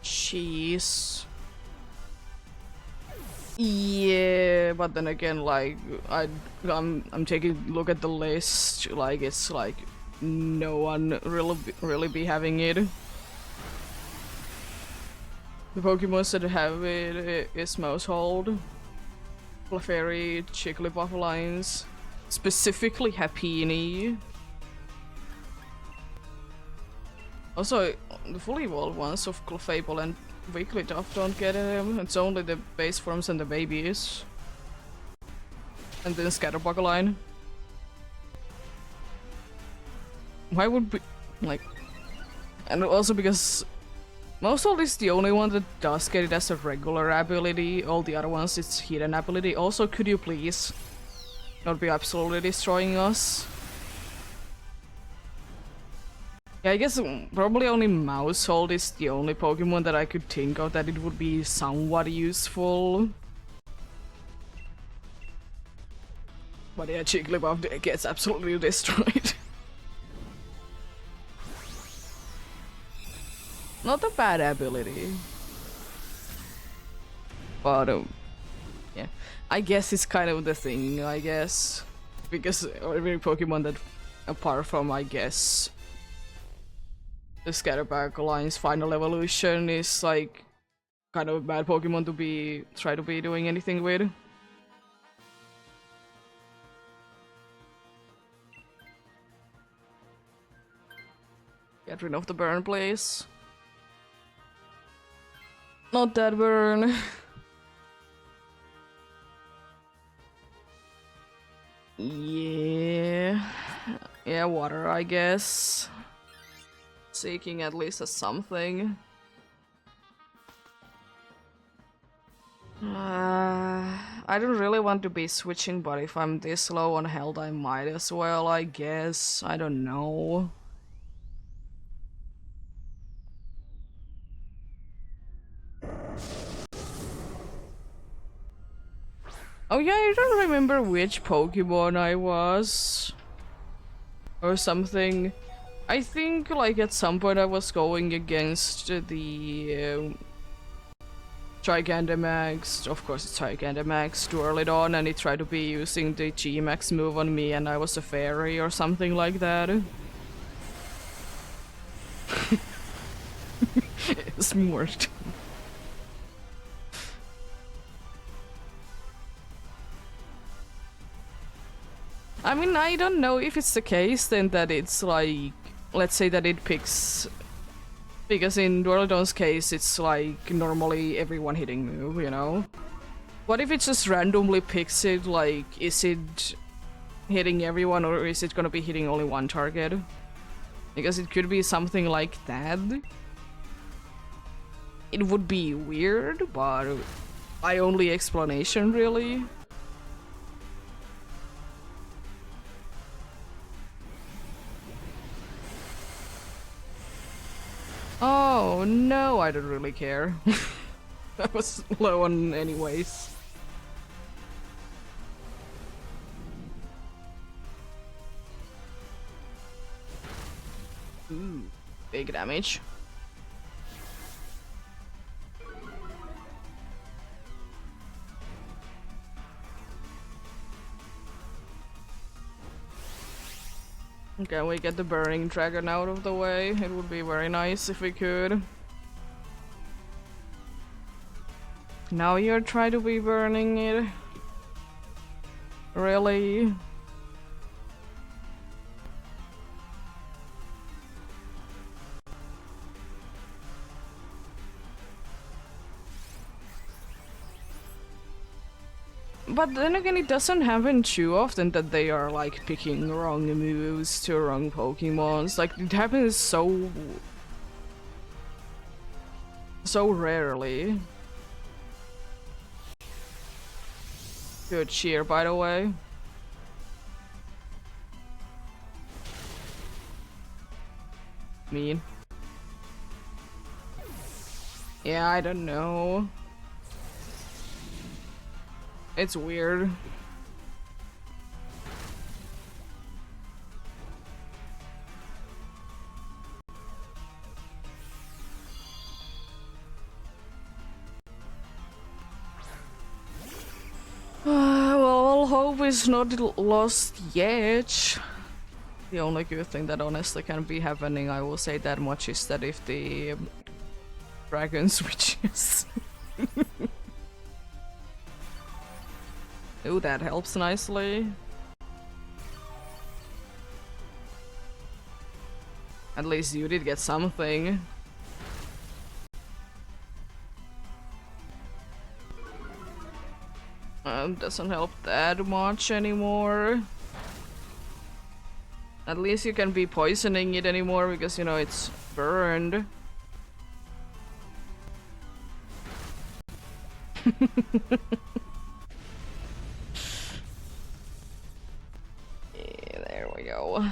[SPEAKER 1] Jeez. Yeah, but then again, like I'm taking a look at the list. Like it's like no one really be having it. The Pokemons that have it is Mousehold, Clefairy, Jigglypuff lines, specifically Happiny. Also, the fully evolved ones of Clefable and Wigglytuff don't get them. It's only the base forms and the babies. And then Scatterbug line. Why would be like? And also because Mousehold is the only one that does get it as a regular ability, all the other ones it's hidden ability. Also, could you please not be absolutely destroying us? Yeah, I guess probably only Mousehold is the only Pokemon that I could think of that it would be somewhat useful. But yeah, Jigglypuff gets absolutely destroyed. Not a bad ability. But, yeah. I guess it's kind of the thing, I guess. Because every Pokemon that, apart from, I guess, the Scatterbug line's final evolution is, like, kind of a bad Pokemon to try to be doing anything with. Get rid of the burn, please. Not that burn. Yeah. Yeah, water, I guess. Seeking at least a something. I don't really want to be switching, but if I'm this low on health, I might as well, I guess. I don't know. Oh yeah, I don't remember which Pokemon I was. Or something. I think like at some point I was going against the Gigantamax. Of course it's Gigantamax too early on, and he tried to be using the G-Max move on me and I was a fairy or something like that. It's more. I mean, I don't know if it's the case then that it's like, let's say that it picks, because in Dualidon's case it's like normally everyone hitting move, you know? What if it just randomly picks it, like, is it hitting everyone or is it gonna be hitting only one target? Because it could be something like that. It would be weird, but my only explanation really. Oh no, I don't really care. I was low on anyways. Ooh, big damage. Okay, we get the burning dragon out of the way. It would be very nice if we could. Now you're trying to be burning it. Really? But then again, it doesn't happen too often that they are like picking wrong moves to wrong Pokemons. Like, it happens so rarely. Good cheer, by the way. Mean. Yeah, I don't know. It's weird. Well, hope is not lost yet. The only good thing that honestly can be happening, I will say that much, is that if the dragon switches. Ooh, that helps nicely. At least you did get something. Doesn't help that much anymore. At least you can be poisoning it anymore because, you know, it's burned. Yeah, there we go.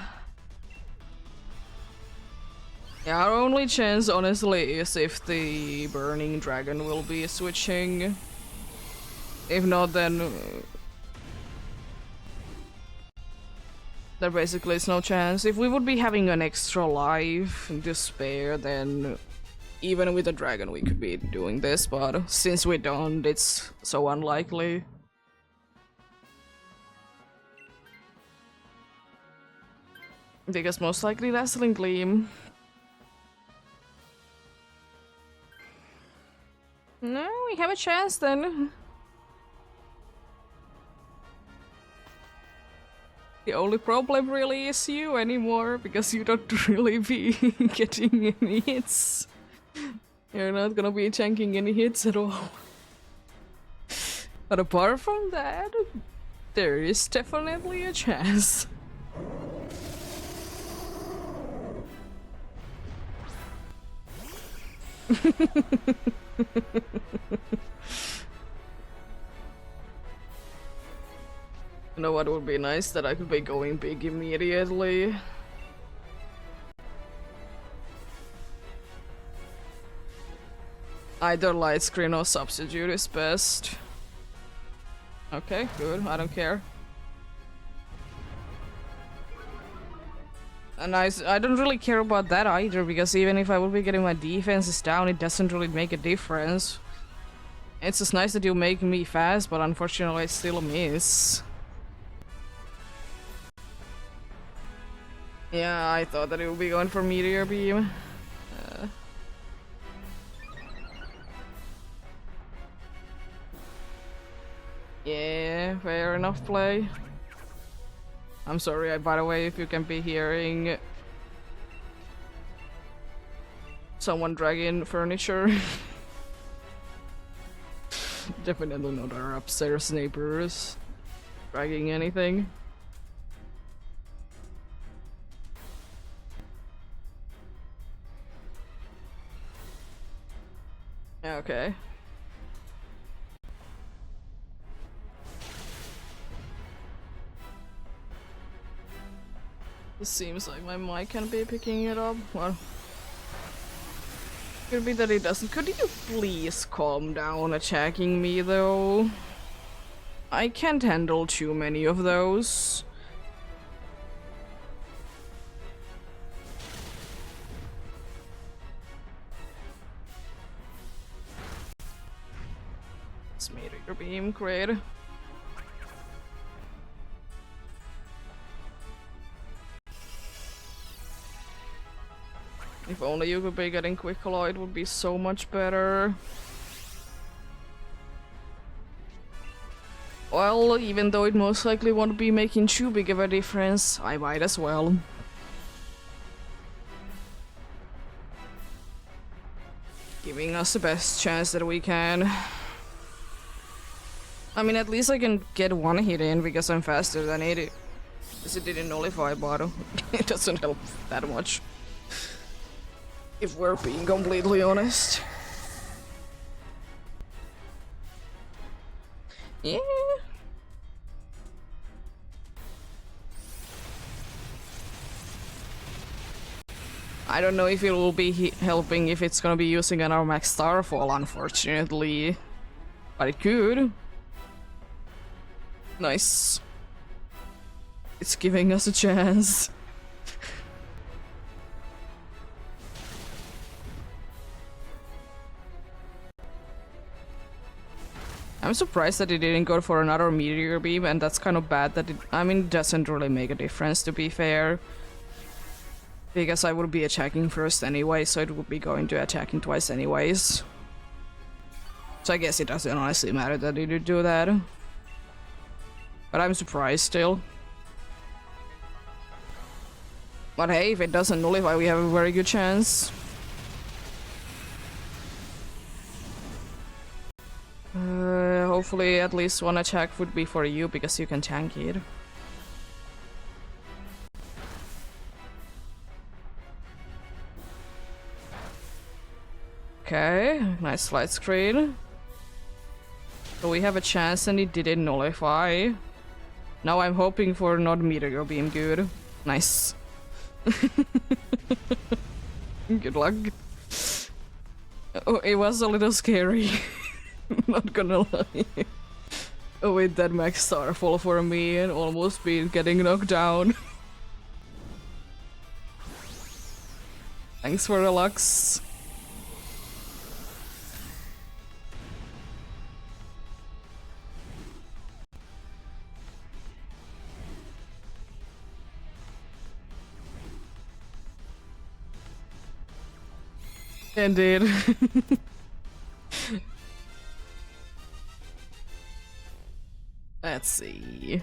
[SPEAKER 1] Yeah, our only chance, honestly, is if the burning dragon will be switching. If not, then there basically is no chance. If we would be having an extra life to spare, then even with a dragon we could be doing this, but since we don't, it's so unlikely. Because most likely Dazzling Gleam. No, we have a chance then. The only problem really is you anymore, because you don't really be getting any hits. You're not gonna be tanking any hits at all. But apart from that, there is definitely a chance. You know what would be nice? That I could be going big immediately. Either light screen or substitute is best. Okay, good. I don't care. And I don't really care about that either, because even if I would be getting my defenses down, it doesn't really make a difference. It's just nice that you make me fast, but unfortunately I still miss. Yeah, I thought that it would be going for Meteor Beam. Yeah, fair enough play. I'm sorry, by the way, if you can be hearing someone dragging furniture. Definitely not our upstairs neighbors dragging anything. Okay. It seems like my mic can be picking it up. Well, could be that it doesn't. Could you please calm down attacking me though? I can't handle too many of those. It's meteor beam, great. If only you could be getting quick colloid, would be so much better. Well, even though it most likely won't be making too big of a difference, I might as well. Giving us the best chance that we can. I mean, at least I can get one hit in because I'm faster than it. Because it didn't nullify, but it doesn't help that much. If we're being completely honest. Yeah. I don't know if it will be helping if it's gonna be using an Max Starfall, unfortunately. But it could. Nice. It's giving us a chance. I'm surprised that it didn't go for another meteor beam, and that's kind of bad that it, I mean, it doesn't really make a difference, to be fair. Because I would be attacking first anyway, so it would be going to attacking twice anyways. So I guess it doesn't honestly matter that it did do that. But I'm surprised still. But hey, if it doesn't nullify, we have a very good chance. Hopefully at least one attack would be for you, because you can tank it. Okay, nice slide screen. So we have a chance and it didn't nullify. Now I'm hoping for not meteor beam good. Nice. Good luck. Oh, it was a little scary. Not gonna lie. Oh wait, that max starfall for me and almost been getting knocked down. Thanks for the lux. Indeed. Let's see.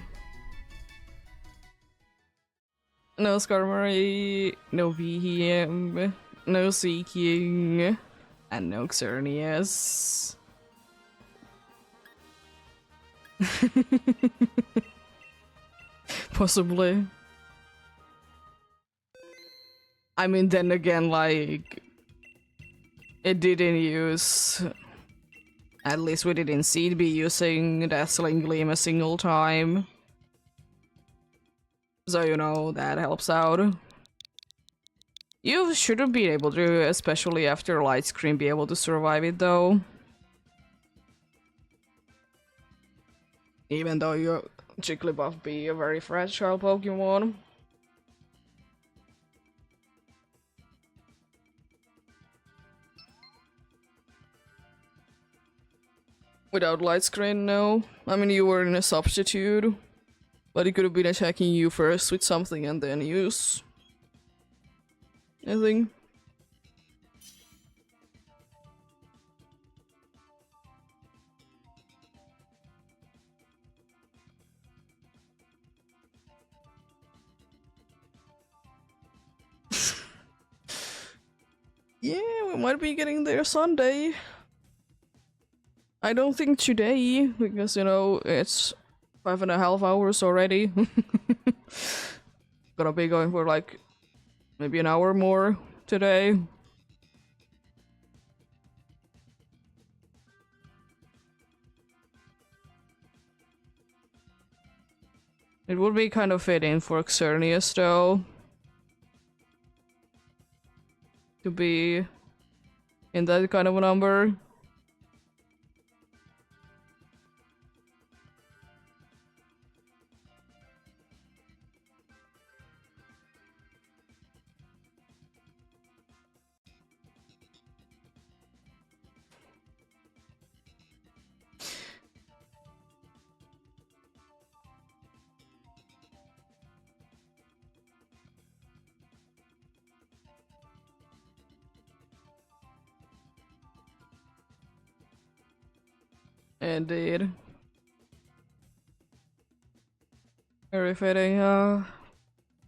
[SPEAKER 1] No Skarmory, no VM, no Seeking, and no Xerneas. Possibly. I mean, then again, like, it didn't use. At least we didn't see it be using Dazzling Gleam a single time. So, you know, that helps out. You shouldn't be able to, especially after Light Screen, be able to survive it though. Even though your Jigglypuff be a very fragile Pokemon. Without light screen, no. I mean, you were in a substitute, but he could have been attacking you first with something and then use anything. Yeah, we might be getting there Sunday. I don't think today, because, you know, it's 5.5 hours already. Gonna be going for like maybe an hour more today. It would be kind of fitting for Xerneas though, to be in that kind of a number. Indeed. Very fitting. It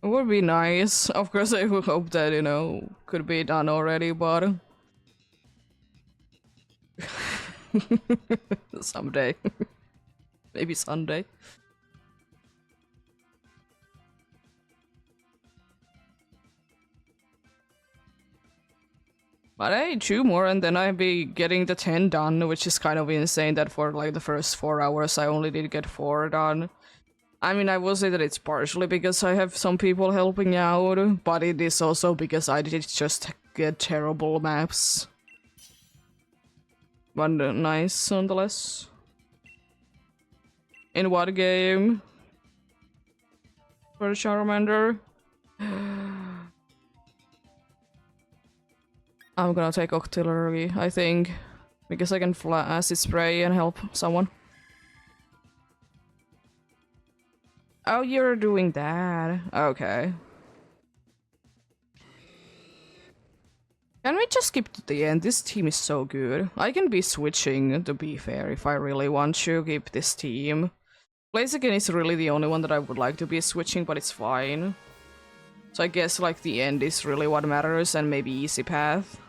[SPEAKER 1] would be nice. Of course, I would hope that, you know, could be done already, but someday. Maybe Sunday. But hey, 2 more and then I'd be getting the 10 done, which is kind of insane that for like the first 4 hours I only did get 4 done. I mean, I will say that it's partially because I have some people helping out, but it is also because I did just get terrible maps. But nice, nonetheless. In what game? For Charmander? I'm gonna take Octillery, I think. Because I can acid spray and help someone. Oh, you're doing that. Okay. Can we just skip to the end? This team is so good. I can be switching, to be fair, if I really want to keep this team. Blaziken is really the only one that I would like to be switching, but it's fine. So I guess like the end is really what matters, and maybe easy path.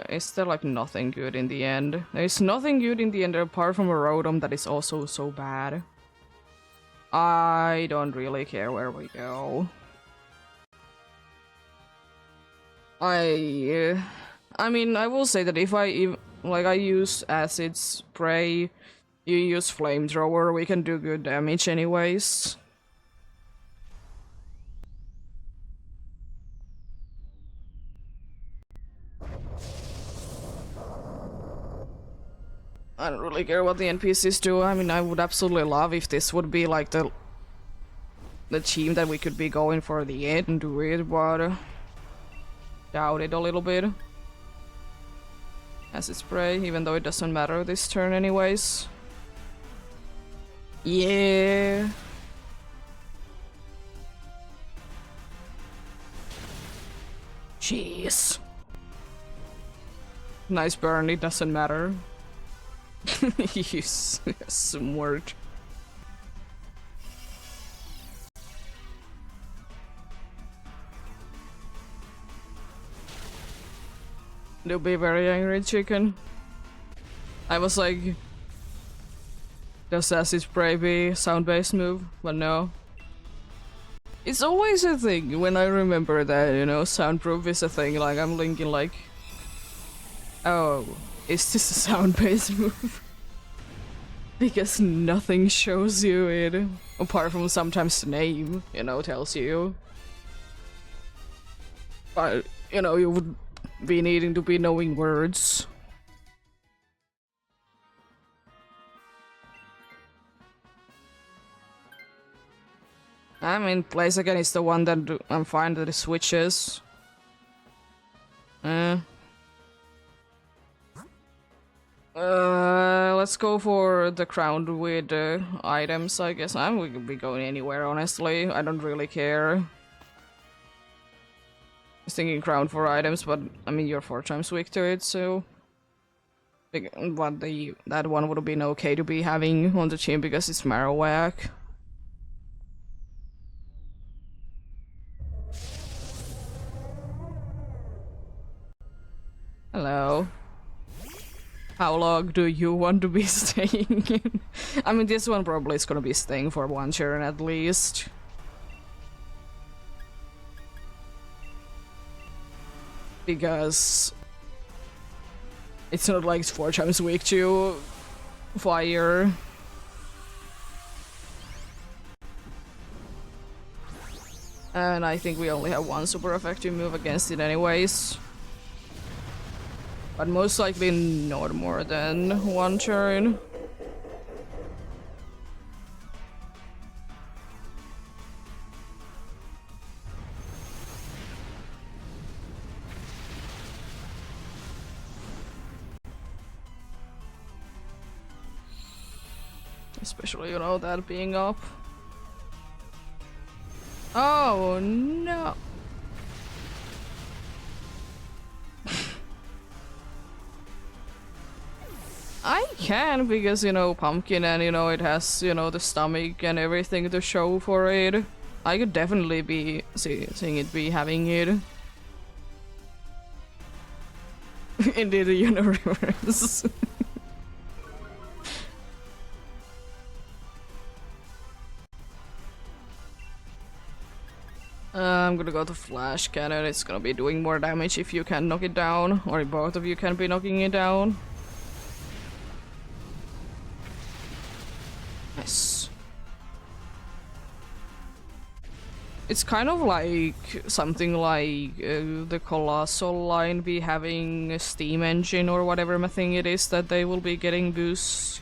[SPEAKER 1] Is there like nothing good in the end? There is nothing good in the end apart from a Rotom that is also so bad. I don't really care where we go. I mean, I will say that if I use acid spray, you use flamethrower, we can do good damage anyways. I don't really care what the NPCs do. I mean, I would absolutely love if this would be like the team that we could be going for the end and do it, but doubt it a little bit. Acid spray, even though it doesn't matter this turn anyways. Yeah. Jeez. Nice burn, it doesn't matter. Use some word. They'll be very angry, chicken. I was like, does acid spray be sound-based move? But no. It's always a thing when I remember that, you know, soundproof is a thing. Like, I'm thinking like, oh, is this a sound-based move? Because nothing shows you it, apart from sometimes the name, you know, tells you. But, you know, you would be needing to be knowing words. I mean, Blaziken is the one that I'm fine that it switches. Let's go for the crown with items, I guess. I would be going anywhere, honestly. I don't really care. I was thinking crown for items, but I mean, you're 4 times weak to it, so But that one would have been okay to be having on the team because it's Marowak. Hello. How long do you want to be staying in? I mean, this one probably is gonna be staying for one turn at least. Because it's not like it's 4 times a week to fire. And I think we only have one super effective move against it anyways. But most likely not more than one turn. Especially, you know, that being up. Oh no! I can, because, you know, pumpkin and, you know, it has, you know, the stomach and everything to show for it. I could definitely be seeing it be having it. Into the universe. I'm gonna go to Flash Cannon. It's gonna be doing more damage if you can knock it down, or if both of you can be knocking it down. Nice. It's kind of like something like the Colossal line be having a steam engine or whatever thing it is that they will be getting boosts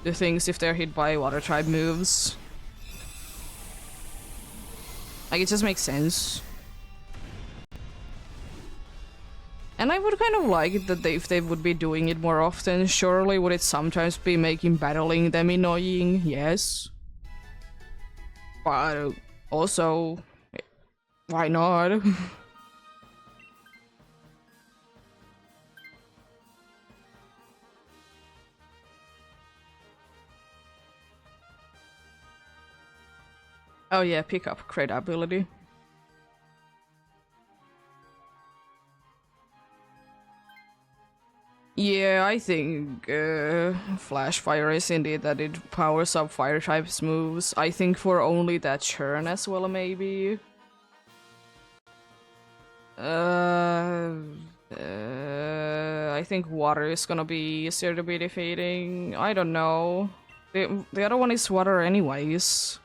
[SPEAKER 1] to things if they're hit by water type moves. Like, it just makes sense. And I would kind of like it that if they would be doing it more often. Surely would it sometimes be making battling them annoying? Yes. But also, why not? Oh yeah, pick up great ability. Yeah, I think Flash Fire is indeed that it powers up fire types moves. I think for only that turn as well, maybe. I think water is gonna be easier to be defeating. I don't know. The other one is water anyways.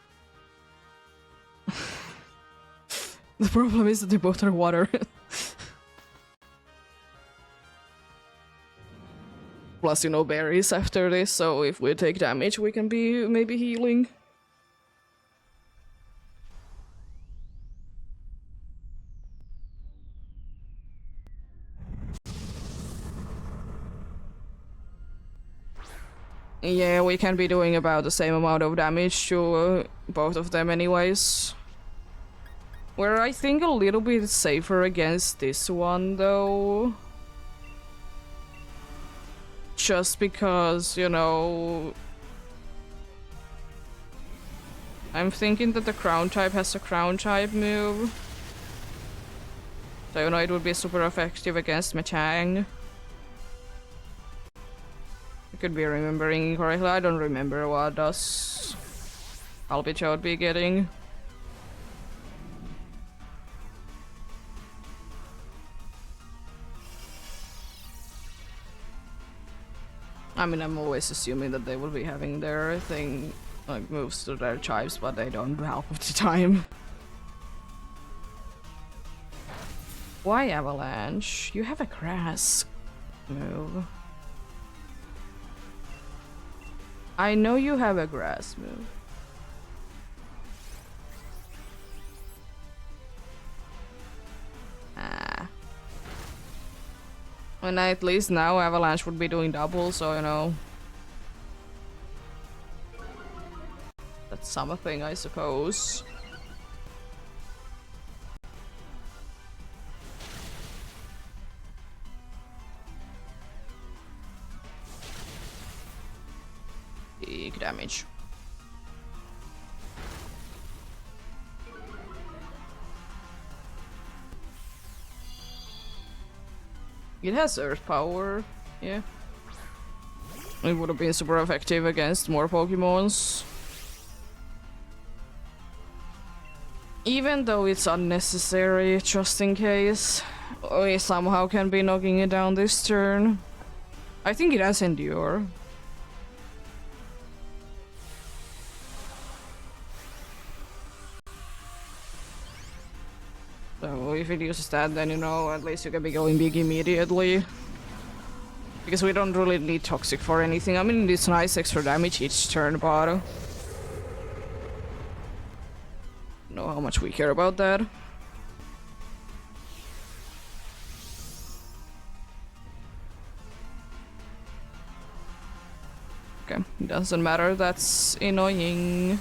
[SPEAKER 1] The problem is that they both are water. Plus, you know, berries after this, so if we take damage, we can be maybe healing. Yeah, we can be doing about the same amount of damage to both of them anyways. We're, I think, a little bit safer against this one, though. Just because, you know... I'm thinking that the Crown type has a Crown type move. So, you know, it would be super effective against Machang. I could be remembering correctly. I don't remember what does Albichode be getting. I mean, I'm always assuming that they will be having their thing, like, moves to their types, but they don't half of the time. Why Avalanche? You have a grass move. I know you have a grass move. Ah. And at least now Avalanche would be doing double, so you know. That's something, I suppose. big damage. It has earth power, yeah. It would have been super effective against more Pokemons. Even though it's unnecessary, just in case we somehow can be knocking it down this turn. I think it has Endure. So if it uses that, then you know, at least you can be going big immediately. Because we don't really need Toxic for anything. I mean, it's nice extra damage each turn, but I don't know how much we care about that. Okay, doesn't matter, that's annoying.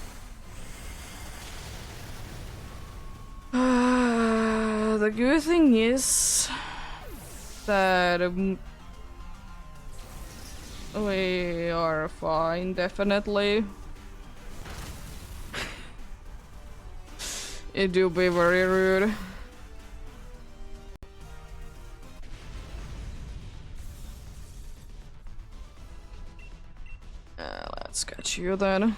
[SPEAKER 1] The good thing is that we are fine, definitely. It do be very rude. Let's catch you then.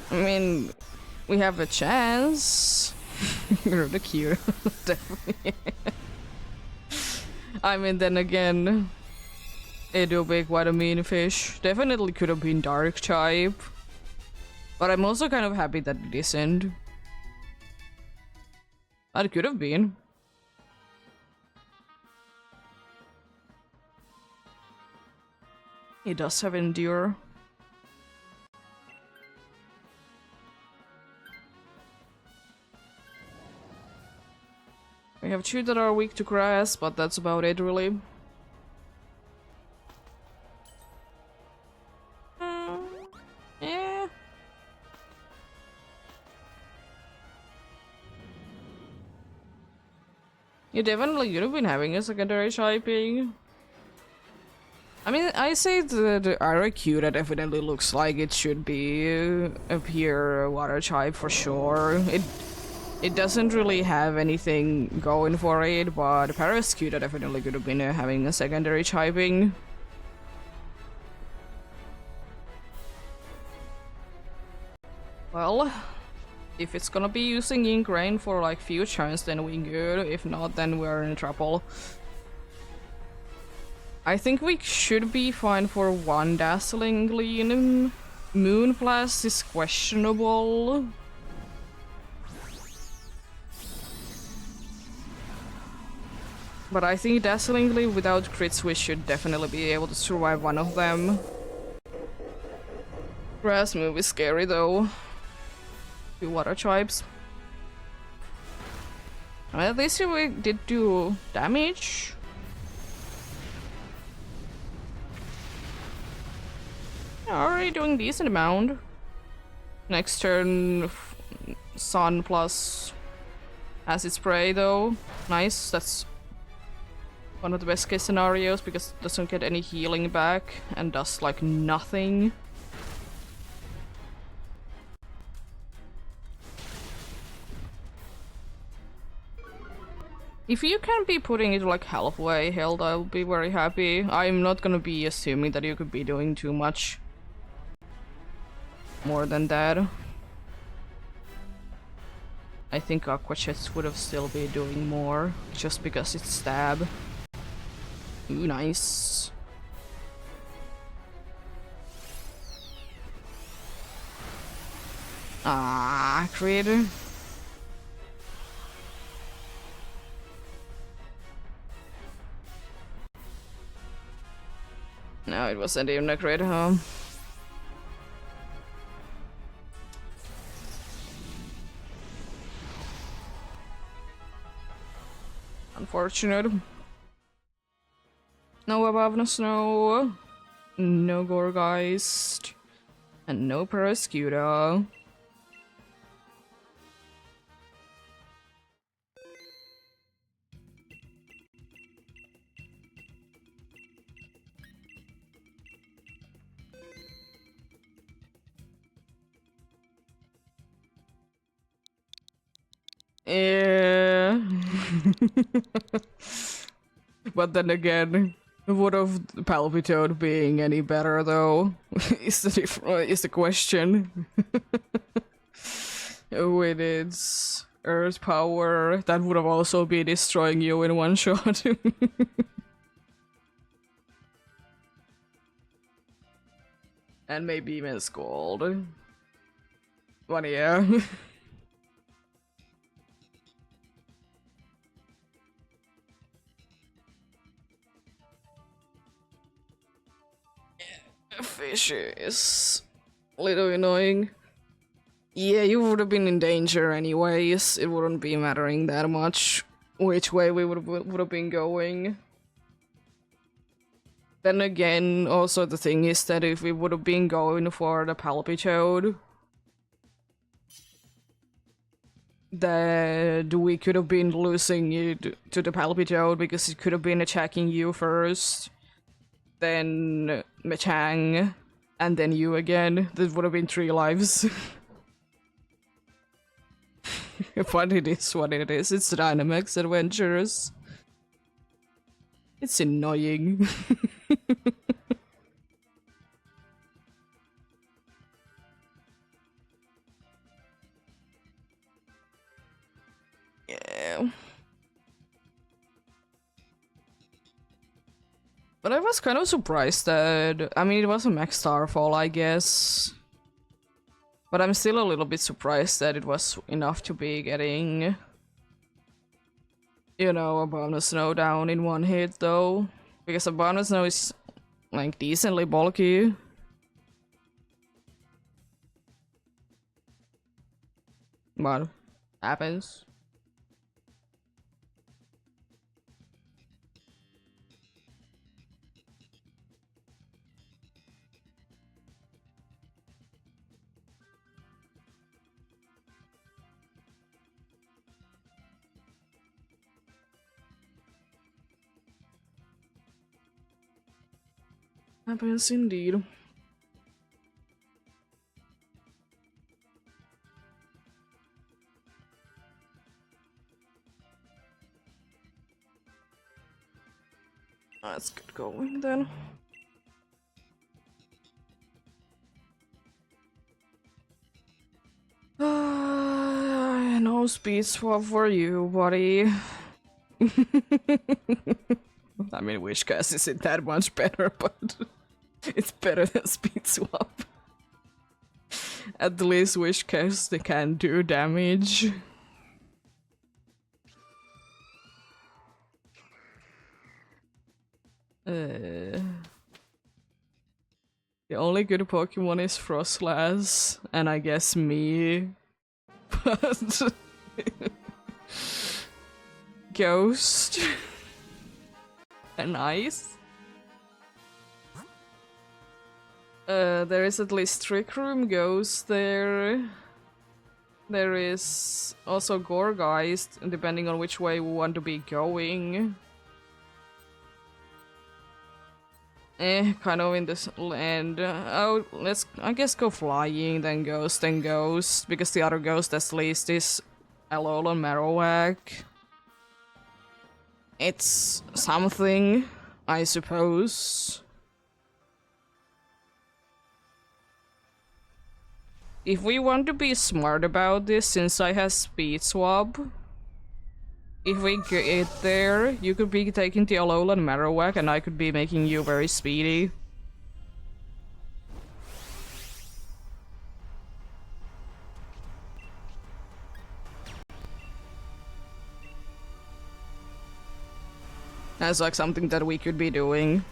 [SPEAKER 1] I mean, we have a chance. You're the cute, definitely. I mean, then again, it do be quite a mean fish. Definitely could have been dark type. But I'm also kind of happy that it isn't. It could have been. It does have Endure. We have two that are weak to grass, but that's about it, really. Yeah. You definitely could have been having a secondary typing. I mean, I say the Aracura definitely looks like it should be a pure water type for sure. It doesn't really have anything going for it, but Parascuta definitely could have been having a secondary typing. Well, if it's gonna be using Ingrain for like few turns, then we good. If not, then we're in trouble. I think we should be fine for one Dazzling Gleam. Moonblast is questionable. But I think Dazzling Gleam without crits we should definitely be able to survive one of them. Grass move is scary though. Two water types. Well, at least we did do damage. Already doing decent amount. Next turn, Sun plus Acid Spray though. Nice, that's one of the best case scenarios because it doesn't get any healing back and does like nothing. If you can be putting it like halfway held, I'll be very happy. I'm not gonna be assuming that you could be doing too much more than that. I think Aqua Chest would have still be doing more, just because it's stab. Ooh, nice. Ah, creator. No, it wasn't even a crit, huh? Unfortunate. No above, no snow. No Gorgeist. And no Parascuta. But then again, would have Palpitoad being any better though? is the question. With its Earth power, that would have also been destroying you in one shot. And maybe even Scald. But yeah. Fish is a little annoying. Yeah, you would have been in danger anyways. It wouldn't be mattering that much which way we would have been going. Then again, also the thing is that if we would have been going for the Palpitoad, that we could have been losing it to the Palpitoad because it could have been attacking you first, then Mechang, and then you again. That would have been 3 lives. But it is what it is. It's Dynamax Adventures. It's annoying. Yeah. But I was kind of surprised that... I mean, it was a Max Starfall, I guess. But I'm still a little bit surprised that it was enough to be getting... you know, a bonus snow down in one hit, though. Because a bonus snow is, like, decently bulky. But happens. Happens indeed. Let's get going then. No speed swap for you, buddy. I mean, Wishcast isn't that much better, but it's better than speed swap. At least Wishcast can do damage. The only good Pokemon is Frostlass, and I guess me. But Ghost and Ice. There is at least Trick Room Ghost there. There is also Gorgeist, depending on which way we want to be going. Kind of in this land. Oh, let's, I guess, go flying, then Ghost, because the other Ghost at least is Alolan Marowak. It's something, I suppose. If we want to be smart about this, since I have Speed Swap, if we get there, you could be taking the Alolan Marowak and I could be making you very speedy. That's like something that we could be doing.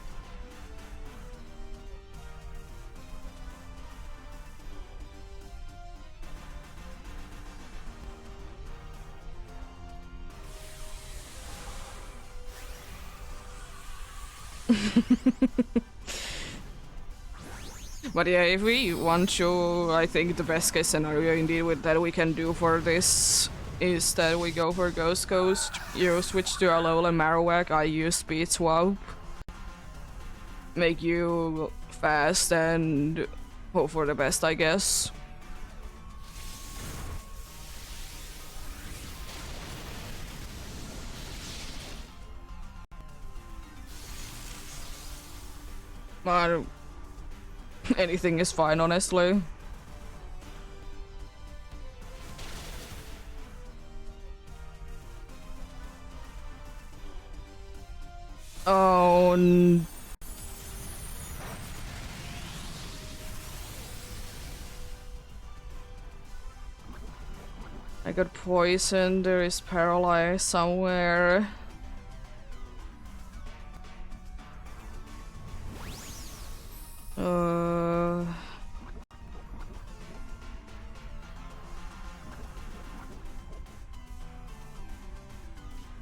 [SPEAKER 1] But yeah, if we want to, I think the best case scenario indeed that we can do for this is that we go for Ghost, you switch to Alolan Marowak, I use Speed Swap, make you fast and hope for the best, I guess. But anything is fine, honestly. Oh, I got poisoned. There is paralyzed somewhere.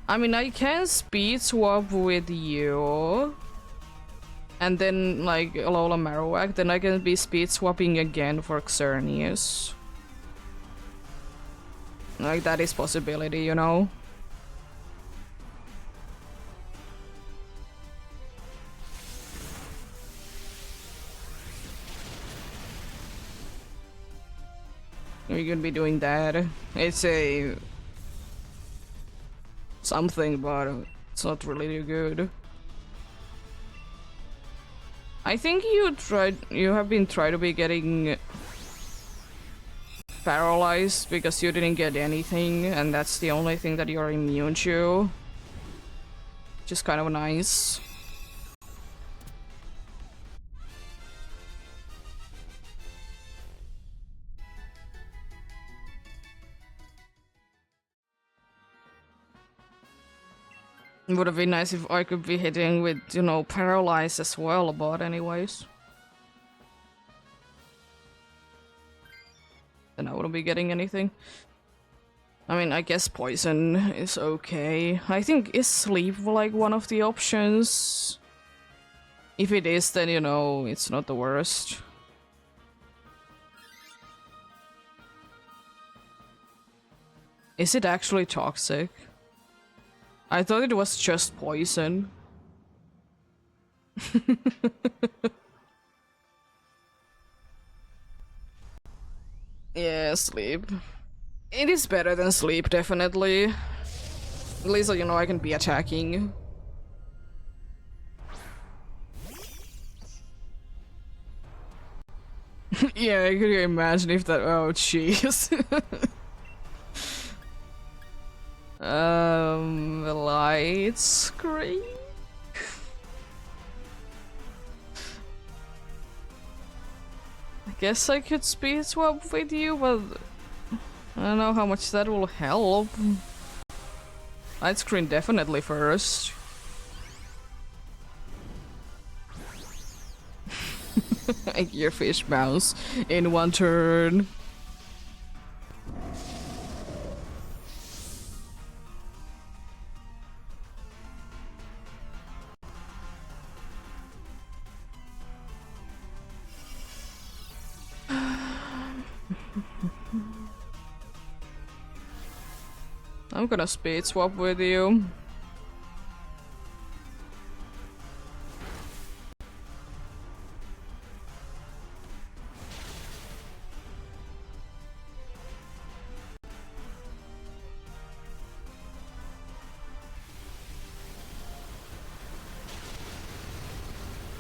[SPEAKER 1] I mean, I can speed swap with you. And then, like, Lola Marowak, then I can be speed swapping again for Xerneas. Like, that is possibility, you know? We could be doing that. It's a... something, but it's not really good. I think you have been trying to be getting paralyzed because you didn't get anything, and that's the only thing that you're immune to. Which is kind of nice. It would have been nice if I could be hitting with, you know, paralyzed as well, but anyways. Then I wouldn't be getting anything. I mean, I guess poison is okay. I think is sleep like one of the options? If it is, then, you know, it's not the worst. Is it actually toxic? I thought it was just poison. Yeah, sleep. It is better than sleep, definitely. At least, you know, I can be attacking. Yeah, could you imagine if that... Oh, jeez. Light screen? I guess I could speed swap with you, but I don't know how much that will help. Light screen definitely first. Your fish mouse in one turn. I'm gonna speed swap with you.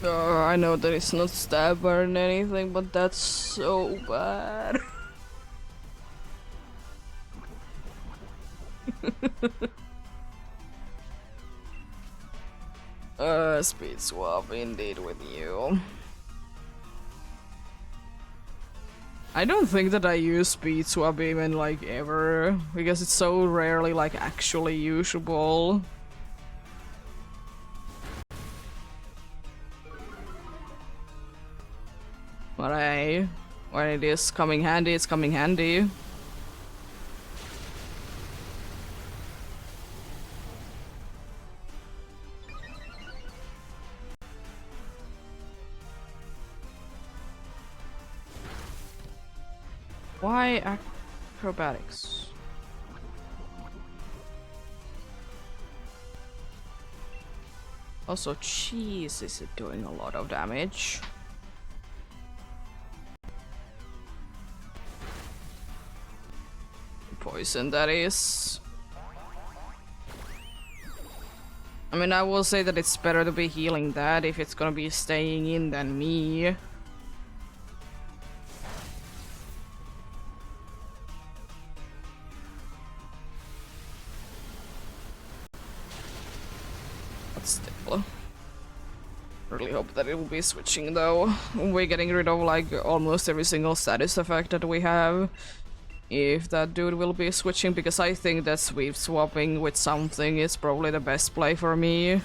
[SPEAKER 1] I know that it's not stab or anything, but that's so bad. Speed swap indeed with you. I don't think that I use speed swap even like ever, because it's so rarely like actually usable. But hey, when it is coming handy, it's coming handy. Why acrobatics? Also, cheese is doing a lot of damage. Poison, that is. I mean, I will say that it's better to be healing that if it's gonna be staying in than me. But still. Really hope that it will be switching though. We're getting rid of like almost every single status effect that we have. If that dude will be switching, because I think that sweep swapping with something is probably the best play for me.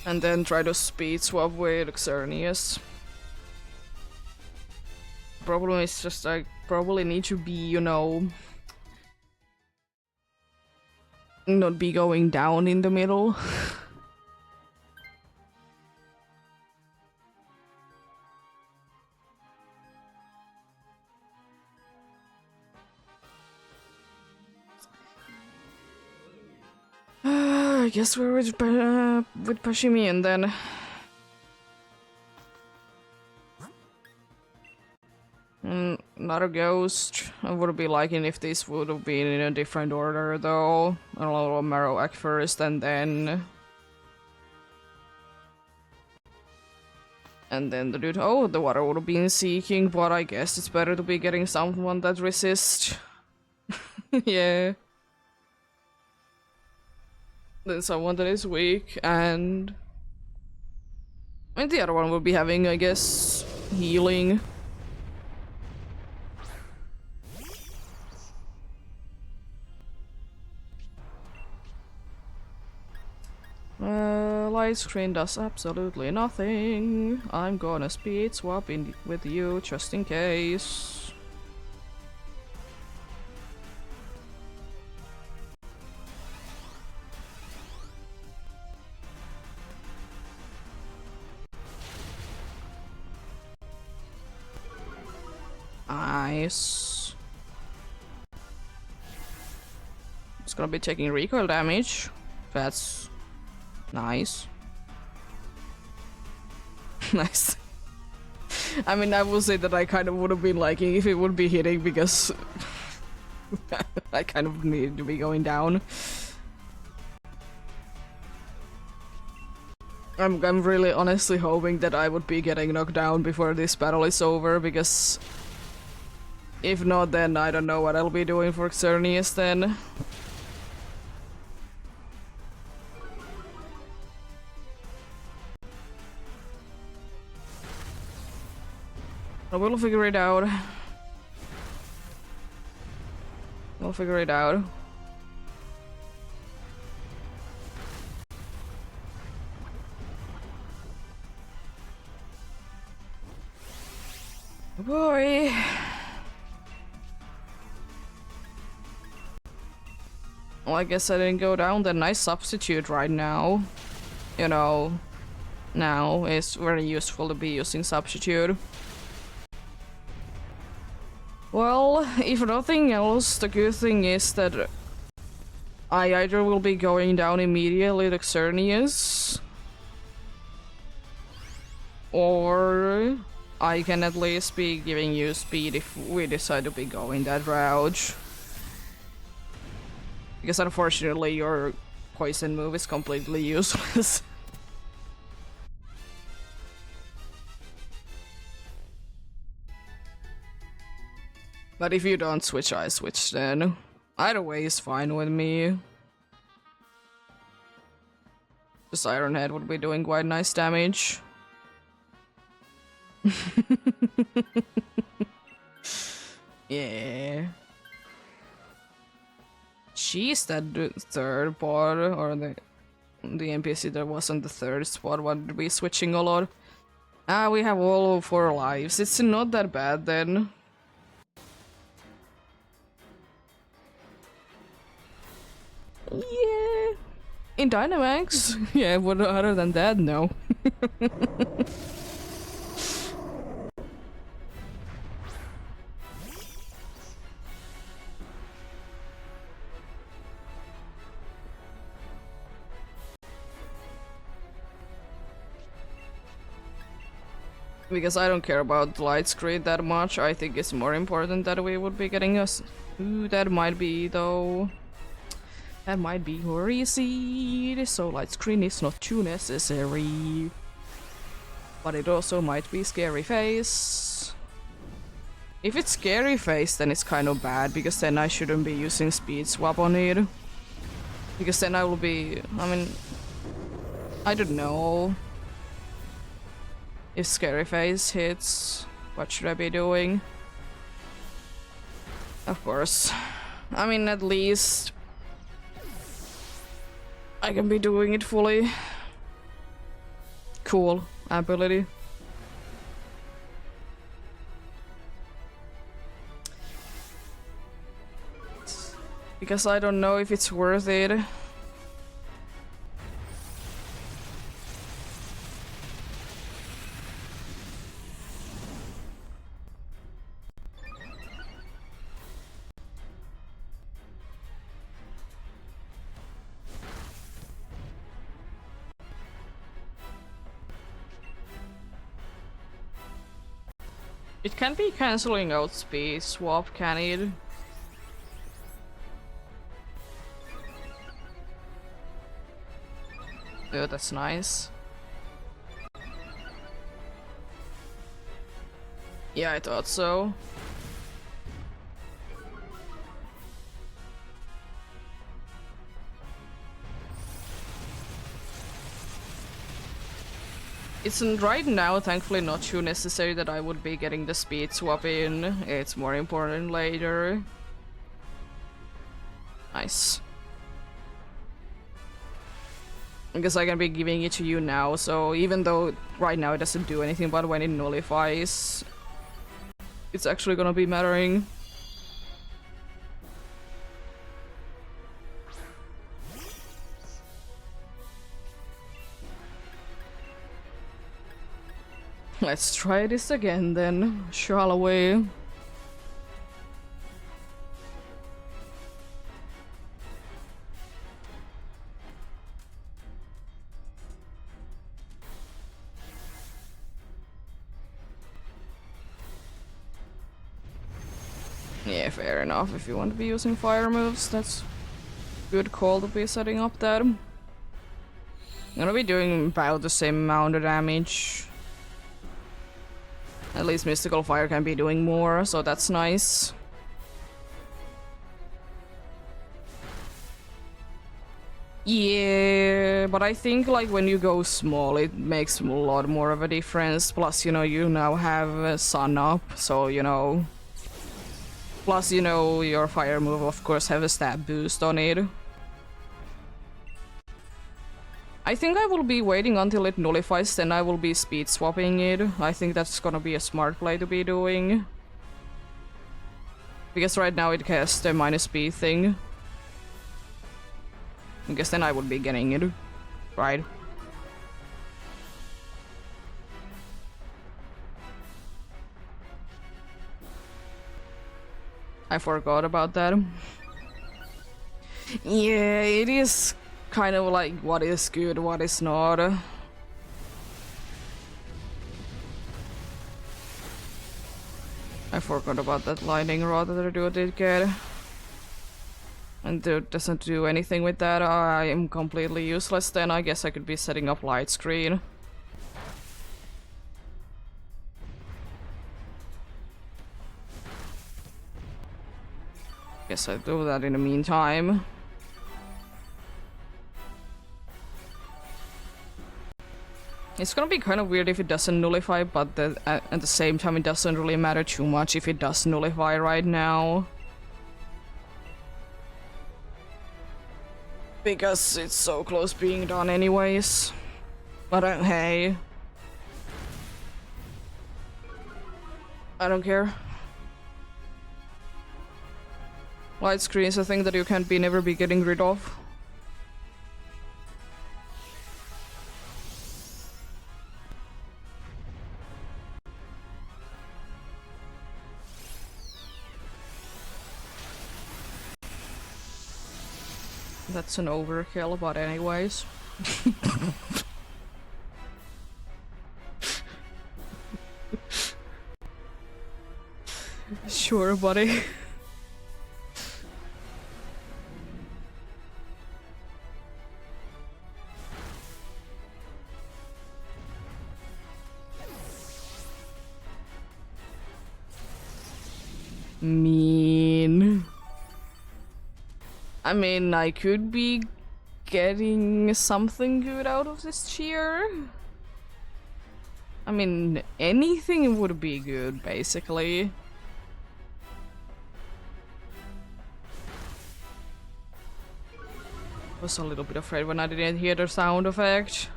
[SPEAKER 1] And then try to speed swap with Xerneas. Problem is just I probably need to be, you know, not be going down in the middle. I guess we're with Pashimian then. Not a ghost. I would be liking if this would have been in a different order though. A little Marowak first and then... And then the dude... Oh, the water would have been seeking, but I guess it's better to be getting someone that resists. Yeah. Then someone that is weak, and... And the other one will be having, I guess, healing. Light screen does absolutely nothing. I'm gonna speed swap in with you just in case. Nice. It's gonna be taking recoil damage. That's nice. Nice. I mean, I will say that I kind of would have been liking if it would be hitting because I kind of needed to be going down. I'm really honestly hoping that I would be getting knocked down before this battle is over, because if not, then I don't know what I'll be doing for Xerneas then. I will figure it out. We'll figure it out. Boy. Well, I guess I didn't go down. The nice substitute right now. You know, now is very useful to be using substitute. Well, if nothing else, the good thing is that I either will be going down immediately to Xerneas, or I can at least be giving you speed if we decide to be going that route. Because unfortunately your poison move is completely useless. But if you don't switch, I switch then. Either way is fine with me. This Iron Head would be doing quite nice damage. Yeah. She's that third part, or the NPC that wasn't the third spot. What did we switching a lot? Ah, we have all 4 lives. It's not that bad then. Yeah. In Dynamax? Yeah, but other than that, no. Because I don't care about the light screen that much. I think it's more important that we would be getting us. Ooh, that might be though. That might be Horizon, so light screen is not too necessary. But it also might be scary face. If it's scary face, then it's kind of bad, because then I shouldn't be using speed swap on it. Because then I will be, I mean, I don't know. If scary face hits, what should I be doing? Of course. I mean, at least I can be doing it fully. Cool ability. Because I don't know if it's worth it. It can be cancelling out speed swap, can it? Oh, that's nice. Yeah, I thought so. It's right now, thankfully, not too necessary that I would be getting the speed swap in. It's more important later. Nice. Because I can be giving it to you now, so even though right now it doesn't do anything, but when it nullifies, it's actually gonna be mattering. Let's try this again then, shall we? Yeah, fair enough. If you want to be using fire moves, that's good call to be setting up that. I'm gonna be doing about the same amount of damage. At least Mystical Fire can be doing more, so that's nice. Yeah, but I think like when you go small, it makes a lot more of a difference. Plus, you know, you now have Sun up, so you know. Plus, you know, your fire move, of course, have a stab boost on it. I think I will be waiting until it nullifies, then I will be speed swapping it. I think that's gonna be a smart play to be doing. Because right now it casts the minus speed thing. I guess then I would be getting it. Right. I forgot about that. Yeah, it is kind of like what is good, what is not. I forgot about that lightning rod that I did get. And it doesn't do anything with that. I am completely useless then. I guess I could be setting up light screen. Guess I'll do that in the meantime. It's gonna be kind of weird if it doesn't nullify, but at the same time it doesn't really matter too much if it does nullify right now. Because it's so close being done anyways. But hey. I don't care. Light screen is a thing that you can't never be getting rid of. That's an overkill, but anyways. Sure, buddy. Mean. I mean, I could be getting something good out of this cheer. I mean, anything would be good, basically. Was a little bit afraid when I didn't hear the sound effect.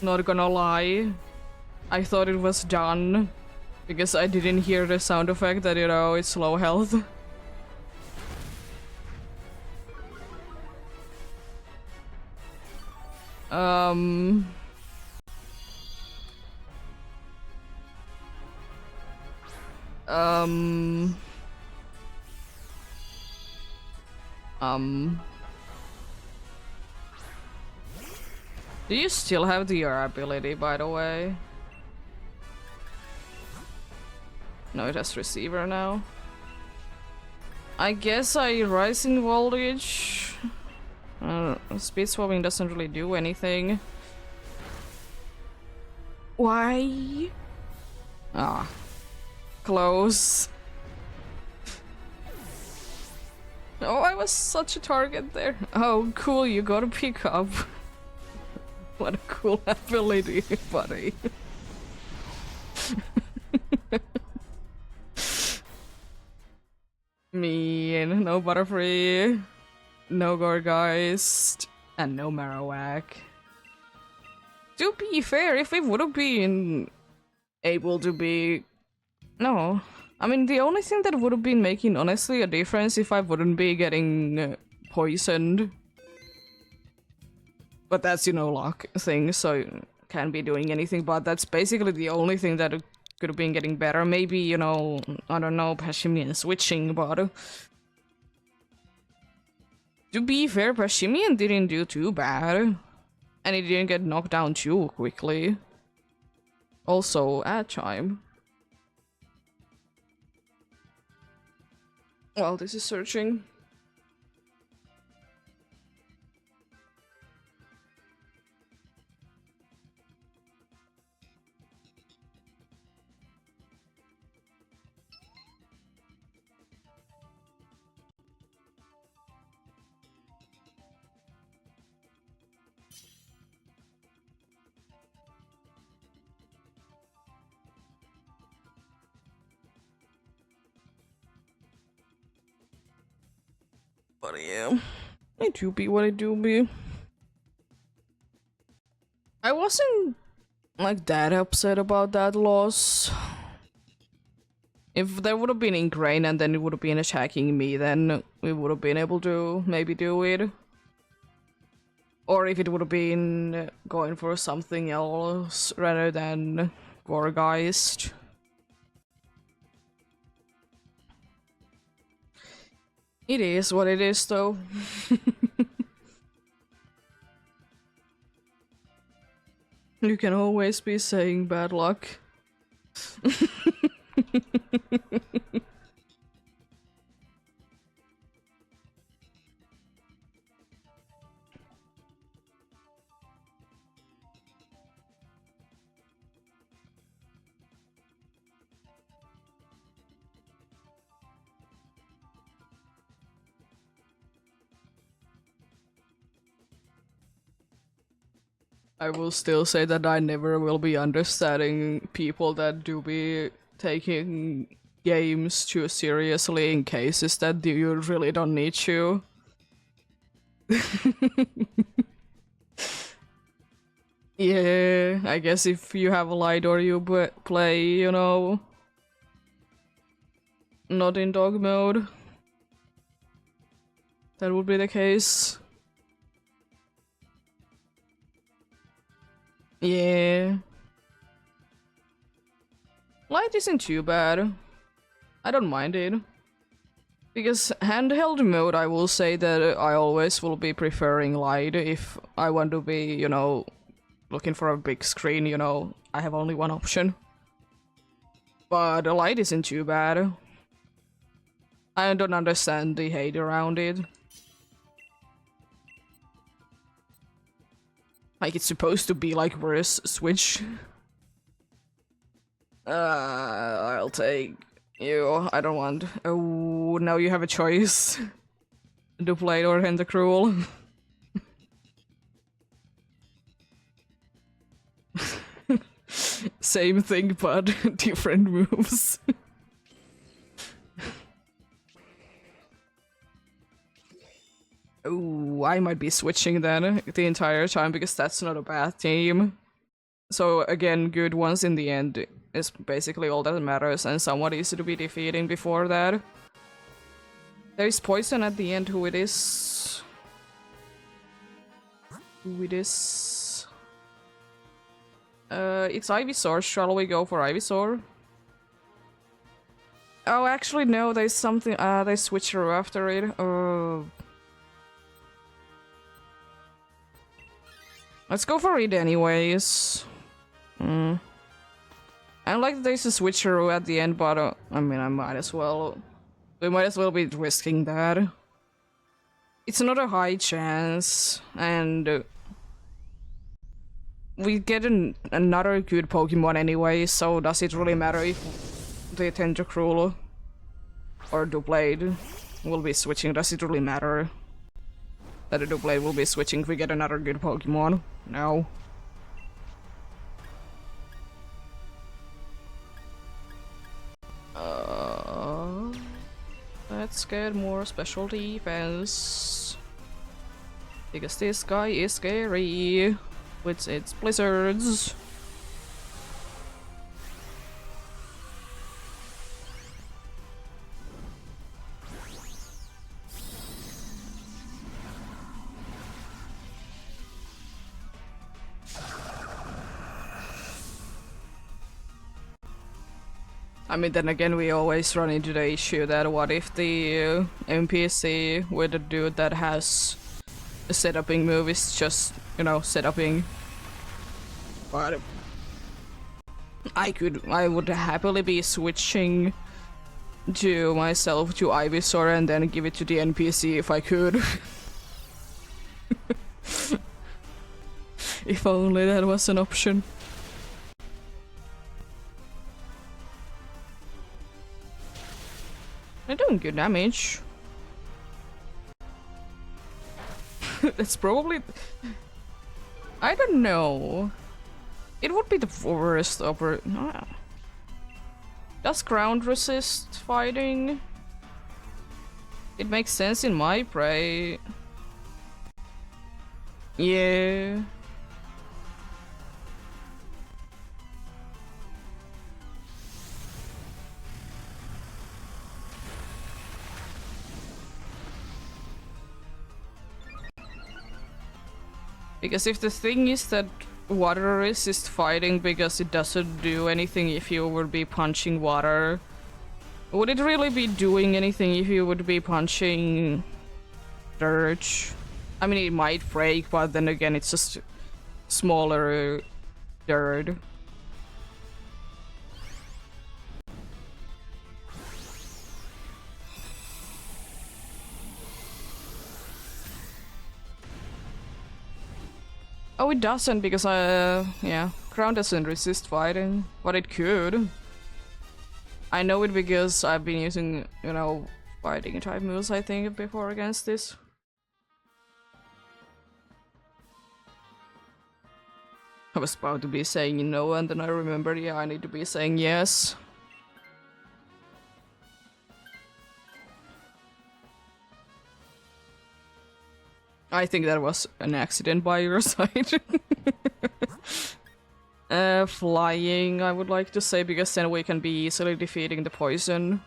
[SPEAKER 1] Not gonna lie. I thought it was done. Because I didn't hear the sound effect that, you know, it's low health. Um... Do you still have the R ability, by the way? No, it has receiver now. I guess I rise in voltage. Speed swapping doesn't really do anything. Why? Ah. Close. Oh, I was such a target there. Oh, cool, you got a pickup. What a cool ability, buddy. Mean, no Butterfree, no Gorgeist, and no Marowak. To be fair, if it would have been able to be... No. I mean, the only thing that would have been making, honestly, a difference if I wouldn't be getting poisoned. But that's, you know, luck thing, so can't be doing anything, but that's basically the only thing that could have been getting better. Maybe, you know, I don't know, Pashimian switching, but... To be fair, Pashimian didn't do too bad. And he didn't get knocked down too quickly. Also, ad chime. Well, this is searching. But yeah, I do be what I do be. I wasn't like that upset about that loss. If there would have been Ingrain and then it would have been attacking me, then we would have been able to maybe do it. Or if it would have been going for something else rather than Gorgeist. It is what it is, though. You can always be saying bad luck. I will still say that I never will be understanding people that do be taking games too seriously in cases that you really don't need to. Yeah, I guess if you have a light or you play, you know, not in dog mode, that would be the case. Yeah. Light isn't too bad. I don't mind it. Because handheld mode, I will say that I always will be preferring light if I want to be, you know, looking for a big screen, you know, I have only one option. But the light isn't too bad. I don't understand the hate around it. Like, it's supposed to be like worse Switch. I'll take you. I don't want. Oh, now you have a choice. The Blade or Tentacruel. Same thing, but different moves. Oh, I might be switching then the entire time because that's not a bad team. So again, good ones in the end is basically all that matters, and somewhat easy to be defeating before that. There is poison at the end. Who it is? Who it is? It's Ivysaur. Shall we go for Ivysaur? Oh, actually, no. There's something. They switch her after it. Let's go for it anyways. I like that there's a switcheroo at the end, but I mean, I might as well. We might as well be risking that. It's not a high chance, and we get another good Pokemon anyway, so does it really matter if the Tentacruel or Doublade will be switching? Does it really matter that the Doublade will be switching if we get another good Pokemon? No. Let's get more special defense. Because this guy is scary with its blizzards. I mean, then again, we always run into the issue that what if the NPC with the dude that has a setuping move is just, you know, setuping. But I would happily be switching to myself to Ivysaur and then give it to the NPC if I could. If only that was an option. They're doing good damage. That's probably... I don't know. It would be the worst Does ground resist fighting? It makes sense in my prey. Yeah. Because if the thing is that water resist fighting because it doesn't do anything if you would be punching water, would it really be doing anything if you would be punching dirt? I mean, it might break, but then again, it's just smaller dirt. Oh, it doesn't because yeah, ground doesn't resist fighting, but it could. I know it because I've been using, you know, fighting type moves, I think, before against this. I was about to be saying no, and then I remembered, yeah, I need to be saying yes. I think that was an accident by your side. Flying, I would like to say, because then we can be easily defeating the poison.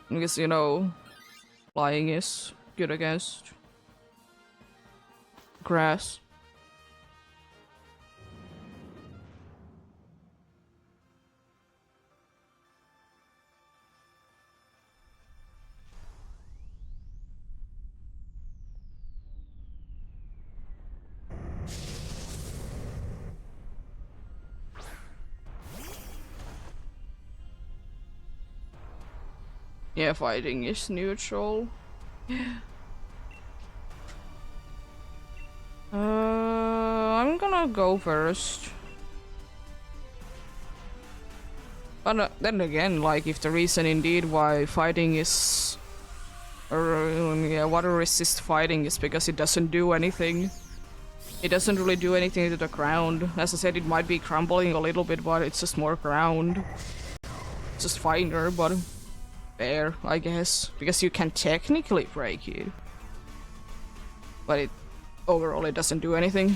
[SPEAKER 1] Because, you know, flying is good against grass. Yeah, fighting is neutral. I'm gonna go first. But then again, like, if the reason indeed why fighting is... yeah, water resist fighting is because it doesn't do anything. It doesn't really do anything to the ground. As I said, it might be crumbling a little bit, but it's just more ground. It's just finer, but fair, I guess. Because you can technically break it. But it overall it doesn't do anything.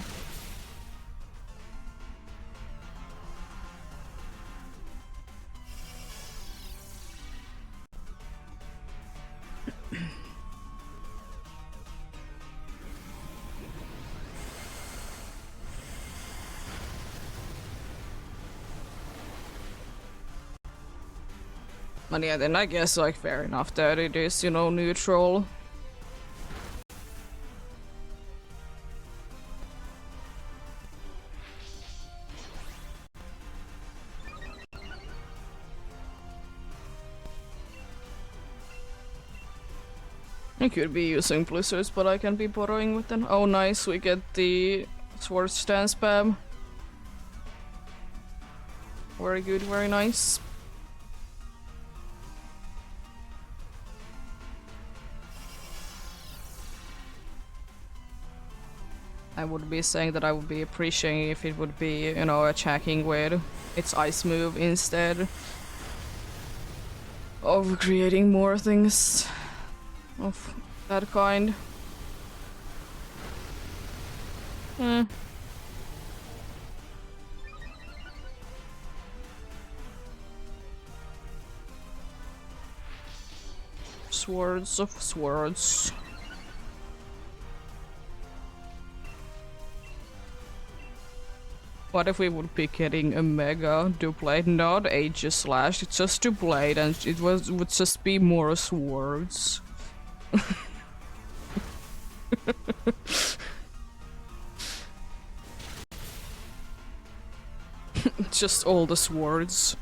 [SPEAKER 1] But yeah, then I guess, like, fair enough that it is, you know, neutral. I could be using blizzards, but I can be borrowing with them. Oh nice, we get the sword stance spam. Very good, very nice. I would be saying that I would be appreciating if it would be, you know, attacking with its ice move instead of creating more things of that kind. Swords of swords. What if we would be getting a mega duplate, not Aegis Slash, it's just duplate, and it would just be more swords. Just all the swords.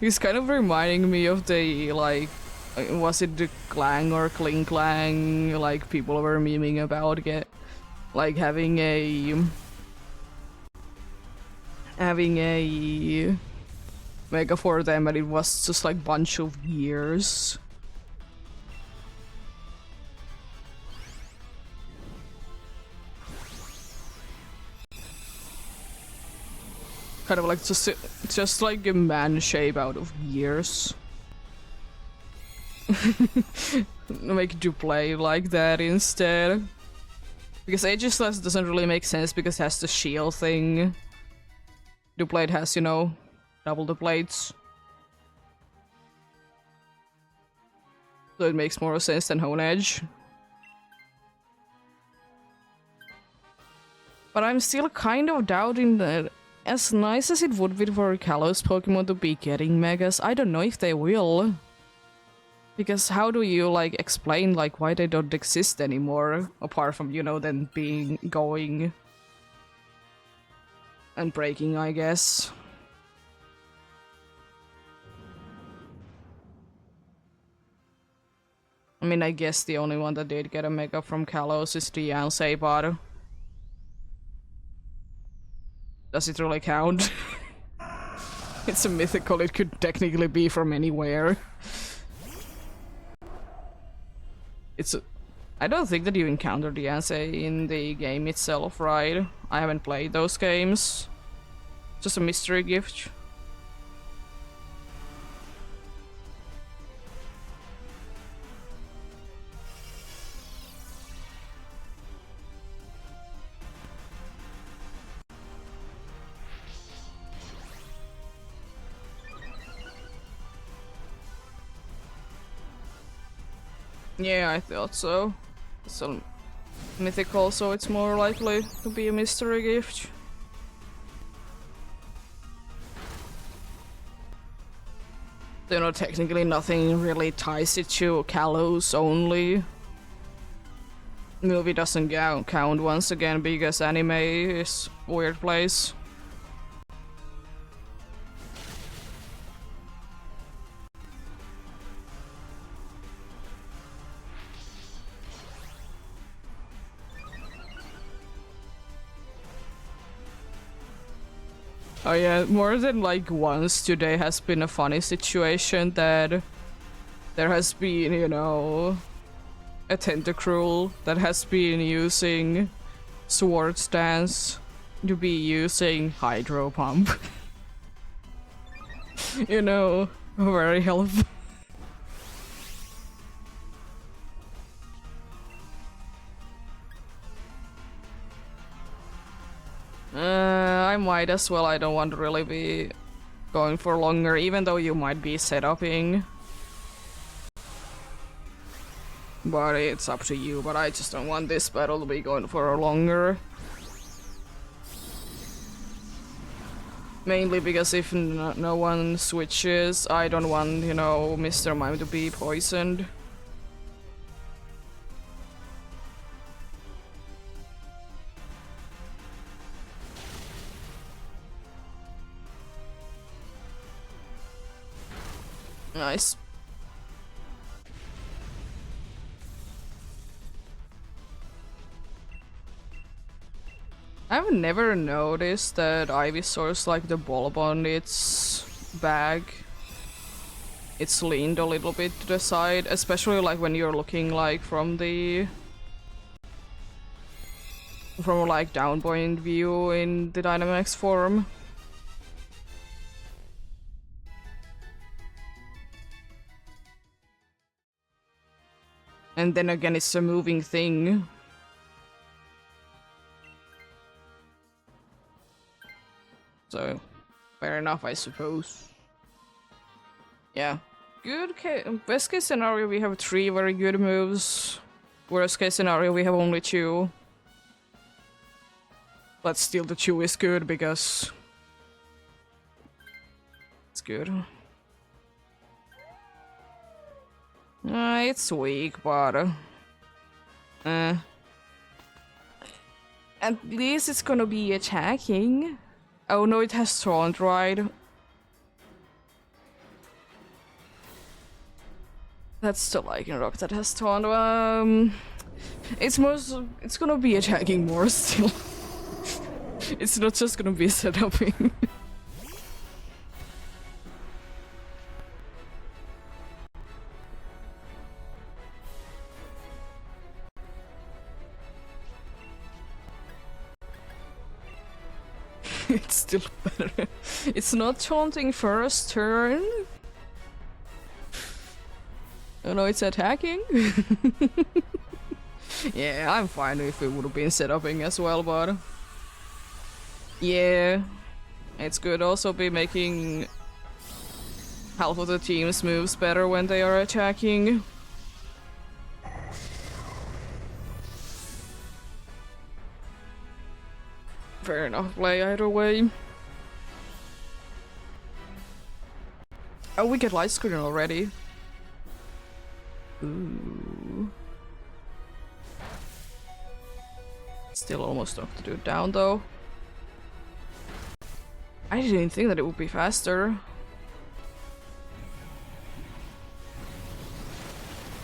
[SPEAKER 1] It's kind of reminding me of the, like, was it the Clang or Kling Clang, like, people were memeing about it. Like having a mega for them, and it was just like bunch of years. Kind of like just like a man shape out of years. Make you play like that instead. Because Aegis Slash doesn't really make sense because it has the shield thing. Duplate has, you know, double the plates. So it makes more sense than Hone Edge. But I'm still kind of doubting that, as nice as it would be for Kalos Pokemon to be getting Megas, I don't know if they will. Because how do you, like, explain, like, why they don't exist anymore? Apart from, you know, them being going and breaking, I guess. I mean, I guess the only one that did get a Mega from Kalos is the Yansei, but... does it really count? It's a mythical, it could technically be from anywhere. I don't think that you encounter the Yansei in the game itself, right? I haven't played those games. Just a mystery gift. Yeah, I thought so. It's a mythical, so it's more likely to be a mystery gift. You know, technically nothing really ties it to Kalos only. Movie doesn't count once again because anime is a weird place. Oh yeah, more than like once today has been a funny situation that there has been, you know, a tentacruel that has been using sword stance to be using hydro pump. You know, very helpful. I might as well. I don't want to really be going for longer, even though you might be setuping. But it's up to you, but I just don't want this battle to be going for longer. Mainly because if no one switches, I don't want, you know, Mr. Mime to be poisoned. Nice. I've never noticed that Ivysaur's like the bulb on its bag. It's leaned a little bit to the side, especially like when you're looking like from like down point view in the Dynamax form. And then again, it's a moving thing. So, fair enough, I suppose. Yeah. Best case scenario, we have 3 very good moves. Worst case scenario, we have only 2. But still, the 2 is good because it's good. It's weak, but at least it's gonna be attacking. Oh no, it has taunt, right? That's still like a rock that has taunt. It's gonna be attacking more still. It's not just gonna be setuping. It's still better. It's not taunting first turn. Oh no, it's attacking. Yeah, I'm fine if it would have been setuping as well, but yeah, it's good also be making half of the team's moves better when they are attacking. Fair enough, play either way. Oh, we get light screen already. Ooh. Still almost enough to do it down though. I didn't think that it would be faster.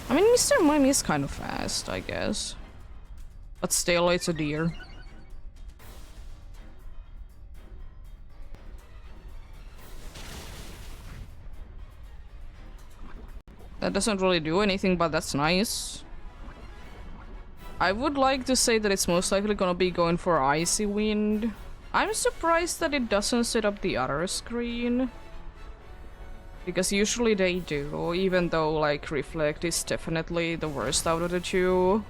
[SPEAKER 1] I mean, Mr. Mime is kind of fast, I guess. But still, it's a deer. That doesn't really do anything, but that's nice. I would like to say that it's most likely gonna be going for Icy Wind. I'm surprised that it doesn't set up the other screen. Because usually they do, even though like Reflect is definitely the worst out of the 2.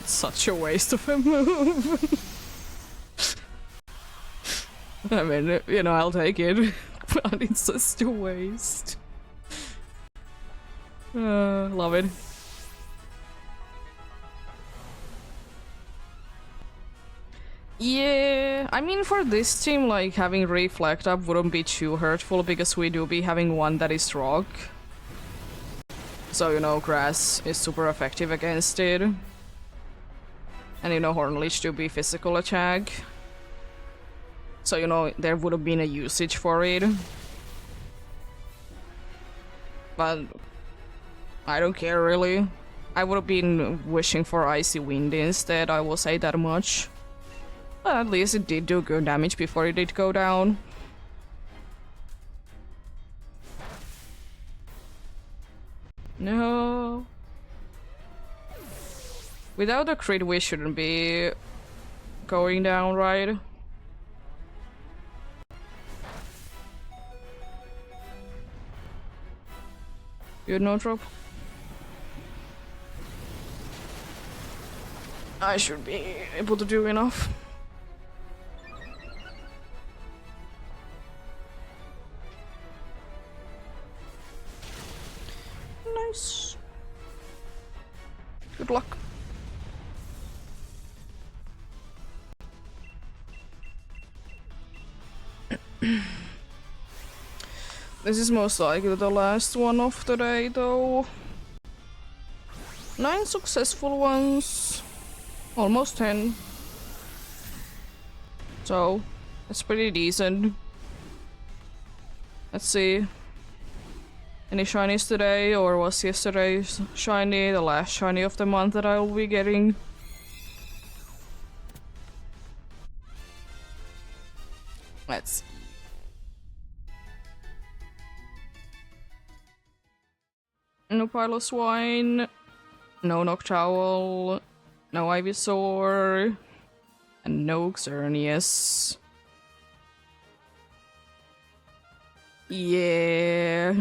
[SPEAKER 1] It's such a waste of a move. I mean, you know, I'll take it, but it's just a waste. Love it. Yeah, I mean, for this team, like, having Reflect up wouldn't be too hurtful because we do be having one that is rock. So, you know, Grass is super effective against it. And, you know, Horn Leech do be physical attack. So, you know, there would have been a usage for it. But I don't care, really. I would have been wishing for Icy Wind instead, I will say that much. But at least it did do good damage before it did go down. No. Without a crit, we shouldn't be going down, right? Good no drop. I should be able to do enough. Nice. Good luck. This is most likely the last one of the day, though. 9 successful ones. Almost 10. So, it's pretty decent. Let's see. Any shinies today, or was yesterday's shiny the last shiny of the month that I will be getting? Let's see. No Piloswine, no Noctowl, no Ivysaur, and no Xerneas. Yeah.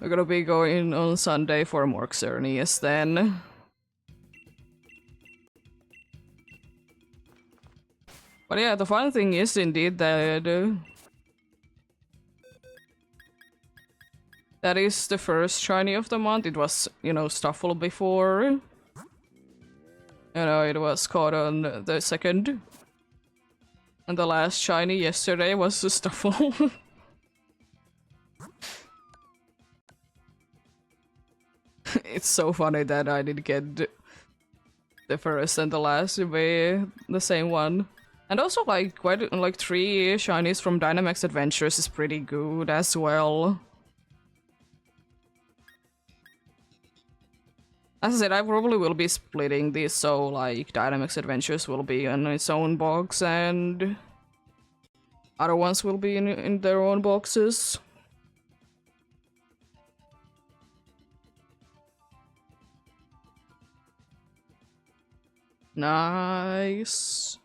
[SPEAKER 1] We're gonna be going on Sunday for more Xerneas then. But yeah, the fun thing is indeed that that is the first shiny of the month. It was, you know, Stuffle before. You know, it was caught on the second. And the last shiny yesterday was the Stuffle. It's so funny that I did get the first and the last to be the same one. And also, like, quite like 3 shinies from Dynamax Adventures is pretty good as well. As I said, I probably will be splitting this, so like Dynamax Adventures will be in its own box and other ones will be in their own boxes. Nice.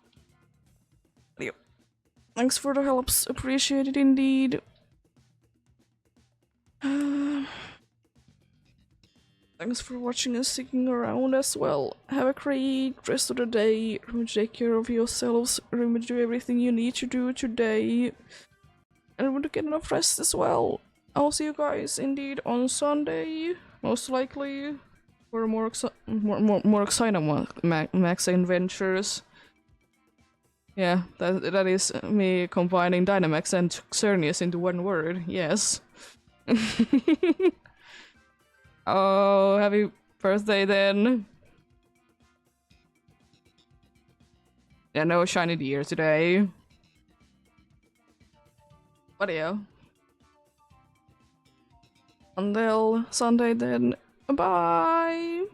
[SPEAKER 1] Yep. Thanks for the helps, appreciate it indeed. Thanks for watching and sticking around as well. Have a great rest of the day. Remember to take care of yourselves. Remember to do everything you need to do today. And remember to get enough rest as well. I'll see you guys indeed on Sunday. Most likely. For more exciting Max Adventures. Yeah, that is me combining Dynamax and Xerneas into one word. Yes. Oh, happy birthday then. Yeah, no shiny deer today. But yeah. Until Sunday then. Bye!